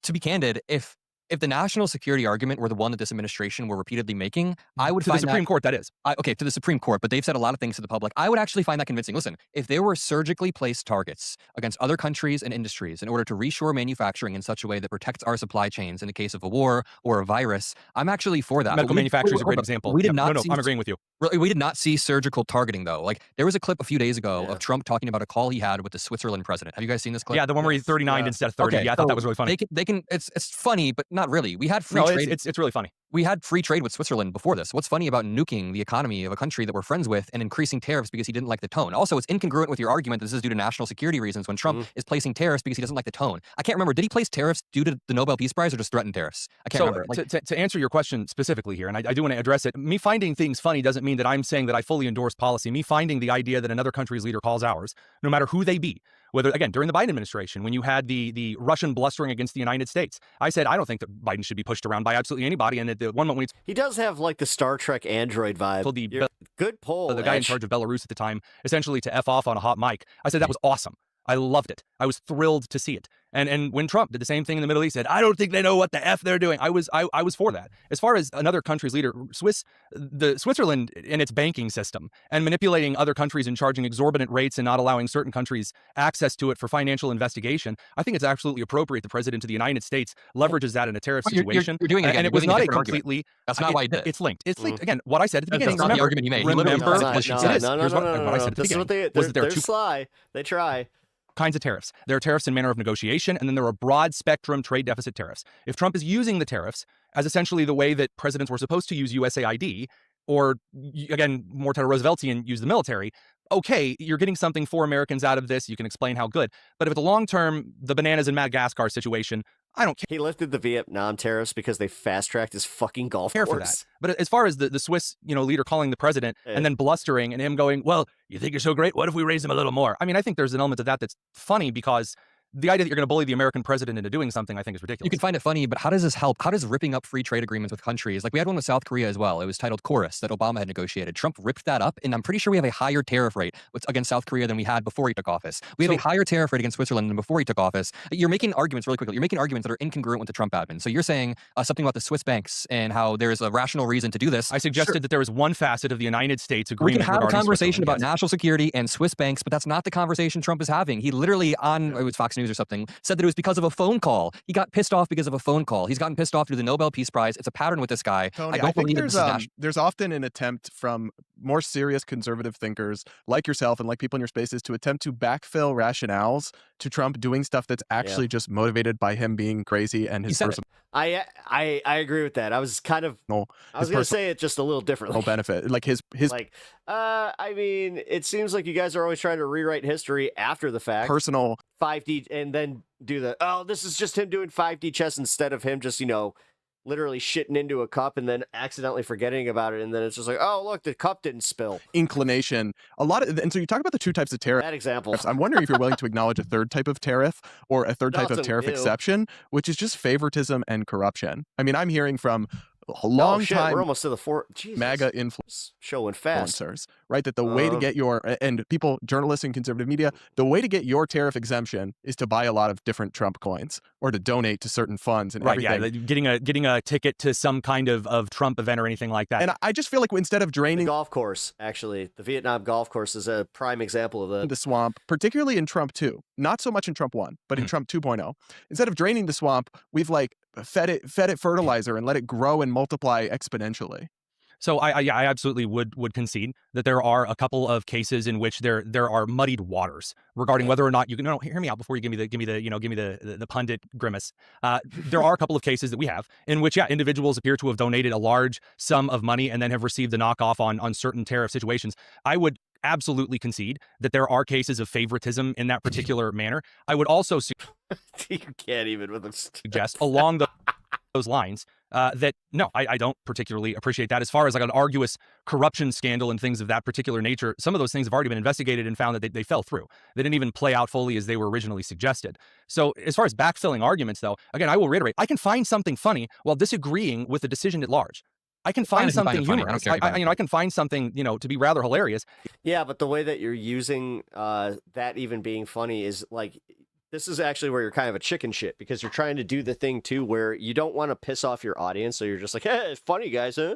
To be candid, if the national security argument were the one that this administration were repeatedly making, I would to find the Supreme Court, that is. Okay, to the Supreme Court, but they've said a lot of things to the public. I would actually find that convincing. Listen, if there were surgically placed targets against other countries and industries in order to reshore manufacturing in such a way that protects our supply chains in the case of a war or a virus, I'm actually for that. Medical manufacturing is a great example. We did not. No, I'm agreeing with you. We did not see surgical targeting though. Like there was a clip a few days ago of Trump talking about a call he had with the Switzerland president. Have you guys seen this clip? Yeah, the one where he's 39 instead of 30. Okay, Yeah, I thought that was really funny. They can. It's funny, but not really. We had free trade. It's really funny. We had free trade with Switzerland before this. What's funny about nuking the economy of a country that we're friends with and increasing tariffs because he didn't like the tone? Also, it's incongruent with your argument that this is due to national security reasons when Trump is placing tariffs because he doesn't like the tone. I can't remember. Did he place tariffs due to the Nobel Peace Prize or just threaten tariffs? I can't remember. To answer your question specifically here, and I do want to address it, me finding things funny doesn't mean that I'm saying that I fully endorse policy. Me finding the idea that another country's leader calls ours, no matter who they be, whether, again, during the Biden administration, when you had the Russian blustering against the United States, I said, I don't think that Biden should be pushed around by absolutely anybody. And at the one moment he does have like the Star Trek android vibe. Good poll. The guy in charge of Belarus at the time, essentially to F off on a hot mic. I said that was awesome. I loved it. I was thrilled to see it. And when Trump did the same thing in the Middle East, said, I don't think they know what the F they're doing. I was for that. As far as another country's leader, Switzerland in its banking system and manipulating other countries and charging exorbitant rates and not allowing certain countries access to it for financial investigation, I think it's absolutely appropriate the president of the United States leverages that in a tariff situation. You're doing it again. And it was not a completely... That's not why he did it. It's linked. It's linked. Again, what I said at the beginning. That's not the argument he made. Remember, No. what I said at the beginning was that there are they're sly. They try. Kinds of tariffs. There are tariffs in manner of negotiation, and then there are broad spectrum trade deficit tariffs. If Trump is using the tariffs as essentially the way that presidents were supposed to use USAID, or again, more Teddy Rooseveltian, use the military, okay, you're getting something for Americans out of this. You can explain how good. But if the long term, the bananas in Madagascar situation, I don't care. He lifted the Vietnam tariffs because they fast-tracked his fucking golf course. For that. But as far as the Swiss, leader calling the president and then blustering and him going, well, you think you're so great? What if we raise him a little more? I mean, I think there's an element of that that's funny because the idea that you're going to bully the American president into doing something, I think, is ridiculous. You can find it funny, but how does this help? How does ripping up free trade agreements with countries, like we had one with South Korea as well. It was titled Chorus that Obama had negotiated. Trump ripped that up, and I'm pretty sure we have a higher tariff rate against South Korea than we had before he took office. We have a higher tariff rate against Switzerland than before he took office. You're making arguments really quickly. You're making arguments that are incongruent with the Trump admin. So you're saying something about the Swiss banks and how there's a rational reason to do this. I suggested that there was one facet of the United States agreement. We can have a conversation about national security and Swiss banks, but that's not the conversation Trump is having. He literally it was Fox News or something, said that it was because of a phone call. He got pissed off because of a phone call. He's gotten pissed off due to the Nobel Peace Prize. It's a pattern with this guy. Tony, I think there's often an attempt from more serious conservative thinkers like yourself and like people in your spaces to attempt to backfill rationales to Trump doing stuff that's actually just motivated by him being crazy and his personal. I agree with that. I was kind of I was going to say it just a little differently. Benefit, like his I mean, it seems like you guys are always trying to rewrite history after the fact. Personal 5D and then do this is just him doing 5D chess instead of him just, literally shitting into a cup and then accidentally forgetting about it. And then it's just like, oh, look, the cup didn't spill. Inclination. And so you talk about the two types of tariffs. Bad example. I'm wondering if you're willing to acknowledge a third type of tariff or a third type of tariff exception, which is just favoritism and corruption. I mean, I'm hearing from a long time. We're almost to the MAGA influence showing fast, right? That the way to get journalists and conservative media, the way to get your tariff exemption is to buy a lot of different Trump coins or to donate to certain funds and everything. Yeah, getting a ticket to some kind of Trump event or anything like that. And I just feel like instead of draining the golf course, actually, the Vietnam golf course is a prime example of that. The swamp, particularly in Trump 2, not so much in Trump 1, but in Trump 2.0. Instead of draining the swamp, we've fed it fertilizer and let it grow and multiply exponentially. So I absolutely would concede that there are a couple of cases in which there are muddied waters regarding whether or not you can. No, hear me out before you give me the pundit grimace. There are a couple of cases that we have in which individuals appear to have donated a large sum of money and then have received the knockoff on certain tariff situations. I would absolutely concede that there are cases of favoritism in that particular manner. I would also you can't even with them suggest along the those lines, that no, I don't particularly appreciate that. As far as like an arduous corruption scandal and things of that particular nature, some of those things have already been investigated and found that they fell through. They didn't even play out fully as they were originally suggested. So as far as backfilling arguments, though, again, I will reiterate, I can find something funny while disagreeing with the decision at large. I can find something humorous. I can find something, to be rather hilarious. Yeah, but the way that you're using that even being funny is like, this is actually where you're kind of a chicken shit, because you're trying to do the thing too where you don't want to piss off your audience, so you're just like, hey, it's funny, guys, huh?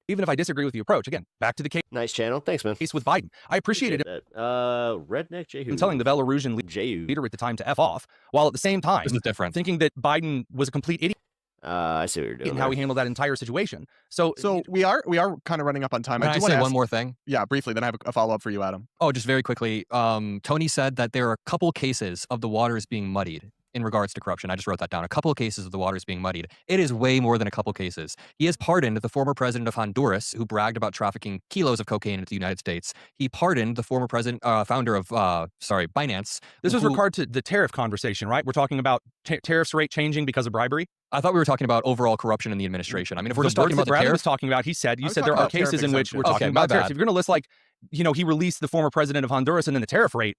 Even if I disagree with the approach, again, back to the case. Nice channel, thanks, man. Case with Biden, I appreciated it. Redneck Jehu. I'm telling the Belarusian leader at the time to F off, while at the same time thinking that Biden was a complete idiot. I see what you're doing. And how he handled that entire situation. So we are kind of running up on time. I do want to say one more thing. Yeah, briefly. Then I have a follow up for you, Adam. Oh, just very quickly. Tony said that there are a couple cases of the waters being muddied in regards to corruption. I just wrote that down. A couple of cases of the waters being muddied. It is way more than a couple cases. He has pardoned the former president of Honduras, who bragged about trafficking kilos of cocaine into the United States. He pardoned the former founder of Binance. This was regard to the tariff conversation, right? We're talking about tariffs rate changing because of bribery. I thought we were talking about overall corruption in the administration. I mean, if we're just talking about the Brad tariff, was talking about, you said there are cases in which we're talking about tariffs. If you're going to list like, he released the former president of Honduras and then the tariff rate,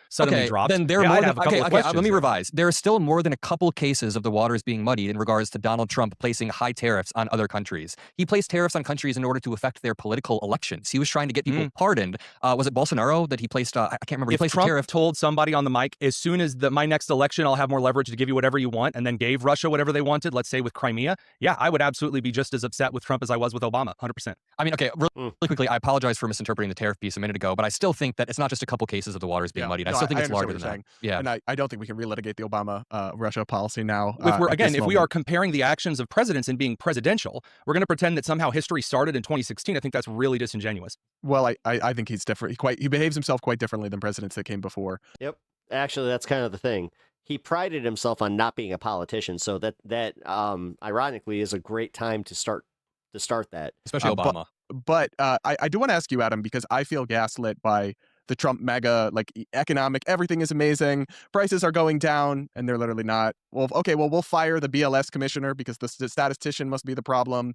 suddenly dropped. Then there are more than, let me revise. There are still more than a couple cases of the waters being muddied in regards to Donald Trump placing high tariffs on other countries. He placed tariffs on countries in order to affect their political elections. He was trying to get people pardoned. Was it Bolsonaro that he placed, I can't remember. He placed Trump a tariff. Told somebody on the mic, as soon as my next election, I'll have more leverage to give you whatever you want, and then gave Russia whatever they wanted, let's say with Crimea, yeah, I would absolutely be just as upset with Trump as I was with Obama, 100%. I mean, okay, really quickly, I apologize for misinterpreting the tariff piece a minute ago, but I still think that it's not just a couple cases of the waters being muddied. I still think it's larger than that. Yeah. And I don't think we can relitigate the Obama-Russia policy now. If we are comparing the actions of presidents and being presidential, we're going to pretend that somehow history started in 2016. I think that's really disingenuous. Well, I think he's different. He behaves himself quite differently than presidents that came before. Yep. Actually, that's kind of the thing. He prided himself on not being a politician, so that ironically is a great time to start that. Especially Obama. But I do want to ask you, Adam, because I feel gaslit by the Trump mega, economic, everything is amazing, prices are going down, and they're literally not. Well, okay, we'll fire the BLS commissioner because the statistician must be the problem.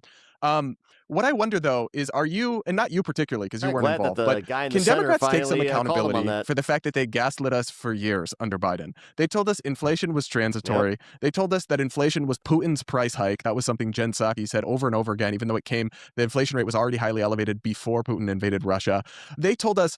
What I wonder, though, is are you, and not you particularly, because you weren't involved, but can Democrats take some accountability for the fact that they gaslit us for years under Biden? They told us inflation was transitory. Yep. They told us that inflation was Putin's price hike. That was something Jen Psaki said over and over again, even though the inflation rate was already highly elevated before Putin invaded Russia. They told us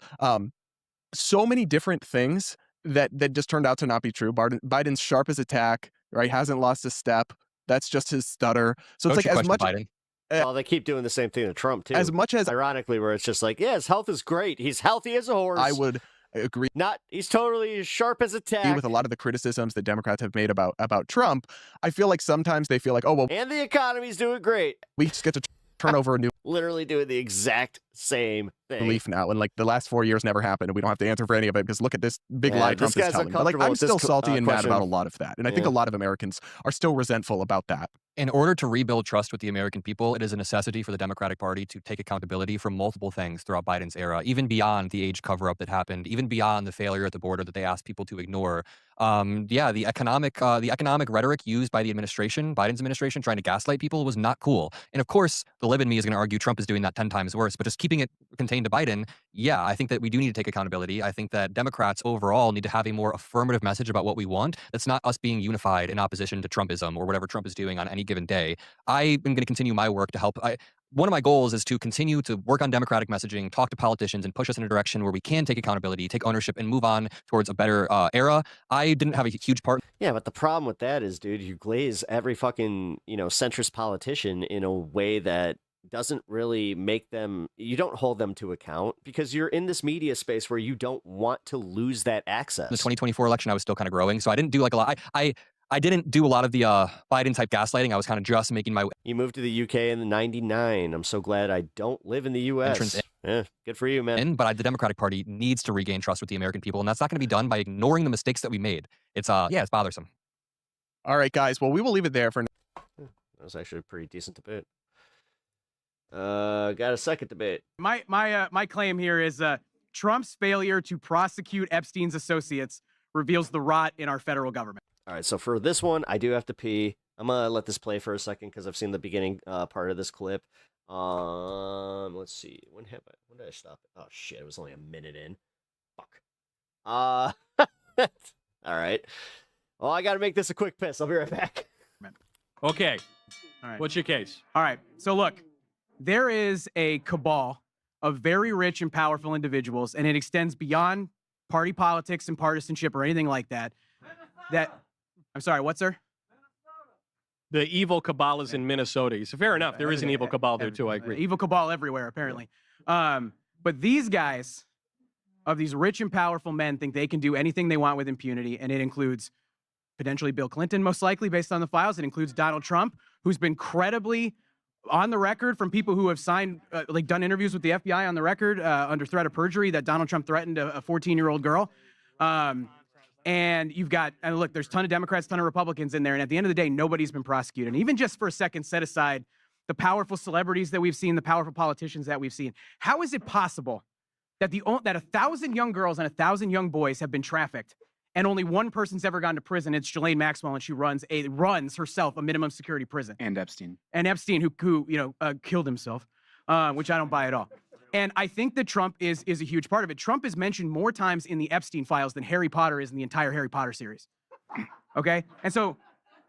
so many different things that just turned out to not be true. Biden's sharp as a tack, right? Hasn't lost a step. That's just his stutter. So it's as much. Biden. Well, they keep doing the same thing to Trump, too. As much as... Ironically, where it's just like, yeah, his health is great. He's healthy as a horse. I would agree. He's totally sharp as a tack. With a lot of the criticisms that Democrats have made about Trump, I feel like sometimes they feel like, oh, well... And the economy's doing great. We just get to turn over a new... Literally doing the exact same thing. Belief now, and the last 4 years never happened, and we don't have to answer for any of it because look at this big lie Trump is telling. But I'm still salty and mad about a lot of that, and I think a lot of Americans are still resentful about that. In order to rebuild trust with the American people, it is a necessity for the Democratic Party to take accountability for multiple things throughout Biden's era, even beyond the age cover-up that happened, even beyond the failure at the border that they asked people to ignore. The economic rhetoric used by the administration, Biden's administration, trying to gaslight people was not cool. And of course, the lib in me is going to argue Trump is doing that 10 times worse, but just keeping it contained to Biden, yeah, I think that we do need to take accountability. I think that Democrats overall need to have a more affirmative message about what we want. That's not us being unified in opposition to Trumpism or whatever Trump is doing on any given day. I am going to continue my work to help. One of my goals is to continue to work on democratic messaging, talk to politicians, and push us in a direction where we can take accountability, take ownership, and move on towards a better era. I didn't have a huge part. Yeah, but the problem with that is, dude, you glaze every fucking, centrist politician in a way that doesn't really make them, you don't hold them to account because you're in this media space where you don't want to lose that access. The 2024 election, I was still kind of growing, so I didn't do a lot. I didn't do a lot of the Biden-type gaslighting. I was kind of just making my way. You moved to the UK in '99. I'm so glad I don't live in the US. Yeah, good for you, man. But the Democratic Party needs to regain trust with the American people, and that's not going to be done by ignoring the mistakes that we made. It's bothersome. All right, guys. Well, we will leave it there for now. That was actually a pretty decent debate. Got a second debate. My claim here is Trump's failure to prosecute Epstein's associates reveals the rot in our federal government. All right, so for this one, I do have to pee. I'm gonna let this play for a second because I've seen the beginning part of this clip. Let's see. When did I stop it? Oh shit! It was only a minute in. Fuck. All right. Well, I got to make this a quick piss. I'll be right back. Okay. All right. What's your case? All right. So look, there is a cabal of very rich and powerful individuals, and it extends beyond party politics and partisanship or anything like that. I'm sorry, what, sir? The evil cabal is in Minnesota. So fair enough. There is an evil cabal there too. I agree. Evil cabal everywhere, apparently. But these guys, of these rich and powerful men, think they can do anything they want with impunity, and it includes potentially Bill Clinton, most likely, based on the files. It includes Donald Trump, who's been credibly on the record from people who have signed, done interviews with the FBI on the record under threat of perjury that Donald Trump threatened a 14-year-old girl. And you've got, and look, there's a ton of Democrats, ton of Republicans in there, and at the end of the day, nobody's been prosecuted. And even just for a second, set aside the powerful celebrities that we've seen, the powerful politicians that we've seen. How is it possible that 1,000 young girls and 1,000 young boys have been trafficked, and only one person's ever gone to prison? It's Ghislaine Maxwell, and she runs herself a minimum security prison. And Epstein. And Epstein, who killed himself, which I don't buy at all. And I think that Trump is a huge part of it. Trump is mentioned more times in the Epstein files than Harry Potter is in the entire Harry Potter series. Okay? And so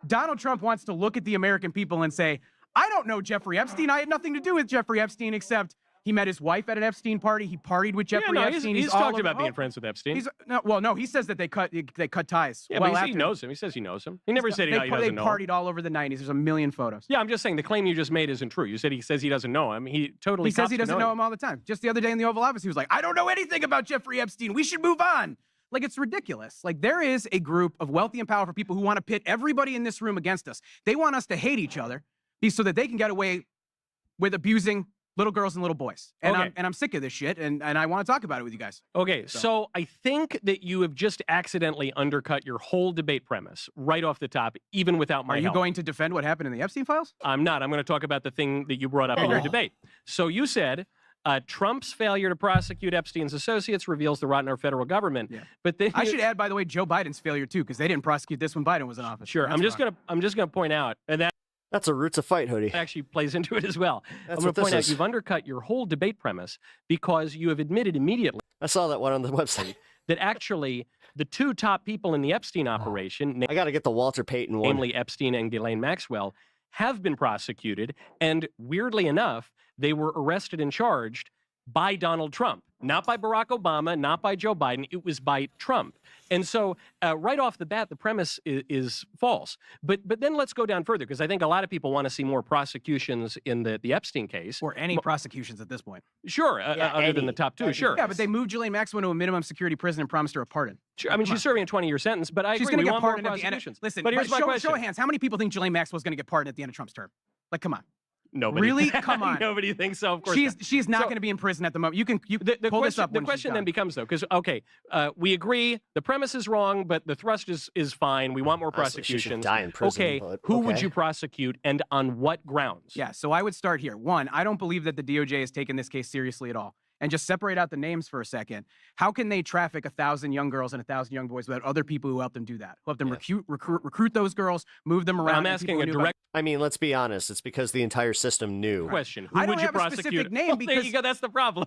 Donald Trump wants to look at the American people and say, I don't know Jeffrey Epstein. I had nothing to do with Jeffrey Epstein except he met his wife at an Epstein party. He partied with Jeffrey Epstein. He's talked about being friends with Epstein. He says that they cut ties. Yeah, but he knows him. He says he knows him. He never said he doesn't know him. They partied all over the 90s. There's a million photos. Yeah, I'm just saying the claim you just made isn't true. You said he says he doesn't know him. He says he doesn't know him all the time. Just the other day in the Oval Office, he was like, I don't know anything about Jeffrey Epstein. We should move on. Like, it's ridiculous. Like, there is a group of wealthy and powerful people who want to pit everybody in this room against us. They want us to hate each other so that they can get away with abusing little girls and little boys. And, okay. I'm sick of this shit, and I want to talk about it with you guys. Okay, so I think that you have just accidentally undercut your whole debate premise right off the top, even without my help. Are you going to defend what happened in the Epstein files? I'm not. I'm going to talk about the thing that you brought up in your debate. So you said Trump's failure to prosecute Epstein's associates reveals the rotten our federal government. Yeah. But then I should add, by the way, Joe Biden's failure too, because they didn't prosecute this when Biden was in office. Sure. I'm just gonna point out, and that's a Roots of Fight hoodie. Actually plays into it as well. I'm going to point out you've undercut your whole debate premise because you have admitted immediately. I saw that one on the website. That actually the two top people in the Epstein operation, I got to get the Walter Payton one, namely Epstein and Ghislaine Maxwell, have been prosecuted, and weirdly enough, they were arrested and charged by Donald Trump, not by Barack Obama, not by Joe Biden. It was by Trump. And so right off the bat, the premise is false. But then let's go down further, because I think a lot of people want to see more prosecutions in the Epstein case. Or any prosecutions at this point. Sure, other than the top two, sure. Yeah, but they moved Ghislaine Maxwell to a minimum security prison and promised her a pardon. Sure, I mean, she's serving a 20-year sentence, but she's agree. She's going to get want pardoned more at the end. Listen, but here's my question. Show of hands. How many people think Ghislaine Maxwell is going to get pardoned at the end of Trump's term? Like, come on. Nobody. Really? Come on. Nobody thinks so. Of course, she's not going to be in prison at the moment. You can pull this up. The question then becomes though, because we agree the premise is wrong, but the thrust is fine. We want more prosecutions. Die in prison, who would you prosecute and on what grounds? Yeah, so I would start here. One, I don't believe that the DOJ has taken this case seriously at all. And just separate out the names for a second. How can they traffic 1,000 young girls and 1,000 young boys without other people who help them do that? Who help them recruit those girls, move them around? I'm asking a direct. I mean, let's be honest. It's because the entire system knew. Question: Who would you prosecute? A specific name because there you go. That's the problem.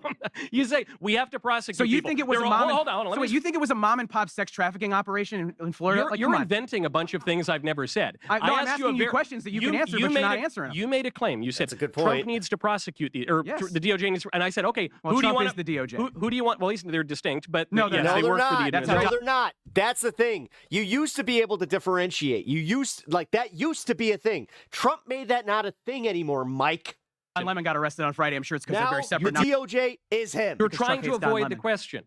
You say we have to prosecute. So you people. think it was a mom? Hold on. So you think it was a mom and pop sex trafficking operation in Florida? You're inventing a bunch of things I've never said. I'm asking you questions that you can answer, but you're not answering them. You made a claim. You said that's a good point. Trump needs to prosecute the DOJ needs, and I said, okay, well, who do you want? The DOJ. Who do you want? Well, they're distinct, but no, yes, they're they work not. for the administration. No, they're not. That's the thing. You used to be able to differentiate. That used to be a thing. Trump made that not a thing anymore, Mike. John Lemon got arrested on Friday. I'm sure it's because they're very separate. Your DOJ is him. You're trying to avoid the question.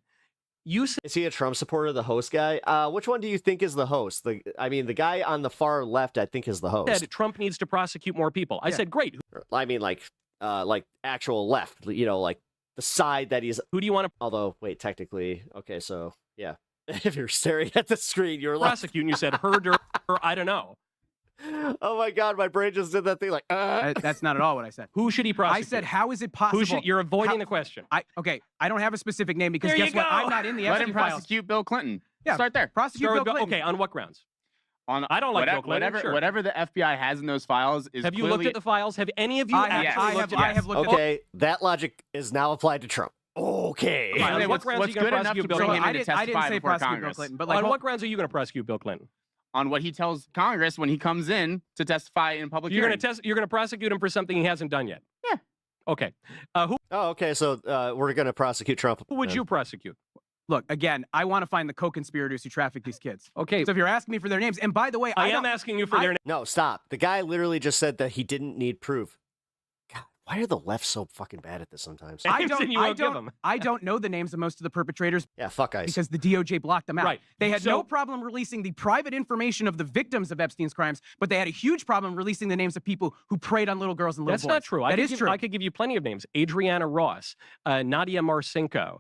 Is he a Trump supporter, the host guy? Which one do you think is the host? The guy on the far left, I think, is the host. Said Trump needs to prosecute more people. I said, great. I mean, like actual left, like the side that he's. Who do you want to? Although, wait, technically, okay, so yeah, if you're staring at the screen, you're prosecute. And you said her, or I don't know. Oh my God, my brain just did that thing like. That's not at all what I said. Who should he prosecute? I said, how is it possible? You're avoiding the question. I don't have a specific name because guess what? I'm not in the Let Epstein him prosecute Bill Clinton. Yeah, start there. Prosecute Bill Clinton. Okay, on what grounds? I don't like Bill Clinton. Whatever the FBI has in those files is. Have you looked at the files? Have any of you actually looked at I have looked. Okay, that logic is now applied to Trump. Okay. On what grounds are you going to prosecute Bill Clinton? I didn't say prosecute Bill Clinton, but on what grounds are you going to prosecute Bill Clinton? On what he tells Congress when he comes in to testify in public hearing. You're going to prosecute him for something he hasn't done yet. Yeah. Okay. Oh, okay. So we're going to prosecute Trump. Who would you prosecute? Look, again, I want to find the co-conspirators who traffic these kids. Okay. So if you're asking me for their names, and by the way, I am asking you for their names. No, stop. The guy literally just said that he didn't need proof. God, why are the left so fucking bad at this sometimes? I don't know the names of most of the perpetrators. Yeah, fuck ICE. Because the DOJ blocked them out. Right. They had no problem releasing the private information of the victims of Epstein's crimes, but they had a huge problem releasing the names of people who preyed on little girls and little boys. That's not true. That is true. I could give you plenty of names. Adriana Ross, Nadia Marcinko,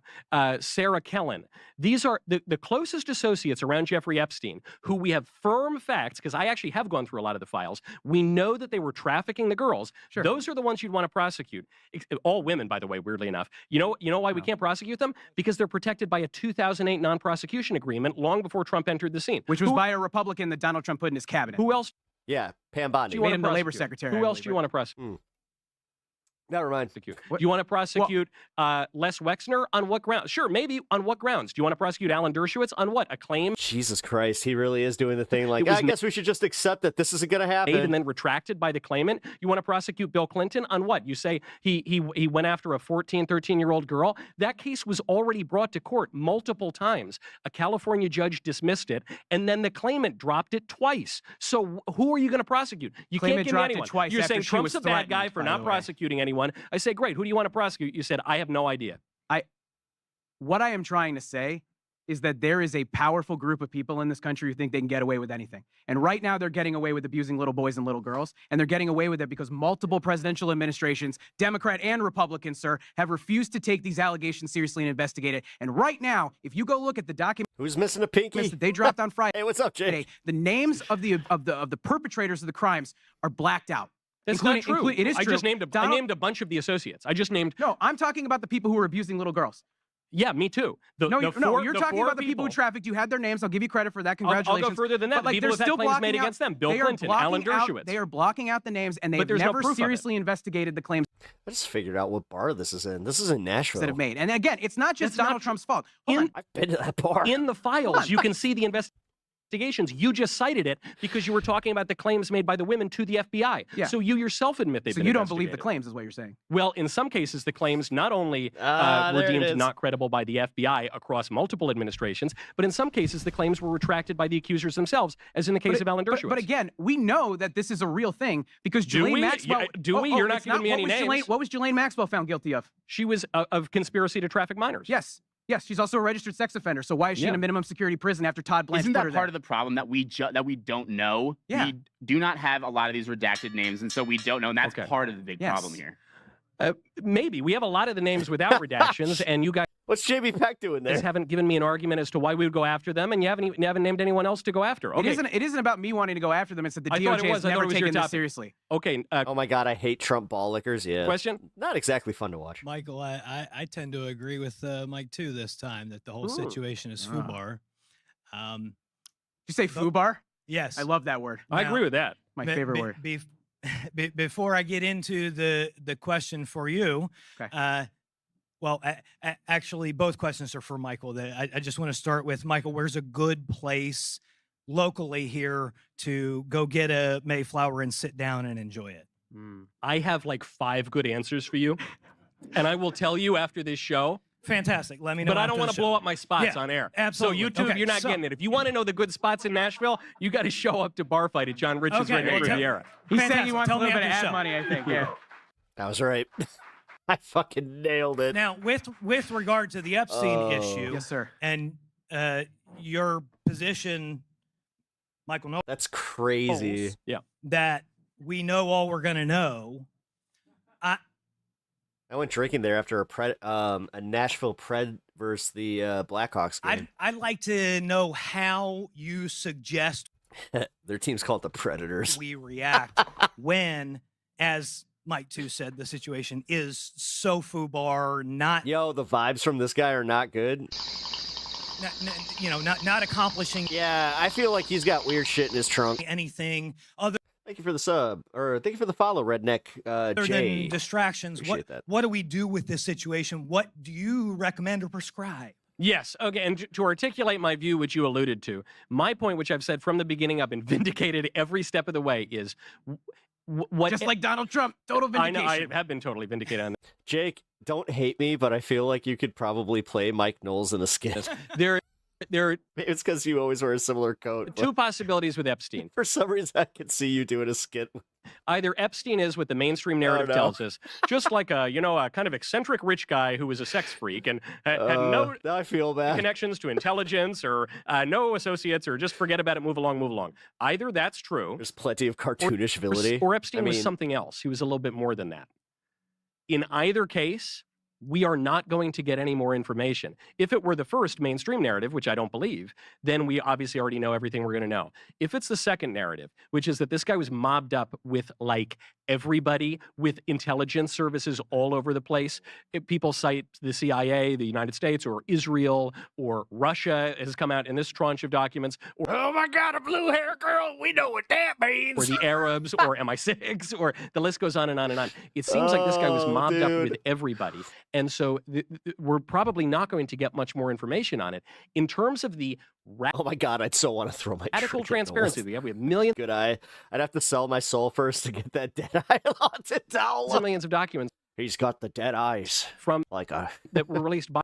Sarah Kellen. These are the closest associates around Jeffrey Epstein who we have firm facts, because I actually have gone through a lot of the files. We know that they were trafficking the girls. Sure. Those are the ones you'd want to prosecute. All women, by the way, weirdly enough. You know why we can't prosecute them? Because they're protected by a 2008 non-prosecution agreement long before Trump entered the scene. Which was by a Republican that Donald Trump put in his cabinet. Who else? Yeah, Pam Bondi. Made him the labor secretary. Who else do you want to prosecute? Never mind. Do you want to prosecute Les Wexner on what grounds? Sure, maybe on what grounds? Do you want to prosecute Alan Dershowitz on what? A claim? Jesus Christ, he really is doing the thing like, I guess we should just accept that this isn't going to happen. And then retracted by the claimant. You want to prosecute Bill Clinton on what? You say he went after a 14, 13-year-old girl. That case was already brought to court multiple times. A California judge dismissed it, and then the claimant dropped it twice. So who are you going to prosecute? You can't give me anyone. Twice You're saying she Trump's was a bad guy for not prosecuting anyone. I say, great, who do you want to prosecute? You said, I have no idea. What I am trying to say is that there is a powerful group of people in this country who think they can get away with anything. And right now they're getting away with abusing little boys and little girls. And they're getting away with it because multiple presidential administrations, Democrat and Republican, sir, have refused to take these allegations seriously and investigate it. And right now, if you go look at the document, who's missing a pinky? That they dropped on Friday. Hey, what's up, Jay? The names of the perpetrators of the crimes are blacked out. That's not true. It is true. I just named I named a bunch of the associates. I just named. No, I'm talking about the people who are abusing little girls. Yeah, me too. You're talking about the people who trafficked. You had their names. I'll give you credit for that. Congratulations. I'll go further than that. But, people have had claims made against them. Bill Clinton, Alan Dershowitz. They are blocking out the names, and they've never seriously investigated the claims. I just figured out what bar this is in. This is in Nashville. That have made. And again, it's not just Donald Trump's fault. I've been to that bar. In the files, you can see the investigations. You just cited it because you were talking about the claims made by the women to the FBI. Yeah. So you yourself admit they've been you don't believe the investigated. claims, is what you're saying. Well, in some cases, the claims not only were deemed not credible by the FBI across multiple administrations, but in some cases, the claims were retracted by the accusers themselves, as in the case of Alan Dershowitz. But again, we know that this is a real thing because Ghislaine Maxwell. You're not giving me any names. What was Ghislaine Maxwell found guilty of? She was of conspiracy to traffic minors. Yes. Yes, she's also a registered sex offender. So why is she in a minimum security prison after Todd Blanche? Isn't that part of the problem that we don't know? Yeah. We do not have a lot of these redacted names, and so we don't know. And that's part of the big problem here. Maybe we have a lot of the names without redactions, and you guys. What's Jamie Peck doing there? Haven't given me an argument as to why we would go after them, and you haven't named anyone else to go after. Okay. It isn't about me wanting to go after them. It's that the DOJ has never taken this seriously. Okay. Oh my God, I hate Trump ball lickers. Yeah. Question? Not exactly fun to watch. Michael, I tend to agree with Mike too this time that the whole situation is FUBAR. Did you say FUBAR? Yes. I love that word. I agree with that. My favorite word. Before I get into the question for you, well, actually, both questions are for Michael. I just want to start with, Michael, where's a good place locally here to go get a Mayflower and sit down and enjoy it? I have like 5 good answers for you, and I will tell you after this show. Fantastic. Let me know. But I don't want to blow up my spots on air. Absolutely. So YouTube, you're not getting it. If you want to know the good spots in Nashville, you got to show up to Bar Fight at John Rich's Riviera. He's saying he wants a little bit of ad money, I think. Yeah. That was right. I fucking nailed it. Now, with regard to the Epstein issue, yes, sir, and your position, Michael, no, that's crazy. Yeah, that we know all we're gonna know. I went drinking there after a Nashville Pred versus the Blackhawks game. I'd like to know how you suggest their team's called the Predators. We react when, as Mike too said, the situation is so FUBAR, not. Yo, the vibes from this guy are not good. not accomplishing. Yeah, I feel like he's got weird shit in his trunk. Anything other. Thank you for the sub, or thank you for the follow, Redneck Other Jay. than distractions, what do we do with this situation? What do you recommend or prescribe? Yes. Okay. And to articulate my view, which you alluded to, my point, which I've said from the beginning, I've been vindicated every step of the way, is what. Just like Donald Trump, total vindication. I know. I have been totally vindicated on that. Jake, don't hate me, but I feel like you could probably play Mike Knowles in a skit. It's because you always wear a similar coat. Two possibilities with Epstein. For some reason, I could see you doing a skit. Either Epstein is what the mainstream narrative tells us, just like a kind of eccentric rich guy who was a sex freak and had no now I feel bad. connections to intelligence or no associates, or just forget about it, move along. Either that's true. There's plenty of cartoonish villainy. Or Epstein was something else. He was a little bit more than that. In either case, we are not going to get any more information. If it were the first mainstream narrative, which I don't believe, then we obviously already know everything we're going to know. If it's the second narrative, which is that this guy was mobbed up with like everybody, with intelligence services all over the place, people cite the CIA, the United States, or Israel, or Russia has come out in this tranche of documents. Or, oh my God, a blue hair girl, we know what that means. Or the Arabs, or MI6, or the list goes on and on and on. It seems like this guy was mobbed up with everybody. And so we're probably not going to get much more information on it. In terms of the oh my God, I'd so want to throw my radical transparency. We have millions. Good eye. I'd have to sell my soul first to get that dead eye haunted doll. Millions of documents. He's got the dead eyes from like a that were released by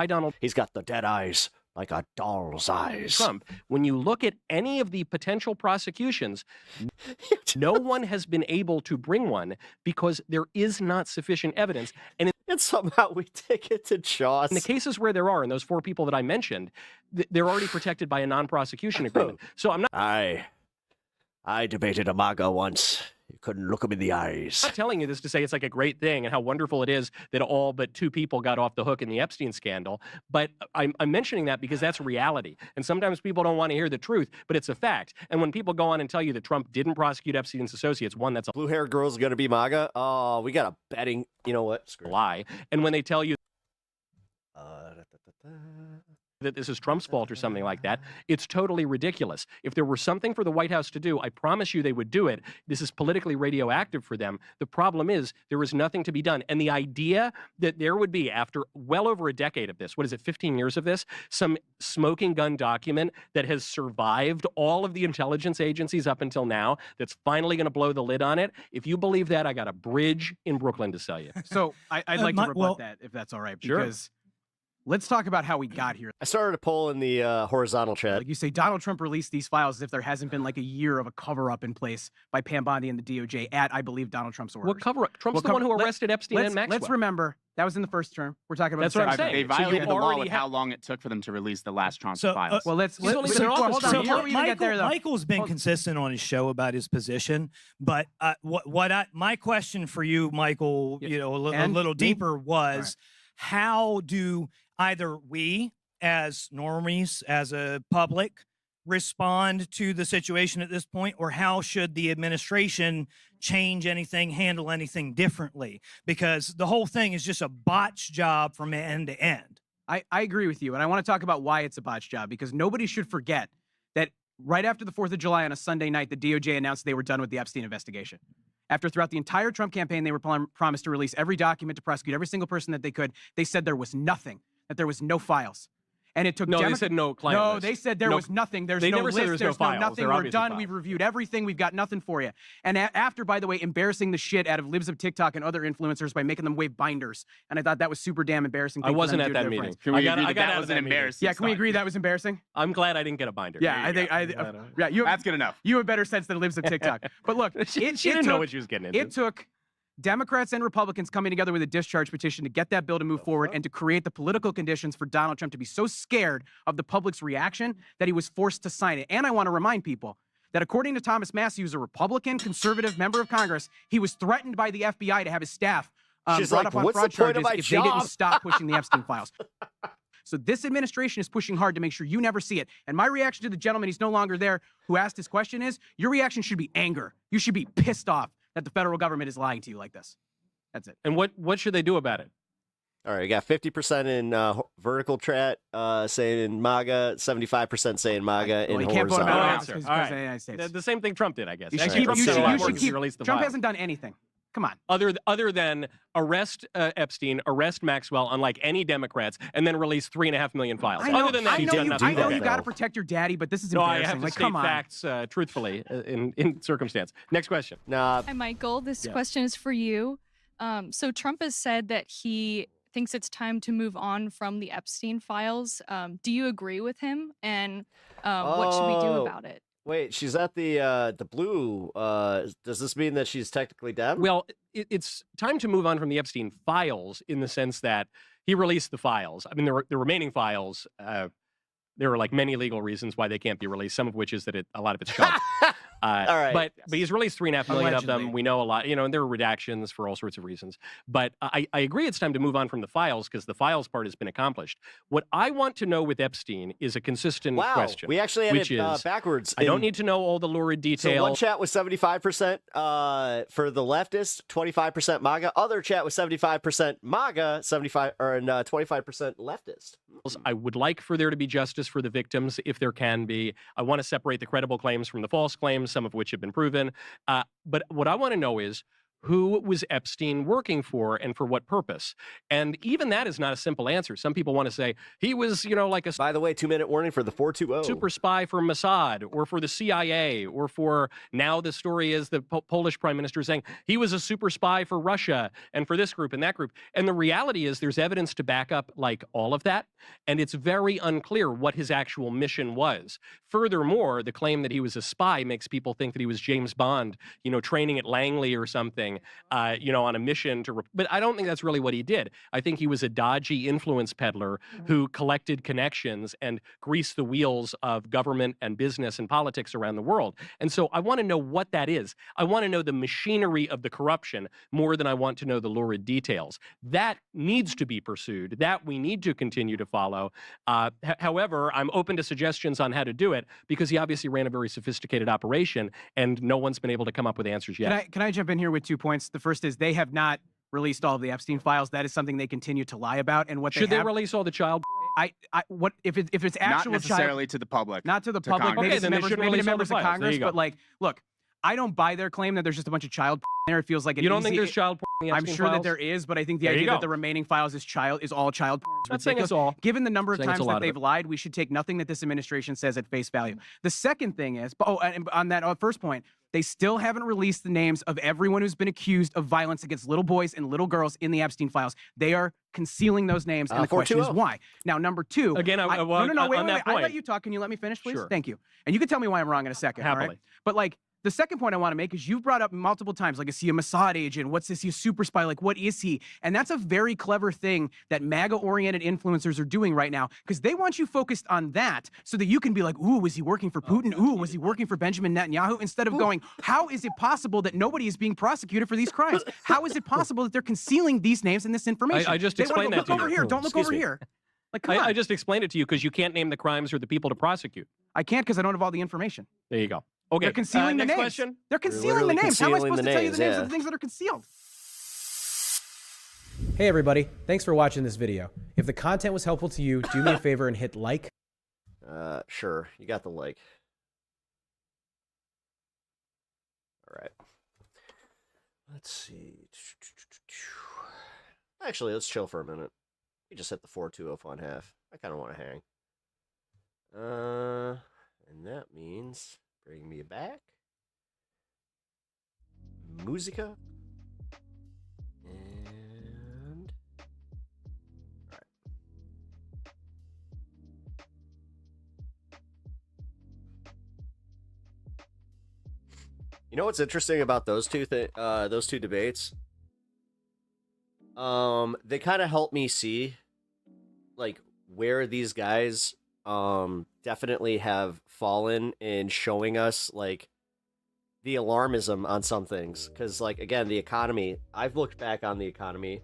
Donald. He's got the dead eyes like a doll's eyes. Trump. When you look at any of the potential prosecutions, no one has been able to bring one because there is not sufficient evidence. And somehow we take it to Jaws. In the cases where there are, and those 4 people that I mentioned, they're already protected by a non-prosecution agreement. So I'm not. I debated a MAGA once. You couldn't look him in the eyes. I'm not telling you this to say it's like a great thing and how wonderful it is that all but 2 people got off the hook in the Epstein scandal. But I'm mentioning that because that's reality. And sometimes people don't want to hear the truth, but it's a fact. And when people go on and tell you that Trump didn't prosecute Epstein's associates, one, that's a blue hair girl's going to be MAGA. Oh, we got a betting. You know what? Screw lie. And when they tell you that this is Trump's fault or something like that, it's totally ridiculous. If there were something for the White House to do, I promise you they would do it. This is politically radioactive for them. The problem is there is nothing to be done. And the idea that there would be, after well over a decade of this, 15 years of this, some smoking gun document that has survived all of the intelligence agencies up until now, that's finally going to blow the lid on it. If you believe that, I got a bridge in Brooklyn to sell you. So I'd like to rebut that, if that's all right, because let's talk about how we got here. I started a poll in the horizontal chat. Like you say, Donald Trump released these files as if there hasn't been like a year of a cover-up in place by Pam Bondi and the DOJ at, I believe, Donald Trump's orders. What cover-up? Trump's the one who arrested Epstein and Maxwell. Let's remember, that was in the first term. We're talking about That's what I'm saying. They violated the law with how long it took for them to release the last Trump files. Well, Michael's been consistent on his show about his position, but my question for you, Michael, a little deeper was, how do either we as normies, as a public, respond to the situation at this point, or how should the administration change anything, handle anything differently? Because the whole thing is just a botch job from end to end. I agree with you, and I want to talk about why it's a botch job, because nobody should forget that right after the 4th of July on a Sunday night, the DOJ announced they were done with the Epstein investigation. After throughout the entire Trump campaign, they were promised to release every document to prosecute every single person that they could. They said there was nothing, that there was no files. And it took they said no client list. They said there was nothing. There's no list. There's no files. nothing. We're done. We've reviewed everything. We've got nothing for you. And after, by the way, embarrassing the shit out of libs of TikTok and other influencers by making them wave binders. And I thought that was super damn embarrassing. I wasn't at that meeting. Can we agree that wasn't embarrassing? Yeah, can we agree that was embarrassing? I'm glad I didn't get a binder. Yeah, that's good enough. You have better sense than libs of TikTok. But look, she didn't know what she was getting into. It took Democrats and Republicans coming together with a discharge petition to get that bill to move forward and to create the political conditions for Donald Trump to be so scared of the public's reaction that he was forced to sign it. And I want to remind people that according to Thomas Massie, who's a Republican, conservative member of Congress, he was threatened by the FBI to have his staff brought up on fraud charges if they didn't stop pushing the Epstein files. So this administration is pushing hard to make sure you never see it. And my reaction to the gentleman, he's no longer there, who asked his question is, your reaction should be anger. You should be pissed off that the federal government is lying to you like this. That's it. And what should they do about it? All right, we got 50% in vertical chat saying MAGA, 75% saying MAGA in you can't vote him horizontal. out Answer. because All he's right. president of the United States. The same thing Trump did, I guess. You should Actually, keep. Trump You should keep. released the Trump file. hasn't done anything. Come on. Other than arrest Epstein, arrest Maxwell, unlike any Democrats, and then release 3.5 million files. I know, Other than that, I know you. I know you got to though. protect your daddy, but this is No, embarrassing. I have to like, state come on. facts truthfully in circumstance. Next question. Nah. Hi, Michael. This Yeah. question is for you. So Trump has said that he thinks it's time to move on from the Epstein files. Do you agree with him? And what should we do about it? Wait, she's at the blue. Does this mean that she's technically dead? Well, it's time to move on from the Epstein files in the sense that he released the files. I mean, the remaining files, there are like many legal reasons why they can't be released, some of which is that a lot of it's shoved. All right. But he's released 3.5 million of them. Allegedly. We know a lot, and there are redactions for all sorts of reasons. But I agree it's time to move on from the files because the files part has been accomplished. What I want to know with Epstein is a consistent Wow, question. we actually had which it is, backwards. I don't in- need to know all the lurid details. So one chat was 75% for the leftist, 25% MAGA. Other chat was 75% MAGA, 25% leftist. I would like for there to be justice for the victims, if there can be. I want to separate the credible claims from the false claims, some of which have been proven. But what I want to know is, who was Epstein working for and for what purpose? And even that is not a simple answer. Some people want to say he was, like a... By the way, 2-minute warning for the 420. Super spy for Mossad or for the CIA or for, now the story is the Polish prime minister saying he was a super spy for Russia and for this group and that group. And the reality is there's evidence to back up like all of that. And it's very unclear what his actual mission was. Furthermore, the claim that he was a spy makes people think that he was James Bond, training at Langley or something. On a mission to, but I don't think that's really what he did. I think he was a dodgy influence peddler who collected connections and greased the wheels of government and business and politics around the world. And so I want to know what that is. I want to know the machinery of the corruption more than I want to know the lurid details. That needs to be pursued. That we need to continue to follow. However, I'm open to suggestions on how to do it because he obviously ran a very sophisticated operation and no one's been able to come up with answers yet. Can I jump in here with 2 points? The first is they have not released all of the Epstein files. That is something they continue to lie about. And what Should they release all the child? What if it's actual Not necessarily child, to the public. not to the public, Congress. maybe Okay, then they shouldn't maybe release to all the members of files. There Congress. you go. But like, look, I don't buy their claim that there's just a bunch of child there. It feels like You don't think there's child in the I'm Epstein sure that files? there is, but I think the There you idea go. that the remaining files is all child is Not saying ridiculous. it's all. Given the number of Saying it's times a lot that of they've it. lied, we should take nothing that this administration says at face value. The second thing is, and on that first point, they still haven't released the names of everyone who's been accused of violence against little boys and little girls in the Epstein files. They are concealing those names, and the question is 420. why. Now, number two, Again, no, wait, on that wait. I let point- you talk. Can you let me finish, please? Sure. Thank you. And you can tell me why I'm wrong in a second. all right? Happily. But like, the second point I want to make is you've brought up multiple times, like, is he a Mossad agent? What's this? He's a super spy? Like, what is he? And that's a very clever thing that MAGA-oriented influencers are doing right now because they want you focused on that so that you can be like, ooh, was he working for Putin? Ooh, was he working for Benjamin Netanyahu? Instead of going, how is it possible that nobody is being prosecuted for these crimes? How is it possible that they're concealing these names and this information? I just They wanna explained go, that look to over you. here. Don't look Excuse over me. here. Like, come on. I just explained it to you because you can't name the crimes or the people to prosecute. I can't because I don't have all the information. There you go. Okay. They're concealing the next names. question. They're concealing the names. How am I supposed to tell you the names yeah. of the things that are concealed? Hey everybody, thanks for watching this video. If the content was helpful to you, do me a favor and hit like. Sure. You got the like. All right. Let's see. Actually, let's chill for a minute. We just hit the 420 fun half. I kind of want to hang. And that means bring me back. Musica. And all right. You know what's interesting about those two debates? They kind of help me see like where these guys definitely have fallen in showing us like the alarmism on some things, because like again, the economy, I've looked back on the economy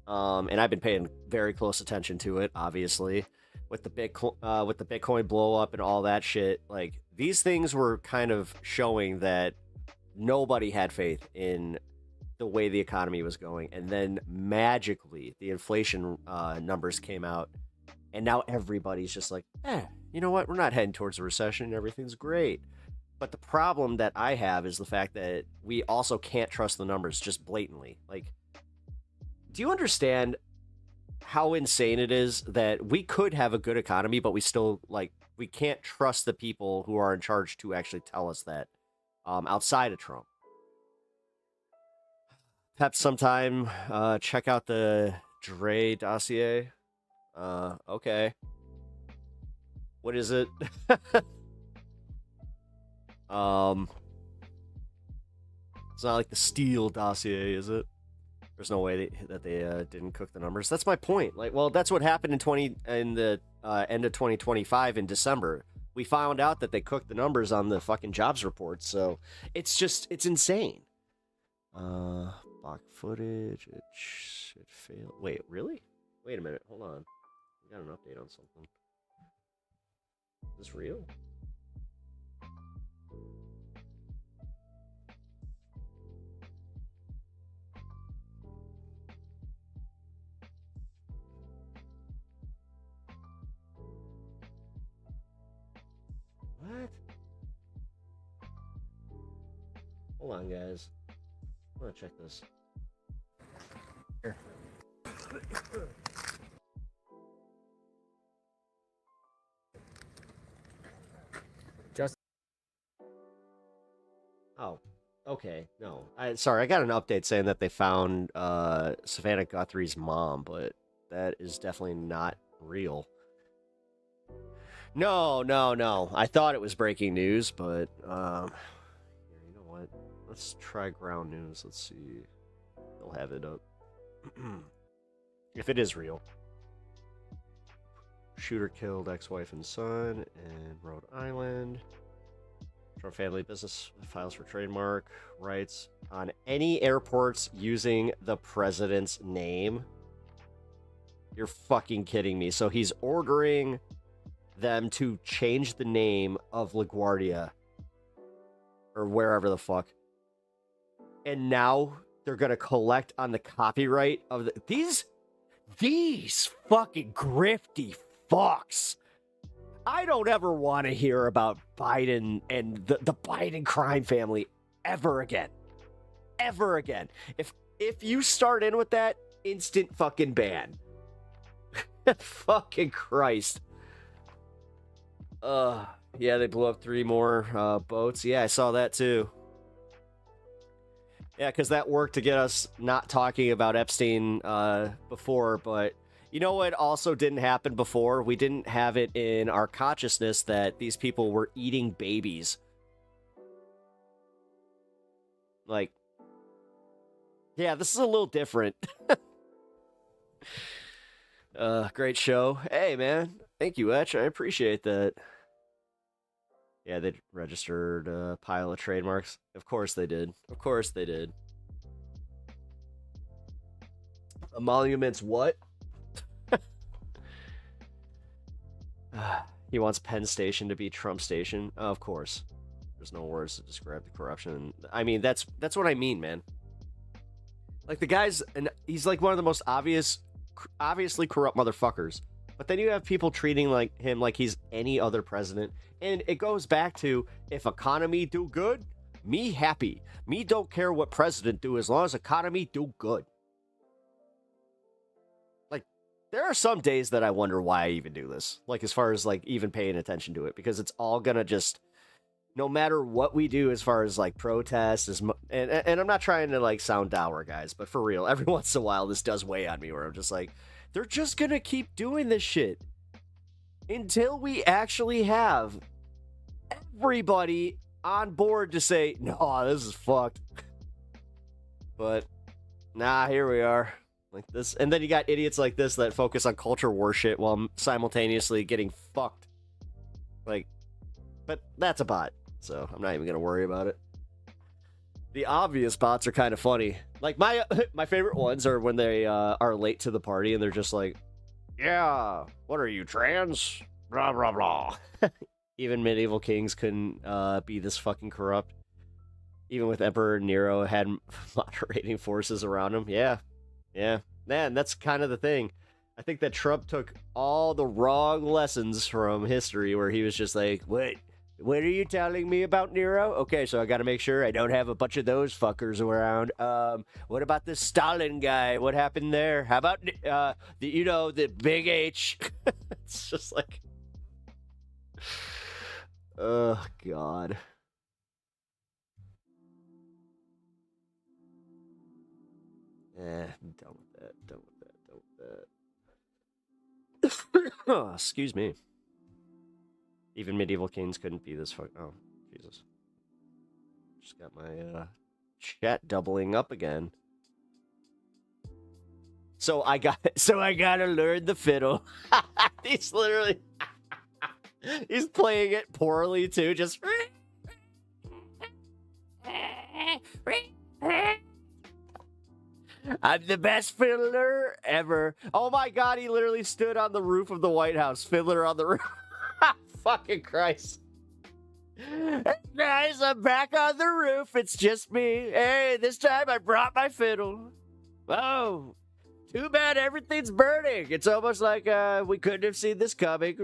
and I've been paying very close attention to it, obviously, with the Bitcoin blow up and all that shit. Like these things were kind of showing that nobody had faith in the way the economy was going, and then magically the inflation numbers came out, and now everybody's just like, you know what? We're not heading towards a recession. Everything's great. But the problem that I have is the fact that we also can't trust the numbers just blatantly. Like, do you understand how insane it is that we could have a good economy, but we still, like, we can't trust the people who are in charge to actually tell us that outside of Trump? Perhaps sometime check out the Dre dossier. Okay. What is it? It's not like the Steele dossier, is it? There's no way that they didn't cook the numbers. That's my point. Like, well, that's what happened in the end of 2025 in December. We found out that they cooked the numbers on the fucking jobs report. So it's insane. Block footage. It failed. Wait, really? Wait a minute. Hold on. We got an update on something. Is this real? What? Hold on, guys. I want to check this. Here. Oh, okay. No, sorry. I got an update saying that they found Savannah Guthrie's mom, but that is definitely not real. No. I thought it was breaking news, but you know what? Let's try ground news. Let's see. They'll have it up. If it is real. Shooter killed ex-wife and son in Rhode Island. Trump family business files for trademark rights on any airports using the president's name. You're fucking kidding me. So he's ordering them to change the name of LaGuardia or wherever the fuck. And now they're going to collect on the copyright of these fucking grifty fucks. I don't ever want to hear about Biden and the Biden crime family ever again. Ever again. If you start in with that, instant fucking ban. Fucking Christ. Yeah, they blew up 3 more boats. Yeah, I saw that too. Yeah, because that worked to get us not talking about Epstein before, but you know what also didn't happen before? We didn't have it in our consciousness that these people were eating babies. Like, yeah, this is a little different. Great show. Hey, man. Thank you, Etch. I appreciate that. Yeah, they registered a pile of trademarks. Of course they did. Of course they did. Emoluments what? He wants Penn Station to be Trump Station. Of course. There's no words to describe the corruption. I mean, that's what I mean, man. Like, the guy's... and he's like one of the most obviously corrupt motherfuckers. But then you have people treating him like he's any other president. And it goes back to, if economy do good, me happy. Me don't care what president do as long as economy do good. Like, there are some days that I wonder why I even do this. Like, as far as, like, even paying attention to it. Because it's all gonna just... no matter what we do as far as, like, protests... and I'm not trying to, like, sound dour, guys. But for real, every once in a while, this does weigh on me where I'm just like... they're just gonna keep doing this shit until we actually have everybody on board to say, no, this is fucked. But, nah, here we are. Like this. And then you got idiots like this that focus on culture war shit while simultaneously getting fucked. Like, but that's a bot, so I'm not even gonna worry about it. The obvious bots are kind of funny. Like, my favorite ones are when they are late to the party and they're just like, yeah, what are you, trans? Blah, blah, blah. Even medieval kings couldn't be this fucking corrupt. Even with Emperor Nero had moderating forces around him. Yeah. Yeah. Man, that's kind of the thing. I think that Trump took all the wrong lessons from history where he was just like, what are you telling me about Nero? Okay, so I got to make sure I don't have a bunch of those fuckers around. What about this Stalin guy? What happened there? How about, the big H? It's just like, oh, God. I'm done with that. Done with that. Oh, excuse me. Even medieval kings couldn't be this fuck. Oh, Jesus. Just got my chat doubling up again. So I gotta learn the fiddle. He's literally he's playing it poorly too, just I'm the best fiddler ever. Oh my God, he literally stood on the roof of the White House. Fiddler on the roof. Fucking Christ. Hey guys, I'm back on the roof. It's just me. Hey, this time I brought my fiddle. Oh, too bad everything's burning. It's almost like we couldn't have seen this coming.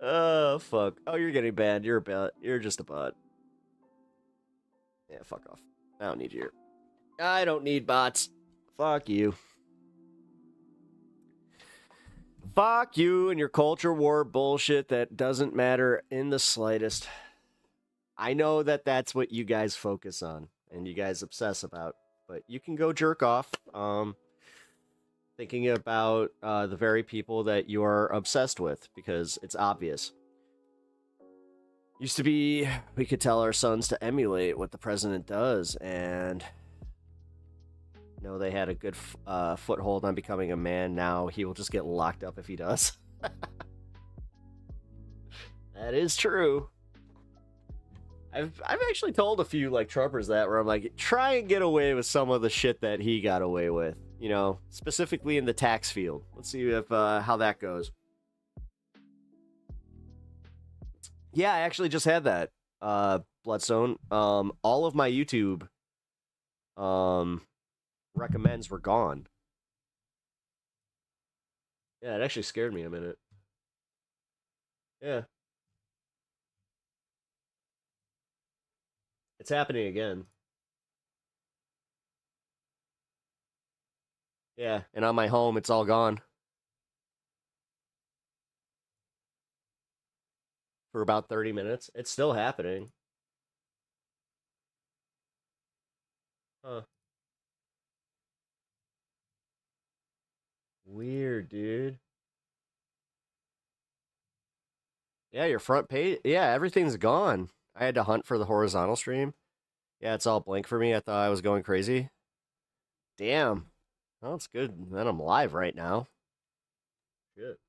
Oh, fuck. Oh, you're getting banned. You're a bot. You're just a bot. Yeah, fuck off. I don't need you. I don't need bots. Fuck you. Fuck you and your culture war bullshit that doesn't matter in the slightest. I know that that's what you guys focus on and you guys obsess about, but you can go jerk off thinking about the very people that you are obsessed with, because it's obvious. Used to be, we could tell our sons to emulate what the president does, and they had a good foothold on becoming a man. Now he will just get locked up if he does. That is true. I've actually told a few Trumpers that, where I'm like, try and get away with some of the shit that he got away with, specifically in the tax field. Let's see if how that goes. Yeah, I actually just had that, Bloodstone. All of my YouTube recommends were gone. Yeah, it actually scared me a minute. Yeah. It's happening again. Yeah, and on my home, it's all gone. For about 30 minutes. It's still happening. Huh. Weird, dude. Yeah, your front page. Yeah, everything's gone. I had to hunt for the horizontal stream. Yeah, it's all blank for me. I thought I was going crazy. Damn. Well, it's good that I'm live right now. Shit.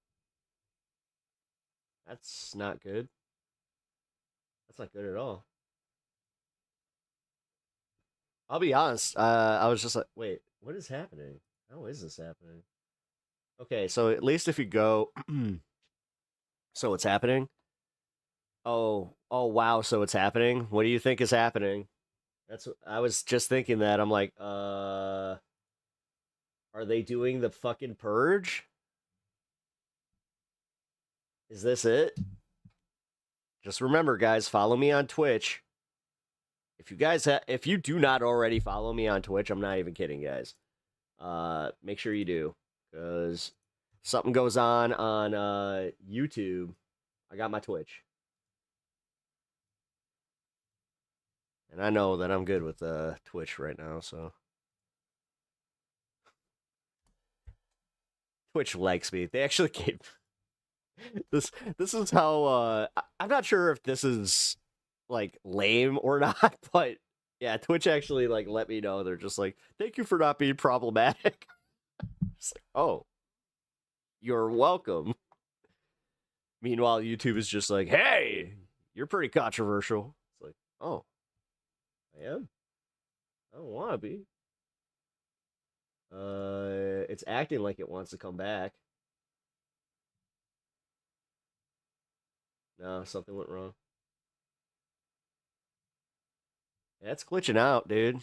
That's not good. That's not good at all. I'll be honest. I was just like, wait, what is happening? How is this happening? Okay, so at least if you go... So it's happening? Oh, wow, so it's happening? What do you think is happening? I was just thinking that. I'm like, are they doing the fucking purge? Is this it? Just remember, guys, follow me on Twitch. If you do not already follow me on Twitch, I'm not even kidding, guys. Make sure you do, because something goes on YouTube. I got my Twitch. And I know that I'm good with Twitch right now, so. Twitch likes me. They actually gave... This is how... I'm not sure if this is, lame or not, but yeah, Twitch actually, let me know. They're just like, thank you for not being problematic. It's like, oh. You're welcome. Meanwhile, YouTube is just like, hey, you're pretty controversial. It's like, oh. I am? I don't want to be. It's acting like it wants to come back. No, something went wrong. Yeah, it's glitching out, dude.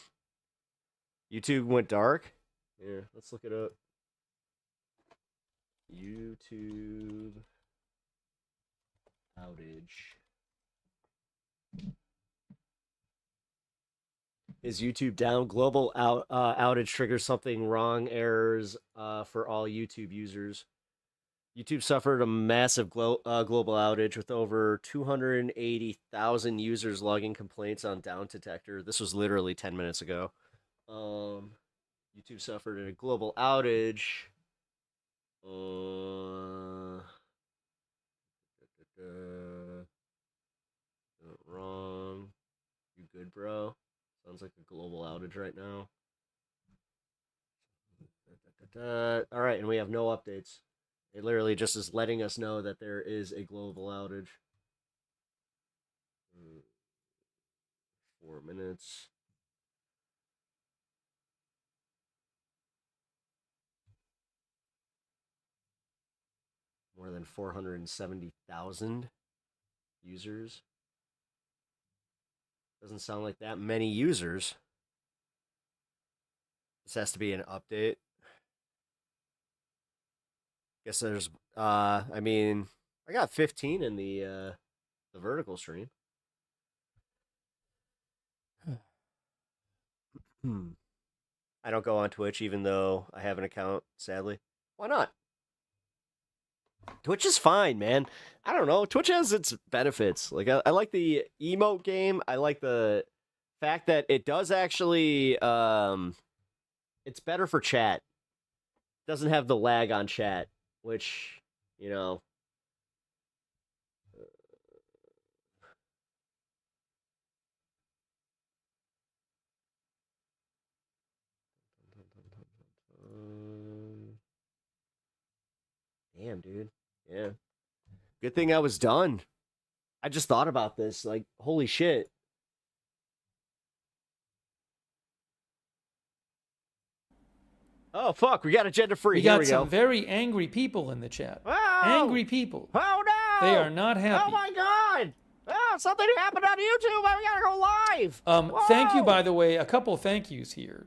YouTube went dark. Here, let's look it up. YouTube outage. Is YouTube down? Global outage triggers something wrong. Errors for all YouTube users. YouTube suffered a massive global outage with over 280,000 users logging complaints on Down Detector. This was literally 10 minutes ago. YouTube suffered a global outage. Wrong. You good, bro? Sounds like a global outage right now. All right, and we have no updates. It literally just is letting us know that there is a global outage. 4 minutes. More than 470,000 users. Doesn't sound like that many users. This has to be an update. Guess there's, I mean, I got 15 in the vertical stream. I don't go on Twitch even though I have an account, sadly. Why not? Twitch is fine, man. I don't know. Twitch has its benefits. Like, I like the emote game. I like the fact that it does actually, it's better for chat. Doesn't have the lag on chat, which, you know. Damn, dude. Yeah. Good thing I was done. I just thought about this. Like, holy shit. Oh, fuck. We got agenda free. We Here got we some go. very angry people in the chat. Oh! Angry people. Oh, no! They are not happy. Oh, my God. Oh, something happened on YouTube. We got to go live. Thank you, by the way, a couple of thank yous here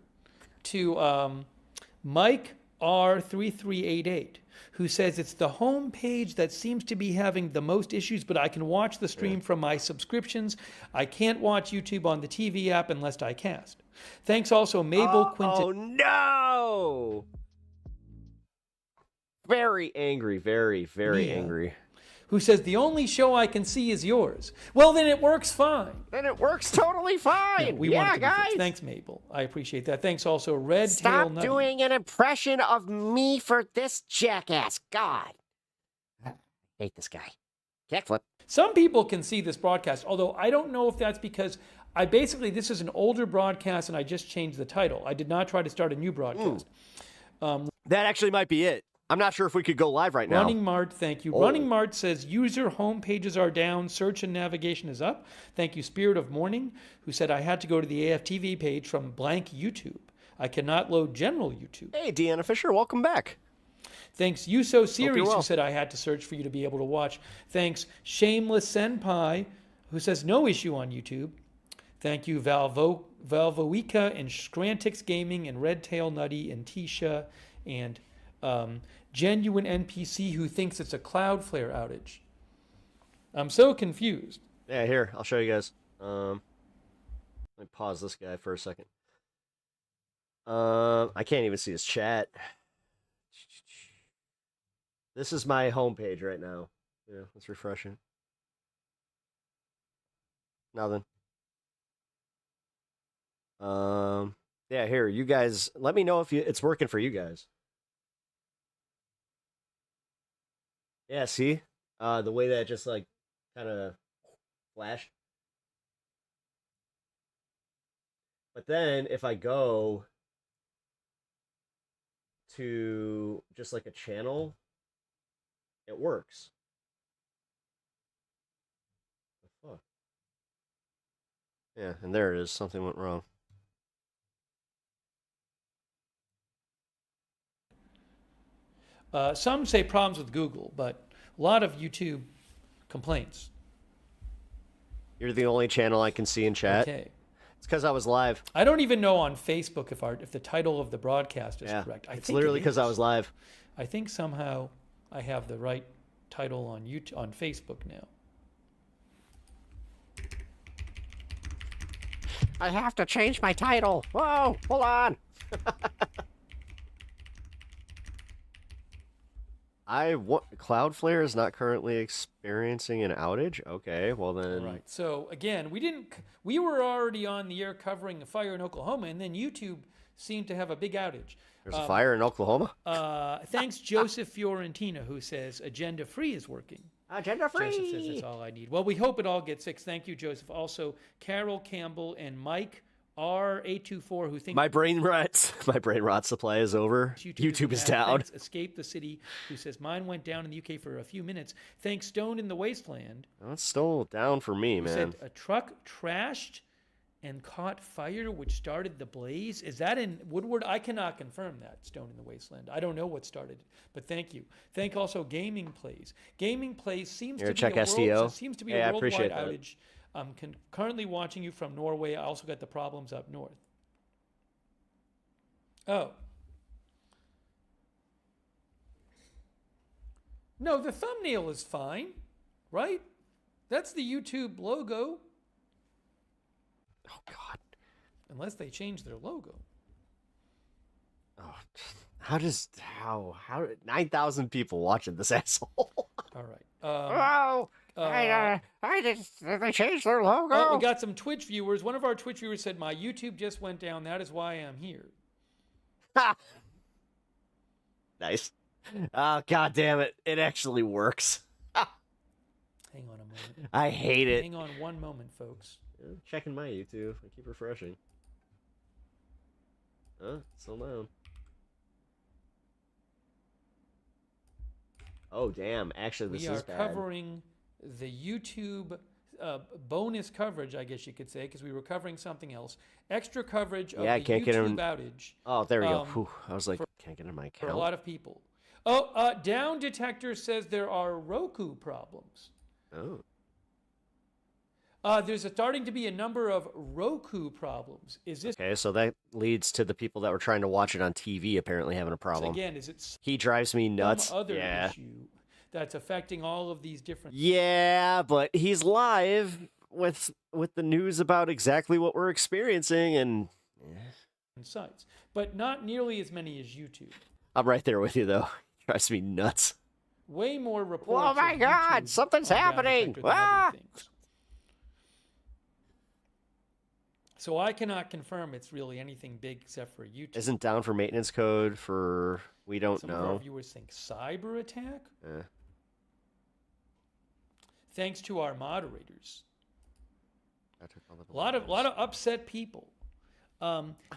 to Mike R3388, who says it's the home page that seems to be having the most issues, but I can watch the stream from my subscriptions. I can't watch YouTube on the TV app unless I cast. Thanks also, Mabel Quinton. Oh, no! Very angry. Very, very angry. Who says the only show I can see is yours. Well, then it works fine. Then it works totally fine. We want it to be fixed. Thanks, Mabel. I appreciate that. Thanks also, Red Tail Stop Nutty. doing an impression of me for this jackass. God. I hate this guy. Kickflip. Some people can see this broadcast, although I don't know if that's because this is an older broadcast and I just changed the title. I did not try to start a new broadcast. That actually might be it. I'm not sure if we could go live right now. Running Mart, thank you. Oh. Running Mart says user home pages are down, search and navigation is up. Thank you, Spirit of Morning, who said I had to go to the AFTV page from blank YouTube. I cannot load general YouTube. Hey, Deanna Fisher, welcome back. Thanks, Yuso Series, well. who said I had to search for you to be able to watch. Thanks, Shameless Senpai, who says no issue on YouTube. Thank you, Valvoica and Scrantix Gaming and Red Tail Nutty and Tisha and Genuine NPC who thinks it's a Cloudflare outage. I'm so confused. Yeah, here, I'll show you guys. Let me pause this guy for a second. I can't even see his chat. This is my homepage right now. Yeah, let's refresh it. Nothing. Yeah, here, you guys, let me know if it's working for you guys. Yeah, see? The way that just, like, kind of flashed. But then, if I go to just, like, a channel, it works. The fuck? Yeah, and there it is. Something went wrong. Some say problems with Google, but a lot of YouTube complaints You're the only channel I can see in chat. Okay. It's because I was live. I don't even know on Facebook if the title of the broadcast is correct. It's literally because I was live. I think somehow I have the right title on Facebook now. I have to change my title. Whoa, hold on. Cloudflare is not currently experiencing an outage. Okay, well then. All right. So again, we were already on the air covering a fire in Oklahoma, and then YouTube seemed to have a big outage. There's a fire in Oklahoma? Thanks, Joseph Fiorentina, who says Agenda Free is working. Agenda Free. Joseph says that's all I need. Well, we hope it all gets fixed. Thank you, Joseph. Also, Carol Campbell and Mike R824, who think my brain rot supply is over. YouTube is down. Thanks, Escape the City, who says mine went down in the UK for a few minutes. Thanks, Stone in the Wasteland. Oh, it's still down for me, who man. Said a truck trashed and caught fire, which started the blaze. Is that in Woodward? I cannot confirm that, Stone in the Wasteland. I don't know what started it, but thank you. Thank also Gaming Plays. Gaming Plays seems to be a worldwide outage. I'm currently watching you from Norway. I also got the problems up north. Oh. No, the thumbnail is fine, right? That's the YouTube logo. Oh, God. Unless they change their logo. Oh, how 9,000 people watching this asshole? All right. They changed their logo. Oh, we got some Twitch viewers. One of our Twitch viewers said, my YouTube just went down. That is why I'm here. Ha! Nice. Oh, God damn it. It actually works. Hang on a moment. I hate it. Hang on one moment, folks. Checking my YouTube. I keep refreshing. Still down. Oh, damn. Actually, this is bad. We are covering the YouTube bonus coverage, I guess you could say, because we were covering something else. Extra coverage of the YouTube outage. Oh, there we go. Whew. I was like, can't get in my account. For a lot of people. Oh, Down Detector says there are Roku problems. Oh. There's starting to be a number of Roku problems. Is this okay? So that leads to the people that were trying to watch it on TV apparently having a problem. So again, is it he drives me nuts? Some other issue that's affecting all of these different. Yeah, but he's live with the news about exactly what we're experiencing and sites, but not nearly as many as YouTube. I'm right there with you though. Drives me nuts. Way more reports. Oh my God! Something's happening! Ah! So I cannot confirm it's really anything big except for YouTube. Isn't down for maintenance code for we don't Some know. of our viewers think cyber attack. Thanks to our moderators. A lot of upset people.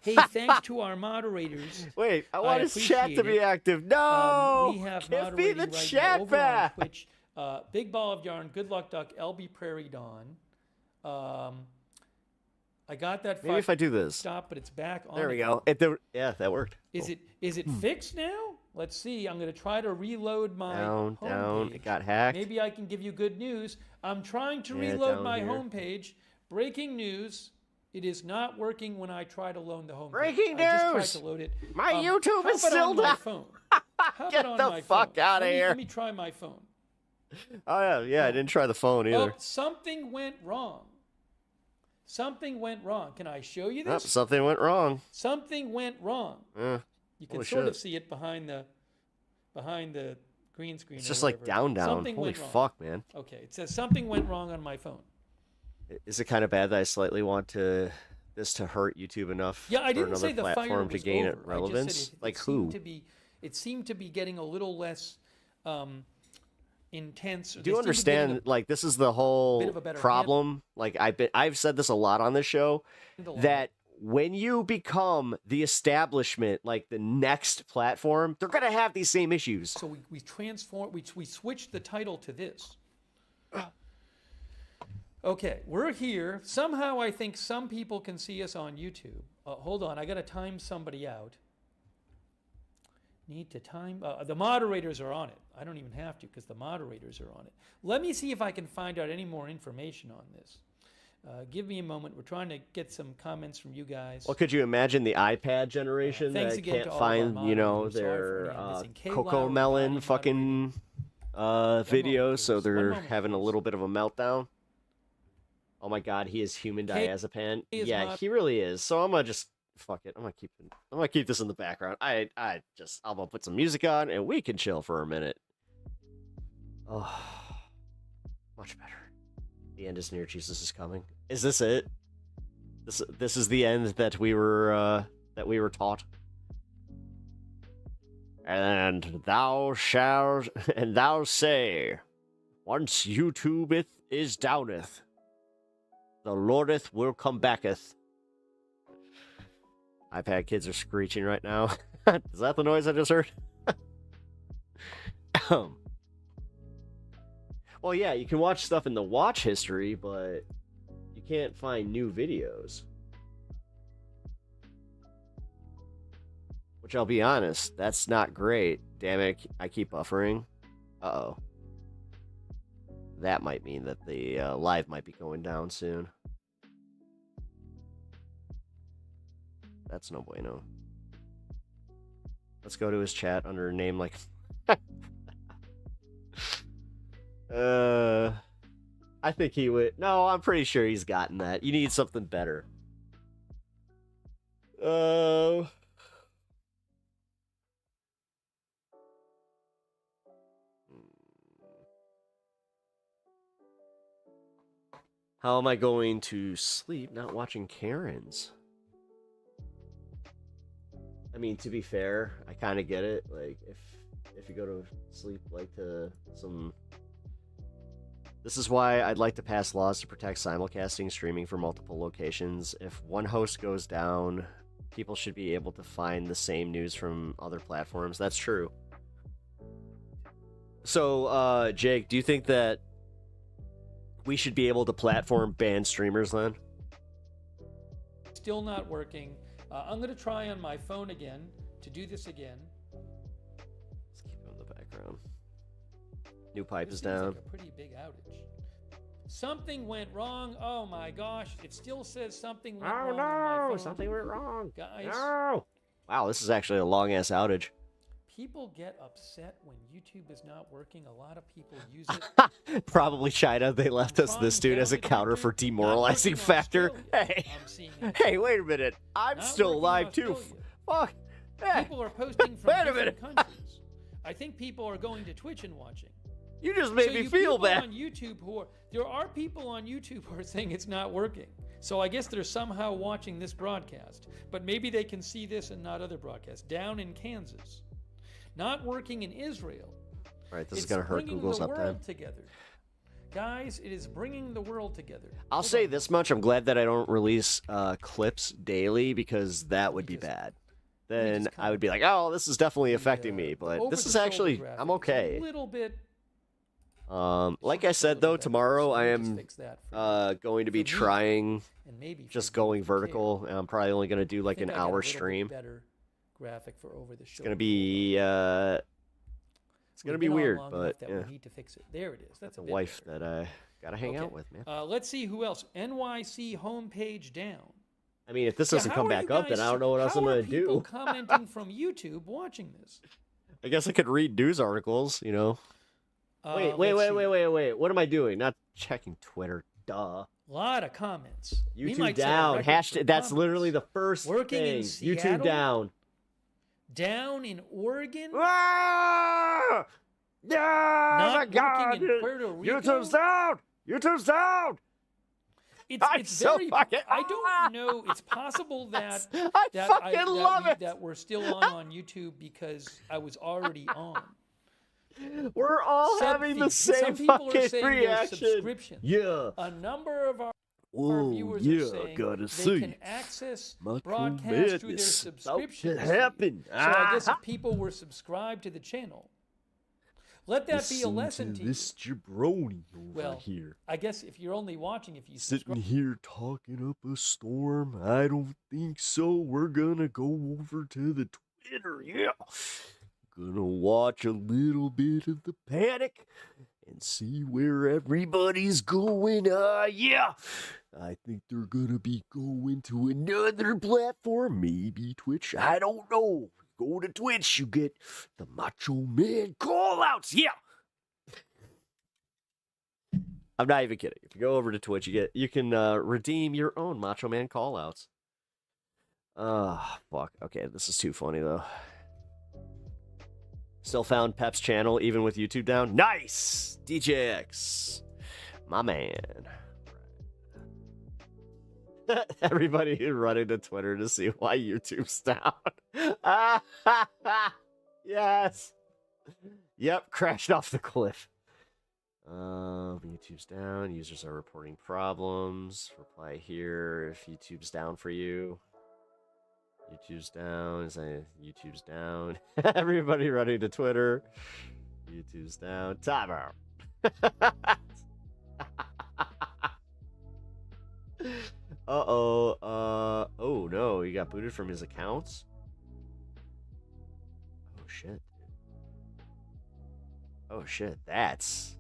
Hey, thanks to our moderators. Wait, I want his chat to be active. No, we have give me the right chat over back. on Twitch. Big Ball of Yarn, Good Luck Duck, LB Prairie Dawn. I got that. Maybe if I do this. Stop, but it's back on. There we again. go. Yeah, that worked. Is it fixed now? Let's see. I'm going to try to reload my down. homepage. It got hacked. Maybe I can give you good news. I'm trying to Yeah, reload down my here. homepage. Breaking news. It is not working when I try to load the homepage. Breaking I just news! tried to load it. My YouTube how is about still on my down. phone? Get the fuck out of here. Let me try my phone. Oh yeah. I didn't try the phone either. Oh, something went wrong. Something went wrong. Can I show you Oh, this? something went wrong. Something went wrong. You can holy sort of shit. see it behind the green screen. It's or just like whatever. down. Something Holy went wrong. fuck, man. Okay, it says something went wrong on my phone. Is it kind of bad that I slightly want this to hurt YouTube enough Yeah, I for didn't another say the fire platform was to gain over. it relevance? Like who? It seemed to be getting a little less intense. Do you understand? Like this is the whole bit of a better problem. Like I've said this a lot on this show handle on that when you become the establishment, like the next platform, they're gonna have these same issues. So we transformed. We switched the title to this. Okay, we're here. Somehow I think some people can see us on YouTube. Hold on, I got to time somebody out. Need to time. The moderators are on it. I don't even have to because the moderators are on it. Let me see if I can find out any more information on this. Give me a moment. We're trying to get some comments from you guys. Well, could you imagine the iPad generation Thanks that again to can't all of our find, you know, moderators. Sorry for their any missing. Kay Coco Lowry, Melon Connie fucking videos, so they're having a little bit of a meltdown? Oh my god, he is human Kay diazepam. is Yeah, not- he really is. So I'm gonna just fuck it. I'm gonna keep this in the background. I'm gonna put some music on and we can chill for a minute. Oh, much better. The end is near. Jesus is coming. Is this it? This is the end that we were taught. And thou say, once YouTube is downeth, the Lordeth will come backeth. iPad kids are screeching right now. Is that the noise I just heard? Well, yeah, you can watch stuff in the watch history, but you can't find new videos. Which, I'll be honest, that's not great. Damn it, I keep buffering. Uh-oh. That might mean that the live might be going down soon. That's no bueno. Let's go to his chat under a name like... I think he would... No, I'm pretty sure he's gotten that. You need something better. How am I going to sleep not watching Karen's? I mean, to be fair, I kind of get it. Like, if you go to sleep like to some... This is why I'd like to pass laws to protect simulcasting streaming for multiple locations. If one host goes down, people should be able to find the same news from other platforms. That's true. So, Jake, do you think that we should be able to platform ban streamers then? Still not working. I'm going to try on my phone again to do this again. Let's keep it in the background. New pipe This is seems down. like a pretty big outage. Something went wrong. Oh my gosh. It still says something went wrong. On my phone. Something went wrong. Guys, No! Wow, this is actually a long-ass outage. people get upset when YouTube is not working. A lot of people use it. Probably China. They left us this dude as a counter for demoralizing factor. Hey, hey, wait a minute. I'm still live too. Fuck. Hey. People are posting from different countries. I think people are going to Twitch and watching. You just made me feel bad. On YouTube there are people on YouTube who are saying it's not working. So I guess they're somehow watching this broadcast, but maybe they can see this and not other broadcasts. Down in Kansas, not working in Israel. All right, this is gonna hurt Google's uptime. uptime. Together, guys, it is bringing the world together. I'll say this much: I'm glad that I don't release clips daily because that would be bad. Then I would be like, oh, this is definitely affecting me. But this is actually, I'm okay. A little bit. Like I said though, tomorrow I am going to be trying just going vertical, and I'm probably only going to do like an hour stream. Better graphic for over the show. It's going to be it's going to be weird, but yeah. We need to fix it. There it is. That's a wife that I got to hang out with, man. Let's see who else. NYC homepage down. I mean, if this doesn't come back up, then I don't know what else I'm going to do. People commenting from YouTube watching this. I guess I could read news articles, you know. Wait. What am I doing? Not checking Twitter. Duh. A lot of comments. YouTube down. Hashtag. That's literally the first Working thing. in Seattle? YouTube down. Down in Oregon. Ah! Yeah, Not my God. working in Puerto Rico? YouTube's down. YouTube's down. It's very. I don't know. It's possible that that we're still on YouTube because I was already on. We're all having the same fucking reaction. Yeah. A number of our viewers yeah, are saying gotta they see. can access Much broadcasts through their madness subscriptions. about to happen. So I guess if people were subscribed to the channel, let that be a lesson to you. This jabroni over here. I guess if you're only watching, if you Sitting here talking up a storm, I don't think so. We're gonna go over to the Twitter, yeah. Gonna watch a little bit of the panic and see where everybody's going. Yeah. I think they're gonna be going to another platform, maybe Twitch. I don't know. Go to Twitch, you get the Macho Man callouts. Yeah. I'm not even kidding. If you go over to Twitch, you can redeem your own Macho Man callouts. Fuck. Okay, this is too funny though. Still found Pep's channel even with YouTube down. Nice, DJX, my man. Everybody running to Twitter to see why YouTube's down. Yes. Yep, crashed off the cliff. YouTube's down. Users are reporting problems. Reply here if YouTube's down for you. YouTube's down. YouTube's down. Everybody running to Twitter. YouTube's down. Time out. Oh no, he got booted from his accounts. Oh shit, that's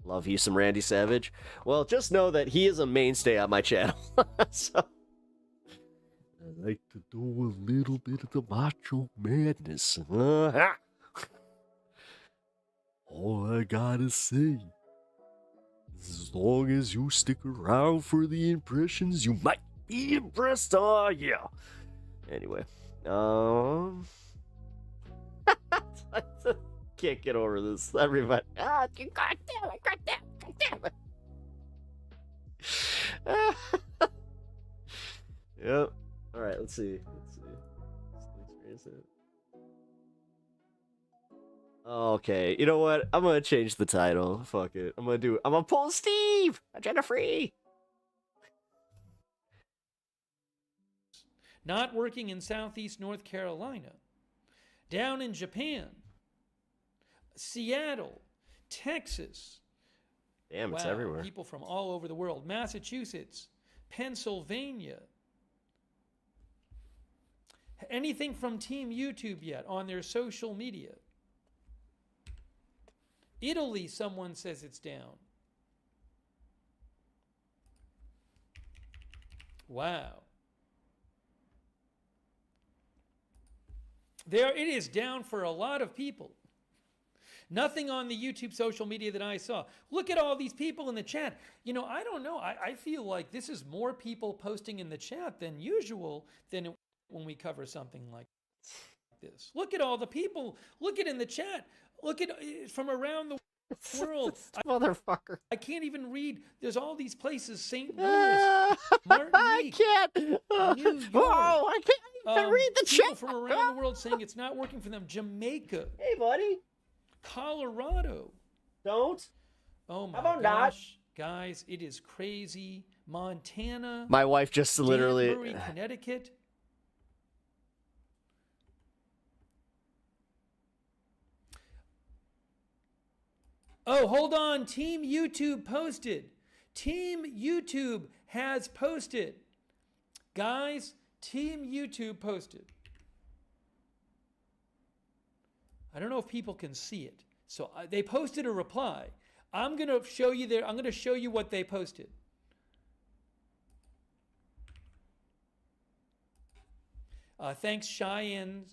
love you some Randy Savage. Well, just know that he is a mainstay on my channel. So I like to do a little bit of the macho madness. All I gotta say, as long as you stick around for the impressions, you might be impressed. Oh yeah. Anyway, can't get over this. Everybody, God damn it. Yep. All right, let's see. Okay, you know what? I'm gonna change the title. Fuck it. I'm gonna pull Steve. Agenda free. Not working in Southeast North Carolina. Down in Japan. Seattle. Texas. Damn, it's everywhere. People from all over the world. Massachusetts. Pennsylvania. Anything from Team YouTube yet on their social media? Italy, someone says it's down. Wow. There it is, down for a lot of people. Nothing on the YouTube social media that I saw. Look at all these people in the chat. You know, I don't know. I feel like this is more people posting in the chat than usual when we cover something like this. Look at all the people. Look at in the chat. Look at from around the world. Motherfucker. I can't even read. There's all these places. St. Louis, Martinique, I can't. New York. Oh, I can't even read the people chat. from around the world saying it's not working for them. Jamaica. Hey, buddy. Colorado. Don't. Oh my How about gosh, guys, it is crazy. Montana. My wife just literally. Danbury, Connecticut. Oh, hold on. Team YouTube posted. Team YouTube has posted. Guys, Team YouTube posted. I don't know if people can see it. So they posted a reply. I'm going to show you I'm going to show you what they posted. Thanks, Cheyenne.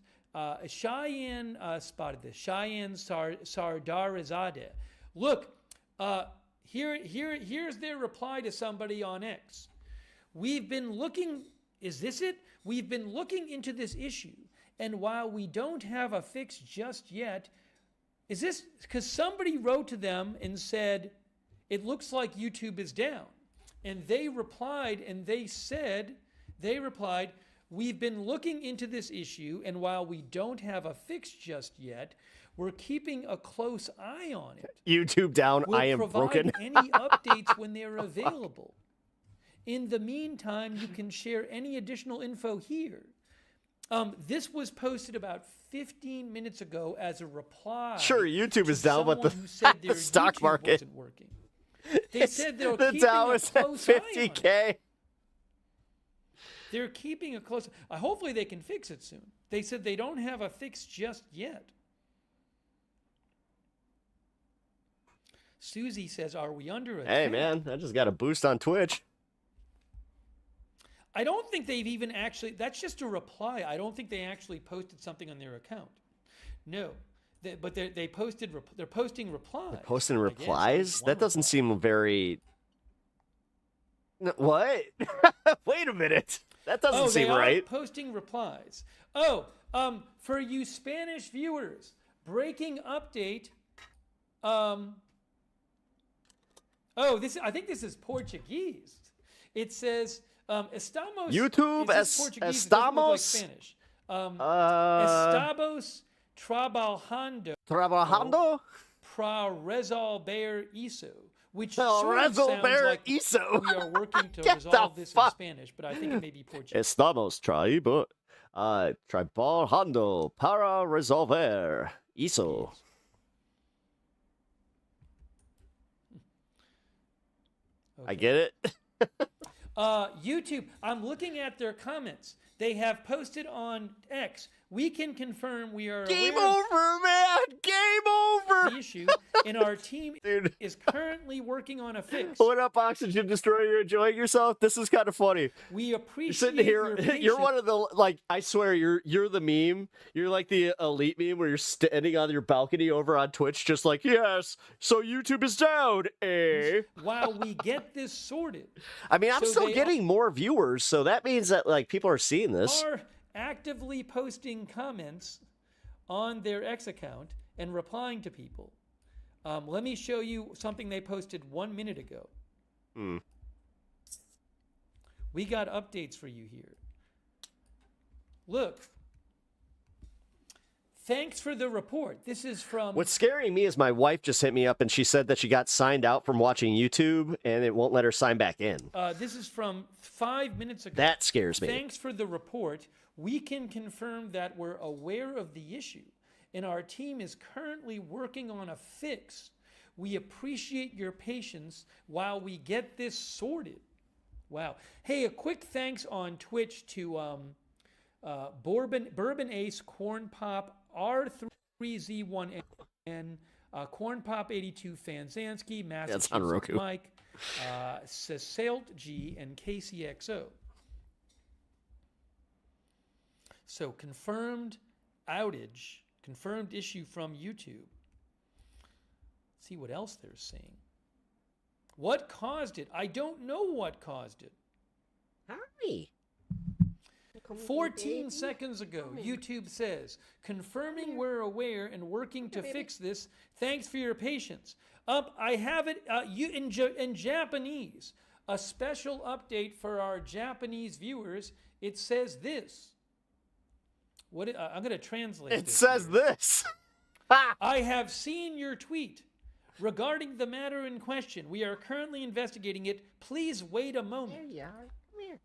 Cheyenne spotted this. Cheyenne Sardarizadeh. Look, here's their reply to somebody on X. We've been looking, is this it? We've been looking into this issue, and while we don't have a fix just yet, is this, because somebody wrote to them and said, it looks like YouTube is down. And they replied, we've been looking into this issue, and while we don't have a fix just yet, we're keeping a close eye on it. YouTube down, We'll I am provide broken. any updates when they're available. In the meantime, you can share any additional info here. This was posted about 15 minutes ago as a reply. Sure, YouTube is down, but the stock market wasn't working. They said they're the keeping Dow a is at close eye on it. 50K. They're keeping a close. Hopefully, they can fix it soon. They said they don't have a fix just yet. Susie says, "Are we under attack?" Hey man, I just got a boost on Twitch. I don't think they've even actually. That's just a reply. I don't think they actually posted something on their account. No, but they posted. They're posting replies. They're posting replies? That doesn't seem very. What? Wait a minute. That doesn't seem right. Posting replies. For you Spanish viewers, breaking update. I think this is Portuguese. It says estamos. YouTube estamos. Spanish. Estamos trabajando para resolver eso. Which sort of sounds like we are working to resolve this in Spanish, but I think it may be Portuguese. Estamos trabajando para resolver eso. Okay. I get it. YouTube, I'm looking at their comments. They have posted on X. We can confirm we are Game over, man! Game over! The issue, and our team is currently working on a fix. What up, Oxygen Destroyer? You're enjoying yourself? This is kind of funny. We appreciate you're sitting here. You're one of the, like, I swear, you're the meme. You're like the elite meme where you're standing on your balcony over on Twitch, just like, yes, so YouTube is down, eh? While we get this sorted. I mean, I'm still getting more viewers, so that means that, like, people are seeing this. Are actively posting comments on their X account and replying to people. Let me show you something they posted 1 minute ago. We got updates for you here. Look. Thanks for the report. This is from... What's scaring me is my wife just hit me up and she said that she got signed out from watching YouTube and it won't let her sign back in. This is from 5 minutes ago. That scares me. Thanks for the report. We can confirm that we're aware of the issue and our team is currently working on a fix. We appreciate your patience while we get this sorted. Wow. Hey, a quick thanks on Twitch to Bourbon Ace, Corn Pop, R3Z1N, Corn Pop 82, Fanzansky, Massachusetts Mike, Sasailt G, and KCXO. So confirmed outage, confirmed issue from YouTube. Let's see what else they're saying. What caused it? I don't know what caused it. Hurry. 14 seconds ago, YouTube says, confirming we're aware and working to fix this. Thanks for your patience. I have it in Japanese. A special update for our Japanese viewers. It says this. I'm going to translate it. It says this. I have seen your tweet regarding the matter in question. We are currently investigating it. Please wait a moment. There you are. Come here.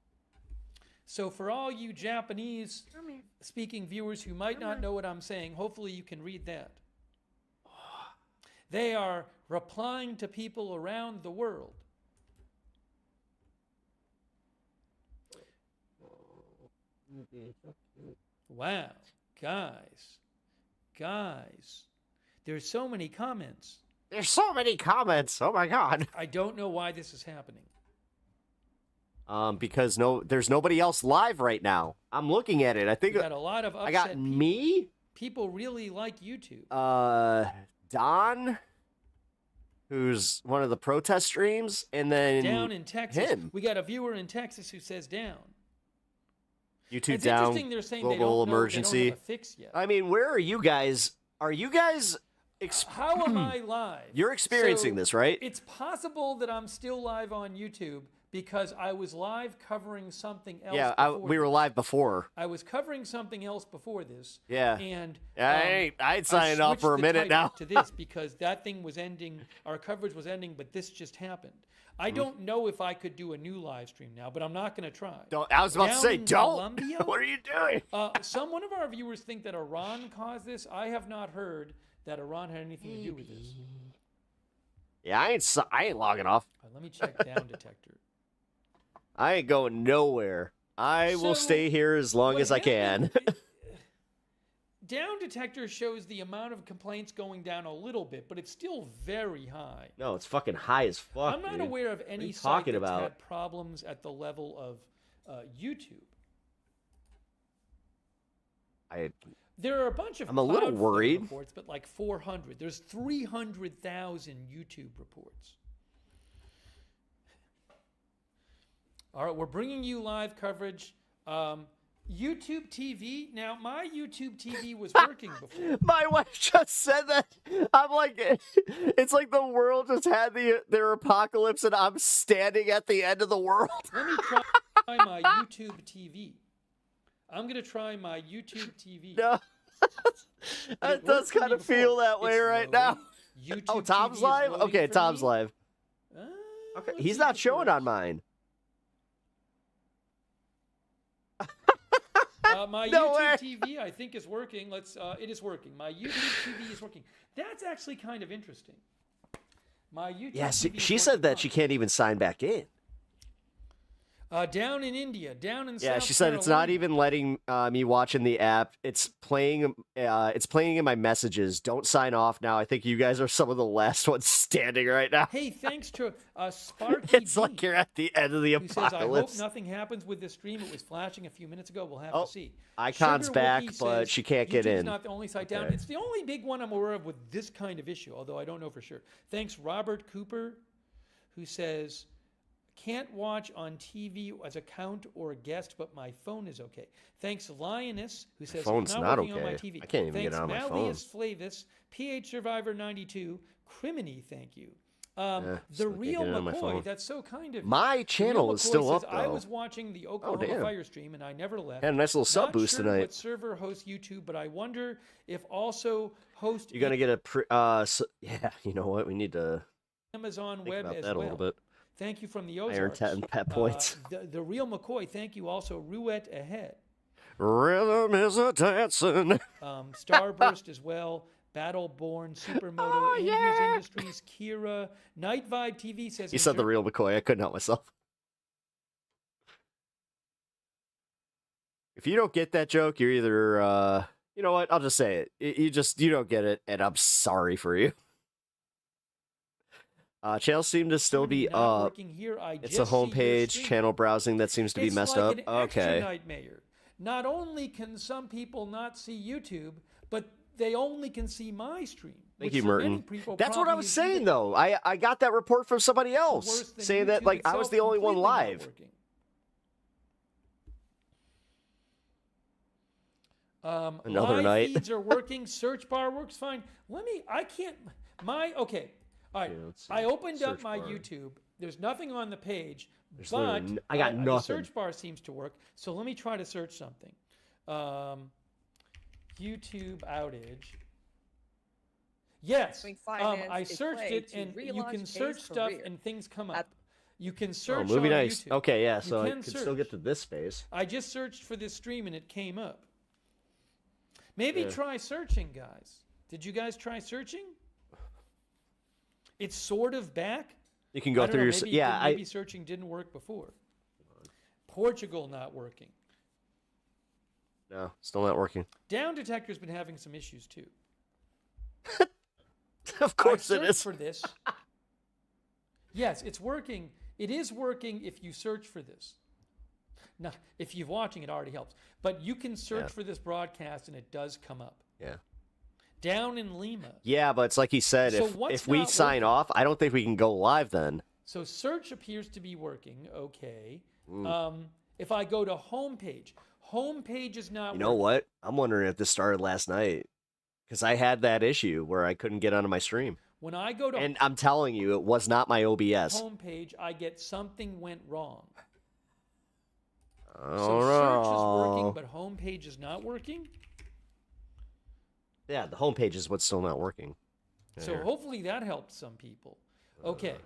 So for all you Japanese-speaking viewers who might not know what I'm saying, hopefully you can read that. They are replying to people around the world. Wow, guys, there's so many comments. There's so many comments. Oh my God. I don't know why this is happening. Because there's nobody else live right now. I'm looking at it. I think we got a lot of upset I got people. me. People really like YouTube. Don, who's one of the protest streams, and then down in Texas. Him. We got a viewer in Texas who says down. YouTube it's down. Interesting they're saying global they emergency. don't have a fix yet. I mean, where are you guys? Are you guys? How am I live? You're experiencing this, right? It's possible that I'm still live on YouTube because I was live covering something else. Yeah, we were live before. I was covering something else before this. Yeah. And I ain't signing off for a minute now. To this because that thing was ending, our coverage was ending, but this just happened. I don't know if I could do a new live stream now, but I'm not going to try. I was about to say, don't. Colombia, what are you doing? One of our viewers think that Iran caused this. I have not heard that Iran had anything to do with this. Yeah, I ain't logging off. Let me check Down Detector. I ain't going nowhere. I will stay here as long as I can. Down Detector shows the amount of complaints going down a little bit, but it's still very high. No, it's fucking high as fuck. I'm not aware of any site that's had problems at the level of YouTube. I There are a bunch of I'm a little Cloudflare worried. reports, but like 400. There's 300,000 YouTube reports. All right, we're bringing you live coverage. YouTube TV. Now, my YouTube TV was working before. My wife just said that. I'm like, it's like the world just had their apocalypse, and I'm standing at the end of the world. Let me try my YouTube TV. I'm going to try my YouTube TV. No. It does kind of feel that way right now. Oh, Tom's live? Okay, Tom's live. Okay, he's not showing on mine. My No YouTube way. TV, I think, is working. It is working. My YouTube TV is working. That's actually kind of interesting. My YouTube Yeah, TV is she working said that fine. she can't even sign back in. Down in India, down in Yeah, South she said it's not Carolina. even letting me watch in the app. It's playing. It's playing in my messages. Don't sign off now. I think you guys are some of the last ones standing right now. Hey, thanks to Sparky It's like you're at the end of the who says, I hope apocalypse. nothing happens with this stream. It was flashing a few minutes ago. We'll have Oh, to see. Icon's Sugar back, Wookie but says, she can't get YouTube's in. not the only site down. Okay. It's the only big one I'm aware of with this kind of issue, although I don't know for sure. Thanks, Robert Cooper, who says, can't watch on TV as a count or a guest, but my phone is okay. Thanks, Lioness, who says, phone's not not working on my okay. TV. I can't even Thanks, get on my phone. Malleus Flavis, PH Survivor 92, Criminy, thank you. The still can't real get it on my McCoy, phone. that's so kind of you. My The Real channel is McCoy still says, up, I though. was watching the Oklahoma damn. Fire stream and I never left. Had a nice little sub Not boost sure tonight. what server hosts YouTube, but I wonder if also host You're gonna get a yeah. You know what? We need to Amazon think Web about as that a well. little bit. Thank you from the Iron Ozarks. 10 pet points. The real McCoy, thank you also. Ruette Ahead. Rhythm is a dancing. Starburst as well. Battleborn, Supermoto, Andrews Industries, Kira, Night Vibe TV says. You said the real McCoy. I couldn't help myself. If you don't get that joke, you're either you know what? I'll just say it. You don't get it, and I'm sorry for you. Channels seem to still be not up. working here. I It's a just see your homepage, stream. channel browsing that seems to be It's messed like up. an extra Okay. nightmare. Not only can some people not see YouTube, but they only can see my stream. Thank which you, for many Merton. people That's what I probably was is saying, even though. I got that report from somebody else worse than saying that YouTube like I was itself the only one completely not live. working. Another live night. feeds are working. Search bar works fine. Okay. All right. let's see. I opened up Search my bar. YouTube. There's nothing on the page, There's but literally I got the nothing. search bar seems to work. So let me try to search something. YouTube outage. Yes. I searched it, and you can search stuff, and things come up. You can search Oh, movie on nice. YouTube. Okay, yeah. You So I can can still get search. to this space. I just searched for this stream and it came up. Maybe Yeah. try searching, guys. Did you guys try searching? It's sort of back. You can go I don't through know, your maybe, yeah. Maybe searching didn't work before. Portugal not working. No, still not working. Down Detector's been having some issues too. Of course I it searched is. for this. Yes, it's working. It is working if you search for this. Now, if you're watching, it already helps. But you can search Yeah. for this broadcast, and it does come up. Yeah. Down in Lima. Yeah, but it's like he said. So if what's we not sign working? off, I don't think we can go live then. So search appears to be working. Okay. Mm. If I go to homepage is not You know working. what? I'm wondering if this started last night because I had that issue where I couldn't get onto my stream. When I go to And I'm telling you, it was not my OBS. homepage, I get something went wrong. Oh, So search is no. working, but homepage is not working. Yeah, the homepage is what's still not working. So Here. hopefully that helped some people. Okay.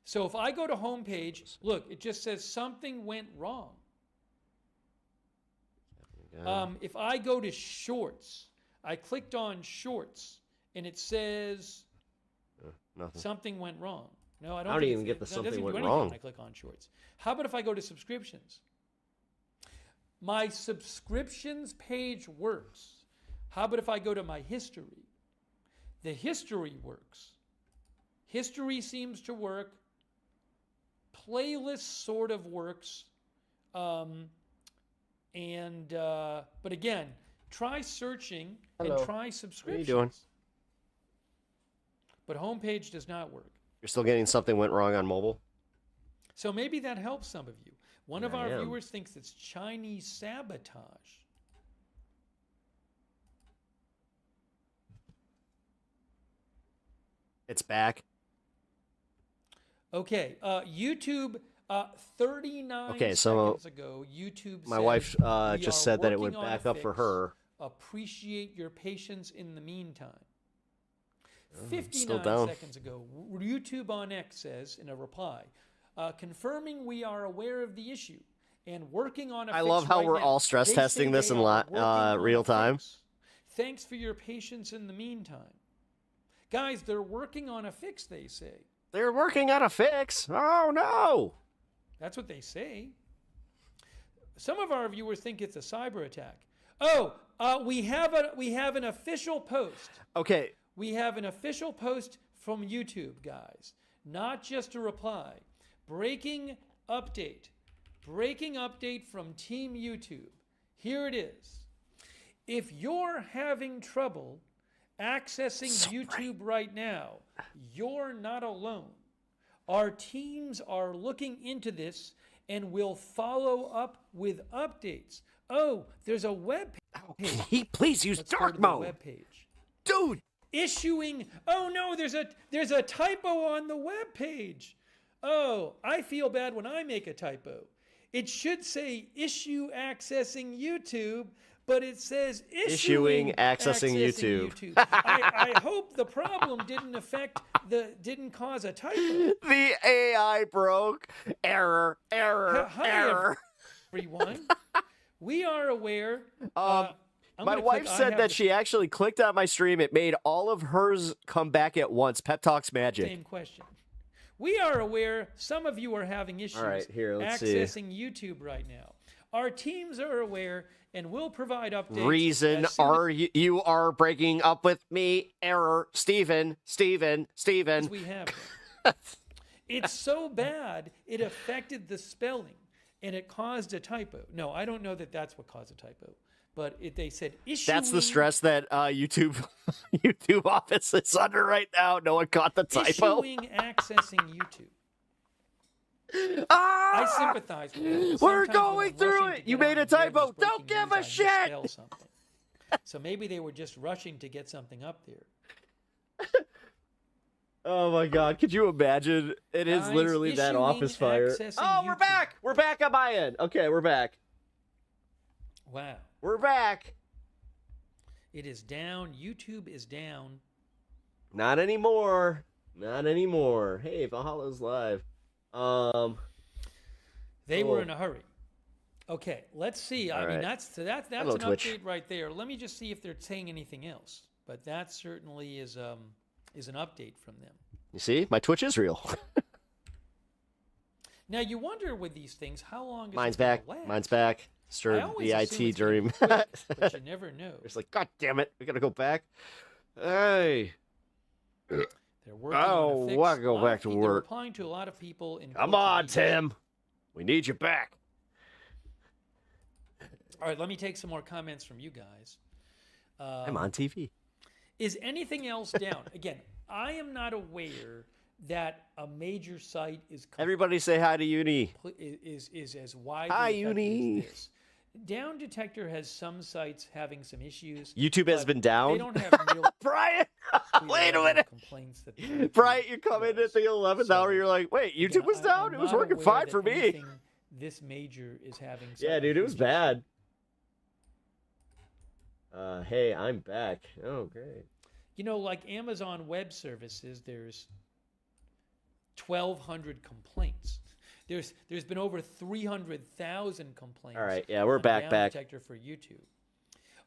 So if I go to homepage, look, it just says something went wrong. If I go to shorts, I clicked on shorts, and it says Nothing. something went wrong. No, I I don't. don't think even it's- get the that something doesn't do went anything wrong. When I click on shorts. How about if I go to subscriptions? My subscriptions page works. How about if I go to my history? The history works. History seems to work. Playlist sort of works. But again, try searching Hello. and try subscriptions. What are you doing? But homepage does not work. You're still getting something went wrong on mobile? So maybe that helps some of you. One of I our am. viewers thinks it's Chinese sabotage. It's back. Okay, YouTube, 39 Okay, so seconds ago, YouTube my said, wife "We just are said that it working went on a back up for fix. her. Appreciate your patience in the meantime." Oh, 59 still down. seconds ago, YouTube on X says in a reply, confirming we are aware of the issue and working on a I fix love how right we're now. all stress They say testing this they in are working on a real time. fix. Thanks for your patience in the meantime. Guys, they're working on a fix, they say. They're working on a fix. Oh, no. That's what they say. Some of our viewers think it's a cyber attack. Oh, we have an official post. Okay. We have an official post from YouTube, guys. Not just a reply. Breaking update. Breaking update from Team YouTube. Here it is. If you're having trouble accessing YouTube right now, you're not alone. Our teams are looking into this and will follow up with updates. Oh, there's a web page. Can he please use dark mode? Web page. Dude! Issuing. Oh no, there's a typo on the web page. Oh, I feel bad when I make a typo. It should say issue accessing YouTube, but it says Issuing accessing YouTube. I hope the problem didn't cause a typo. The AI broke. Error. Hi, everyone. We are aware. My wife said that she actually clicked on my stream. It made all of hers come back at once. Pep Talks magic. Same question. We are aware some of you are having issues let's accessing YouTube right now. Our teams are aware and will provide updates. Reason are you are breaking up with me? Error. Steven. We have. It's so bad it affected the spelling and it caused a typo. No, I don't know that that's what caused a typo. But they said issuing... That's the stress that YouTube office is under right now. No one caught the typo. Issuing accessing YouTube. I sympathize with that. We're going through it. You made a typo. Don't give a shit. So maybe they were just rushing to get something up there. Oh my God. Could you imagine? It is literally that office fire. Oh, we're back. We're back on my end. Okay, we're back. Wow. We're back. It is down. YouTube is down. Not anymore. Not anymore. Hey, Valhalla's live. They were in a hurry. Okay, let's see. I mean, that's an update right there. Let me just see if they're saying anything else. But that certainly is an update from them. You see, my Twitch is real. Now you wonder with these things, how long is Mine's it gonna back. last? Mine's back. Stirred the IT dream. But you never know. It's like, God damn it, we gotta go back. Hey. They're working on a fix. I go back to They're work. replying to a lot of people. Come on, Tim. We need you back. All right, let me take some more comments from you guys. I'm on TV. Is anything else down? Again, I am not aware that a major site is Everybody say hi to Uni. is as wide Hi, as Uni. this. Down Detector has some sites having some issues. YouTube has been down. They don't have real Brian, wait a minute. Complaints that Brian, you come in at the 11th hour. You're like, wait, YouTube was down. It was not working aware fine that for me. anything this major is having. Yeah, dude, it was bad. Hey, I'm back. Oh, great. You know, like Amazon Web Services, there's 1,200 complaints. There's been over 300,000 complaints. All right, yeah, we're back. Detector for YouTube.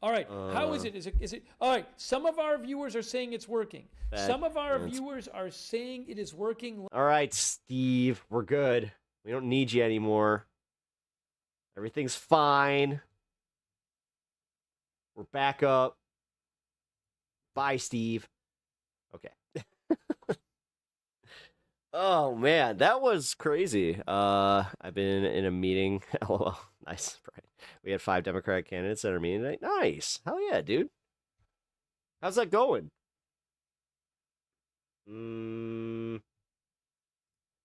All right, how is it? Is it? All right, some of our viewers are saying it's working. Some of our viewers are saying it is working. All right, Steve, we're good. We don't need you anymore. Everything's fine. We're back up. Bye, Steve. Okay. Oh man, that was crazy. I've been in a meeting. LOL. Nice. Right. We had 5 Democratic candidates at our meeting tonight. Nice. Hell yeah, dude. How's that going?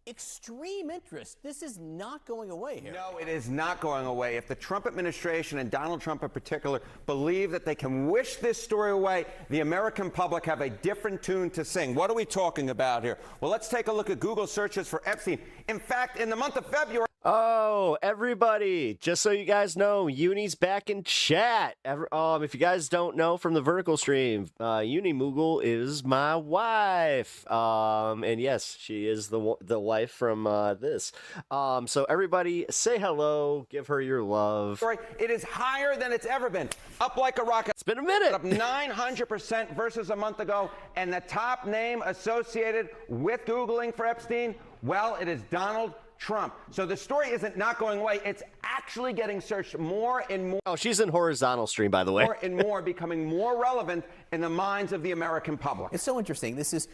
Extreme interest. This is not going away here. No, it is not going away. If the Trump administration and Donald Trump in particular believe that they can wish this story away, the American public have a different tune to sing. What are we talking about here? Well, let's take a look at Google searches for Epstein. In fact, in the month of February... Oh, everybody, just so you guys know, Uni's back in chat. If you guys don't know from the vertical stream, Uni Moogle is my wife. And yes, she is the wife from this. So everybody say hello, give her your love. It is higher than it's ever been. Up like a rocket. It's been a minute. Up 900% versus a month ago. And the top name associated with Googling for Epstein, well, it is Donald Trump. So the story isn't not going away. It's actually getting searched more and more. Oh, she's in horizontal stream, by the way. More and more, becoming more relevant in the minds of the American public. It's so interesting. This is,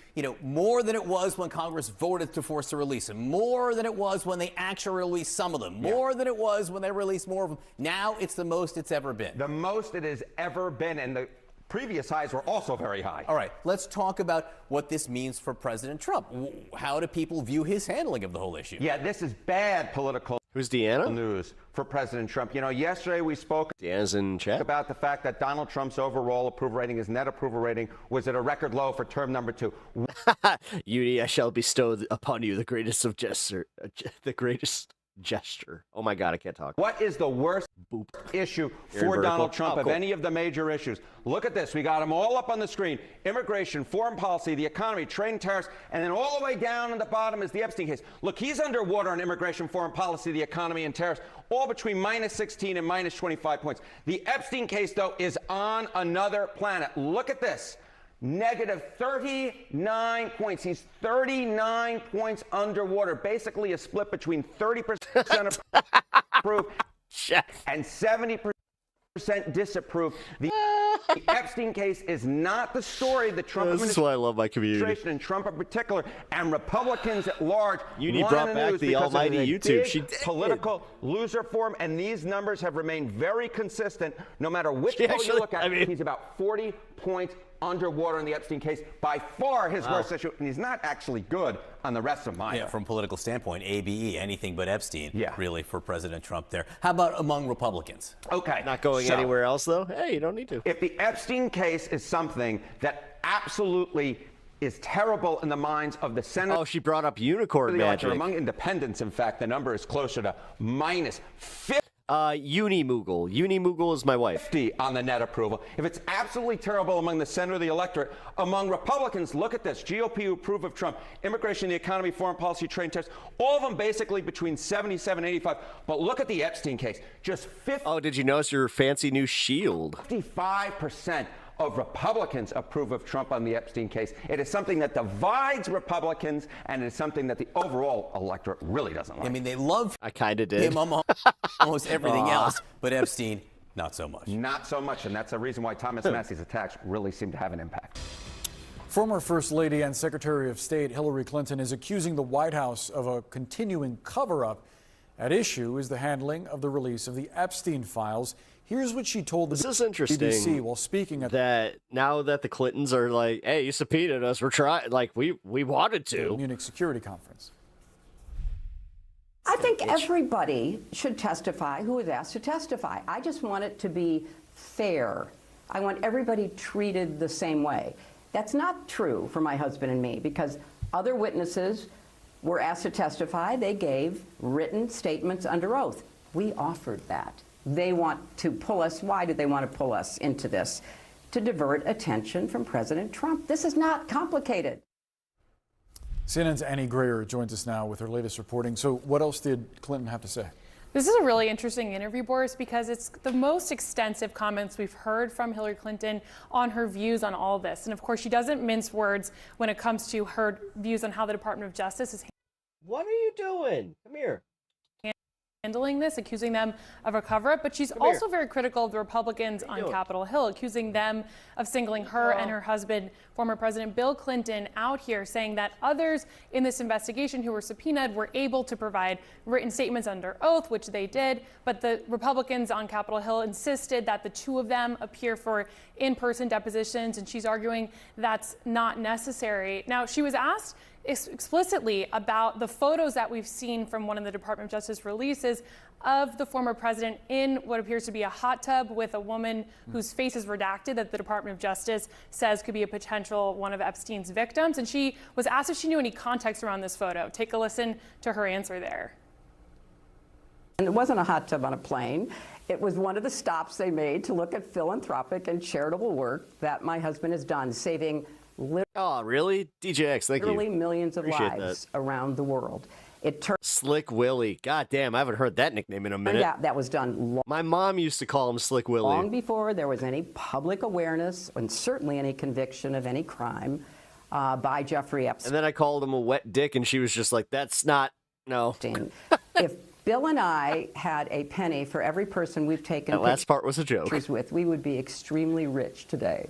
more than it was when Congress voted to force a release them, more than it was when they actually released some of them, more than it was when they released more of them. Now it's the most it's ever been. The most it has ever been, and the previous highs were also very high. All right, let's talk about what this means for President Trump. How do people view his handling of the whole issue? Yeah, this is bad political Who's Deanna? news for President Trump. Yesterday we spoke Deanna's in chat about the fact that Donald Trump's overall approval rating, his net approval rating, was at a record low for term number 2. Uni, I shall bestow upon you the greatest of the greatest gesture. Oh my God, I can't talk. What is the worst issue for Donald Trump of any of the major issues? Look at this. We got them all up on the screen. Immigration, foreign policy, the economy, trade and tariffs, and then all the way down on the bottom is the Epstein case. Look, he's underwater on immigration, foreign policy, the economy, and tariffs, all between -16 and -25 points. The Epstein case, though, is on another planet. Look at this. Negative 39 points. He's 39 points underwater. Basically a split between 30% approve and 70% disapprove. The Epstein case is not the story the Trump This is why I love my community. administration and Trump in particular and Republicans at large. Uni want brought to back lose the because almighty it is a YouTube. big She did. political loser for him, and these numbers have remained very consistent. No matter which poll you look at, he's about 40 points underwater in the Epstein case, by far his worst issue, and he's not actually good on the rest of mine. Yeah, from a political standpoint, ABE, anything but Epstein, really, for President Trump there. How about among Republicans? Okay. Not going anywhere else, though? Hey, you don't need to. If the Epstein case is something that absolutely is terrible in the minds of the Senate. Oh, she brought up unicorn magic. Among independents, in fact, the number is closer to -50. Uni Moogle. Uni Moogle is my wife. 50 on the net approval. If it's absolutely terrible among the center of the electorate, among Republicans, look at this. GOP who approve of Trump, immigration, the economy, foreign policy, trade and tariffs, all of them basically between 77 and 85. But look at the Epstein case. Just 50. Oh, did you notice your fancy new shield? 55% of Republicans approve of Trump on the Epstein case. It is something that divides Republicans, and it is something that the overall electorate really doesn't like. I mean, they love I kind of did. him almost everything else, but Epstein, not so much. Not so much, and that's the reason why Thomas Massey's attacks really seem to have an impact. Former First Lady and Secretary of State Hillary Clinton is accusing the White House of a continuing cover-up. At issue is the handling of the release of the Epstein files. Here's what she told the BBC while speaking at that. Now that the Clintons are like, "Hey, you subpoenaed us. We're trying. Like we wanted to." the Munich Security Conference. I think everybody should testify who is asked to testify. I just want it to be fair. I want everybody treated the same way. That's not true for my husband and me, because other witnesses were asked to testify. They gave written statements under oath. We offered that. They want to pull us. Why do they want to pull us into this? To divert attention from President Trump. This is not complicated. CNN's Annie Grayer joins us now with her latest reporting. So what else did Clinton have to say? This is a really interesting interview, Boris, because it's the most extensive comments we've heard from Hillary Clinton on her views on all this. And of course, she doesn't mince words when it comes to her views on how the Department of Justice is What are you doing? Come here. handling this, accusing them of a cover-up, but she's also very critical of the Republicans on Capitol Hill, accusing them of singling her and her husband, former President Bill Clinton, out here, saying that others in this investigation who were subpoenaed were able to provide written statements under oath, which they did, but the Republicans on Capitol Hill insisted that the two of them appear for in-person depositions, and she's arguing that's not necessary. Now, she was asked explicitly about the photos that we've seen from one of the Department of Justice releases of the former president in what appears to be a hot tub with a woman whose face is redacted that the Department of Justice says could be a potential one of Epstein's victims. And she was asked if she knew any context around this photo. Take a listen to her answer there. And it wasn't a hot tub on a plane. It was one of the stops they made to look at philanthropic and charitable work that my husband has done, saving oh, really? DJX, thank you. literally millions of Appreciate lives around the world. It turned Slick Willie. God damn, I haven't heard that nickname in a minute. out that was done My mom used to call him Slick Willie. long before there was any public awareness and certainly any conviction of any crime by Jeffrey Epstein. And then I called him a wet dick, and she was just like, that's not, no. If Bill and I had a penny for every person we've taken That last part was a joke. pictures with, we would be extremely rich today.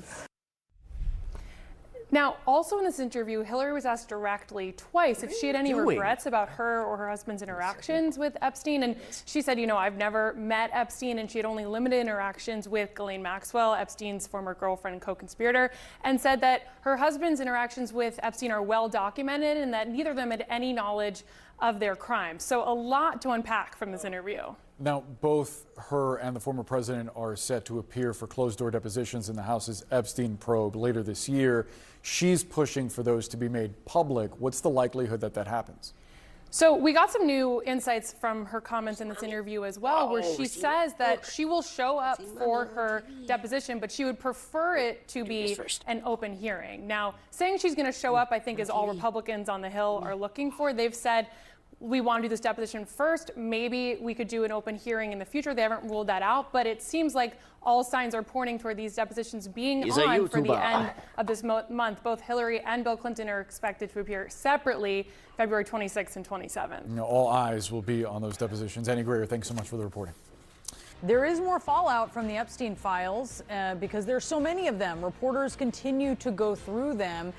Now, also in this interview, Hillary was asked directly twice if she had any regrets about her or her husband's interactions with Epstein. And she said, you know, I've never met Epstein, and she had only limited interactions with Ghislaine Maxwell, Epstein's former girlfriend and co-conspirator, and said that her husband's interactions with Epstein are well documented and that neither of them had any knowledge of their crimes. So a lot to unpack from this interview. Now, both her and the former president are set to appear for closed-door depositions in the House's Epstein probe later this year. She's pushing for those to be made public. What's the likelihood that that happens? So we got some new insights from her comments in this interview as well, where she says that she will show up for her deposition, but she would prefer it to be an open hearing. Now, saying she's going to show up, I think, is all Republicans on the Hill are looking for. They've said, we want to do this deposition first. Maybe we could do an open hearing in the future. They haven't ruled that out, but it seems like all signs are pointing toward these depositions being on for the end of this month. Both Hillary and Bill Clinton are expected to appear separately February 26th and 27th. You know, all eyes will be on those depositions. Annie Greer, thanks so much for the reporting. There is more fallout from the Epstein files because there's so many of them. Reporters continue to go through them.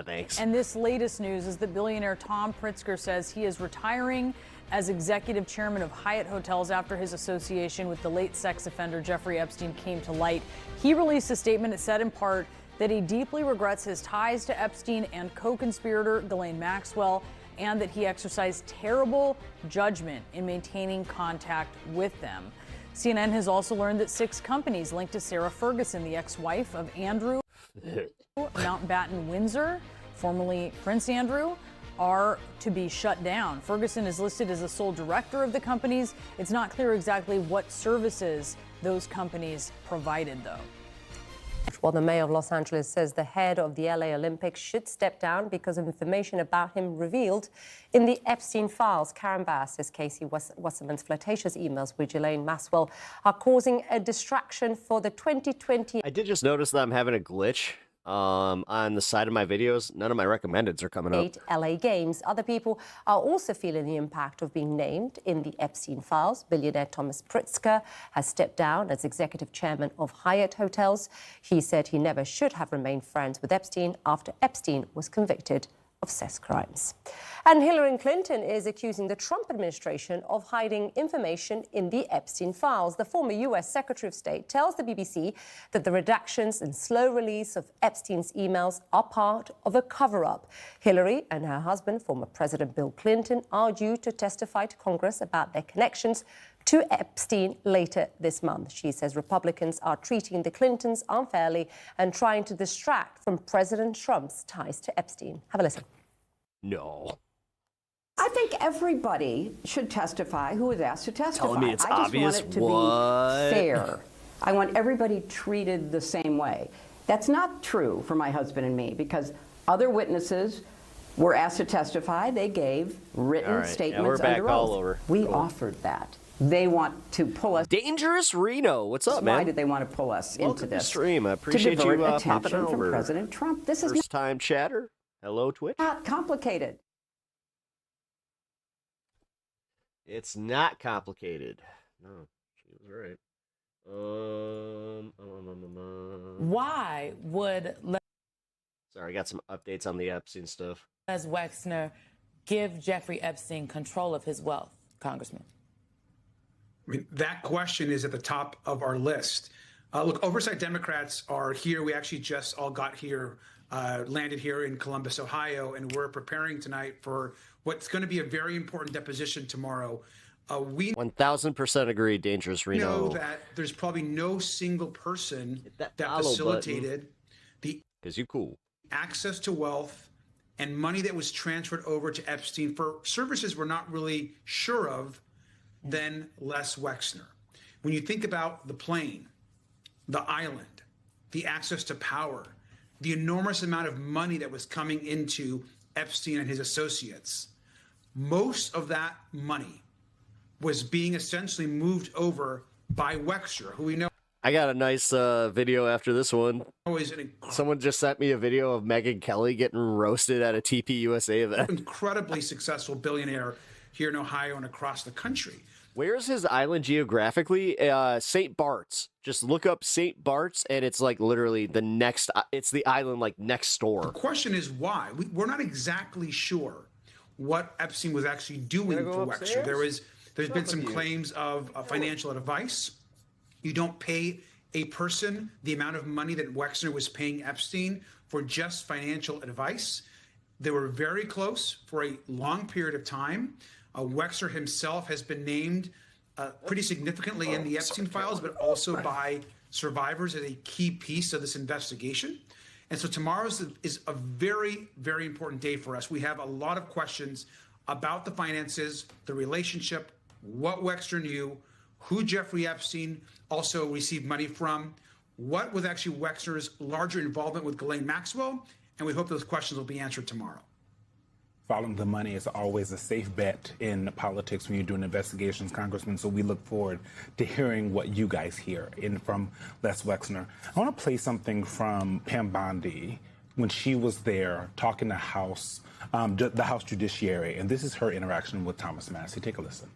Thanks. And this latest news is that billionaire Tom Pritzker says he is retiring as executive chairman of Hyatt Hotels after his association with the late sex offender Jeffrey Epstein came to light. He released a statement that said in part that he deeply regrets his ties to Epstein and co-conspirator Ghislaine Maxwell, and that he exercised terrible judgment in maintaining contact with them. CNN has also learned that 6 companies linked to Sarah Ferguson, the ex-wife of Andrew Mountbatten Windsor, formerly Prince Andrew, are to be shut down. Ferguson is listed as the sole director of the companies. It's not clear exactly what services those companies provided, though. Well, the mayor of Los Angeles says the head of the LA Olympics should step down because of information about him revealed in the Epstein files. Karen Bass says Casey Wasserman's flirtatious emails with Ghislaine Maxwell are causing a distraction for the 2020. I did just notice that I'm having a glitch on the side of my videos. None of my recommendeds are coming up. LA Games. Other people are also feeling the impact of being named in the Epstein files. Billionaire Thomas Pritzker has stepped down as executive chairman of Hyatt Hotels. He said he never should have remained friends with Epstein after Epstein was convicted of sex crimes. And Hillary Clinton is accusing the Trump administration of hiding information in the Epstein files. The former U.S. Secretary of State tells the BBC that the redactions and slow release of Epstein's emails are part of a cover-up. Hillary and her husband, former President Bill Clinton, are due to testify to Congress about their connections to Epstein later this month. She says Republicans are treating the Clintons unfairly and trying to distract from President Trump's ties to Epstein. Have a listen. No. I think everybody should testify who is asked to testify. Telling me it's I just obvious? want it to What? be fair. I want everybody treated the same way. That's not true for my husband and me because other witnesses were asked to testify. They gave written statements we're back under all oath. over. We Cool. offered that. They want to pull us. Dangerous Reno, what's up, man? Why did they want to pull us Welcome into to this? stream. I To appreciate divert you attention popping from over. President Trump. This is First time chatter. Hello, Twitch. not complicated. It's not complicated. No, she was right. Why would Sorry, I got some updates on the Epstein stuff. Les Wexner give Jeffrey Epstein control of his wealth, Congressman? I mean, that question is at the top of our list. Look, oversight Democrats are here. We actually just all got here, landed here in Columbus, Ohio, and we're preparing tonight for what's going to be a very important deposition tomorrow. We 1000% agree, Dangerous Reno. know that there's probably no single person that facilitated the you cool access to wealth and money that was transferred over to Epstein for services we're not really sure of than Les Wexner. When you think about the plane, the island, the access to power, the enormous amount of money that was coming into Epstein and his associates, most of that money was being essentially moved over by Wexner, who we know I got a nice video after this one. Someone just sent me a video of Megyn Kelly getting roasted at a TPUSA event. Incredibly successful billionaire here in Ohio and across the country. Where's his island geographically? St. Bart's. Just look up St. Bart's, and it's like literally the next. It's the island like next door. The question is why. We're not exactly sure what Epstein was actually doing for Wexner. There's been some claims of financial advice. You don't pay a person the amount of money that Wexner was paying Epstein for just financial advice. They were very close for a long period of time. Wexner himself has been named pretty significantly in the Epstein files, but also by survivors as a key piece of this investigation. And so tomorrow is a very, very important day for us. We have a lot of questions about the finances, the relationship, what Wexner knew, who Jeffrey Epstein also received money from, what was actually Wexner's larger involvement with Ghislaine Maxwell, and we hope those questions will be answered tomorrow. Following the money is always a safe bet in politics when you're doing investigations, Congressman, so we look forward to hearing what you guys hear from Les Wexner. I want to play something from Pam Bondi when she was there talking to the House Judiciary, and this is her interaction with Thomas Massie. Take a listen.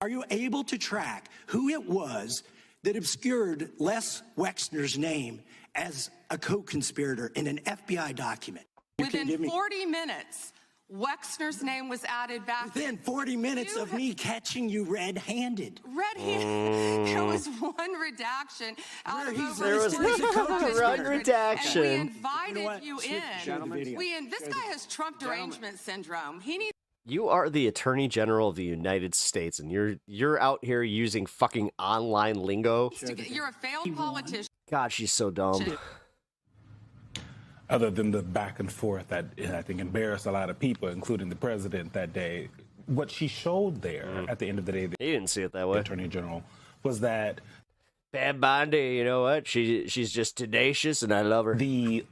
Are you able to track who it was that obscured Les Wexner's name as a co-conspirator in an FBI document? Within 40 minutes, Wexner's name was added back. Within 40 minutes of me catching you red-handed. Red-handed? There was one redaction out of over There was 40 one redaction. And we invited you in. Gentlemen. This guy has Trump derangement syndrome. He needs. You are the Attorney General of the United States, and you're out here using fucking online lingo. You're a failed politician. God, she's so dumb. Other than the back and forth that I think embarrassed a lot of people, including the president that day, what she showed there at the end of the day, he didn't see it that way. The Attorney General was that Pam Bondi, you know what? She's just tenacious, and I love her. The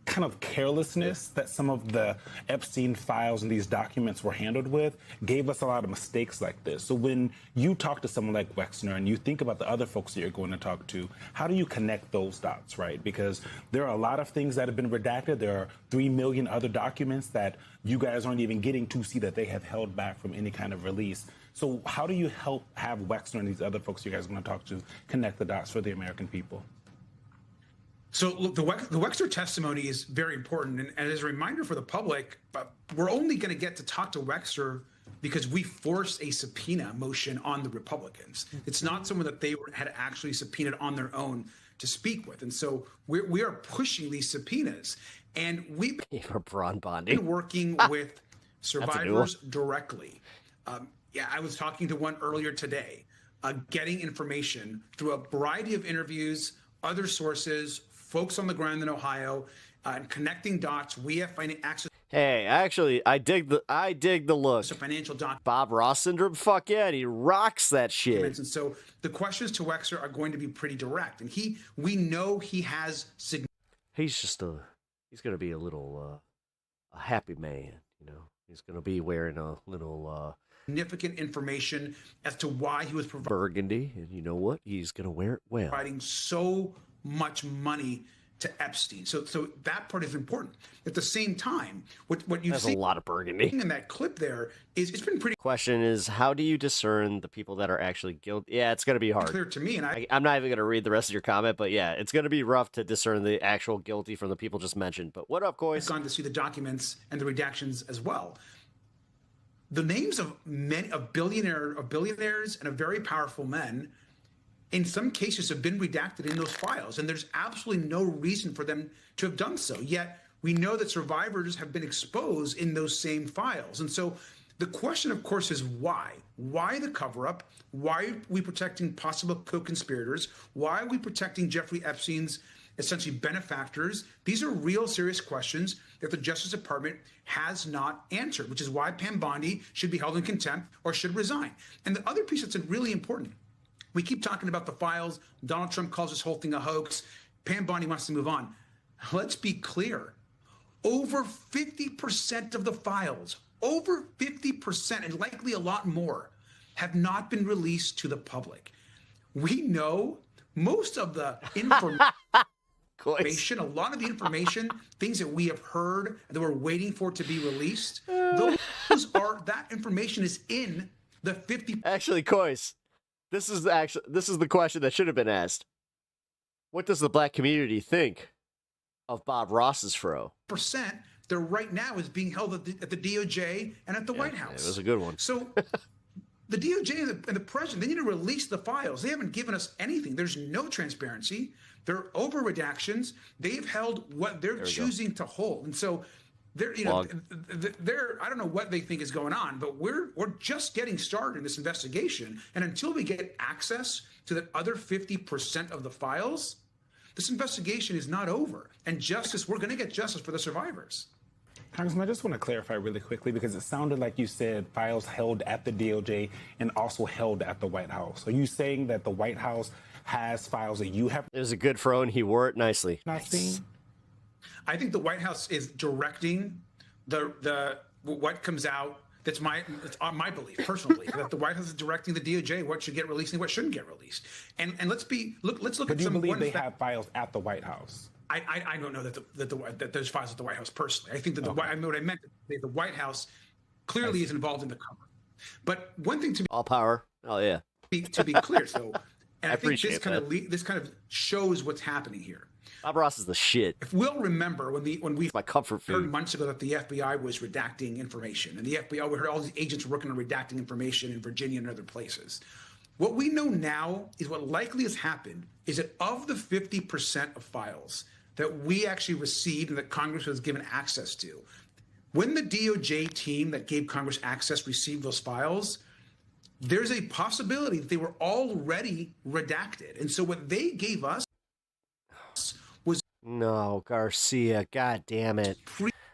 kind of carelessness that some of the Epstein files and these documents were handled with gave us a lot of mistakes like this. So when you talk to someone like Wexner and you think about the other folks that you're going to talk to, how do you connect those dots, right? Because there are a lot of things that have been redacted. There are 3 million other documents that you guys aren't even getting to see that they have held back from any kind of release. So how do you help have Wexner and these other folks you guys are going to talk to connect the dots for the American people? So look, the Wexner testimony is very important. And as a reminder for the public, we're only going to get to talk to Wexner because we forced a subpoena motion on the Republicans. It's not someone that they had actually subpoenaed on their own to speak with. And so we are pushing these subpoenas. And we've been working with survivors directly. I was talking to one earlier today, getting information through a variety of interviews, other sources, folks on the ground in Ohio, and connecting dots. We have access. Hey, actually, I dig the look. So financial Bob Ross syndrome. Fuck yeah, and he rocks that shit. And so the questions to Wexner are going to be pretty direct, and we know he has. He's gonna be a little a happy man, you know. He's gonna be wearing a little significant information as to why he was burgundy, and you know what? He's gonna wear it well. Providing so much money to Epstein. So that part is important. At the same time, what you've That's seen a lot of burgundy in that clip there is it's been pretty question is, how do you discern the people that are actually guilty? Yeah, it's going to be hard. clear to me, and I'm not even going to read the rest of your comment, but yeah, it's going to be rough to discern the actual guilty from the people just mentioned. But what up, Coys? I've gone to see the documents and the redactions as well. The names of billionaires and of very powerful men, in some cases, have been redacted in those files, and there's absolutely no reason for them to have done so. Yet we know that survivors have been exposed in those same files. And so the question, of course, is why? Why the cover-up? Why are we protecting possible co-conspirators? Why are we protecting Jeffrey Epstein's essentially benefactors? These are real serious questions that the Justice Department has not answered, which is why Pam Bondi should be held in contempt or should resign. And the other piece that's really important, we keep talking about the files. Donald Trump calls this whole thing a hoax. Pam Bondi wants to move on. Let's be clear. Over 50% of the files, over 50%, and likely a lot more, have not been released to the public. We know most of the information, a lot of the information, things that we have heard that we're waiting for to be released, that information is in the 50%. Actually, Coys, this is the question that should have been asked. What does the black community think of Bob Ross's fro? There right now is being held at the DOJ and at the White House. It was a good one. So the DOJ and the president, they need to release the files. They haven't given us anything. There's no transparency. They're over redactions. They've held what they're choosing to hold. And so they're, I don't know what they think is going on, but we're just getting started in this investigation. And until we get access to the other 50% of the files, this investigation is not over. And we're going to get justice for the survivors. Congressman, I just want to clarify really quickly because it sounded like you said files held at the DOJ and also held at the White House. Are you saying that the White House has files that you have? It was a good fro and he wore it nicely. Not seen? I think the White House is directing what comes out. It's my belief, personal belief, that the White House is directing the DOJ what should get released and what shouldn't get released. And let's look but at do you some. believe they have files at the White House? I don't know that there's files at the White House personally. I think that what I meant, the White House clearly is involved in the cover. But one thing to be all power. Oh yeah. To be clear, so and I think this kind of shows what's happening here. Bob Ross is the shit. If we'll remember when we my comfort food. Heard months ago that the FBI was redacting information, and the FBI, we heard all these agents working on redacting information in Virginia and other places. What we know now is what likely has happened is that of the 50% of files that we actually received and that Congress was given access to, when the DOJ team that gave Congress access received those files, there's a possibility that they were already redacted. And so what they gave us was Garcia, god damn it.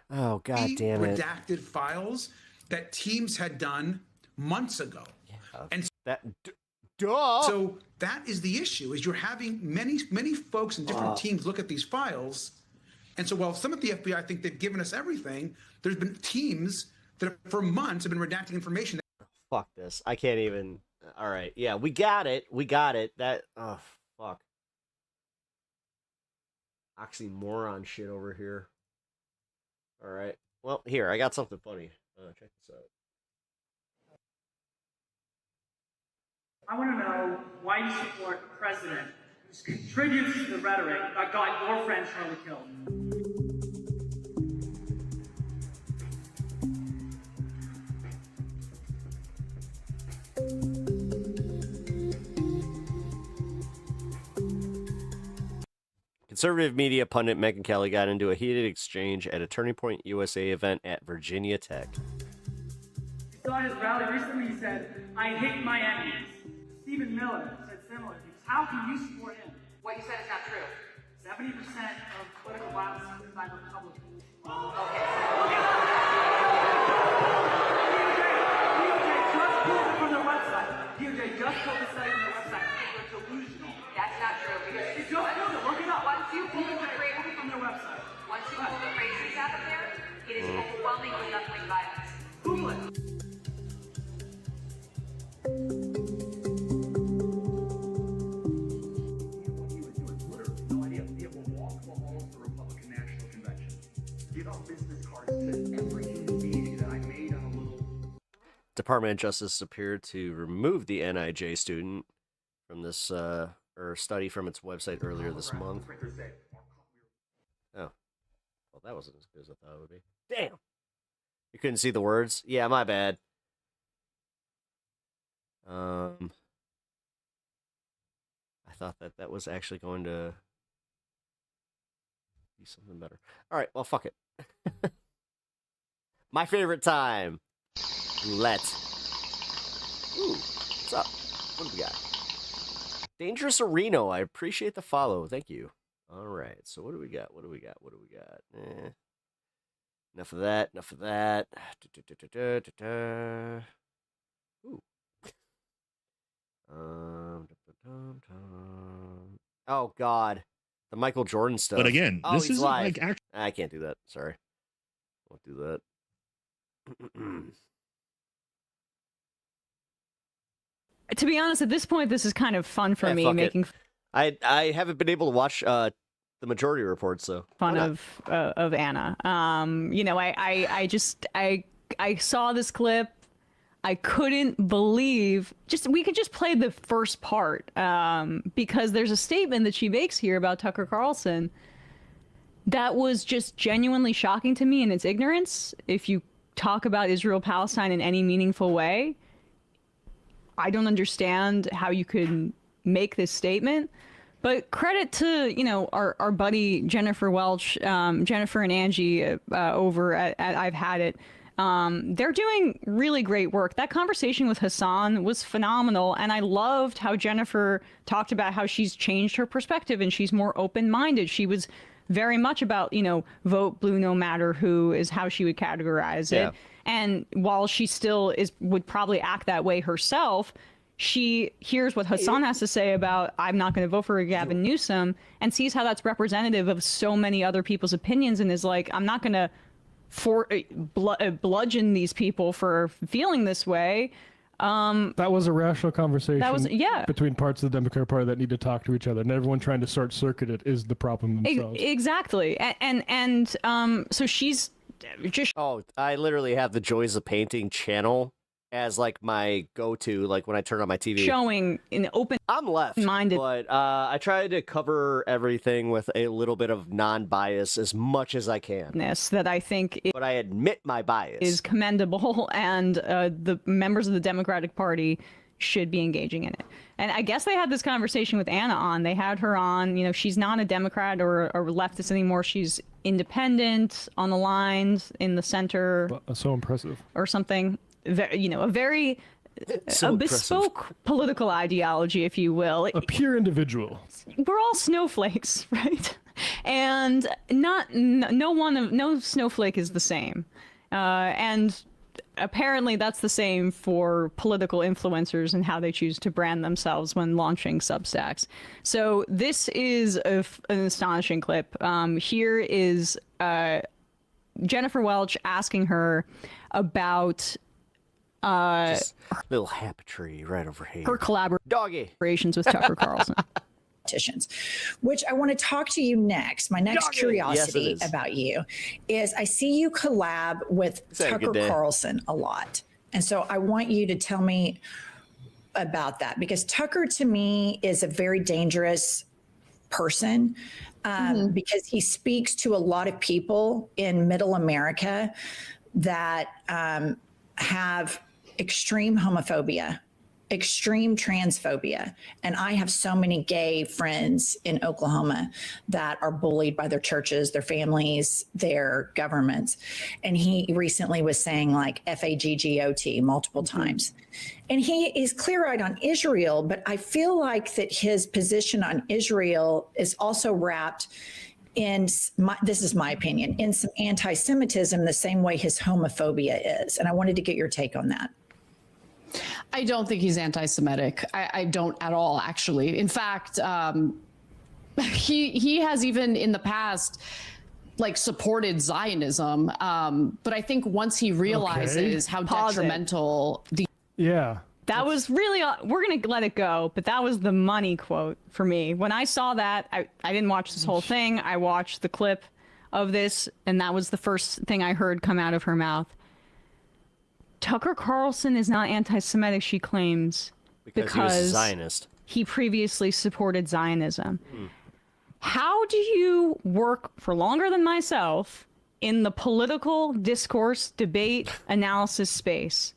Oh god damn it. Redacted files that teams had done months ago. Yeah. And duh. So that is the issue, is you're having many folks in different teams look at these files. And so while some of the FBI think they've given us everything, there's been teams that for months have been redacting information. Fuck this. I can't even. All right. Yeah, we got it. That, oh, fuck. Oxymoron shit over here. All right. Well, here, I got something funny. Check this out. I want to know why you support a president who contributes to the rhetoric that got your friend Charlie killed. Conservative media pundit Megyn Kelly got into a heated exchange at a Turning Point USA event at Virginia Tech. So at his rally recently, he said, "I hate my enemies." Stephen Miller said similar things. How can you support him? What you said is not true. 70% of political violence is committed by Republicans. Okay. DOJ just pulled the site from their website. It's delusional. That's not true. Because just pulled it. Look it up. Once you pull the phrases from their website. Once you pull the phrases out of there, it is overwhelmingly left-wing violence. Google it. Department of Justice appeared to remove the NIJ student from this or study from its website earlier this month. Oh, well, that wasn't as good as I thought it would be. Damn, you couldn't see the words. Yeah, my bad. I thought that was actually going to be something better. All right, well, fuck it. My favorite time. Roulette. Ooh, what's up? What do we got? Dangerous Areno. I appreciate the follow. Thank you. All right. So what do we got? What do we got? What do we got? Enough of that. Enough of that. Ooh. Oh God, the Michael Jordan stuff. But again, oh, this he's isn't live. like I can't do that. Sorry, won't do that. To be honest, at this point, this is kind of fun for me, making I haven't been able to watch the Majority Report, so fun of Anna. You know, I saw this clip. I couldn't believe we could just play the first part because there's a statement that she makes here about Tucker Carlson that was just genuinely shocking to me in its ignorance. If you talk about Israel-Palestine in any meaningful way, I don't understand how you could make this statement. But credit to, you know, our buddy Jennifer Welch, Jennifer and Angie over at I've Had It. They're doing really great work. That conversation with Hassan was phenomenal, and I loved how Jennifer talked about how she's changed her perspective and she's more open-minded. She was very much about, you know, vote blue no matter who is how she would categorize it. And while she still would probably act that way herself, she hears what Hassan has to say about I'm not going to vote for Gavin Newsom and sees how that's representative of so many other people's opinions and is like, I'm not going to bludgeon these people for feeling this way. That was a rational conversation between parts of the Democratic Party that need to talk to each other, and everyone trying to short circuit it is the problem themselves. Exactly. And so she's just... Oh, I literally have the Joys of Painting channel as like my go-to, like when I turn on my TV. Showing an open... I'm left-minded, but I try to cover everything with a little bit of non-bias as much as I can. That I think... But I admit my bias. ...is commendable, and the members of the Democratic Party should be engaging in it. And I guess they had this conversation with Anna on. They had her on. You know, she's not a Democrat or leftist anymore. She's independent, on the lines, in the center. So impressive. Or something. You know, a very... a bespoke political ideology, if you will. A pure individual. We're all snowflakes, right? And no snowflake is the same. And apparently that's the same for political influencers and how they choose to brand themselves when launching Substacks. So this is an astonishing clip. Here is Jennifer Welch asking her about just little habitry right over here. Her collaborations with Tucker Carlson. Which I want to talk to you next. My next curiosity about you is I see you collab with Tucker Carlson a lot. And so I want you to tell me about that, because Tucker to me is a very dangerous person because he speaks to a lot of people in middle America that have extreme homophobia, extreme transphobia. And I have so many gay friends in Oklahoma that are bullied by their churches, their families, their governments. And he recently was saying like FAGGOT multiple times. And he is clear-eyed on Israel, but I feel like that his position on Israel is also wrapped in, this is my opinion, in some anti-Semitism the same way his homophobia is. And I wanted to get your take on that. I don't think he's anti-Semitic. I don't at all, actually. In fact, he has even in the past like supported Zionism. But I think once he realizes how detrimental that was really, we're going to let it go, but that was the money quote for me. When I saw that, I didn't watch this whole thing. I watched the clip of this, and that was the first thing I heard come out of her mouth. Tucker Carlson is not anti-Semitic, she claims, because he was a Zionist. He previously supported Zionism. How do you work for longer than myself in the political discourse, debate, analysis space,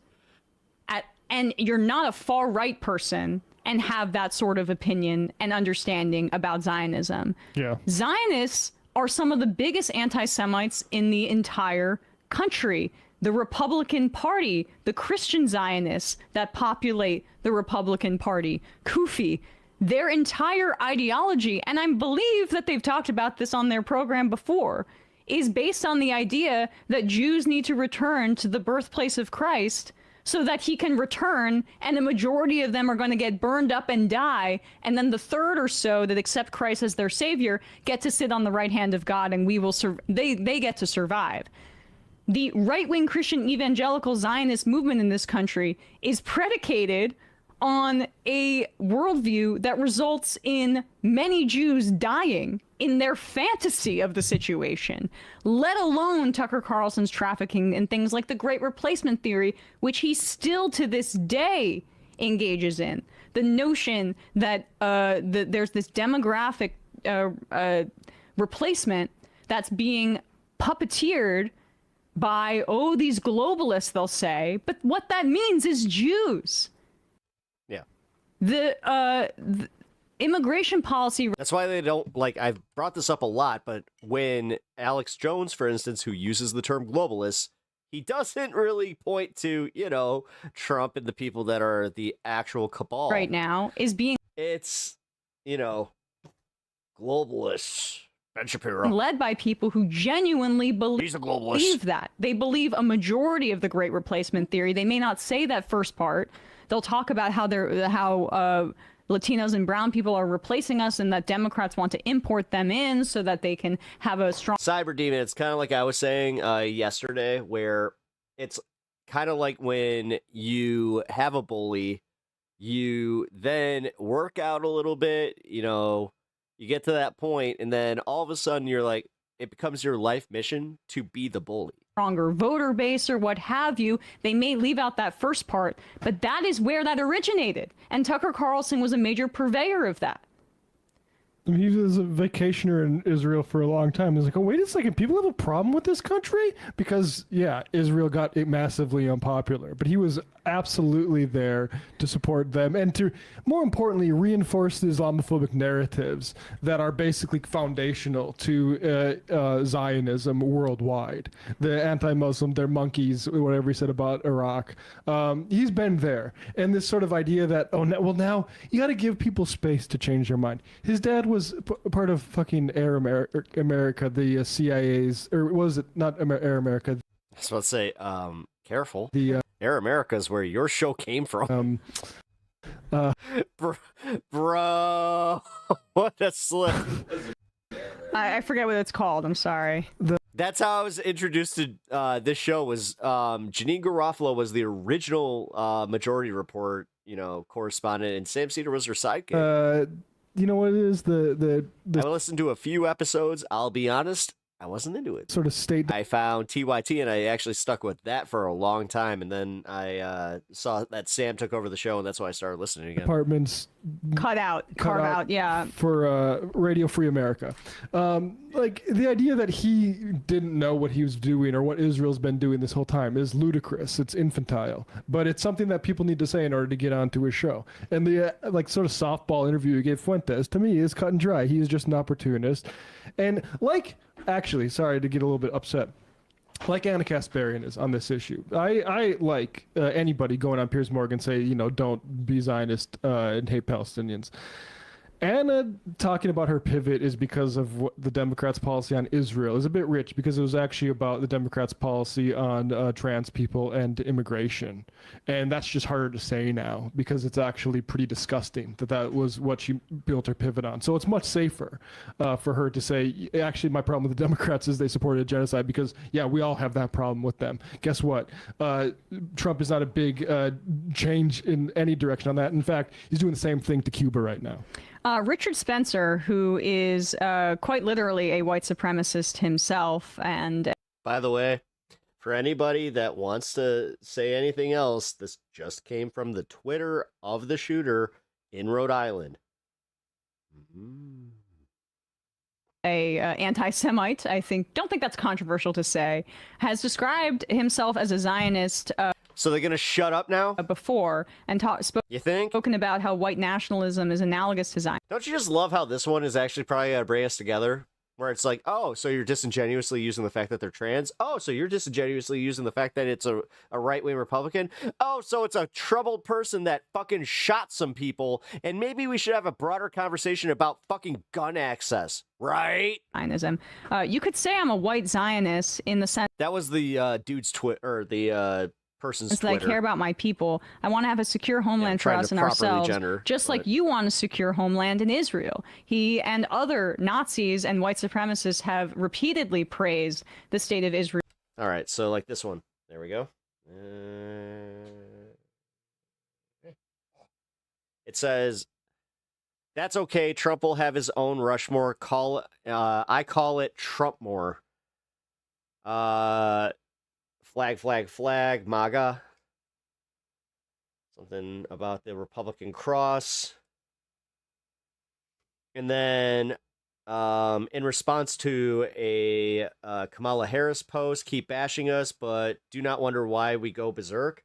and you're not a far-right person and have that sort of opinion and understanding about Zionism? Yeah. Zionists are some of the biggest anti-Semites in the entire country. The Republican Party, the Christian Zionists that populate the Republican Party, Kufi, their entire ideology, and I believe that they've talked about this on their program before, is based on the idea that Jews need to return to the birthplace of Christ so that he can return, and a majority of them are going to get burned up and die, and then the third or so that accept Christ as their savior get to sit on the right hand of God, and they get to survive. The right-wing Christian evangelical Zionist movement in this country is predicated on a worldview that results in many Jews dying in their fantasy of the situation, let alone Tucker Carlson's trafficking and things like the Great Replacement theory, which he still to this day engages in. The notion that there's this demographic replacement that's being puppeteered by, these globalists, they'll say, but what that means is Jews. Yeah. The immigration policy. That's why they don't, like, I've brought this up a lot, but when Alex Jones, for instance, who uses the term globalists, he doesn't really point to, Trump and the people that are the actual cabal. Right now is being. It's, globalists. Ben Shapiro. Led by people who genuinely believe that. They believe a majority of the Great Replacement theory. They may not say that first part. They'll talk about how Latinos and brown people are replacing us and that Democrats want to import them in so that they can have a strong cyber demon. It's kind of like I was saying yesterday, where it's kind of like when you have a bully, you then work out a little bit, you get to that point, and then all of a sudden you're like, it becomes your life mission to be the bully. Stronger voter base or what have you. They may leave out that first part, but that is where that originated. And Tucker Carlson was a major purveyor of that. He was a vacationer in Israel for a long time. He's like, oh, wait a second, people have a problem with this country? Because, yeah, Israel got massively unpopular. But he was absolutely there to support them and to, more importantly, reinforce the Islamophobic narratives that are basically foundational to Zionism worldwide. The anti-Muslim, they're monkeys, whatever he said about Iraq. He's been there. And this sort of idea that, now you got to give people space to change their mind. His dad was part of fucking Air America, the CIA's, or was it not Air America? I was about to say, careful. The Air America is where your show came from. Bro, what a slip. I forget what it's called. I'm sorry. That's how I was introduced to this show. Was Janine Garofalo was the original Majority Report, correspondent, and Sam Cedar was her sidekick. You know what it is? I listened to a few episodes. I'll be honest, I wasn't into it. Sort of state. I found TYT, and I actually stuck with that for a long time. And then I saw that Sam took over the show, and that's why I started listening again. Departments carve out, yeah. For Radio Free America. Like, the idea that he didn't know what he was doing or what Israel's been doing this whole time is ludicrous. It's infantile. But it's something that people need to say in order to get onto his show. And the, sort of softball interview he gave Fuentes, to me, is cut and dry. He is just an opportunist. And, actually, sorry to get a little bit upset. Like Anna Kasparian is on this issue. I like anybody going on Piers Morgan say, don't be Zionist and hate Palestinians. Anna talking about her pivot is because of what the Democrats' policy on Israel is a bit rich, because it was actually about the Democrats' policy on trans people and immigration. And that's just harder to say now because it's actually pretty disgusting that was what she built her pivot on. So it's much safer for her to say, actually, my problem with the Democrats is they supported genocide because, yeah, we all have that problem with them. Guess what? Trump is not a big change in any direction on that. In fact, he's doing the same thing to Cuba right now. Richard Spencer, who is quite literally a white supremacist himself, and by the way, For anybody that wants to say anything else, this just came from the Twitter of the shooter in Rhode Island. A anti-Semite, don't think that's controversial to say, has described himself as a Zionist. So they're gonna shut up now? Before and you think? Spoken about how white nationalism is analogous to Zionism. Don't you just love how this one is actually probably gonna bring us together? Where it's like, oh, so you're disingenuously using the fact that they're trans? Oh, so you're disingenuously using the fact that it's a right-wing Republican? Oh, so it's a troubled person that fucking shot some people, and maybe we should have a broader conversation about fucking gun access, right? Zionism. You could say I'm a white Zionist in the sense that was the dude's Twitter, or the person's Twitter. I care about my people. I want to have a secure homeland for us and ourselves, just like you want a secure homeland in Israel. He and other Nazis and white supremacists have repeatedly praised the state of Israel. All right, so like this one. There we go. It says, that's okay. Trump will have his own Rushmore. I call it Trumpmore. Flag, flag, flag, MAGA. Something about the Republican cross. And then in response to a Kamala Harris post, keep bashing us, but do not wonder why we go berserk.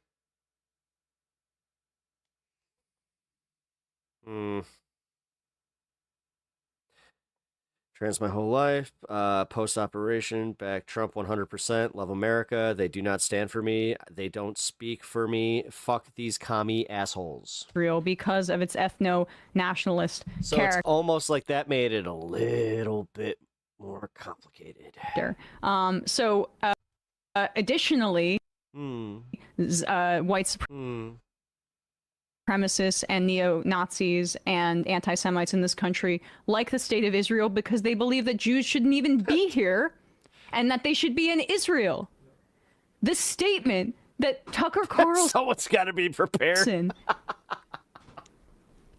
Trans my whole life. Post-operation. Back Trump 100%. Love America. They do not stand for me. They don't speak for me. Fuck these commie assholes. Israel because of its ethno-nationalist So character. it's almost like that made it a little bit more complicated. Additionally, white supremacists and neo-Nazis and anti-Semites in this country like the state of Israel because they believe that Jews shouldn't even be here and that they should be in Israel. This statement that Tucker Carlson someone's got to be prepared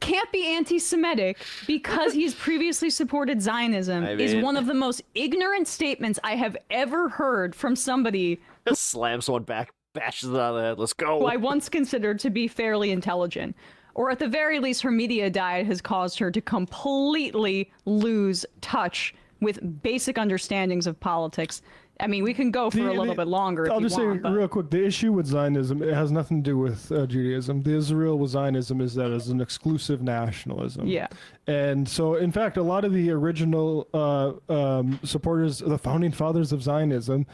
can't be anti-Semitic because he's previously supported Zionism is one of the most ignorant statements I have ever heard from somebody slams one back, bashes it on the head. Let's go. Who I once considered to be fairly intelligent. Or at the very least, her media diet has caused her to completely lose touch with basic understandings of politics. I mean, we can go for a little bit longer if I'll you just want. say real quick, the issue with Zionism, it has nothing to do with Judaism. The Israel with Zionism is that it's an exclusive nationalism. Yeah. And so, in fact, a lot of the original supporters, the founding fathers of Zionism,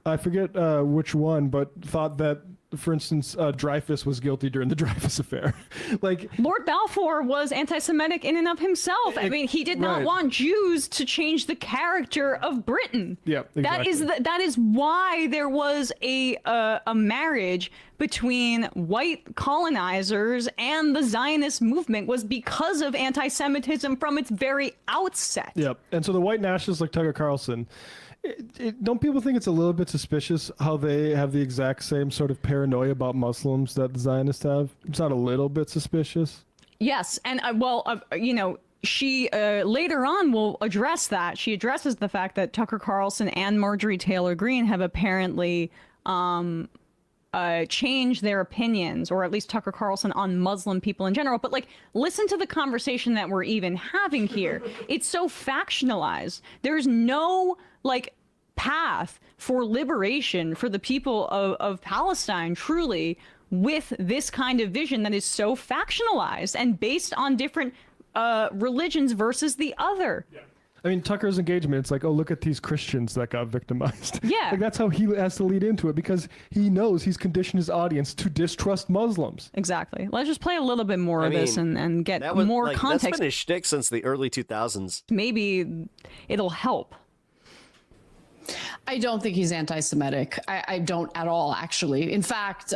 I forget which one, but thought that, for instance, Dreyfus was guilty during the Dreyfus affair. Like Lord Balfour was anti-Semitic in and of himself. I mean, he did not want Jews to change the character of Britain. Yeah, exactly. That is why there was a marriage between white colonizers and the Zionist movement, was because of anti-Semitism from its very outset. Yep. And so the white nationalists like Tucker Carlson, don't people think it's a little bit suspicious how they have the exact same sort of paranoia about Muslims that the Zionists have? It's not a little bit suspicious? Yes, and she later on will address that. She addresses the fact that Tucker Carlson and Marjorie Taylor Greene have apparently changed their opinions, or at least Tucker Carlson, on Muslim people in general. But listen to the conversation that we're even having here. It's so factionalized. There's no path for liberation for the people of Palestine, truly, with this kind of vision that is so factionalized and based on different religions versus the other. Yeah. I mean, Tucker's engagement, it's like, oh, look at these Christians that got victimized. Yeah. That's how he has to lead into it, because he knows he's conditioned his audience to distrust Muslims. Exactly. Let's just play a little bit more of this and get more context. That's been his shtick since the early 2000s. Maybe it'll help. I don't think he's anti-Semitic. I don't at all, actually. In fact,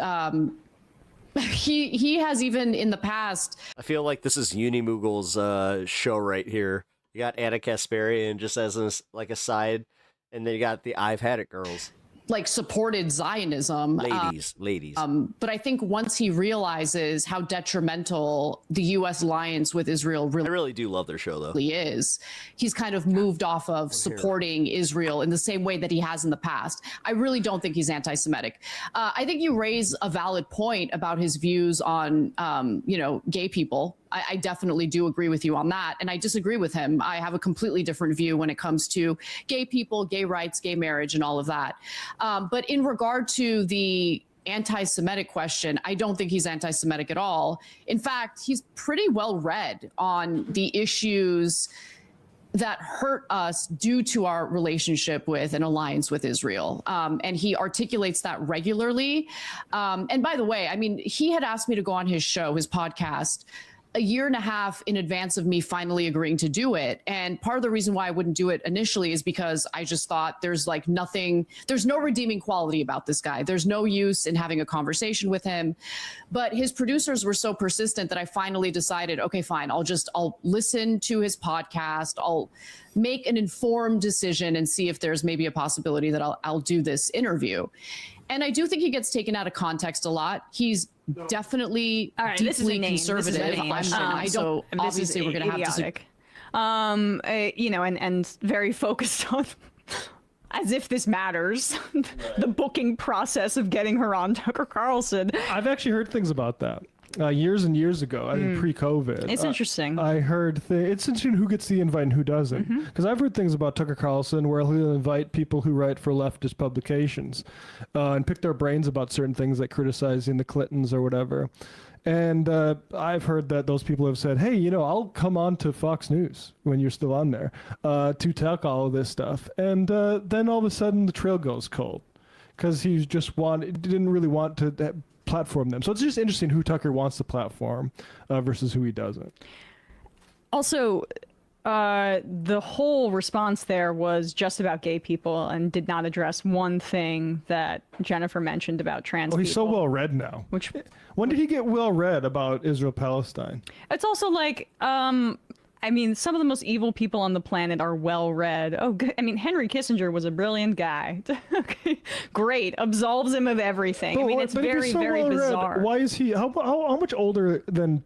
he has even in the past. I feel like this is Unimogul's show right here. You got Anna Kasparian just as a side, and then you got the I've Had It girls. like supported Zionism. Ladies. But I think once he realizes how detrimental the U.S. alliance with Israel I really do love their show, though. is, he's kind of moved off of supporting Israel in the same way that he has in the past. I really don't think he's anti-Semitic. I think you raise a valid point about his views on, gay people. I definitely do agree with you on that. And I disagree with him. I have a completely different view when it comes to gay people, gay rights, gay marriage, and all of that. But in regard to the anti-Semitic question, I don't think he's anti-Semitic at all. In fact, he's pretty well read on the issues that hurt us due to our relationship with an alliance with Israel. And he articulates that regularly. And by the way, I mean, he had asked me to go on his show, his podcast, a year and a half in advance of me finally agreeing to do it. And part of the reason why I wouldn't do it initially is because I just thought there's no redeeming quality about this guy. There's no use in having a conversation with him. But his producers were so persistent that I finally decided, okay, fine, I'll listen to his podcast. I'll make an informed decision and see if there's maybe a possibility that I'll do this interview. And I do think he gets taken out of context a lot. He's definitely deeply conservative. Obviously we're going to have idiotic. And very focused on, as if this matters, the booking process of getting her on Tucker Carlson. I've actually heard things about that. Years and years ago, I think pre-COVID. It's interesting. I heard it's interesting who gets the invite and who doesn't. Because I've heard things about Tucker Carlson where he'll invite people who write for leftist publications and pick their brains about certain things like criticizing the Clintons or whatever. And I've heard that those people have said, hey, I'll come on to Fox News when you're still on there to talk all of this stuff. And then all of a sudden the trail goes cold because he just didn't really want to platform them. So it's just interesting who Tucker wants to platform versus who he doesn't. Also, the whole response there was just about gay people and did not address one thing that Jennifer mentioned about trans people. He's so well read now. When did he get well read about Israel-Palestine? It's also like, some of the most evil people on the planet are well read. Oh, good. Henry Kissinger was a brilliant guy. Okay, great. Absolves him of everything. It's very, very bizarre. Why is he? How much older than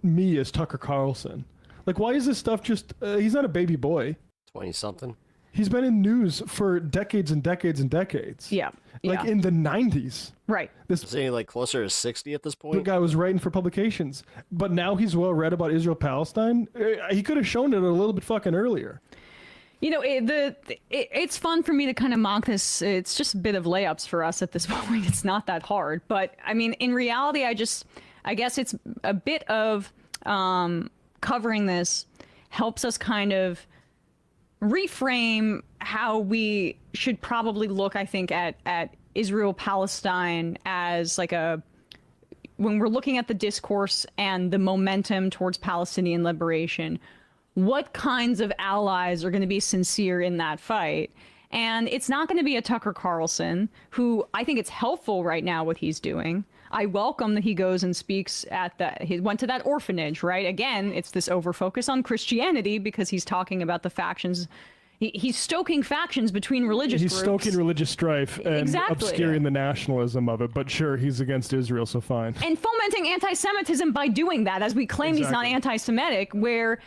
me is Tucker Carlson? Like, why is this stuff just? He's not a baby boy. 20-something. He's been in news for decades and decades and decades. Yeah. Like in the 90s. Right. Is he like closer to 60 at this point? The guy was writing for publications. But now he's well read about Israel-Palestine. He could have shown it a little bit fucking earlier. It's fun for me to kind of mock this. It's just a bit of layups for us at this point. It's not that hard. But in reality, I guess it's a bit of covering this helps us kind of reframe how we should probably look, I think, at Israel-Palestine as when we're looking at the discourse and the momentum towards Palestinian liberation, what kinds of allies are going to be sincere in that fight? And it's not going to be a Tucker Carlson, who I think it's helpful right now what he's doing. I welcome that he goes and speaks he went to that orphanage, right? Again, it's this overfocus on Christianity because he's talking about the factions. He's stoking factions between religious groups. He's stoking religious strife and obscuring the nationalism of it. But sure, he's against Israel, so fine. And fomenting anti-Semitism by doing that, as we claim he's not anti-Semitic, where,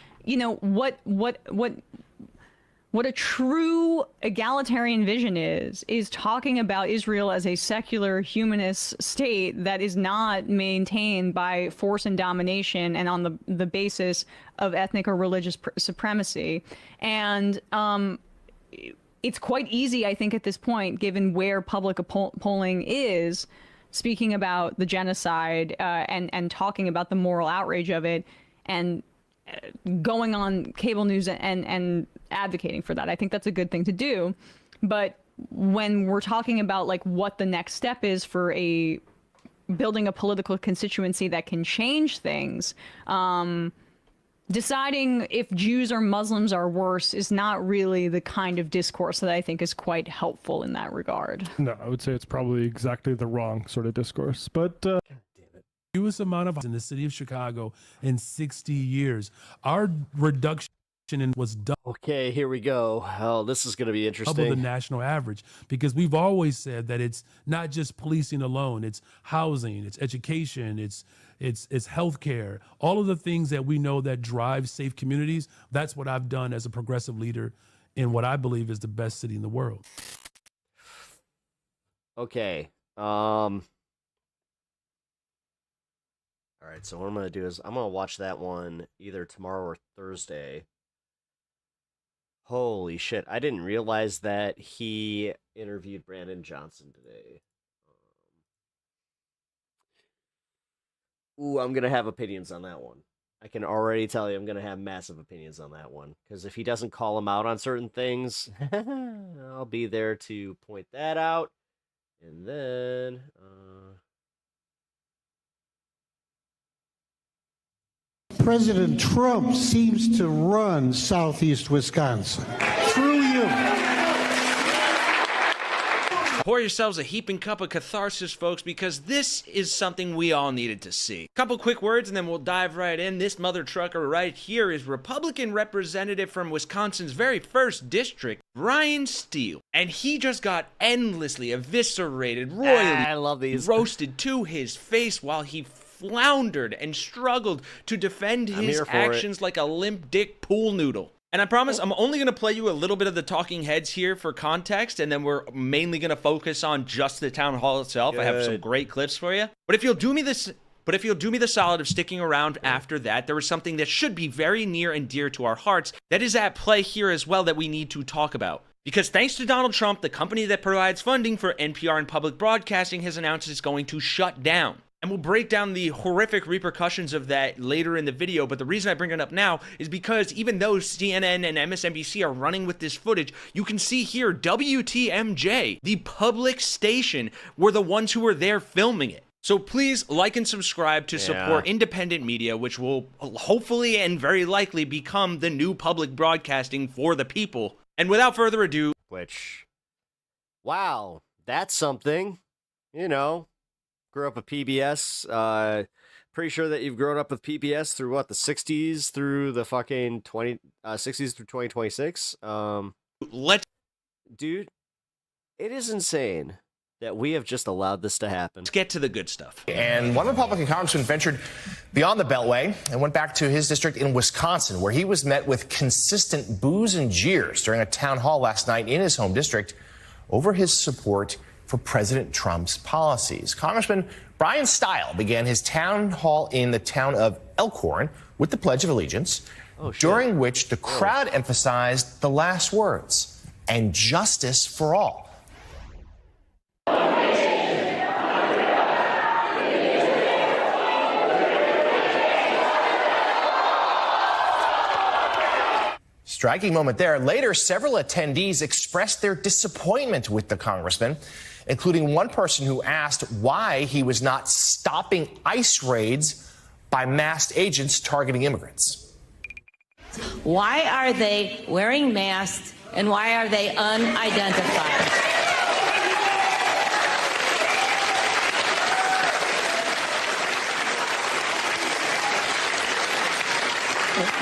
what a true egalitarian vision is talking about Israel as a secular humanist state that is not maintained by force and domination and on the basis of ethnic or religious supremacy. And it's quite easy, I think, at this point, given where public polling is, speaking about the genocide and talking about the moral outrage of it and going on cable news and advocating for that. I think that's a good thing to do. But when we're talking about what the next step is for building a political constituency that can change things, deciding if Jews or Muslims are worse is not really the kind of discourse that I think is quite helpful in that regard. No, I would say it's probably exactly the wrong sort of discourse. But fewest amount of in the city of Chicago in 60 years. Our reduction was double. Okay, here we go. Oh, this is going to be interesting. Double the national average, because we've always said that it's not just policing alone. It's housing, it's education, it's healthcare, all of the things that we know that drive safe communities. That's what I've done as a progressive leader in what I believe is the best city in the world. Okay. All right, so what I'm going to do is I'm going to watch that one either tomorrow or Thursday. Holy shit. I didn't realize that he interviewed Brandon Johnson today. Ooh, I'm going to have opinions on that one. I can already tell you I'm going to have massive opinions on that one. Because if he doesn't call him out on certain things, I'll be there to point that out. And then... President Trump seems to run Southeast Wisconsin through you. Pour yourselves a heaping cup of catharsis, folks, because this is something we all needed to see. Couple quick words and then we'll dive right in. This mother trucker right here is Republican representative from Wisconsin's very first district, Brian Steele. And he just got endlessly eviscerated, royally I love these. Roasted to his face while he floundered and struggled to defend his actions like a limp dick pool noodle. And I promise I'm only going to play you a little bit of the talking heads here for context, and then we're mainly going to focus on just the town hall itself. Good. I have some great clips for you. But if you'll do me the solid of sticking around after that, there was something that should be very near and dear to our hearts that is at play here as well that we need to talk about. Because thanks to Donald Trump, the company that provides funding for NPR and public broadcasting has announced it's going to shut down. And we'll break down the horrific repercussions of that later in the video, but the reason I bring it up now is because even though CNN and MSNBC are running with this footage, you can see here WTMJ, the public station, were the ones who were there filming it. So please like and subscribe to support independent media, which will hopefully and very likely become the new public broadcasting for the people. And without further ado... Wow, that's something, you know. Grew up with PBS. Pretty sure that you've grown up with PBS through what, the 60s through the fucking 60s through 2026. Dude, it is insane that we have just allowed this to happen. Let's get to the good stuff. And one Republican congressman ventured beyond the Beltway and went back to his district in Wisconsin, where he was met with consistent boos and jeers during a town hall last night in his home district over his support for President Trump's policies. Congressman Brian Steele began his town hall in the town of Elkhorn with the Pledge of Allegiance, during which the crowd emphasized the last words, and justice for all. Striking moment there. Later, several attendees expressed their disappointment with the congressman, including one person who asked why he was not stopping ICE raids by masked agents targeting immigrants. Why are they wearing masks and why are they unidentified?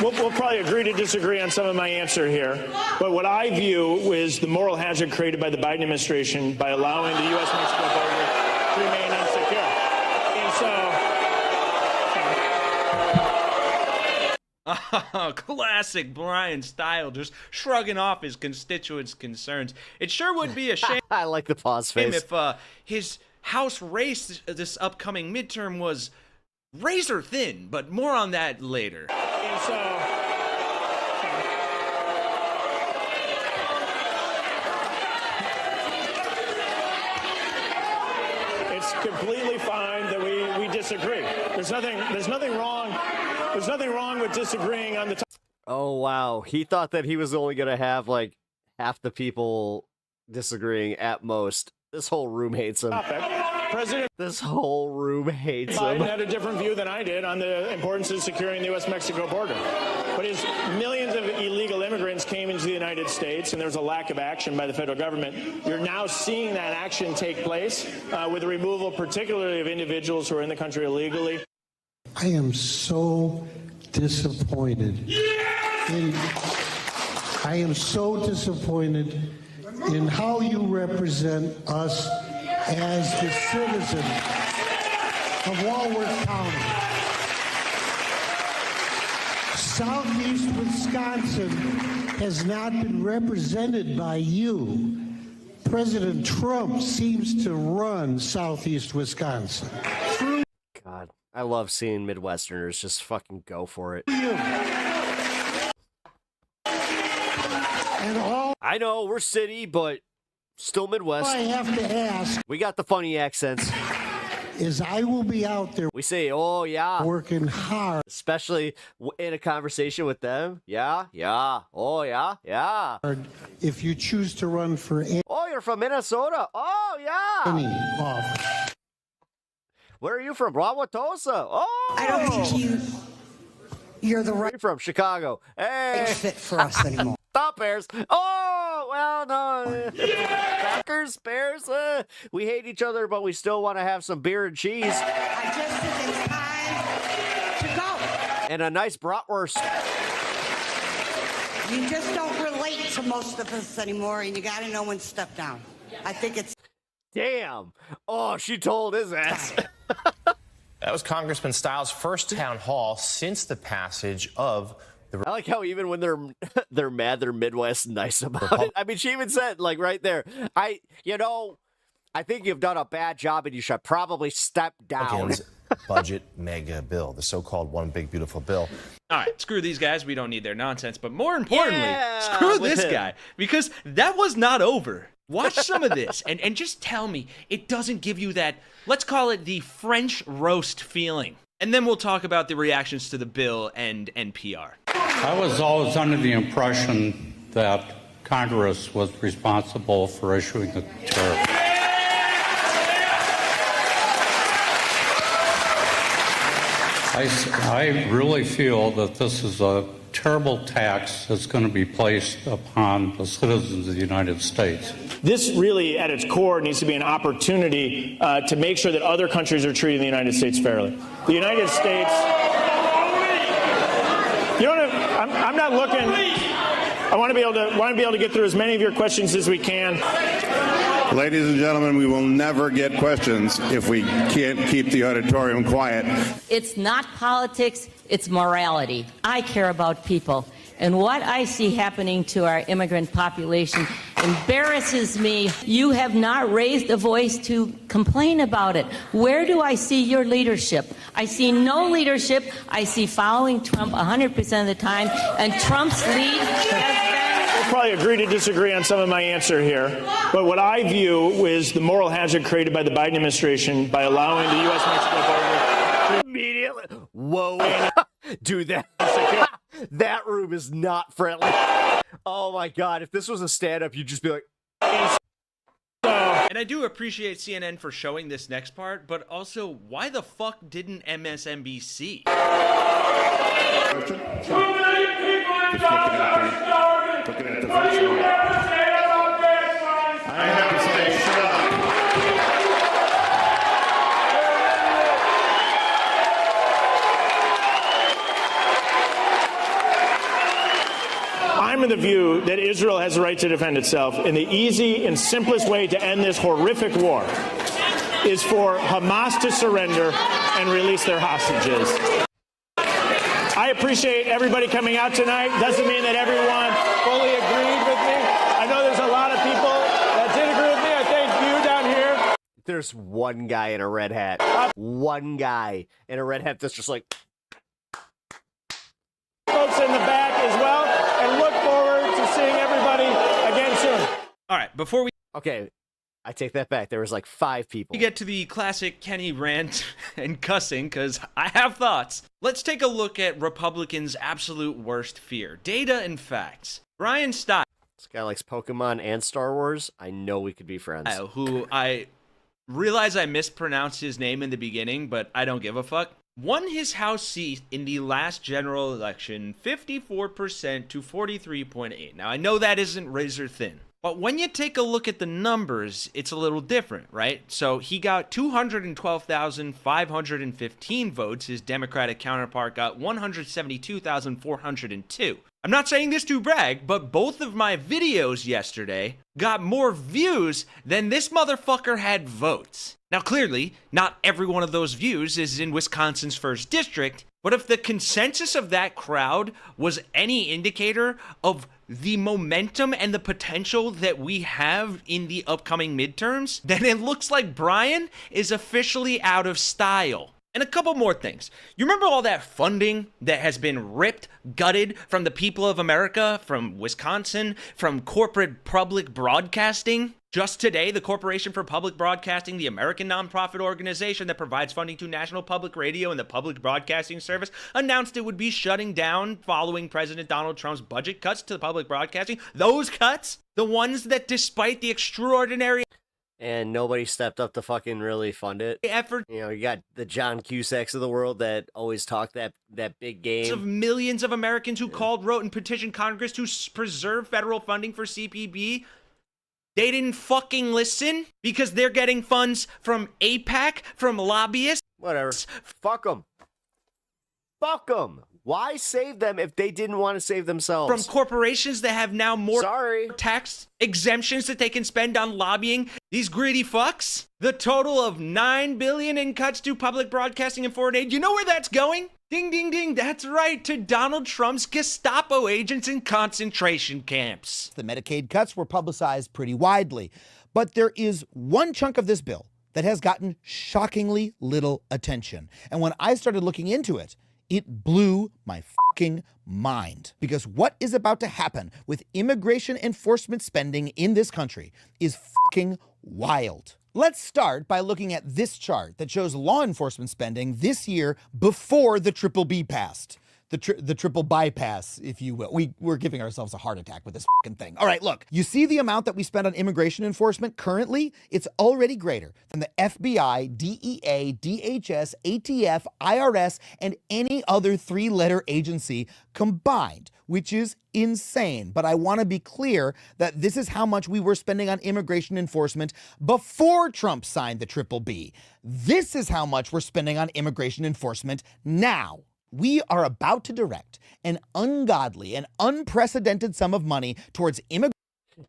We'll probably agree to disagree on some of my answer here, but what I view is the moral hazard created by the Biden administration by allowing the U.S.-Mexico border to remain insecure. And so... Classic Brian Steele, just shrugging off his constituents' concerns. It sure would be a shame. I like the pause face. If his House race this upcoming midterm was razor thin, but more on that later. And so, it's completely fine that we disagree. There's nothing wrong with disagreeing on the topic. Oh wow, he thought that he was only gonna have like half the people disagreeing at most. This whole room hates him. This whole room hates him. Biden had a different view than I did on the importance of securing the U.S.-Mexico border. But as millions of illegal immigrants came into the United States and there was a lack of action by the federal government, you're now seeing that action take place with the removal particularly of individuals who are in the country illegally. I am so disappointed And I am so disappointed in how you represent us as the citizens of Walworth County. Southeast Wisconsin has not been represented by you. President Trump seems to run Southeast Wisconsin. God, I love seeing Midwesterners just fucking go for it. And all I know we're city, but still Midwest. I have to ask, We got the funny accents. is I will be out there We say, oh, yeah. working hard. Especially in a conversation with them. Yeah, yeah. Oh, yeah, yeah. If you choose to run for any Oh, you're from Minnesota. Oh, yeah. office. Where are you from? Wauwatosa. Oh. I don't think you're the Where are you from? Chicago. Hey. fit for us anymore. Stop, Bears. Oh, well, no. Packers, Bears. We hate each other, but we still want to have some beer and cheese. I just think it's time to go. And a nice bratwurst. You just don't relate to most of us anymore, and you got to know when to step down. I think it's Damn. Oh, she told his ass. That was Congressman Stiles' first town hall since the passage of the... I like how even when they're mad, they're Midwest nice about it. I mean, she even said, like, right there, I think you've done a bad job and you should probably step down. Budget mega bill, the so-called one big beautiful bill. All right, screw these guys. We don't need their nonsense. But more importantly, screw this guy, because that was not over. Watch some of this and just tell me it doesn't give you that, let's call it the French roast feeling. And then we'll talk about the reactions to the bill and PR. I was always under the impression that Congress was responsible for issuing the tariff. I really feel that this is a terrible tax that's going to be placed upon the citizens of the United States. This really, at its core, needs to be an opportunity to make sure that other countries are treating the United States fairly. The United States. You know, I'm not looking. I want to be able to get through as many of your questions as we can. Ladies and gentlemen, we will never get questions if we can't keep the auditorium quiet. It's not politics, it's morality. I care about people. And what I see happening to our immigrant population embarrasses me. You have not raised a voice to complain about it. Where do I see your leadership? I see no leadership. I see following Trump 100% of the time. And Trump's lead has been... We'll probably agree to disagree on some of my answer here. But what I view is the moral hazard created by the Biden administration by allowing the U.S.-Mexico border... Immediately. Whoa. Dude, that room is not friendly. Oh my God. If this was a stand-up, you'd just be like... And I do appreciate CNN for showing this next part, but also, why the fuck didn't MSNBC? Looking at the virtual. I have to say, shut up. I'm of the view that Israel has the right to defend itself, and the easy and simplest way to end this horrific war is for Hamas to surrender and release their hostages. I appreciate everybody coming out tonight. Doesn't mean that everyone fully agreed with me. I know there's a lot of people that did agree with me. I thank you down here. There's one guy in a red hat. One guy in a red hat that's just like... Folks in the back as well, and look forward to seeing everybody again soon. All right, before we... Okay, I take that back. There was like 5 people. We get to the classic Kenny rant and cussing, because I have thoughts. Let's take a look at Republicans' absolute worst fear. Data and facts. Brian Stiles. This guy likes Pokemon and Star Wars. I know we could be friends. Who I realize I mispronounced his name in the beginning, but I don't give a fuck. Won his House seat in the last general election 54% to 43.8. Now, I know that isn't razor thin. But when you take a look at the numbers, it's a little different, right? So he got 212,515 votes. His Democratic counterpart got 172,402. I'm not saying this to brag, but both of my videos yesterday got more views than this motherfucker had votes. Now, clearly, not every one of those views is in Wisconsin's 1st district, but if the consensus of that crowd was any indicator of the momentum and the potential that we have in the upcoming midterms, then it looks like Brian is officially out of style. And a couple more things. You remember all that funding that has been ripped, gutted from the people of America, from Wisconsin, from corporate public broadcasting? Just today, the Corporation for Public Broadcasting, the American nonprofit organization that provides funding to National Public Radio and the Public Broadcasting Service, announced it would be shutting down following President Donald Trump's budget cuts to the public broadcasting. Those cuts, the ones that despite the extraordinary and nobody stepped up to fucking really fund it. Effort. You know, you got the John Cusacks of the world that always talk that big game. Of millions of Americans who called, wrote, and petitioned Congress to preserve federal funding for CPB. They didn't fucking listen because they're getting funds from AIPAC, from lobbyists. Whatever. Fuck them. Fuck them. Why save them if they didn't want to save themselves? From corporations that have now more tax exemptions that they can spend on lobbying. These greedy fucks. The total of $9 billion in cuts to public broadcasting and foreign aid. You know where that's going? Ding, ding, ding. That's right. To Donald Trump's Gestapo agents in concentration camps. The Medicaid cuts were publicized pretty widely. But there is one chunk of this bill that has gotten shockingly little attention. And when I started looking into it, it blew my fucking mind. Because what is about to happen with immigration enforcement spending in this country is fucking wild. Let's start by looking at this chart that shows law enforcement spending this year before the triple B passed. The triple bypass, if you will. We're giving ourselves a heart attack with this fucking thing. All right, look, you see the amount that we spend on immigration enforcement currently? It's already greater than the FBI, DEA, DHS, ATF, IRS, and any other three-letter agency combined, which is insane. But I want to be clear that this is how much we were spending on immigration enforcement before Trump signed the triple B. This is how much we're spending on immigration enforcement now. We are about to direct an ungodly and unprecedented sum of money towards immigration.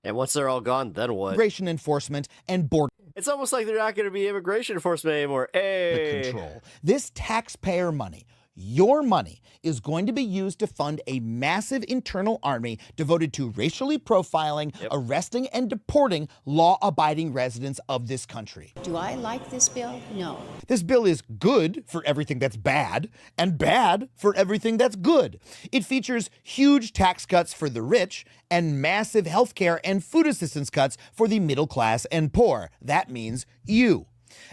And once they're all gone, then what? Immigration enforcement and border. It's almost like they're not going to be immigration enforcement anymore. Hey. Control. This taxpayer money, your money, is going to be used to fund a massive internal army devoted to racially profiling, arresting, and deporting law-abiding residents of this country. Do I like this bill? No. This bill is good for everything that's bad, and bad for everything that's good. It features huge tax cuts for the rich and massive healthcare and food assistance cuts for the middle class and poor. That means you.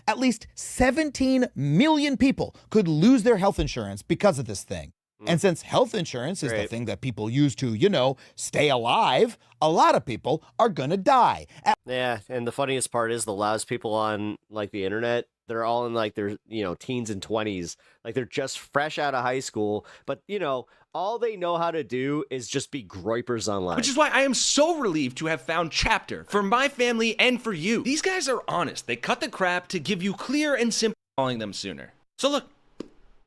At least 17 million people could lose their health insurance because of this thing. And since health insurance is the thing that people use to, you know, stay alive, a lot of people are gonna die. Yeah, and the funniest part is the loudest people on, like, the internet, they're all in, like, their, you know, teens and 20s. Like, they're just fresh out of high school, but, you know, all they know how to do is just be groypers online. Which is why I am so relieved to have found Chapter for my family and for you. These guys are honest. They cut the crap to give you clear and simple calling them sooner. So look,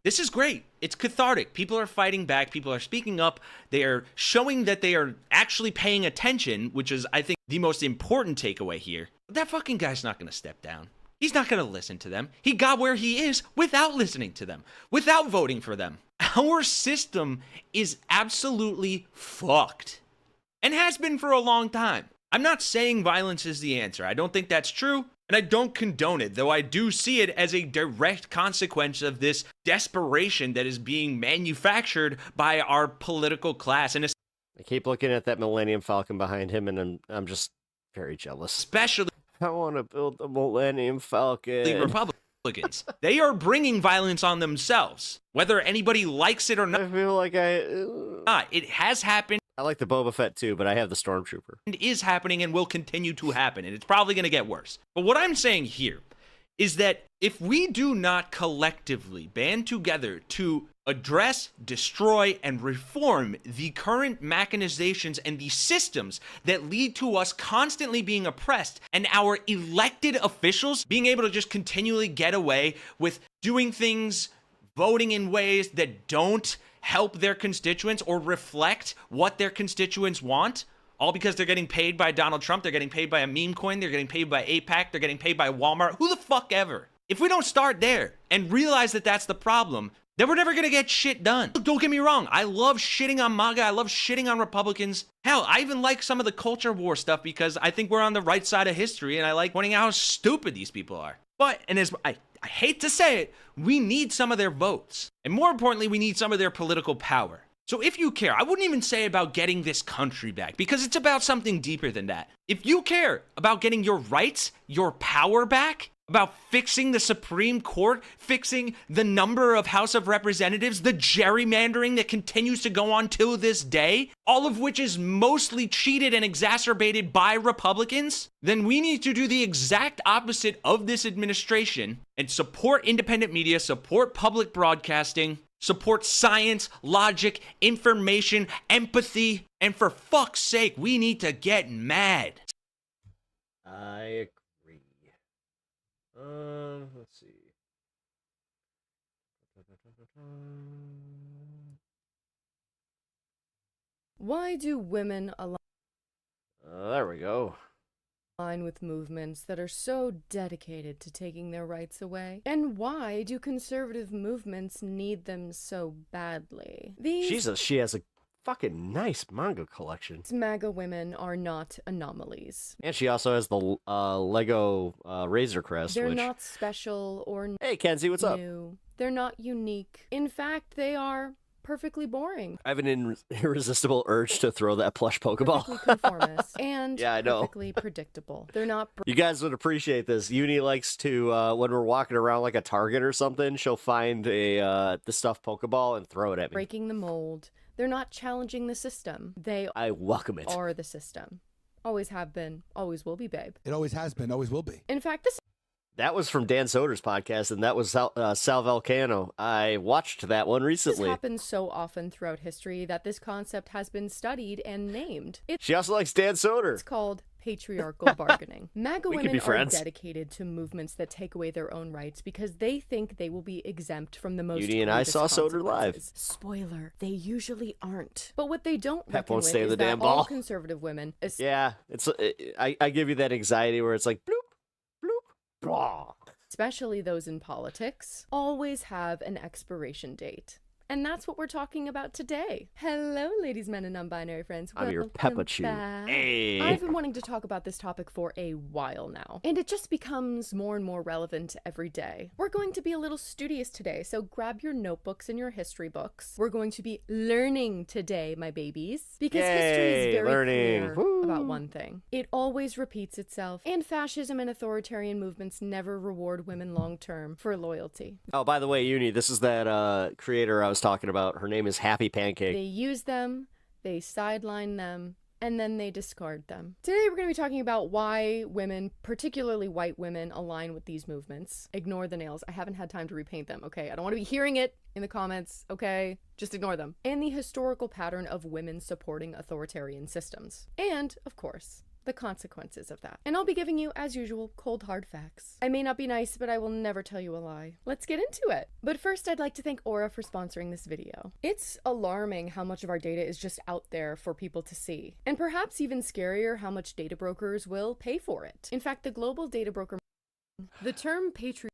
this is great. It's cathartic. People are fighting back. People are speaking up. They are showing that they are actually paying attention, which is, I think, the most important takeaway here. But that fucking guy's not going to step down. He's not going to listen to them. He got where he is without listening to them, without voting for them. Our system is absolutely fucked and has been for a long time. I'm not saying violence is the answer. I don't think that's true, and I don't condone it, though I do see it as a direct consequence of this desperation that is being manufactured by our political class. And I keep looking at that Millennium Falcon behind him, and I'm just very jealous. Especially, I want to build the Millennium Falcon. Republicans. They are bringing violence on themselves, whether anybody likes it or not. I feel like it has happened. I like the Boba Fett too, but I have the Stormtrooper. It is happening and will continue to happen, and it's probably going to get worse. But what I'm saying here is that if we do not collectively band together to address, destroy, and reform the current machinations and the systems that lead to us constantly being oppressed and our elected officials being able to just continually get away with doing things, voting in ways that don't help their constituents or reflect what their constituents want, all because they're getting paid by Donald Trump, they're getting paid by a meme coin, they're getting paid by AIPAC, they're getting paid by Walmart, who the fuck ever. If we don't start there and realize that that's the problem, then we're never gonna get shit done. Don't get me wrong, I love shitting on MAGA, I love shitting on Republicans. Hell, I even like some of the culture war stuff because I think we're on the right side of history and I like pointing out how stupid these people are. But, and as I hate to say it, we need some of their votes. And more importantly, we need some of their political power. So if you care, I wouldn't even say about getting this country back because it's about something deeper than that. If you care about getting your rights, your power back, about fixing the Supreme Court, fixing the number of House of Representatives, the gerrymandering that continues to go on till this day, all of which is mostly cheated and exacerbated by Republicans, then we need to do the exact opposite of this administration and support independent media, support public broadcasting, support science, logic, information, empathy, and for fuck's sake, we need to get mad. I agree. Let's see. Why do women There we go. align with movements that are so dedicated to taking their rights away? And why do conservative movements need them so badly? Jesus, she has a fucking nice manga collection. MAGA women are not anomalies. And she also has the Lego Razor Crest. They're which... not special or Hey, Kenzie, what's up? new. They're not unique. In fact, they are perfectly boring. I have an irresistible urge to throw that plush Pokeball. Perfectly conformist and Yeah, I know. perfectly predictable. They're not. You guys would appreciate this. Uni likes to, when we're walking around like a Target or something, she'll find the stuffed Pokeball and throw it at me. Breaking the mold. They're not challenging the system. They I welcome it. are the system. Always have been, always will be, babe. It always has been, always will be. In fact, this That was from Dan Soder's podcast, and that was Sal Vulcano. I watched that one recently. This happens so often throughout history that this concept has been studied and named. She also likes Dan Soder. It's called patriarchal bargaining. MAGA We could women be are friends. dedicated to movements that take away their own rights because they think they will be exempt from the most Uni and I grievous saw Soder live. consequences. Spoiler, they usually aren't. But what they don't Pep reckon won't with stay in is the that damn all ball. conservative women, Yeah, it's I give you that anxiety where it's like bloop, bloop, blah. especially those in politics, always have an expiration date. And that's what we're talking about today. Hello, ladies, men, and non-binary friends. I'm your Welcome Peppa Chew. back. Hey. I've been wanting to talk about this topic for a while now, and it just becomes more and more relevant every day. We're going to be a little studious today, so grab your notebooks and your history books. We're going to be learning today, my babies, because history is Yay, very learning. clear about one thing. It always repeats itself, and fascism and authoritarian movements never reward women long-term for loyalty. Oh, by the way, Uni, this is that creator I was talking about. Her name is Happy Pancake. They use them, they sideline them, and then they discard them. Today we're going to be talking about why women, particularly white women, align with these movements. Ignore the nails. I haven't had time to repaint them, okay? I don't want to be hearing it in the comments, okay? Just ignore them. And the historical pattern of women supporting authoritarian systems. And, of course, the consequences of that. And I'll be giving you, as usual, cold hard facts. I may not be nice, but I will never tell you a lie. Let's get into it. But first, I'd like to thank Aura for sponsoring this video. It's alarming how much of our data is just out there for people to see. And perhaps even scarier how much data brokers will pay for it. In fact, the global data broker... The term patriarchal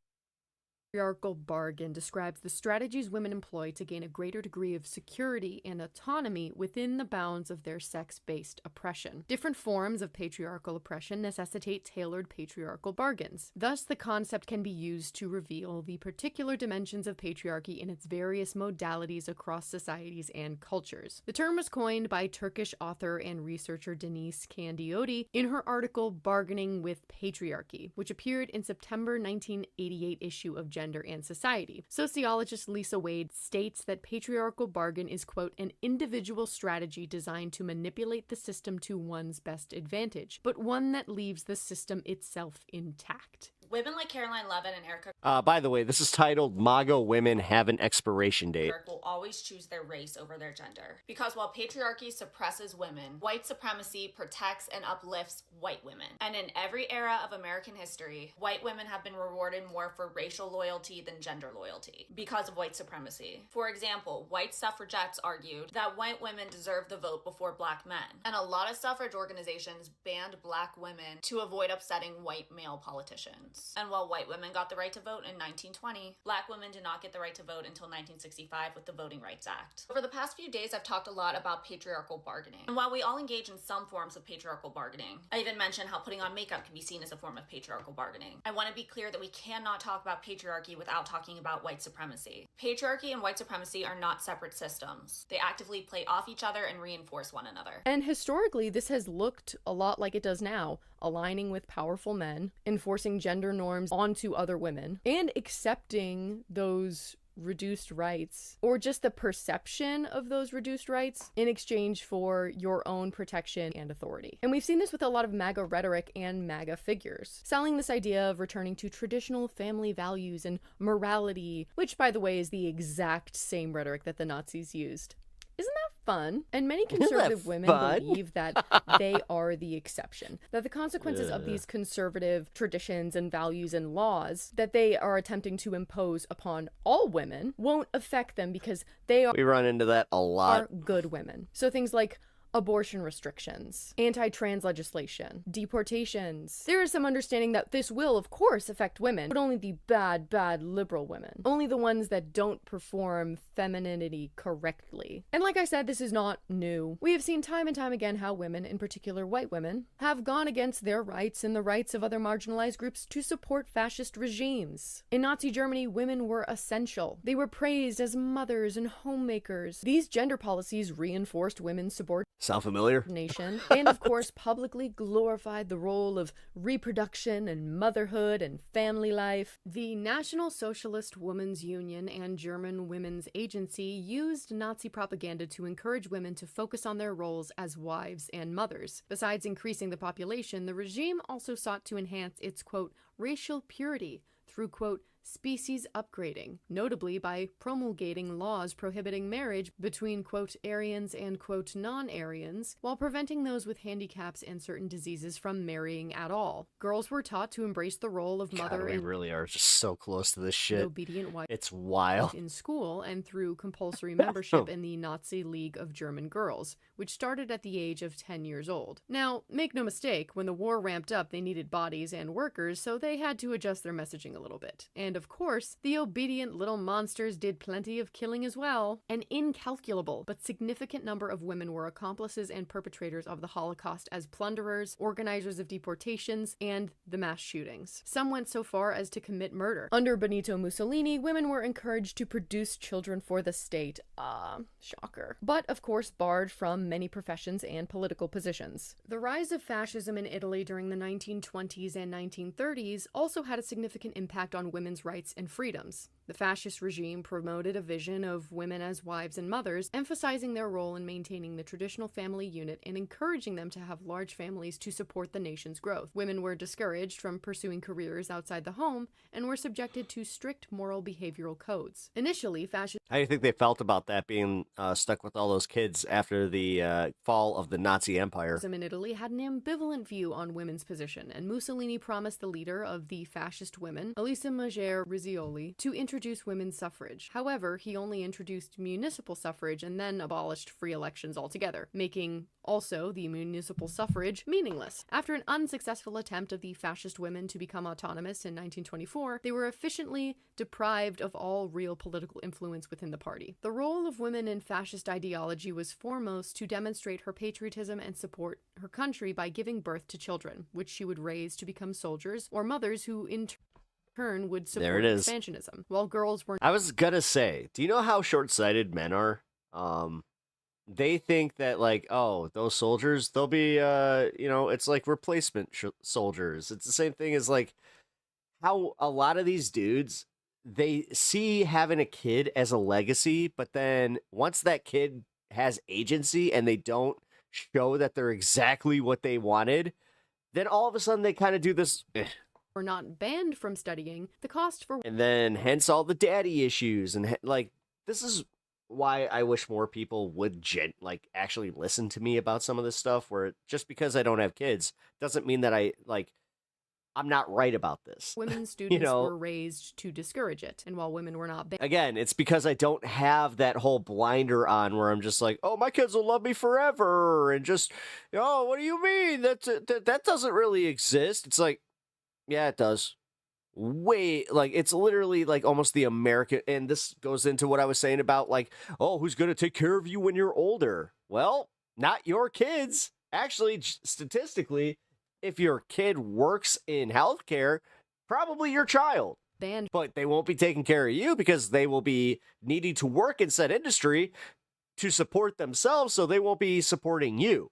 bargain describes the strategies women employ to gain a greater degree of security and autonomy within the bounds of their sex-based oppression. Different forms of patriarchal oppression necessitate tailored patriarchal bargains. Thus, the concept can be used to reveal the particular dimensions of patriarchy in its various modalities across societies and cultures. The term was coined by Turkish author and researcher Denise Candioti in her article Bargaining with Patriarchy, which appeared in September 1988 issue of Gender and Society. Sociologist Lisa Wade states that patriarchal bargain is, quote, an individual strategy designed to manipulate the system to one's best advantage, but one that leaves the system itself intact. Women like Caroline Levin and Erica By the way, this is titled MAGA Women Have an Expiration Date. will always choose their race over their gender. Because while patriarchy suppresses women, white supremacy protects and uplifts white women. And in every era of American history, white women have been rewarded more for racial loyalty than gender loyalty because of white supremacy. For example, white suffragettes argued that white women deserve the vote before black men. And a lot of suffrage organizations banned black women to avoid upsetting white male politicians. And while white women got the right to vote in 1920, black women did not get the right to vote until 1965 with the Voting Rights Act. Over the past few days, I've talked a lot about patriarchal bargaining. And while we all engage in some forms of patriarchal bargaining, I even mentioned how putting on makeup can be seen as a form of patriarchal bargaining. I want to be clear that we cannot talk about patriarchy without talking about white supremacy. Patriarchy and white supremacy are not separate systems. They actively play off each other and reinforce one another. And historically, this has looked a lot like it does now, aligning with powerful men, enforcing gender norms onto other women, and accepting those reduced rights, or just the perception of those reduced rights, in exchange for your own protection and authority. And we've seen this with a lot of MAGA rhetoric and MAGA figures, selling this idea of returning to traditional family values and morality, which, by the way, is the exact same rhetoric that the Nazis used. Isn't that fun? And many conservative women believe that they are the exception, that the consequences of these conservative traditions and values and laws that they are attempting to impose upon all women won't affect them because they We run into that a lot. are good women. So things like abortion restrictions, anti-trans legislation, deportations. There is some understanding that this will, of course, affect women, but only the bad, bad liberal women. Only the ones that don't perform femininity correctly. And like I said, this is not new. We have seen time and time again how women, in particular white women, have gone against their rights and the rights of other marginalized groups to support fascist regimes. In Nazi Germany, women were essential. They were praised as mothers and homemakers. These gender policies reinforced women's support Sound familiar? Nation, and of course publicly glorified the role of reproduction and motherhood and family life. The National Socialist Women's Union and German Women's Agency used Nazi propaganda to encourage women to focus on their roles as wives and mothers. Besides increasing the population, the regime also sought to enhance its, quote, racial purity through, quote, species upgrading, notably by promulgating laws prohibiting marriage between, quote, Aryans and, quote, non-Aryans, while preventing those with handicaps and certain diseases from marrying at all. Girls were taught to embrace the role of mother we and really are just so close to this shit. obedient wife. It's wild. In school and through compulsory membership in the Nazi League of German Girls, which started at the age of 10 years old. Now, make no mistake, when the war ramped up, they needed bodies and workers, so they had to adjust their messaging a little bit. And of course, the obedient little monsters did plenty of killing as well. An incalculable but significant number of women were accomplices and perpetrators of the Holocaust as plunderers, organizers of deportations, and the mass shootings. Some went so far as to commit murder. Under Benito Mussolini, women were encouraged to produce children for the state. Shocker. But of course barred from many professions and political positions. The rise of fascism in Italy during the 1920s and 1930s also had a significant impact on women's rights and freedoms. The fascist regime promoted a vision of women as wives and mothers, emphasizing their role in maintaining the traditional family unit and encouraging them to have large families to support the nation's growth. Women were discouraged from pursuing careers outside the home and were subjected to strict moral behavioral codes. Initially, fascism How do you think they felt about that, being stuck with all those kids after the fall of the Nazi Empire? in Italy had an ambivalent view on women's position, and Mussolini promised the leader of the fascist women, Elisa Mager Rizzoli, to introduce women's suffrage. However, he only introduced municipal suffrage and then abolished free elections altogether, making also the municipal suffrage meaningless. After an unsuccessful attempt of the fascist women to become autonomous in 1924, they were efficiently deprived of all real political influence within the party. The role of women in fascist ideology was foremost to demonstrate her patriotism and support her country by giving birth to children, which she would raise to become soldiers or mothers who in turn would support expansionism, while girls were... I was gonna say, do you know how short-sighted men are? They think that, like, oh, those soldiers, they'll be, it's like replacement soldiers. It's the same thing as, like, how a lot of these dudes, they see having a kid as a legacy, but then once that kid has agency and they don't show that they're exactly what they wanted, then all of a sudden they kind of do this, were not banned from studying, the cost for... And then hence all the daddy issues. And this is why I wish more people would actually listen to me about some of this stuff, where just because I don't have kids doesn't mean that I'm not right about this. Women students were raised to discourage it, and while women were not banned... Again, it's because I don't have that whole blinder on where I'm just like, oh, my kids will love me forever, and just, oh, what do you mean? That doesn't really exist. It's like, yeah, it does. It's literally like almost the American, and this goes into what I was saying about oh, who's going to take care of you when you're older? Well, not your kids. Actually, statistically, if your kid works in healthcare, probably your child. But they won't be taking care of you because they will be needing to work in said industry to support themselves, so they won't be supporting you.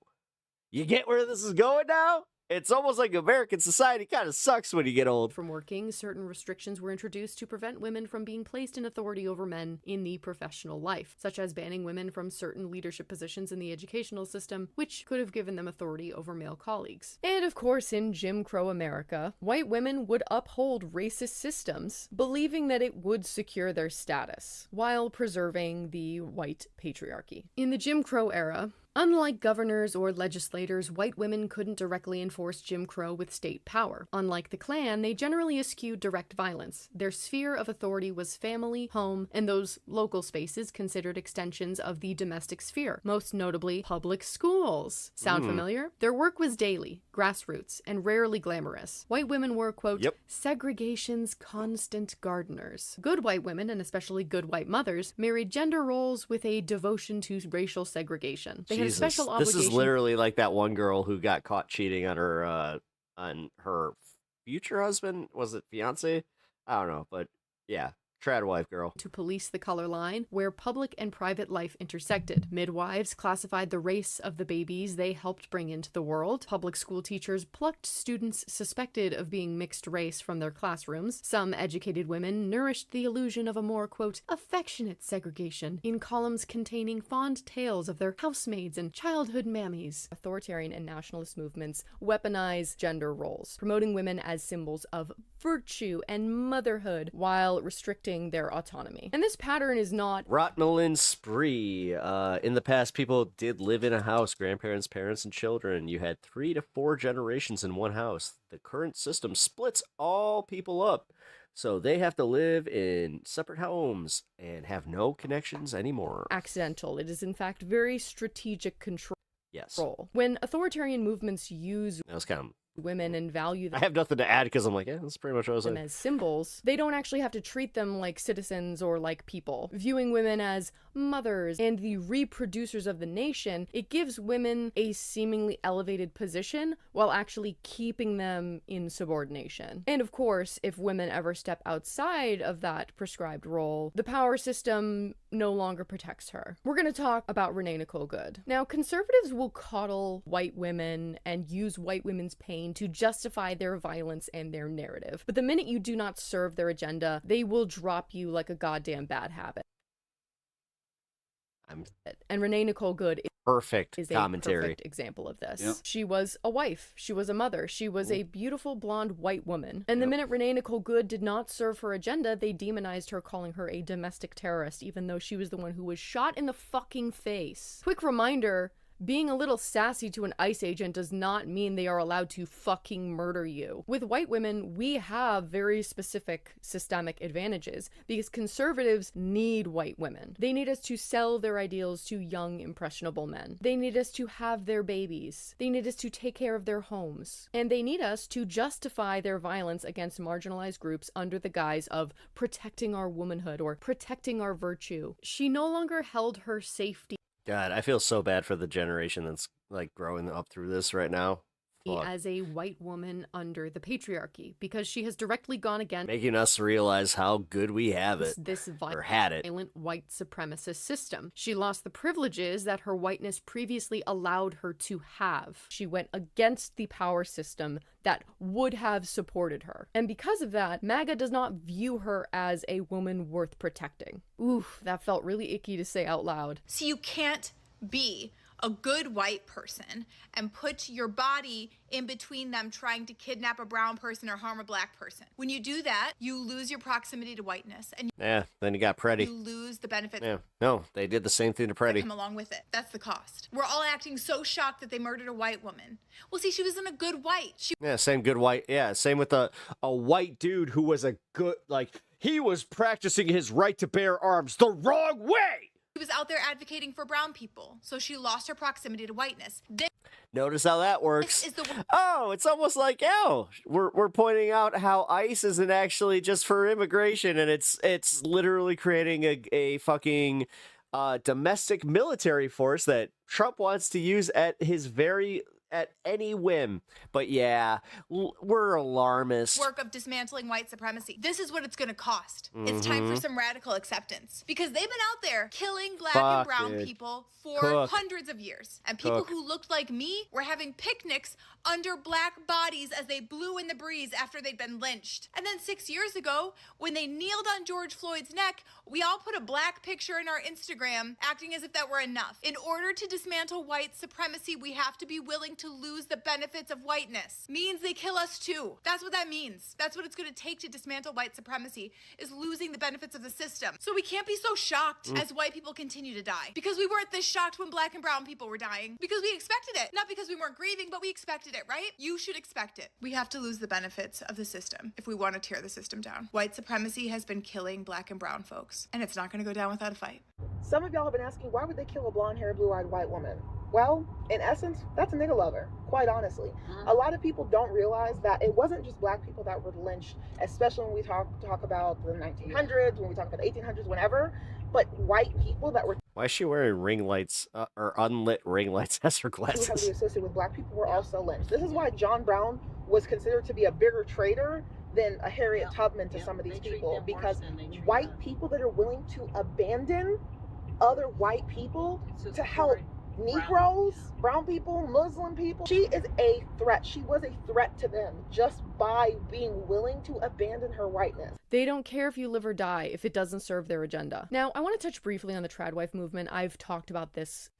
You get where this is going now? It's almost like American society kind of sucks when you get old. From working, certain restrictions were introduced to prevent women from being placed in authority over men in the professional life, such as banning women from certain leadership positions in the educational system, which could have given them authority over male colleagues. And of course, in Jim Crow America, white women would uphold racist systems, believing that it would secure their status, while preserving the white patriarchy. In the Jim Crow era, unlike governors or legislators, white women couldn't directly enforce Jim Crow with state power. Unlike the Klan, they generally eschewed direct violence. Their sphere of authority was family, home, and those local spaces considered extensions of the domestic sphere, most notably public schools. Sound familiar? Their work was daily, grassroots, and rarely glamorous. White women were, quote, segregation's constant gardeners. Good white women, and especially good white mothers, married gender roles with a devotion to racial segregation. They had a special obligation. This is literally like that one girl who got caught cheating on her future husband. Was it fiance? I don't know, but yeah. Trad wife girl. To police the color line, where public and private life intersected. Midwives classified the race of the babies they helped bring into the world. Public school teachers plucked students suspected of being mixed race from their classrooms. Some educated women nourished the illusion of a more, quote, affectionate segregation in columns containing fond tales of their housemaids and childhood mammies. Authoritarian and nationalist movements weaponize gender roles, promoting women as symbols of virtue and motherhood while restricting their autonomy. And this pattern is not Rotmelin spree. In the past, people did live in a house, grandparents, parents, and children. You had 3 to 4 generations in one house. The current system splits all people up, so they have to live in separate homes and have no connections anymore. Accidental. It is in fact very strategic control. Yes. When authoritarian movements use that was kind of women and value them. I have nothing to add because I'm like, yeah, that's pretty much what I was saying. As symbols, they don't actually have to treat them like citizens or like people. Viewing women as mothers and the reproducers of the nation, it gives women a seemingly elevated position while actually keeping them in subordination. And of course, if women ever step outside of that prescribed role, the power system no longer protects her. We're going to talk about Renee Nicole Good. Now, conservatives will coddle white women and use white women's pain to justify their violence and their narrative. But the minute you do not serve their agenda, they will drop you like a goddamn bad habit. And Renee Nicole Good is commentary. A perfect example of this. Yep. She was a wife. She was a mother. She was a beautiful blonde white woman. And the minute Renee Nicole Good did not serve her agenda, they demonized her, calling her a domestic terrorist, even though she was the one who was shot in the fucking face. Quick reminder, being a little sassy to an ICE agent does not mean they are allowed to fucking murder you. With white women, we have very specific systemic advantages because conservatives need white women. They need us to sell their ideals to young, impressionable men. They need us to have their babies. They need us to take care of their homes. And they need us to justify their violence against marginalized groups under the guise of protecting our womanhood or protecting our virtue. She no longer held her safety. God, I feel so bad for the generation that's like growing up through this right now. As a white woman under the patriarchy, because she has directly gone against making us realize how good we have it, or had it. Violent white supremacist system. She lost the privileges that her whiteness previously allowed her to have. She went against the power system that would have supported her. And because of that, MAGA does not view her as a woman worth protecting. Oof, that felt really icky to say out loud. So you can't be a good white person and put your body in between them trying to kidnap a brown person or harm a black person. When you do that, you lose your proximity to whiteness and Yeah, then you got Pretty. you lose the benefits Yeah, no, they did the same thing to Pretty. that come along with it. That's the cost. We're all acting so shocked that they murdered a white woman. Well, see, she wasn't a good white. She Yeah, same good white. Yeah, same with a white dude who was a good, like, he was practicing his right to bear arms the wrong way. was out there advocating for brown people, so she lost her proximity to whiteness. Notice how that works. Oh, it's almost like, we're pointing out how ICE isn't actually just for immigration, and it's literally creating a fucking domestic military force that Trump wants to use at any whim. But yeah, we're alarmist. Work of dismantling white supremacy. This is what it's going to cost. It's time for some radical acceptance, because they've been out there killing black and brown people for hundreds of years. And people who looked like me were having picnics under black bodies as they blew in the breeze after they'd been lynched. And then 6 years ago, when they kneeled on George Floyd's neck, we all put a black picture in our Instagram, acting as if that were enough. In order to dismantle white supremacy, we have to be willing to lose the benefits of whiteness. Means they kill us too. That's what that means. That's what it's going to take to dismantle white supremacy, is losing the benefits of the system. So we can't be so shocked as white people continue to die, because we weren't this shocked when black and brown people were dying, because we expected it. Not because we weren't grieving, but we expected it, right? You should expect it. We have to lose the benefits of the system if we want to tear the system down. White supremacy has been killing black and brown folks, and it's not going to go down without a fight. Some of y'all have been asking, why would they kill a blonde-haired, blue-eyed white woman? Well, in essence, that's a nigga lover, quite honestly. A lot of people don't realize that it wasn't just black people that were lynched, especially when we talk about the 1900s, when we talk about the 1800s, whenever, but white people that were Why is she wearing ring lights or unlit ring lights as her too glasses? heavily associated with black people were also lynched. This is why John Brown was considered to be a bigger traitor than a Harriet Tubman to some of these people, because white people that are willing to abandon other white people to help Negroes, brown people, Muslim people. She is a threat. She was a threat to them just by being willing to abandon her whiteness. They don't care if you live or die if it doesn't serve their agenda. Now, I want to touch briefly on the tradwife movement. I've talked about this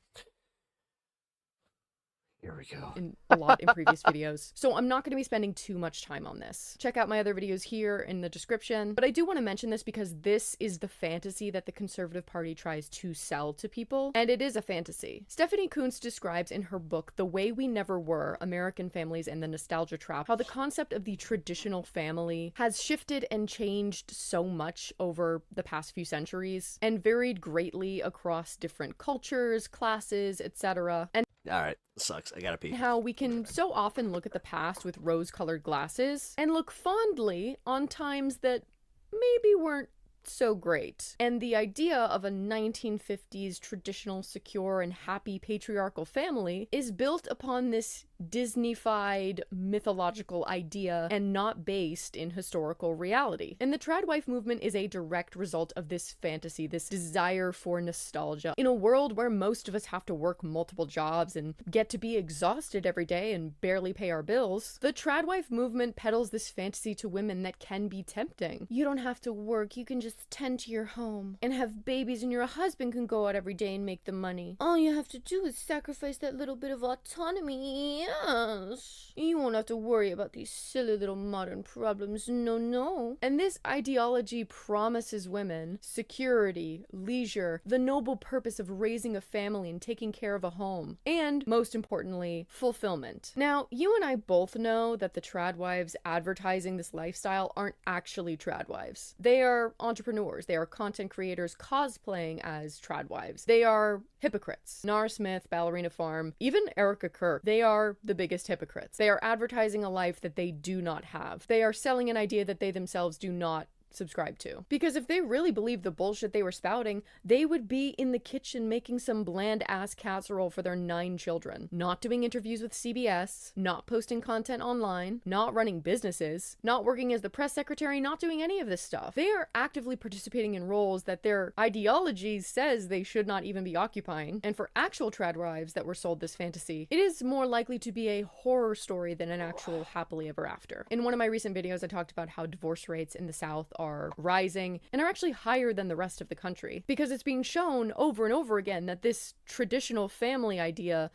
Here we go. a lot in previous videos, so I'm not going to be spending too much time on this. Check out my other videos here in the description, but I do want to mention this because this is the fantasy that the Conservative Party tries to sell to people, and it is a fantasy. Stephanie Coontz describes in her book, The Way We Never Were, American Families and the Nostalgia Trap, how the concept of the traditional family has shifted and changed so much over the past few centuries, and varied greatly across different cultures, classes, etc. And all right, sucks. I gotta pee. how we can so often look at the past with rose-colored glasses and look fondly on times that maybe weren't so great. And the idea of a 1950s traditional, secure, and happy patriarchal family is built upon this Disney-fied mythological idea and not based in historical reality. And the tradwife movement is a direct result of this fantasy, this desire for nostalgia. In a world where most of us have to work multiple jobs and get to be exhausted every day and barely pay our bills, the tradwife movement peddles this fantasy to women that can be tempting. You don't have to work, you can just tend to your home and have babies, and your husband can go out every day and make the money. All you have to do is sacrifice that little bit of autonomy. Yes. You won't have to worry about these silly little modern problems. No. And this ideology promises women security, leisure, the noble purpose of raising a family and taking care of a home, and most importantly, fulfillment. Now, you and I both know that the tradwives advertising this lifestyle aren't actually tradwives. They are entrepreneurs. They are content creators cosplaying as tradwives. They are hypocrites. Nara Smith, Ballerina Farm, even Erica Kirk, they are the biggest hypocrites. They are advertising a life that they do not have. They are selling an idea that they themselves do not subscribe to. Because if they really believed the bullshit they were spouting, they would be in the kitchen making some bland-ass casserole for their 9 children, not doing interviews with CBS, not posting content online, not running businesses, not working as the press secretary, not doing any of this stuff. They are actively participating in roles that their ideology says they should not even be occupying. And for actual tradwives that were sold this fantasy, it is more likely to be a horror story than an actual happily ever after. In one of my recent videos, I talked about how divorce rates in the South are rising and are actually higher than the rest of the country, because it's being shown over and over again that this traditional family idea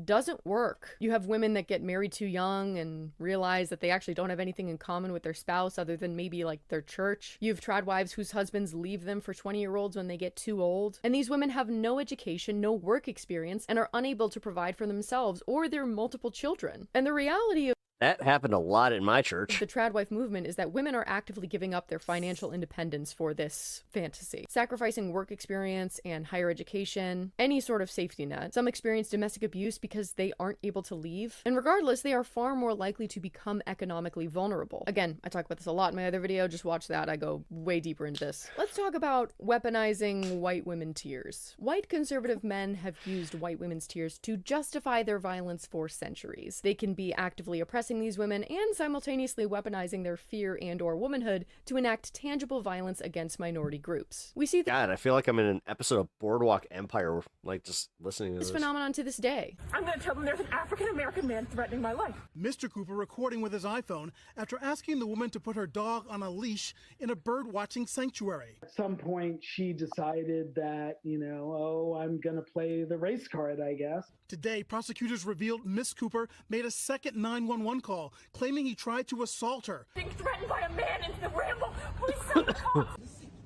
doesn't work. You have women that get married too young and realize that they actually don't have anything in common with their spouse other than maybe like their church. You have trad wives whose husbands leave them for 20-year-olds when they get too old. And these women have no education, no work experience, and are unable to provide for themselves or their multiple children. And the reality of that happened a lot in my church. The trad wife movement is that women are actively giving up their financial independence for this fantasy, sacrificing work experience and higher education, any sort of safety net. Some experience domestic abuse because they aren't able to leave. And regardless, they are far more likely to become economically vulnerable. Again, I talk about this a lot in my other video. Just watch that. I go way deeper into this. Let's talk about weaponizing white women tears. White conservative men have used white women's tears to justify their violence for centuries. They can be actively oppressing these women and simultaneously weaponizing their fear and or womanhood to enact tangible violence against minority groups. We see God, I feel like I'm in an episode of Boardwalk Empire, like just listening to this this phenomenon to this day. I'm going to tell them there's an African-American man threatening my life. Mr. Cooper recording with his iPhone after asking the woman to put her dog on a leash in a bird-watching sanctuary. At some point, she decided that, I'm going to play the race card, I guess. Today, prosecutors revealed Miss Cooper made a second 911 call, claiming he tried to assault her. Being threatened by a man in the ramble. Please stop the call. Oh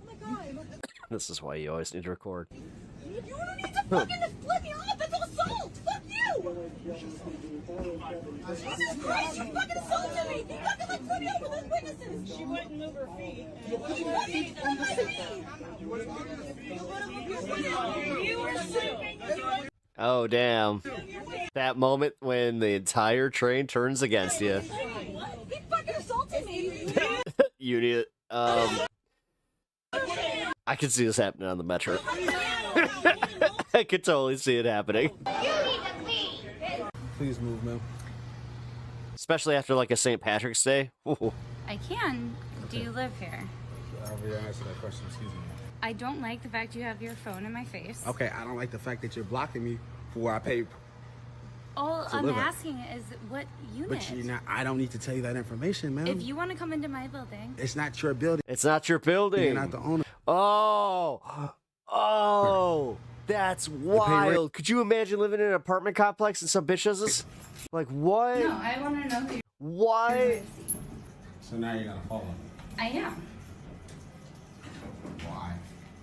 my God. This is why you always need to record. You don't need to fucking flip me off. That's assault. Fuck you. Jesus Christ, you fucking assaulted me. You fucking flip me over those witnesses. She wouldn't move her feet. She wouldn't flip my feet. You were sleeping. Oh, damn. That moment when the entire train turns against you. He fucking assaulted me. You need it. I can see this happening on the metro. I could totally see it happening. Please move, ma'am. Especially after like a St. Patrick's Day. Ooh. I can. Do you live here? I'll answer that question. Excuse me. I don't like the fact you have your phone in my face. Okay, I don't like the fact that you're blocking me for where I pay. All I'm asking is what unit. But you're not. I don't need to tell you that information, ma'am. If you want to come into my building. It's not your building. It's not your building. You're not the owner. Oh, that's wild. Could you imagine living in an apartment complex and some bitch does this? Like, what? No, I want to know who. Why? So now you're gonna follow. I am. Why?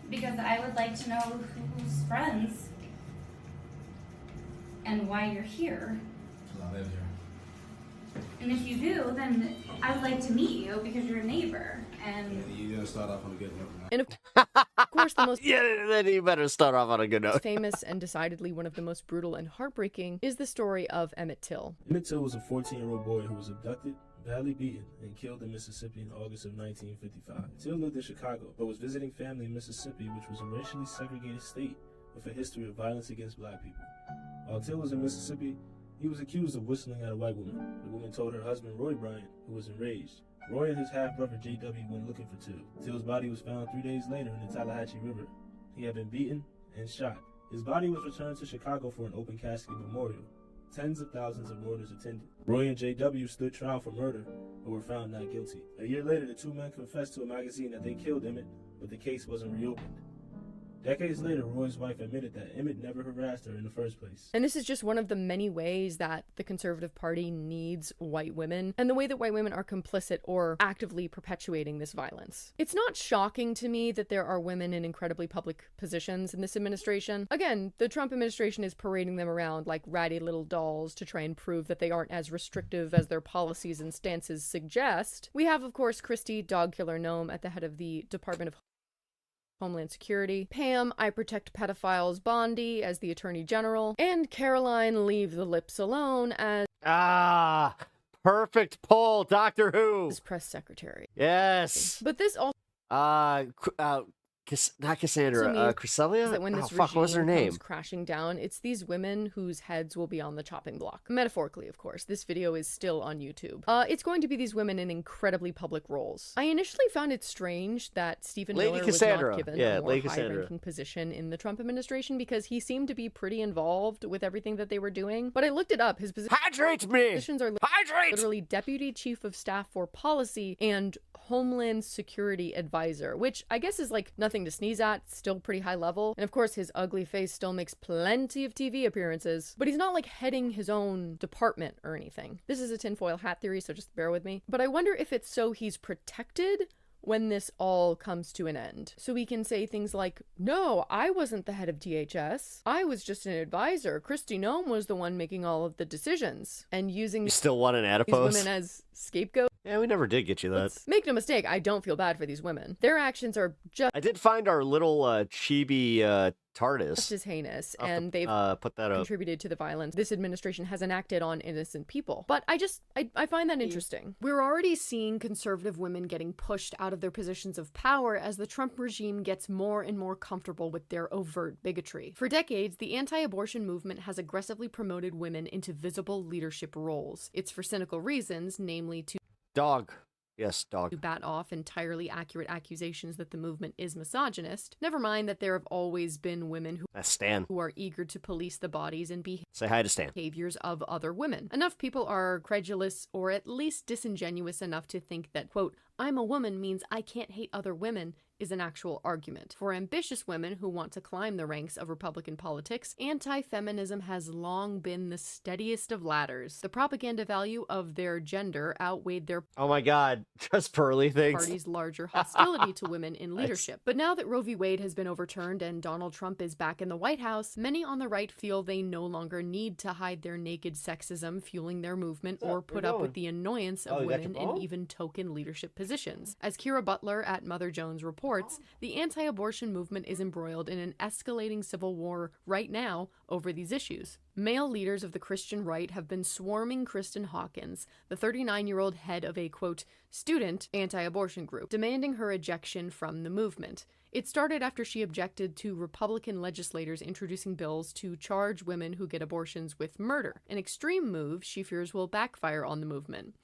Because I would like to know who's friends and why you're here. Because I live here. And if you do, then I would like to meet you because you're a neighbor. And you're gonna start off on a good note. And of course, the most then you better start off on a good note. Famous and decidedly one of the most brutal and heartbreaking is the story of Emmett Till. Emmett Till was a 14-year-old boy who was abducted, badly beaten, and killed in Mississippi in August of 1955. Till lived in Chicago, but was visiting family in Mississippi, which was a racially segregated state with a history of violence against black people. While Till was in Mississippi, he was accused of whistling at a white woman. The woman told her husband, Roy Bryant, who was enraged. Roy and his half-brother, J.W., went looking for Till. Till's body was found 3 days later in the Tallahatchie River. He had been beaten and shot. His body was returned to Chicago for an open casket memorial. Tens of thousands of mourners attended. Roy and J.W. stood trial for murder, but were found not guilty. A year later, the two men confessed to a magazine that they killed Emmett, but the case wasn't reopened. Decades later, Roy's wife admitted that Emmett never harassed her in the first place. And this is just one of the many ways that the Conservative Party needs white women, and the way that white women are complicit or actively perpetuating this violence. It's not shocking to me that there are women in incredibly public positions in this administration. Again, the Trump administration is parading them around like ratty little dolls to try and prove that they aren't as restrictive as their policies and stances suggest. We have, of course, Christy, dog killer gnome, at the head of the Department of Homeland Security, Pam, I protect pedophiles Bondi as the Attorney General, and Caroline, leave the lips alone as perfect pull, Doctor Who, press secretary. Yes. But this also not Cassandra, Cresselia? Is that when this what was her name? comes crashing down, it's these women whose heads will be on the chopping block. Metaphorically, of course. This video is still on YouTube. It's going to be these women in incredibly public roles. I initially found it strange that Stephen Miller was not given a more high-ranking position in the Trump administration because he seemed to be pretty involved with everything that they were doing. But I looked it up. His positions are literally Deputy Chief of Staff for Policy and Homeland Security Advisor, which I guess is like nothing to sneeze at, still pretty high level. And of course, his ugly face still makes plenty of TV appearances, but he's not like heading his own department or anything. This is a tinfoil hat theory, so just bear with me. But I wonder if it's so he's protected when this all comes to an end. So we can say things like, no, I wasn't the head of DHS. I was just an advisor. Kristi Noem was the one making all of the decisions. And using you still want an adipose? These women as scapegoats. Yeah, we never did get you that. Make no mistake, I don't feel bad for these women. Their actions are just... I did find our little chibi TARDIS. Just as heinous, and they've put that up. Contributed to the violence this administration has enacted on innocent people. But I find that interesting. We're already seeing conservative women getting pushed out of their positions of power as the Trump regime gets more and more comfortable with their overt bigotry. For decades, the anti-abortion movement has aggressively promoted women into visible leadership roles. It's for cynical reasons, namely to to bat off entirely accurate accusations that the movement is misogynist. Never mind that there have always been women who are eager to police the bodies and say hi to Stan. Behaviors of other women. Enough people are credulous or at least disingenuous enough to think that, quote, I'm a woman means I can't hate other women is an actual argument. For ambitious women who want to climb the ranks of Republican politics, anti-feminism has long been the steadiest of ladders. The propaganda value of their gender outweighed their oh my god, just pearly things. Party's larger hostility to women in leadership. But now that Roe v. Wade has been overturned and Donald Trump is back in the White House, many on the right feel they no longer need to hide their naked sexism fueling their movement or put up with the annoyance of women in even token leadership positions. As Kira Butler at Mother Jones reports, the anti-abortion movement is embroiled in an escalating civil war right now over these issues. Male leaders of the Christian right have been swarming Kristen Hawkins, the 39-year-old head of a, quote, student anti-abortion group, demanding her ejection from the movement. It started after she objected to Republican legislators introducing bills to charge women who get abortions with murder, an extreme move she fears will backfire on the movement.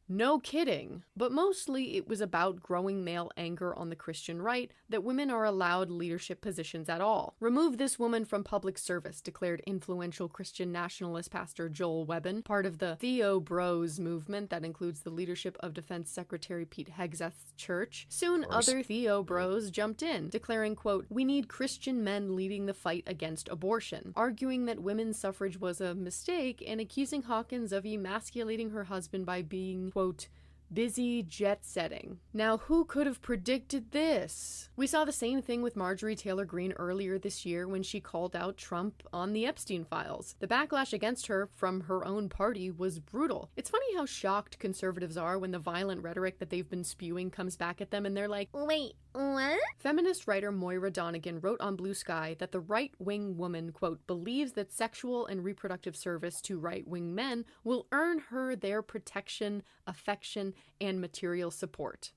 No kidding. But mostly it was about growing male anger on the Christian right that women are allowed leadership positions at all. Remove this woman from public service, declared influential Christian nationalist pastor Joel Webbin, part of the Theo Bros movement that includes the leadership of Defense Secretary Pete Hegseth's church. Soon other Theo Bros jumped in, declaring, quote, we need Christian men leading the fight against abortion, arguing that women's suffrage was a mistake and accusing Hawkins of emasculating her husband by being, quote, busy jet setting. Now, who could have predicted this? We saw the same thing with Marjorie Taylor Greene earlier this year when she called out Trump on the Epstein files. The backlash against her from her own party was brutal. It's funny how shocked conservatives are when the violent rhetoric that they've been spewing comes back at them and they're like, wait, what? Feminist writer Moira Donegan wrote on Blue Sky that the right-wing woman, quote, believes that sexual and reproductive service to right-wing men will earn her their protection, affection, and material support.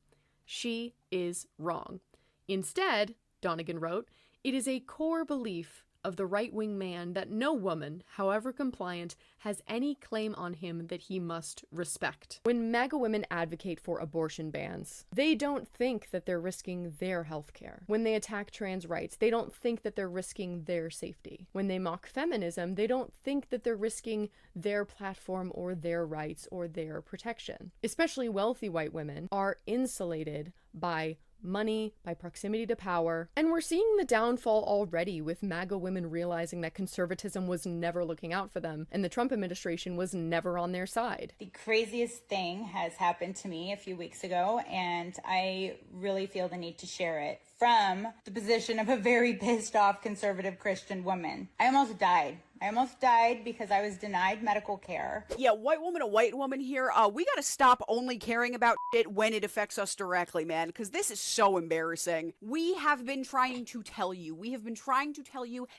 She is wrong. Instead, Donegan wrote, it is a core belief of the right-wing man that no woman, however compliant, has any claim on him that he must respect. When MAGA women advocate for abortion bans, they don't think that they're risking their health care. When they attack trans rights, they don't think that they're risking their safety. When they mock feminism, they don't think that they're risking their platform or their rights or their protection. Especially wealthy white women are insulated by money, by proximity to power, and we're seeing the downfall already with MAGA women realizing that conservatism was never looking out for them and the Trump administration was never on their side. The craziest thing has happened to me a few weeks ago, and I really feel the need to share it from the position of a very pissed off conservative Christian woman. I almost died I almost died because I was denied medical care. Yeah, white woman here. We gotta stop only caring about it when it affects us directly, man, because this is so embarrassing. We have been trying to tell you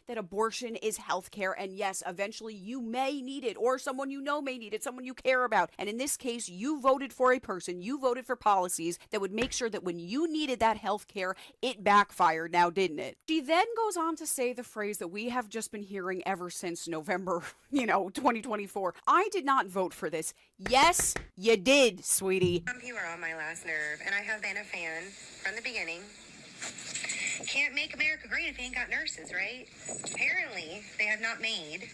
that abortion is healthcare, and yes, eventually you may need it, or someone you know may need it, someone you care about. And in this case, you voted for a person, you voted for policies that would make sure that when you needed that healthcare, it backfired now, didn't it? She then goes on to say the phrase that we have just been hearing ever since November, 2024. I did not vote for this. Yes, you did, sweetie. You were on my last nerve, and I have been a fan from the beginning. Can't make America great if you ain't got nurses, right? Apparently, they have not made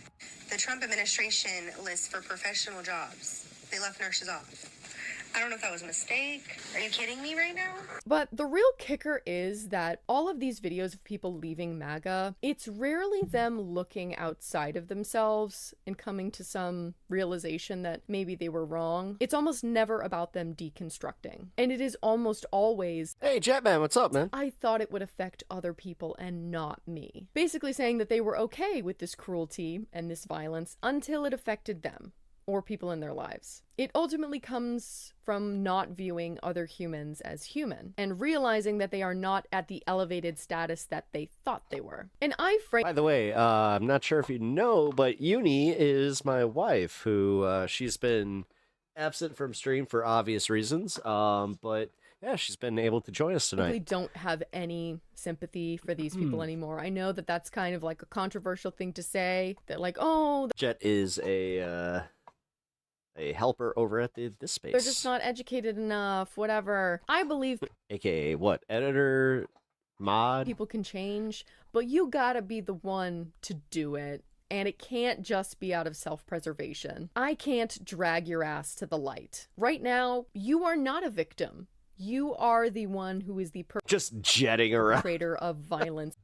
the Trump administration list for professional jobs. They left nurses off. I don't know if that was a mistake. Are you kidding me right now? But the real kicker is that all of these videos of people leaving MAGA, it's rarely them looking outside of themselves and coming to some realization that maybe they were wrong. It's almost never about them deconstructing. And it is almost always, "Hey, Jetman, what's up, man? I thought it would affect other people and not me." Basically saying that they were okay with this cruelty and this violence until it affected them or people in their lives. It ultimately comes from not viewing other humans as human and realizing that they are not at the elevated status that they thought they were. And By the way, I'm not sure if you know, but Uni is my wife, who she's been absent from stream for obvious reasons. But yeah, she's been able to join us tonight. I don't have any sympathy for these people anymore. I know that that's kind of like a controversial thing to say, that like, oh, Jet is a helper over at this space. they're just not educated enough, whatever. I believe AKA what? Editor? Mod? people can change, but you gotta be the one to do it. And it can't just be out of self-preservation. I can't drag your ass to the light. Right now, you are not a victim. You are the one who is the just jetting around perpetrator of violence.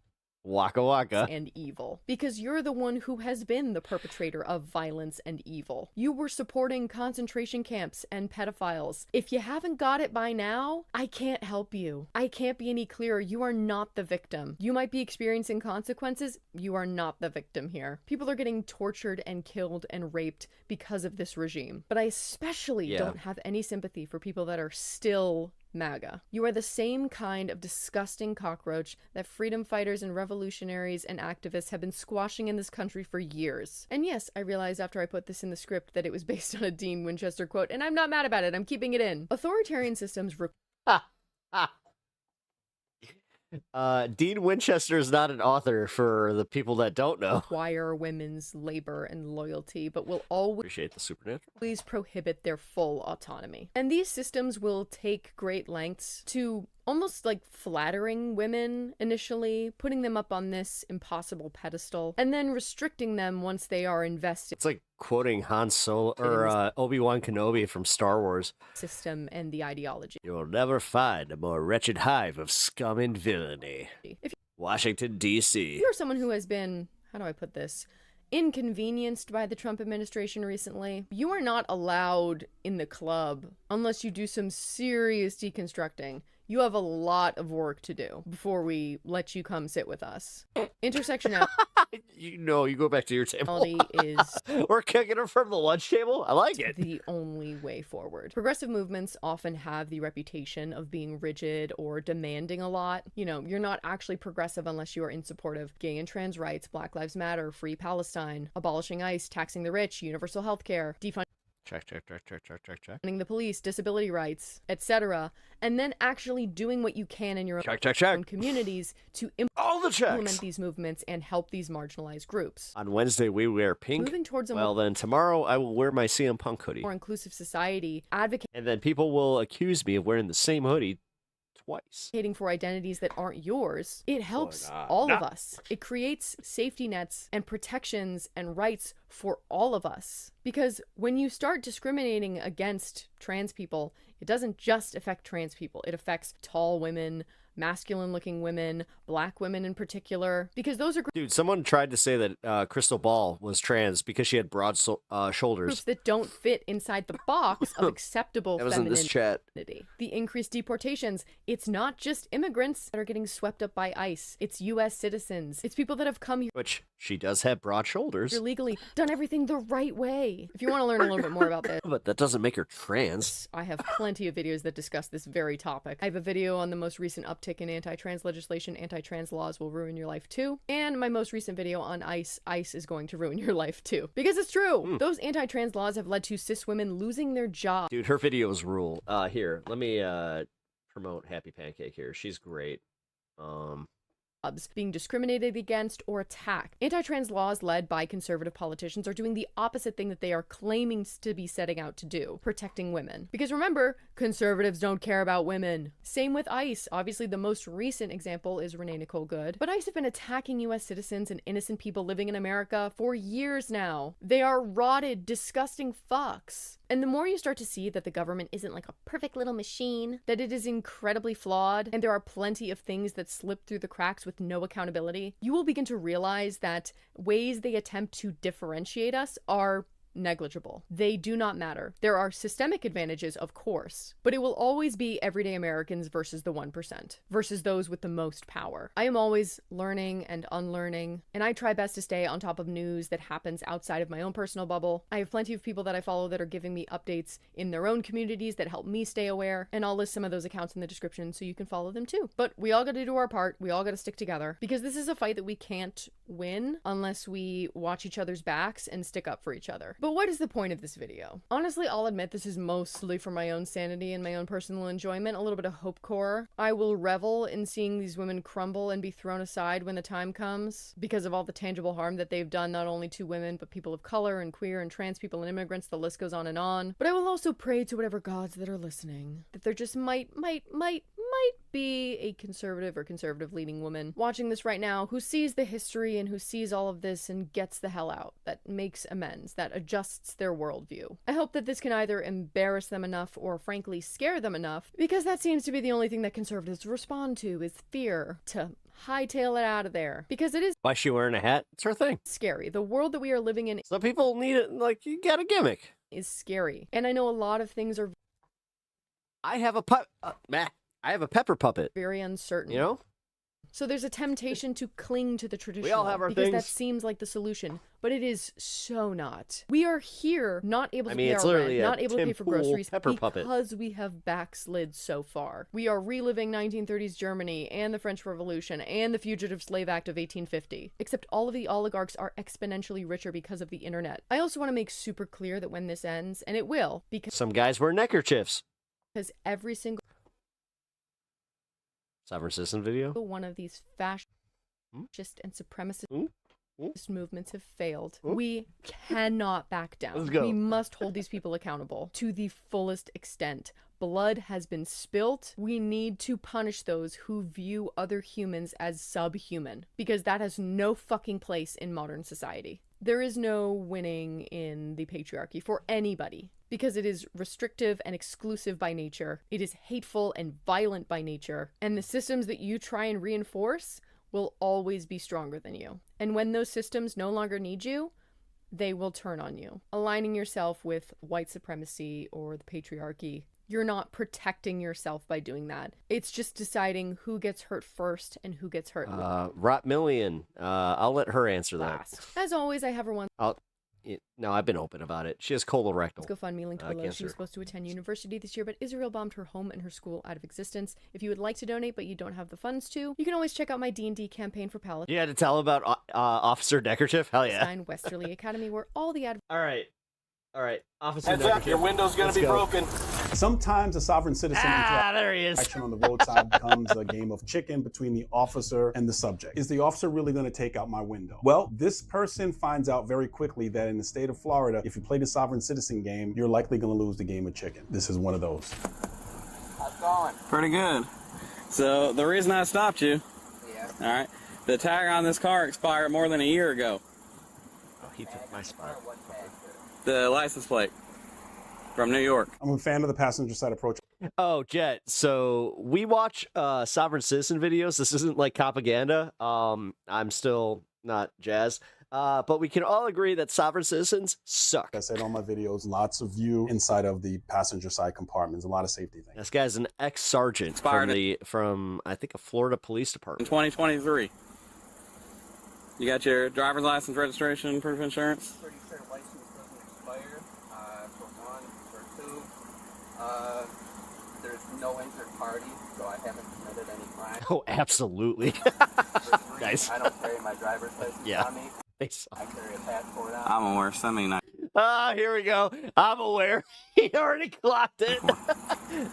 Waka waka. And evil. Because you're the one who has been the perpetrator of violence and evil. You were supporting concentration camps and pedophiles. If you haven't got it by now, I can't help you. I can't be any clearer. You are not the victim. You might be experiencing consequences. You are not the victim here. People are getting tortured and killed and raped because of this regime. But I especially don't have any sympathy for people that are still MAGA. You are the same kind of disgusting cockroach that freedom fighters and revolutionaries and activists have been squashing in this country for years. And yes, I realized after I put this in the script that it was based on a Dean Winchester quote, and I'm not mad about it. I'm keeping it in. Authoritarian systems Dean Winchester is not an author, for the people that don't know. Require women's labor and loyalty, but will always Appreciate the supernatural. Always prohibit their full autonomy. And these systems will take great lengths to almost like flattering women initially, putting them up on this impossible pedestal, and then restricting them once they are invested. It's like quoting Han Solo or Obi-Wan Kenobi from Star Wars. System and the ideology. You'll never find a more wretched hive of scum and villainy. Washington, D.C. You're someone who has been, how do I put this, inconvenienced by the Trump administration recently. You are not allowed in the club unless you do some serious deconstructing. You have a lot of work to do before we let you come sit with us. Intersectionality. You go back to your table. Is We're kicking her from the lunch table? I like it. The only way forward. Progressive movements often have the reputation of being rigid or demanding a lot. You know, you're not actually progressive unless you are in support of gay and trans rights, Black Lives Matter, Free Palestine, abolishing ICE, taxing the rich, universal health care, defunding Check. the police, disability rights, etc., and then actually doing what you can in your own communities to implement these movements and help these marginalized groups. On Wednesday, we wear pink. Moving towards a then tomorrow I will wear my CM Punk hoodie. more inclusive society, And then people will accuse me of wearing the same hoodie twice. advocating for identities that aren't yours. It helps all of us. It creates safety nets and protections and rights for all of us. Because when you start discriminating against trans people, it doesn't just affect trans people. It affects tall women, masculine-looking women, black women in particular, because those are Dude, someone tried to say that Crystal Ball was trans because she had broad groups shoulders. that don't fit inside the box of acceptable That was in this chat. femininity. The increased deportations, it's not just immigrants that are getting swept up by ICE. It's U.S. citizens. It's people that have come here Which she does have broad shoulders. illegally, done everything the right way. If you want to learn a little bit more about this, But that doesn't make her trans. I have plenty of videos that discuss this very topic. I have a video on the most recent uptick in anti-trans legislation. Anti-trans laws will ruin your life too. And my most recent video on ICE. ICE is going to ruin your life too. Because it's true. Those anti-trans laws have led to cis women losing their job. Dude, her videos rule. Here, let me promote Happy Pancake here. She's great. Being discriminated against or attacked. Anti-trans laws led by conservative politicians are doing the opposite thing that they are claiming to be setting out to do, protecting women. Because remember, conservatives don't care about women. Same with ICE. Obviously, the most recent example is Renee Nicole Good. But ICE have been attacking U.S. citizens and innocent people living in America for years now. They are rotted, disgusting fucks. And the more you start to see that the government isn't like a perfect little machine, that it is incredibly flawed, and there are plenty of things that slip through the cracks with no accountability, you will begin to realize that ways they attempt to differentiate us are negligible. They do not matter. There are systemic advantages, of course, but it will always be everyday Americans versus the 1%, versus those with the most power. I am always learning and unlearning, and I try best to stay on top of news that happens outside of my own personal bubble. I have plenty of people that I follow that are giving me updates in their own communities that help me stay aware, and I'll list some of those accounts in the description so you can follow them too. But we all gotta do our part. We all gotta stick together, because this is a fight that we can't win unless we watch each other's backs and stick up for each other. But what is the point of this video? Honestly, I'll admit this is mostly for my own sanity and my own personal enjoyment, a little bit of hope core. I will revel in seeing these women crumble and be thrown aside when the time comes because of all the tangible harm that they've done not only to women, but people of color and queer and trans people and immigrants. The list goes on and on. But I will also pray to whatever gods that are listening that there just might be a conservative or conservative leading woman watching this right now who sees the history and who sees all of this and gets the hell out, that makes amends, that adjusts their worldview. I hope that this can either embarrass them enough or frankly scare them enough, because that seems to be the only thing that conservatives respond to is fear, to hightail it out of there. Because it is— Why is she wearing a hat? It's her thing. Scary. The world that we are living in— Some people need it, like, you got a gimmick. Is scary. And I know a lot of things are— I have a pepper puppet. Very uncertain. You know? So there's a temptation to cling to the traditional. We all have our because things. That seems like the solution, but it is so not. We are here not able to pay it's our literally rent, not a able to pay Tim for Pool groceries pepper puppet. because we have backslid so far. We are reliving 1930s Germany and the French Revolution and the Fugitive Slave Act of 1850. Except all of the oligarchs are exponentially richer because of the internet. I also want to make super clear that when this ends, and it will, because some guys wear neckerchiefs. Because every single Sovereign Citizen video? one of these fascist and supremacist movements have failed. We cannot back down. Let's go. We must hold these people accountable to the fullest extent. Blood has been spilt. We need to punish those who view other humans as subhuman, because that has no fucking place in modern society. There is no winning in the patriarchy for anybody, because it is restrictive and exclusive by nature. It is hateful and violent by nature. And the systems that you try and reinforce will always be stronger than you. And when those systems no longer need you, they will turn on you. Aligning yourself with white supremacy or the patriarchy, you're not protecting yourself by doing that. It's just deciding who gets hurt first and who gets hurt last. Rotmillion. I'll let her answer that. As always, I have her one. No, I've been open about it. She has colorectal. GoFundMe link below. She was supposed to attend university this year, but Israel bombed her home and her school out of existence. If you would like to donate, but you don't have the funds to, you can always check out my D&D campaign for Palestine. You had to tell about Officer Neckerchief? Hell yeah. Westerly Academy, where all the All right, Officer Heads Neckerchief. up, your window's gonna be broken. Sometimes a sovereign citizen there he is. interaction on the roadside becomes a game of chicken between the officer and the subject. Is the officer really going to take out my window? Well, this person finds out very quickly that in the state of Florida, if you play the sovereign citizen game, you're likely going to lose the game of chicken. This is one of those. How's it going? Pretty good. So the reason I stopped you, all right, the tag on this car expired more than a year ago. Oh, he took my spot. The license plate from New York. I'm a fan of the passenger side approach. Oh, Jet. So we watch sovereign citizen videos. This isn't like propaganda. I'm still not jazzed. But we can all agree that sovereign citizens suck. I said on my videos, lots of view inside of the passenger side compartments, a lot of safety things. This guy's an ex-sergeant from I think a Florida police department. In 2023. You got your driver's license, registration, proof of insurance? Pretty sure license doesn't expire, for one. For two, there's no injured party, so I haven't committed any crime. Oh, absolutely. Nice. I don't carry my driver's license on me. I carry a passport on. I'm aware. Send me 9. Ah, here we go. I'm aware. He already clocked it.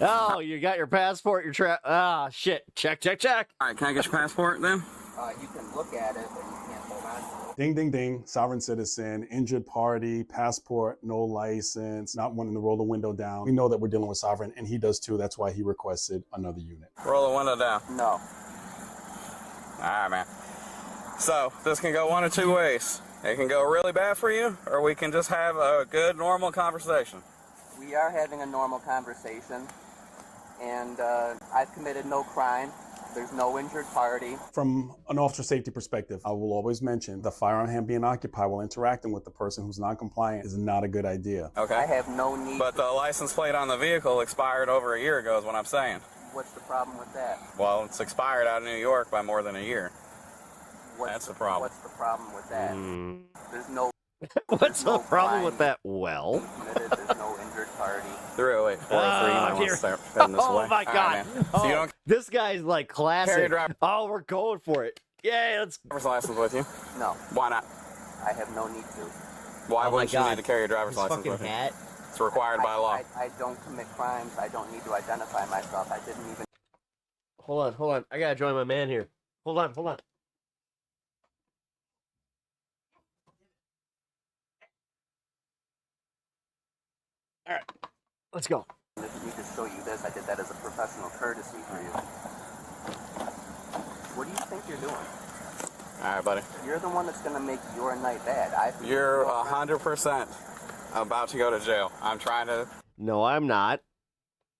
Oh, you got your passport, your ah, shit. Check. All right, can I get your passport then? You can look at it, but you can't hold on to it. Ding, ding, ding. Sovereign citizen, injured party, passport, no license, not wanting to roll the window down. We know that we're dealing with sovereign, and he does too. That's why he requested another unit. Roll the window down. No. All right, man. So this can go one of two ways. It can go really bad for you, or we can just have a good, normal conversation. We are having a normal conversation, and I've committed no crime. There's no injured party. From an officer safety perspective, I will always mention the firearm hand being occupied while interacting with the person who's non-compliant is not a good idea. Okay. I have no need. But the license plate on the vehicle expired over a year ago is what I'm saying. What's the problem with that? Well, it's expired out of New York by more than a year. That's the problem. What's the problem with that? There's no. What's the problem with that? Well. There's no injured party. 308, 403, you might want to start heading this way. Oh my God. So you don't This guy's like classic. Oh, we're going for it. Yeah, let's. Driver's license with you? No. Why not? I have no need to. Why wouldn't you need to carry your driver's license with you? Hat. It's required by law. I don't commit crimes. I don't need to identify myself. I didn't even. Hold on. I gotta join my man here. Hold on. All right, let's go. I didn't need to show you this. I did that as a professional courtesy for you. What do you think you're doing? All right, buddy. You're the one that's going to make your night bad. You're 100% about to go to jail. I'm trying to... No, I'm not.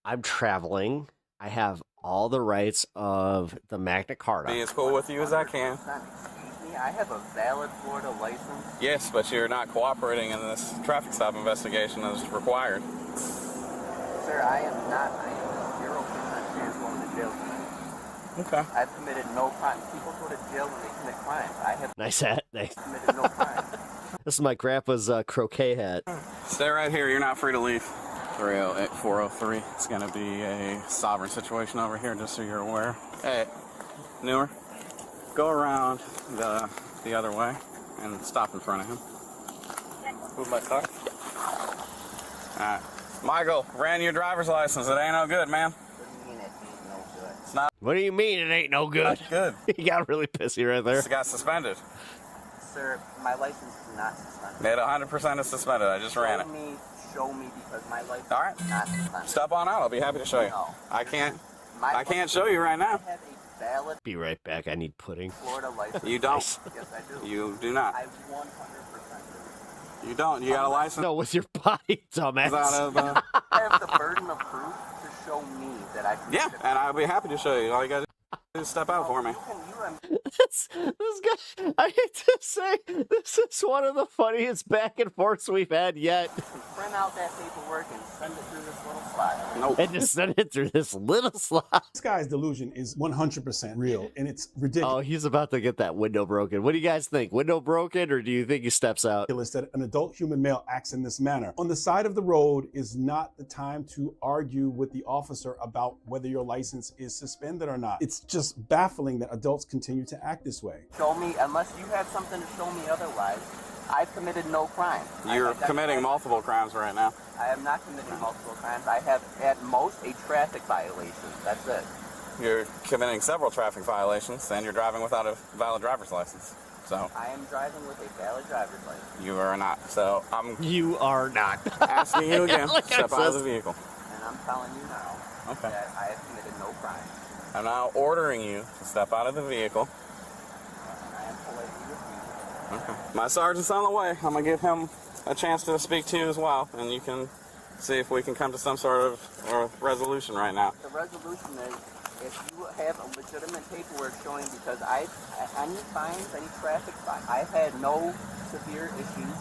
I'm traveling. I have all the rights of the Magna Carta. Be as cool with you as I can. Excuse me, I have a valid Florida license. Yes, but you're not cooperating in this traffic stop investigation as required. Sir, I am not. I am 0% chance going to jail tonight. Okay. I've committed no crime. People go to jail when they commit crimes. I have Nice hat. Thanks. committed no crime. This is my grandpa's croquet hat. Stay right here. You're not free to leave. 308, 403. It's going to be a sovereign situation over here, just so you're aware. Hey, newer, go around the other way and stop in front of him. Move my car. All right. Michael, ran your driver's license. It ain't no good, man. It's not. What do you mean it ain't no good? Not good. He got really pissy right there. It got suspended. Sir, my license is not suspended. It 100% is suspended. I just ran it. Show me because my license All right. is not suspended. Step on out. I'll be happy to show you. No. I can't show you right now. I have a valid Be right back. I need pudding. Florida license. You don't. Yes, I do. You do not. I 100% do. You don't. You got a license? No, with your body, dumbass. I have the burden of proof to show me that I can. Yeah, and I'll be happy to show you. All you got to do is step out for me. This guy, I hate to say, this is one of the funniest back and forths we've had yet. Print out that paperwork and send it through this little slot. Nope. And just send it through this little slot. This guy's delusion is 100% real, and it's ridiculous. Oh, he's about to get that window broken. What do you guys think? Window broken, or do you think he steps out? That an adult human male acts in this manner. On the side of the road is not the time to argue with the officer about whether your license is suspended or not. It's just baffling that adults continue to act this way. Show me, unless you have something to show me otherwise, I've committed no crime. You're committing multiple crimes right now. I am not committing multiple crimes. I have, at most, a traffic violation. That's it. You're committing several traffic violations, and you're driving without a valid driver's license. So I am driving with a valid driver's license. you are not. So I'm. You are not. Asking you again. Like Step out of the vehicle. And I'm telling you now that I have committed no crime. I'm now ordering you to step out of the vehicle. And I am politely refusing. Okay. My sergeant's on the way. I'm gonna give him a chance to speak to you as well, and you can see if we can come to some sort of resolution right now. The resolution is if you have a legitimate paperwork showing, because any fines, any traffic fines, I had no severe issues.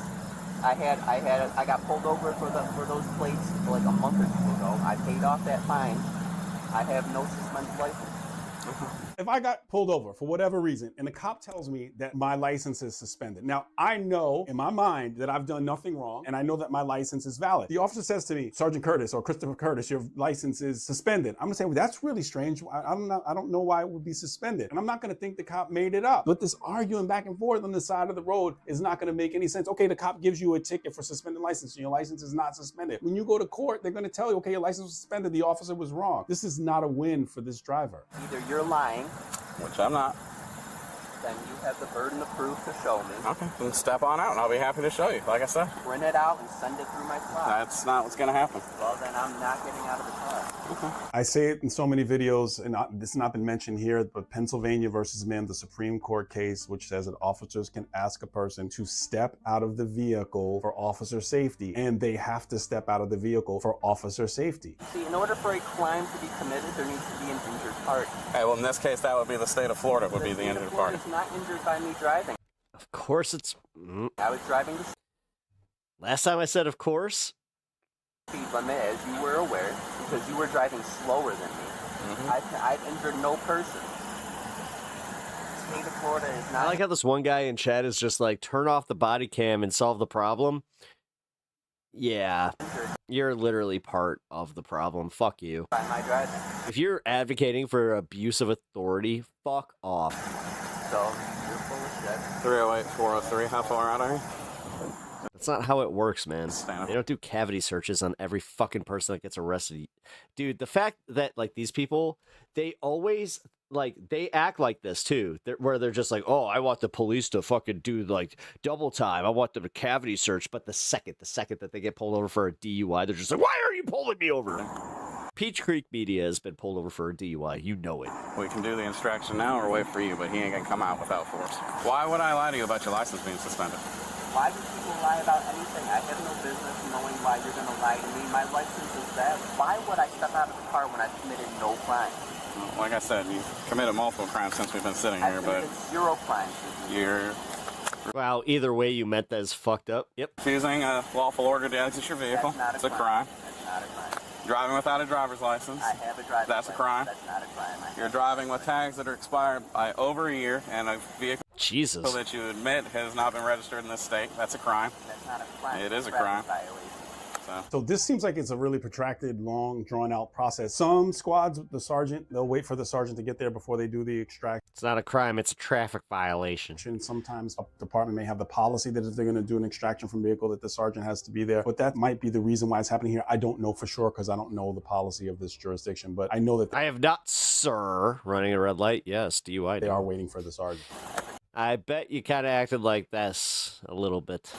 I got pulled over for those plates like a month or two ago. I paid off that fine. I have no suspended license. If I got pulled over for whatever reason and the cop tells me that my license is suspended, now I know in my mind that I've done nothing wrong and I know that my license is valid. The officer says to me, Sergeant Curtis or Christopher Curtis, your license is suspended. I'm gonna say, well, that's really strange. I don't know why it would be suspended. And I'm not gonna think the cop made it up. But this arguing back and forth on the side of the road is not gonna make any sense. Okay, the cop gives you a ticket for suspended license and your license is not suspended. When you go to court, they're gonna tell you, okay, your license was suspended, the officer was wrong. This is not a win for this driver. Either you're lying, which I'm not, then you have the burden of proof to show me. Okay, then step on out and I'll be happy to show you, like I said. Print it out and send it through my slot. That's not what's going to happen. Well, then I'm not getting out of the car. Okay. I say it in so many videos, and this has not been mentioned here, but Pennsylvania versus Mims, the Supreme Court case, which says that officers can ask a person to step out of the vehicle for officer safety, and they have to step out of the vehicle for officer safety. See, in order for a crime to be committed, there needs to be an injured party. Okay, well, in this case, that would be the state of Florida would be the injured party. It's not injured by me driving. Of course it's... I was driving the Last time I said of course. Speed limit, as you were aware, because you were driving slower than me. I've injured no person. The state of Florida is not... I like how this one guy in chat is just like, turn off the body cam and solve the problem. Yeah, you're literally part of the problem. Fuck you. by my driving. If you're advocating for abuse of authority, fuck off. So, you're full of shit. 308, 403, how far out are you? That's not how it works, man. They don't do cavity searches on every fucking person that gets arrested. Dude, the fact that, like, these people, they always, like, they act like this, too. Where they're just like, oh, I want the police to fucking do, like, double time. I want them to cavity search. But the second that they get pulled over for a DUI, they're just like, why are you pulling me over? Peach Creek Media has been pulled over for a DUI. You know it. We can do the instruction now or wait for you, but he ain't gonna come out without force. Why would I lie to you about your license being suspended? Why do people lie about anything? I have no business knowing why you're going to lie to me. My license is valid. Why would I step out of the car when I've committed no crime? Well, like I said, you've committed multiple crimes since we've been sitting here, but... zero crimes. You're... Wow, either way you meant that is fucked up. Yep. Refusing a lawful order to exit your vehicle. That's not a crime. That's not a crime. Driving without a driver's license. I have a driver's That's a crime. That's not a crime. You're driving with tags that are expired by over a year and a vehicle Jesus. that you admit has not been registered in this state. That's a crime. That's not a crime. It is a crime. So this seems like it's a really protracted, long, drawn-out process. Some squads, the sergeant, they'll wait for the sergeant to get there before they do the extraction. It's not a crime, it's a traffic violation. Sometimes a department may have the policy that if they're going to do an extraction from vehicle that the sergeant has to be there. But that might be the reason why it's happening here. I don't know for sure because I don't know the policy of this jurisdiction. But I know that... I have not, sir. Running a red light? Yes, DUI. They are waiting for the sergeant. I bet you kind of acted like this a little bit.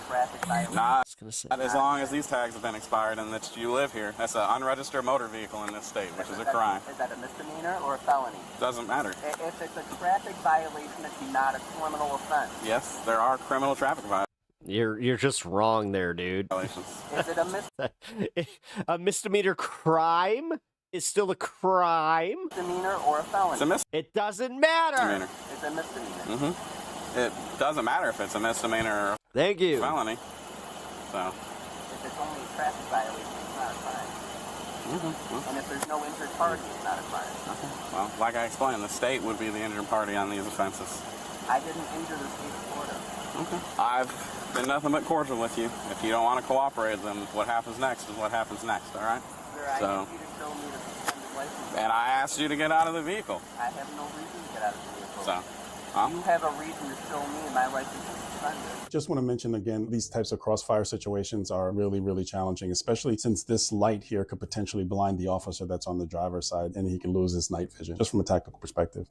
Not as long as these tags have been expired and that you live here. That's an unregistered motor vehicle in this state, which is a crime. Is that a misdemeanor or a felony? Doesn't matter. If it's a traffic violation, it's not a criminal offense. Yes, there are criminal traffic violations. You're just wrong there, dude. Is it a misdemeanor? A misdemeanor crime is still a crime. Misdemeanor or a felony? It doesn't matter. Misdemeanor. It's a misdemeanor. It doesn't matter if it's a misdemeanor or Thank you. felony. So. If it's only a traffic violation, it's not a crime. And if there's no injured party, it's not a crime. Well, like I explained, the state would be the injured party on these offenses. I didn't injure the state of Florida. I've been nothing but cordial with you. If you don't want to cooperate, then what happens next is what happens next, all right? Sir, I asked you to show me the suspended license. And I asked you to get out of the vehicle. I have no reason to get out of the vehicle. So. You have a reason to show me my license is suspended. Just want to mention again, these types of crossfire situations are really, really challenging, especially since this light here could potentially blind the officer that's on the driver's side and he can lose his night vision, just from a tactical perspective.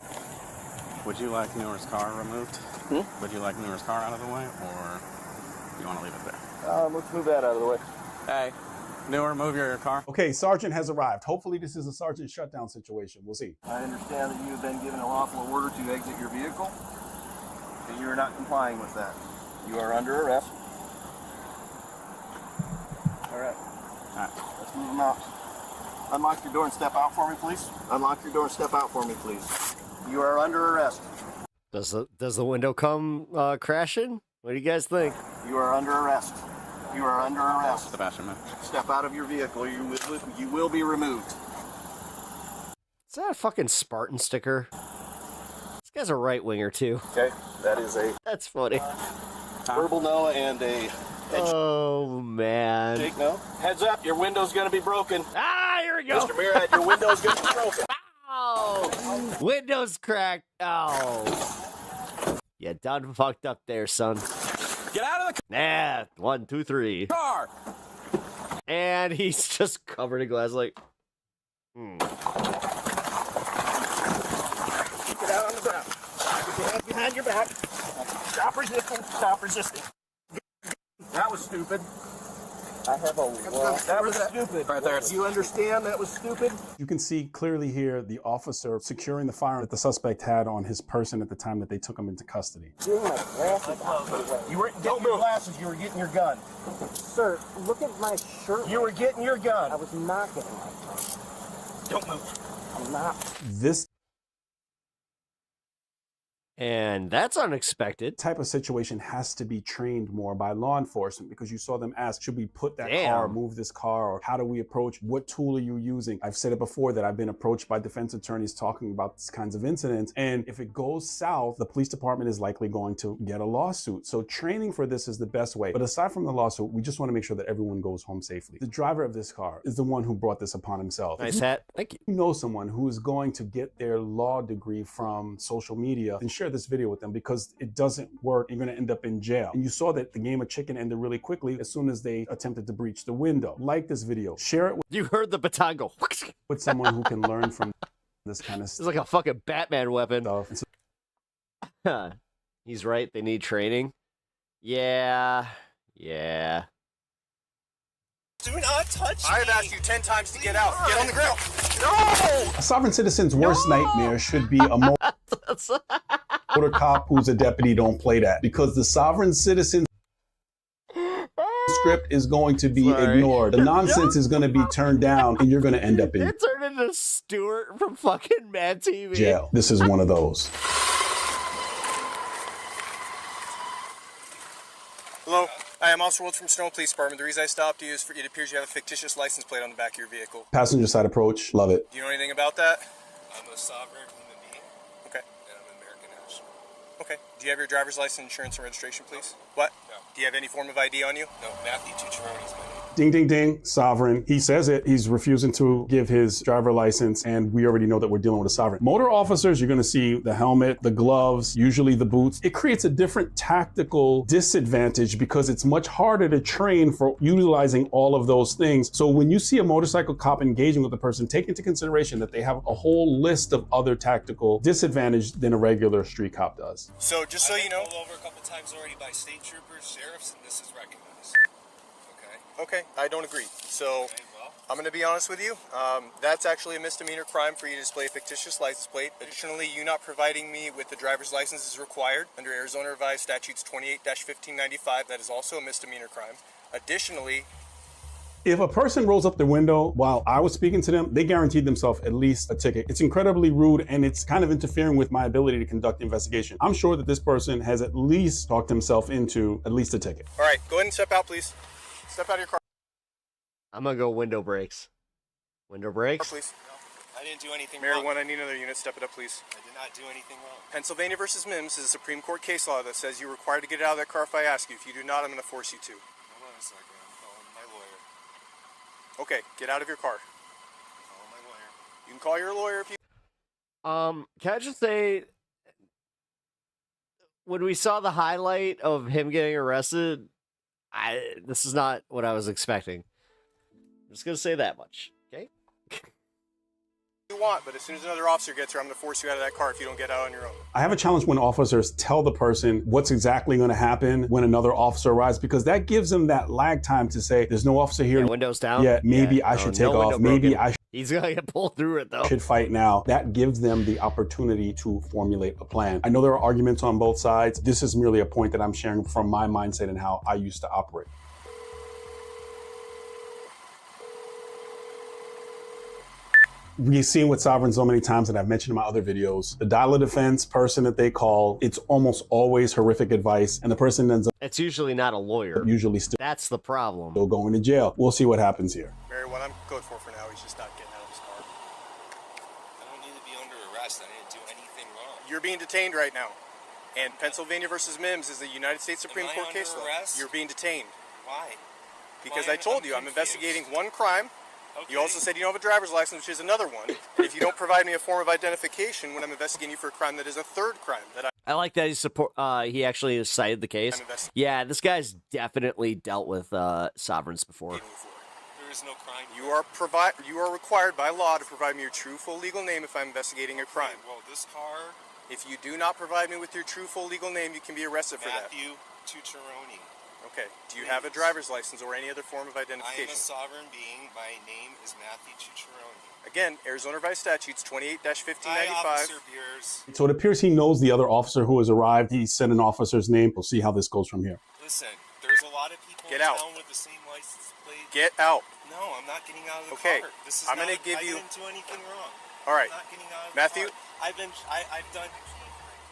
Would you like Newer's car removed? Would you like Newer's car out of the way, or you want to leave it there? Let's move that out of the way. Hey, Newer, move your car. Okay, sergeant has arrived. Hopefully this is a sergeant shutdown situation. We'll see. I understand that you have been given a lawful order to exit your vehicle, and you are not complying with that. You are under arrest. All right. All right. Let's move them out. Unlock your door and step out for me, please. Unlock your door and step out for me, please. You are under arrest. Does the window come crashing? What do you guys think? You are under arrest. You are under arrest. Sebastian, man. Step out of your vehicle. You will be removed. Is that a fucking Spartan sticker? This guy's a right-winger, too. Okay, that is a... That's funny. Verbal no and a... Oh, man. Jake, no. Heads up, your window's gonna be broken. Ah, here we go. Mr. Murad, your window's gonna be broken. Oh, window's cracked. Oh. You done fucked up there, son. Get out of the Nah, 1, 2, 3. car! And he's just covered in glass, like... Get out on the ground. Put your hands behind your back. Stop resisting. Stop resisting. That was stupid. I have a wall. That was stupid. Right there. You understand that was stupid? You can see clearly here the officer securing the firearm that the suspect had on his person at the time that they took him into custody. You weren't getting your glasses, you were getting your gun. Sir, look at my shirt. You were getting your gun. I was not getting my gun. Don't move. I'm not. This And that's unexpected. type of situation has to be trained more by law enforcement, because you saw them ask, should we put that car, move this car, or how do we approach, what tool are you using? I've said it before that I've been approached by defense attorneys talking about these kinds of incidents. And if it goes south, the police department is likely going to get a lawsuit. So training for this is the best way. But aside from the lawsuit, we just want to make sure that everyone goes home safely. The driver of this car is the one who brought this upon himself. Nice hat. Thank you. You know someone who is going to get their law degree from social media, then share this video with them, because it doesn't work. You're going to end up in jail. And you saw that the game of chicken ended really quickly as soon as they attempted to breach the window. Like this video, share it with, You heard the baton go. with someone who can learn from this kind of It's stuff. like a fucking Batman weapon. And so He's right. They need training. Yeah. Do not touch me. I have asked you 10 times to get out. Get on the ground. No! a sovereign citizen's worst nightmare should be a motor cop who's a deputy. Don't play that, because the sovereign citizen script is going to be ignored. The nonsense is going to be turned down, and you're going to end up in It turned into Stewart from fucking Mad TV. jail. This is one of those. Hello, I am Officer Wolf from Snow Police Department. The reason I stopped you is for it appears you have a fictitious license plate on the back of your vehicle. Passenger side approach, love it. Do you know anything about that? I'm a sovereign human being. Okay. And I'm an American national. Okay. Do you have your driver's license, insurance, and registration, please? What? No. Do you have any form of ID on you? No. Matthew Tucciarone is my name. Ding, ding, ding, sovereign. He says it. He's refusing to give his driver license, and we already know that we're dealing with a sovereign. Motor officers, you're going to see the helmet, the gloves, usually the boots. It creates a different tactical disadvantage because it's much harder to train for utilizing all of those things. So when you see a motorcycle cop engaging with a person, take into consideration that they have a whole list of other tactical disadvantage than a regular street cop does. So just so you know, pulled over a couple times already by state troopers, sheriffs, and this is recognized. okay, I don't agree. So I'm going to be honest with you. That's actually a misdemeanor crime for you to display a fictitious license plate. Additionally, you not providing me with the driver's license is required under Arizona Revised Statutes 28-1595. That is also a misdemeanor crime. Additionally, if a person rolls up their window while I was speaking to them, they guaranteed themselves at least a ticket. It's incredibly rude, and it's kind of interfering with my ability to conduct the investigation. I'm sure that this person has at least talked himself into at least a ticket. all right, go ahead and step out, please. Step out of your car, I'm gonna go window brakes. Window brakes? please. I didn't do anything Mary wrong. 1, I need another unit. Step it up, please. I did not do anything wrong. Pennsylvania versus Mims is a Supreme Court case law that says you're required to get out of that car if I ask you. If you do not, I'm going to force you to. Hold on a second. I'm calling my lawyer. Okay, get out of your car. Call my lawyer. You can call your lawyer if you... Can I just say, when we saw the highlight of him getting arrested, this is not what I was expecting. I'm just gonna say that much, okay? you want, but as soon as another officer gets here, I'm going to force you out of that car if you don't get out on your own. I have a challenge when officers tell the person what's exactly going to happen when another officer arrives, because that gives them that lag time to say, there's no officer here. Yeah, windows down. Yeah, maybe I should take off. Maybe I He's going to get pulled through it, though. should fight now. That gives them the opportunity to formulate a plan. I know there are arguments on both sides. This is merely a point that I'm sharing from my mindset and how I used to operate. We've seen with Sovereign so many times, and I've mentioned in my other videos, the dial of defense person that they call, it's almost always horrific advice, and the person ends up... It's usually not a lawyer. Usually still... That's the problem. Still going to jail. We'll see what happens here. Mary, what I'm code for now, he's just not getting out of his car. I don't need to be under arrest. I didn't do anything wrong. You're being detained right now. And Pennsylvania versus Mims is the United States Supreme Court case law. You're being detained. Why? Because I told you, I'm investigating one crime. Okay. You also said you don't have a driver's license, which is another one. And if you don't provide me a form of identification when I'm investigating you for a crime, that is a third crime. I like that he actually cited the case. Yeah, this guy's definitely dealt with sovereigns before. There is no crime. You are required by law to provide me your true full legal name if I'm investigating a crime. Well, this car... If you do not provide me with your true full legal name, you can be arrested for that. Matthew Tucciarone. Okay. Do you have a driver's license or any other form of identification? I am a sovereign being. My name is Matthew Tucciarone. Again, Arizona Revised Statutes 28-1595. So it appears he knows the other officer who has arrived. He said an officer's name. We'll see how this goes from here. Listen, there's a lot of people in town with the same license plate. Get out. No, I'm not getting out of the car. This is I'm going to give you... I didn't do anything wrong. All right. I'm not getting out of Matthew? the car. I've done...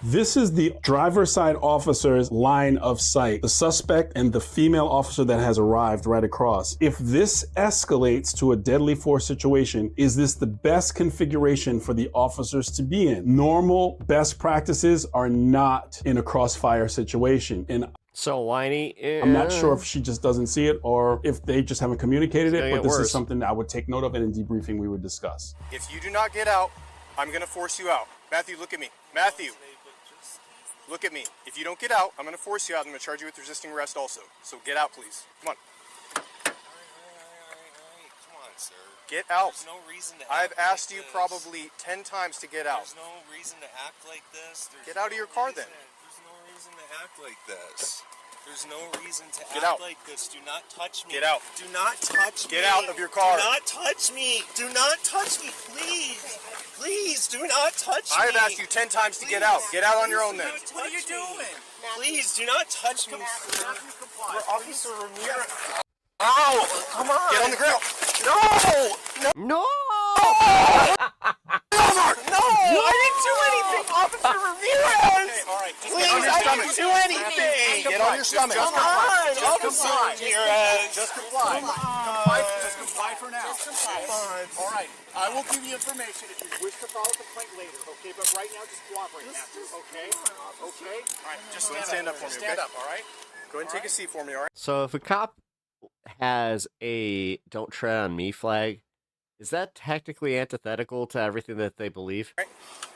This is the driver's side officer's line of sight, the suspect and the female officer that has arrived right across. If this escalates to a deadly force situation, is this the best configuration for the officers to be in? Normal best practices are not in a crossfire situation. And so whiny. I'm not sure if she just doesn't see it or if they just haven't communicated it, but this is something that I would take note of, and in debriefing we would discuss. If you do not get out, I'm going to force you out. Matthew, look at me. Matthew. Look at me. If you don't get out, I'm going to force you out. I'm going to charge you with resisting arrest also. So get out, please. Come on. All right. Come on, sir. Get out. There's no reason to I've asked you probably 10 times to get out. There's no reason to act like this. Get out of your car then. There's no reason to act like this. There's no reason to Get act out. like this. Do not touch me. Get out. Do not touch me. Get out of your car. Do not touch me. Do not touch me, please. Please, do not touch me. I have asked you 10 times to get out. Get out on your own then. What are you doing? Please, do not touch me, sir. Officer Ramirez. Ow! Come on. Get on the grill. No! No! I didn't do anything, Officer Ramirez! Okay, all right. Please, I didn't do anything! Get on your stomach. Come on, Officer Ramirez! Just comply. Just comply for now. All right, I will give you information if you wish to file a complaint later, okay? But right now, just cooperate, Matthew, okay? Okay? All right, just stand up for me, Stand okay? up, all right? Go ahead and take a seat for me, all right? So if a cop has a "Don't tread on me" flag, is that technically antithetical to everything that they believe?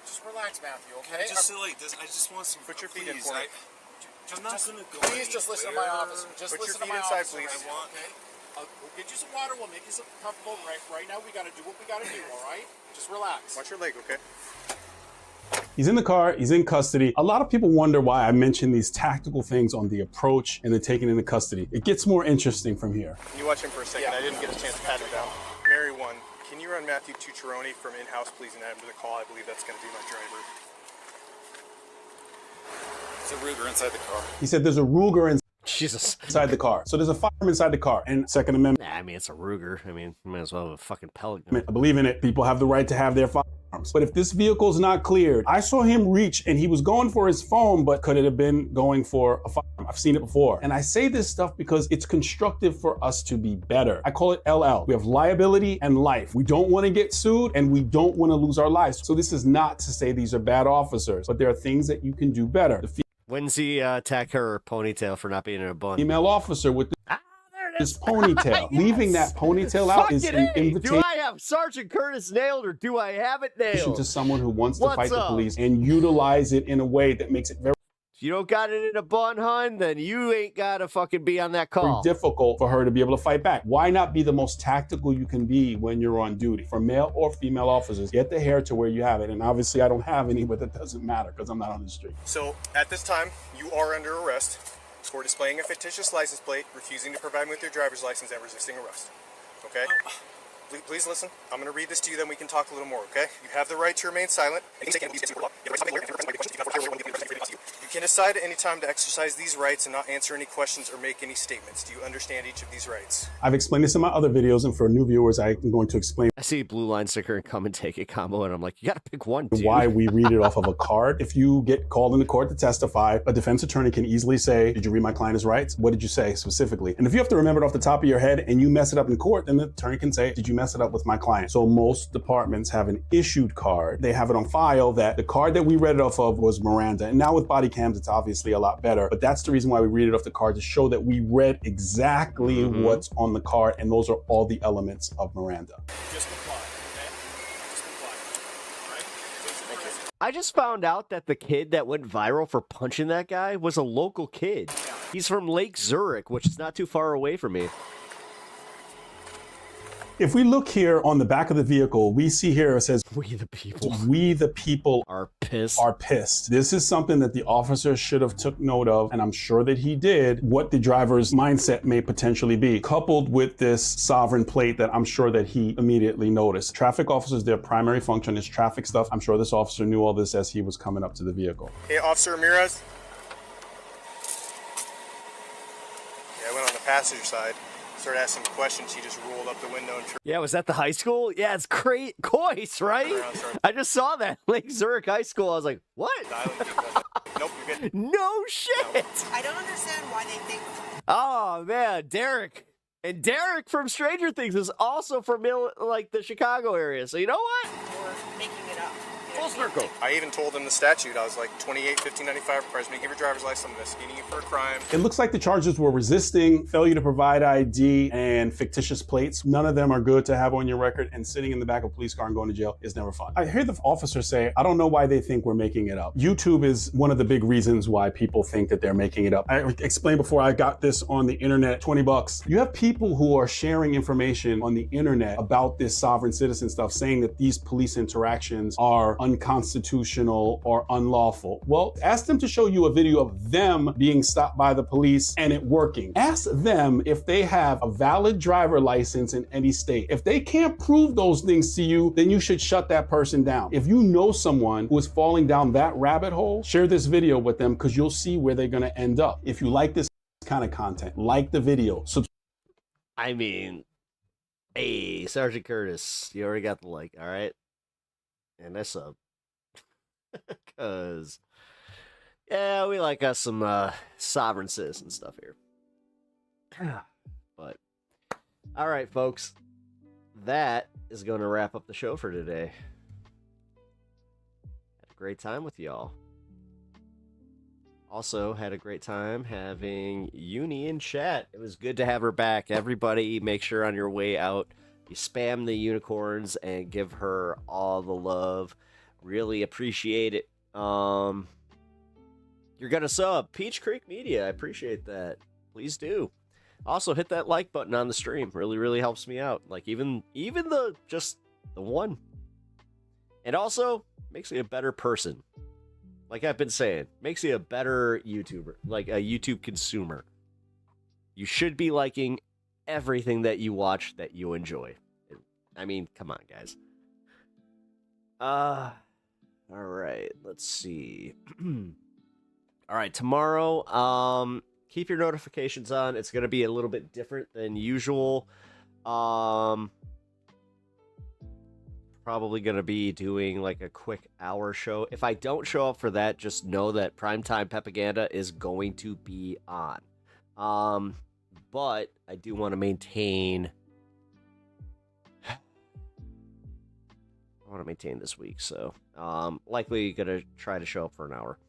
Just relax, Matthew, okay? Just silly. I just want some. Put your feet in for me. I'm not gonna go. Please just listen to my officer. Just Put your listen to feet my inside, officer. please. Okay? We'll get you some water. We'll make you some comfortable. Right now, we got to do what we got to do, all right? Just relax. Watch your leg, okay? He's in the car, he's in custody. A lot of people wonder why I mention these tactical things on the approach and the taking into custody. It gets more interesting from here. Can you watch him for a second? I didn't get a chance to pat him down. Mary 1, can you run Matthew Tucciarone from in-house, please, and add him to the call? I believe that's going to be my driver. There's a Ruger inside the car. He said there's a Ruger inside the car. So there's a firearm inside the car. And Second Amendment. I mean, it's a Ruger. I mean, you might as well have a fucking pellet gun. I believe in it. People have the right to have their firearms. But if this vehicle's not cleared, I saw him reach and he was going for his phone, but could it have been going for a firearm? I've seen it before. And I say this stuff because it's constructive for us to be better. I call it LL. We have liability and life. We don't want to get sued and we don't want to lose our lives. So this is not to say these are bad officers, but there are things that you can do better. When's he attack her ponytail for not being in a bun? Female officer with this ponytail. Yes. Leaving that ponytail out is an invitation. Do I have Sergeant Curtis nailed or do I have it nailed? To someone who wants to What's fight the up? police and utilize it in a way that makes it very If you don't got it in a bun, hun, then you ain't gotta fucking be on that call. difficult for her to be able to fight back. Why not be the most tactical you can be when you're on duty? For male or female officers, get the hair to where you have it. And obviously I don't have any, but that doesn't matter because I'm not on the street. So, at this time, you are under arrest for displaying a fictitious license plate, refusing to provide me with your driver's license, and resisting arrest. Okay? Please listen. I'm going to read this to you, then we can talk a little more, okay? You have the right to remain silent. You can decide at any time to exercise these rights and not answer any questions or make any statements. Do you understand each of these rights? I've explained this in my other videos, and for new viewers, I'm going to explain. I see blue line sticker and come and take a combo, and I'm like, you gotta pick one, dude. Why we read it off of a card. If you get called into court to testify, a defense attorney can easily say, did you read my client's rights? What did you say specifically? And if you have to remember it off the top of your head and you mess it up in court, then the attorney can say, did you mess it up with my client? So most departments have an issued card. They have it on file that the card that we read it off of was Miranda. And now with body cams, it's obviously a lot better, but that's the reason why we read it off the card, to show that we read exactly what's on the card, and those are all the elements of Miranda. Just comply, okay? Just comply. All right? Thank you. I just found out that the kid that went viral for punching that guy was a local kid. He's from Lake Zurich, which is not too far away from me. If we look here on the back of the vehicle, we see here it says, we the people. We the people are pissed. Are pissed. This is something that the officer should have took note of, and I'm sure that he did, what the driver's mindset may potentially be, coupled with this sovereign plate that I'm sure that he immediately noticed. Traffic officers, their primary function is traffic stuff. I'm sure this officer knew all this as he was coming up to the vehicle. Hey, Officer Ramirez. Yeah, I went on the passenger side. Started asking questions, he just rolled up the window and... Yeah, was that the high school? Yeah, it's great. Coyce, right? I just saw that. Lake Zurich High School. I was like, what? Nope, you're good. No shit. I don't understand why they think... Oh, man, Derek. And Derek from Stranger Things is also from, like, the Chicago area. So you know what? Or making it up. Full circle. I even told him the statute. I was like, 28-1595 requires me to give your driver's license. I'm investigating you for a crime. It looks like the charges were resisting, failure to provide ID, and fictitious plates. None of them are good to have on your record, and sitting in the back of a police car and going to jail is never fun. I hear the officer say, I don't know why they think we're making it up. YouTube is one of the big reasons why people think that they're making it up. I explained before, I got this on the internet, 20 bucks. You have people who are sharing information on the internet about this sovereign citizen stuff, saying that these police interactions are unconstitutional or unlawful. Well, ask them to show you a video of them being stopped by the police and it working. Ask them if they have a valid driver license in any state. If they can't prove those things to you, then you should shut that person down. If you know someone who is falling down that rabbit hole, share this video with them, because you'll see where they're going to end up. If you like this kind of content, like the video. I mean, hey, Sergeant Curtis, you already got the like, all right? And that's up. Because, yeah, we like us some sovereign citizen stuff here. But, all right, folks. That is going to wrap up the show for today. Had a great time with y'all. Also, had a great time having Uni in chat. It was good to have her back. Everybody, make sure on your way out, you spam the unicorns and give her all the love. Really appreciate it. You're gonna sub Peach Creek Media. I appreciate that. Please do. Also hit that like button on the stream. Really helps me out. Like even the one. And also makes me a better person. Like I've been saying, makes you a better YouTuber, like a YouTube consumer. You should be liking everything that you watch that you enjoy. I mean, come on, guys. All right, let's see. All right, tomorrow, keep your notifications on. It's going to be a little bit different than usual. Probably going to be doing like a quick hour show. If I don't show up for that, just know that Primetime Pepaganda is going to be on. But I do want to maintain... this week, so likely gonna try to show up for an hour.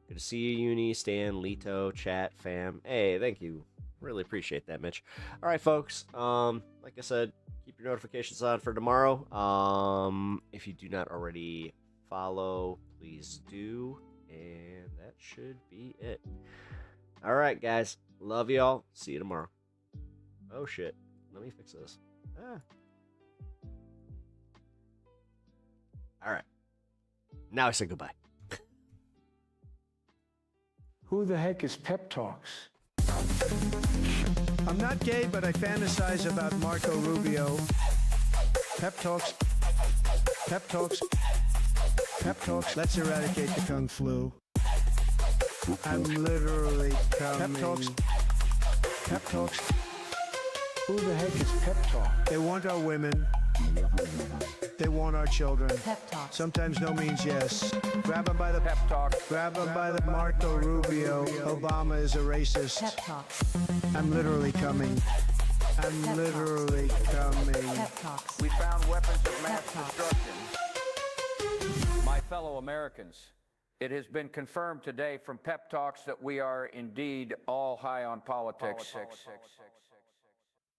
Good to see you, Uni, Stan, Lito, chat, fam. Hey, thank you. Really appreciate that, Mitch. All right, folks. Like I said, keep your notifications on for tomorrow. If you do not already follow, please do. And that should be it. All right, guys. Love y'all. See you tomorrow. Oh, shit. Let me fix this. All right. Now I say goodbye. Who the heck is Pep Talks? I'm not gay, but I fantasize about Marco Rubio. Pep Talks. Pep Talks. Pep Talks. Let's eradicate the Kung Flu. I'm literally coming. Pep talks. Pep talks. Who the heck is pep talk? They want our women. They want our children. Pep talk. Sometimes no means yes. Grab them by the pep talk. Grab them by the Marco Rubio. Obama is a racist. Pep talk. I'm literally coming. I'm literally coming. Pep talks. We found weapons of mass destruction. My fellow Americans, it has been confirmed today from pep talks that we are indeed all high on politics.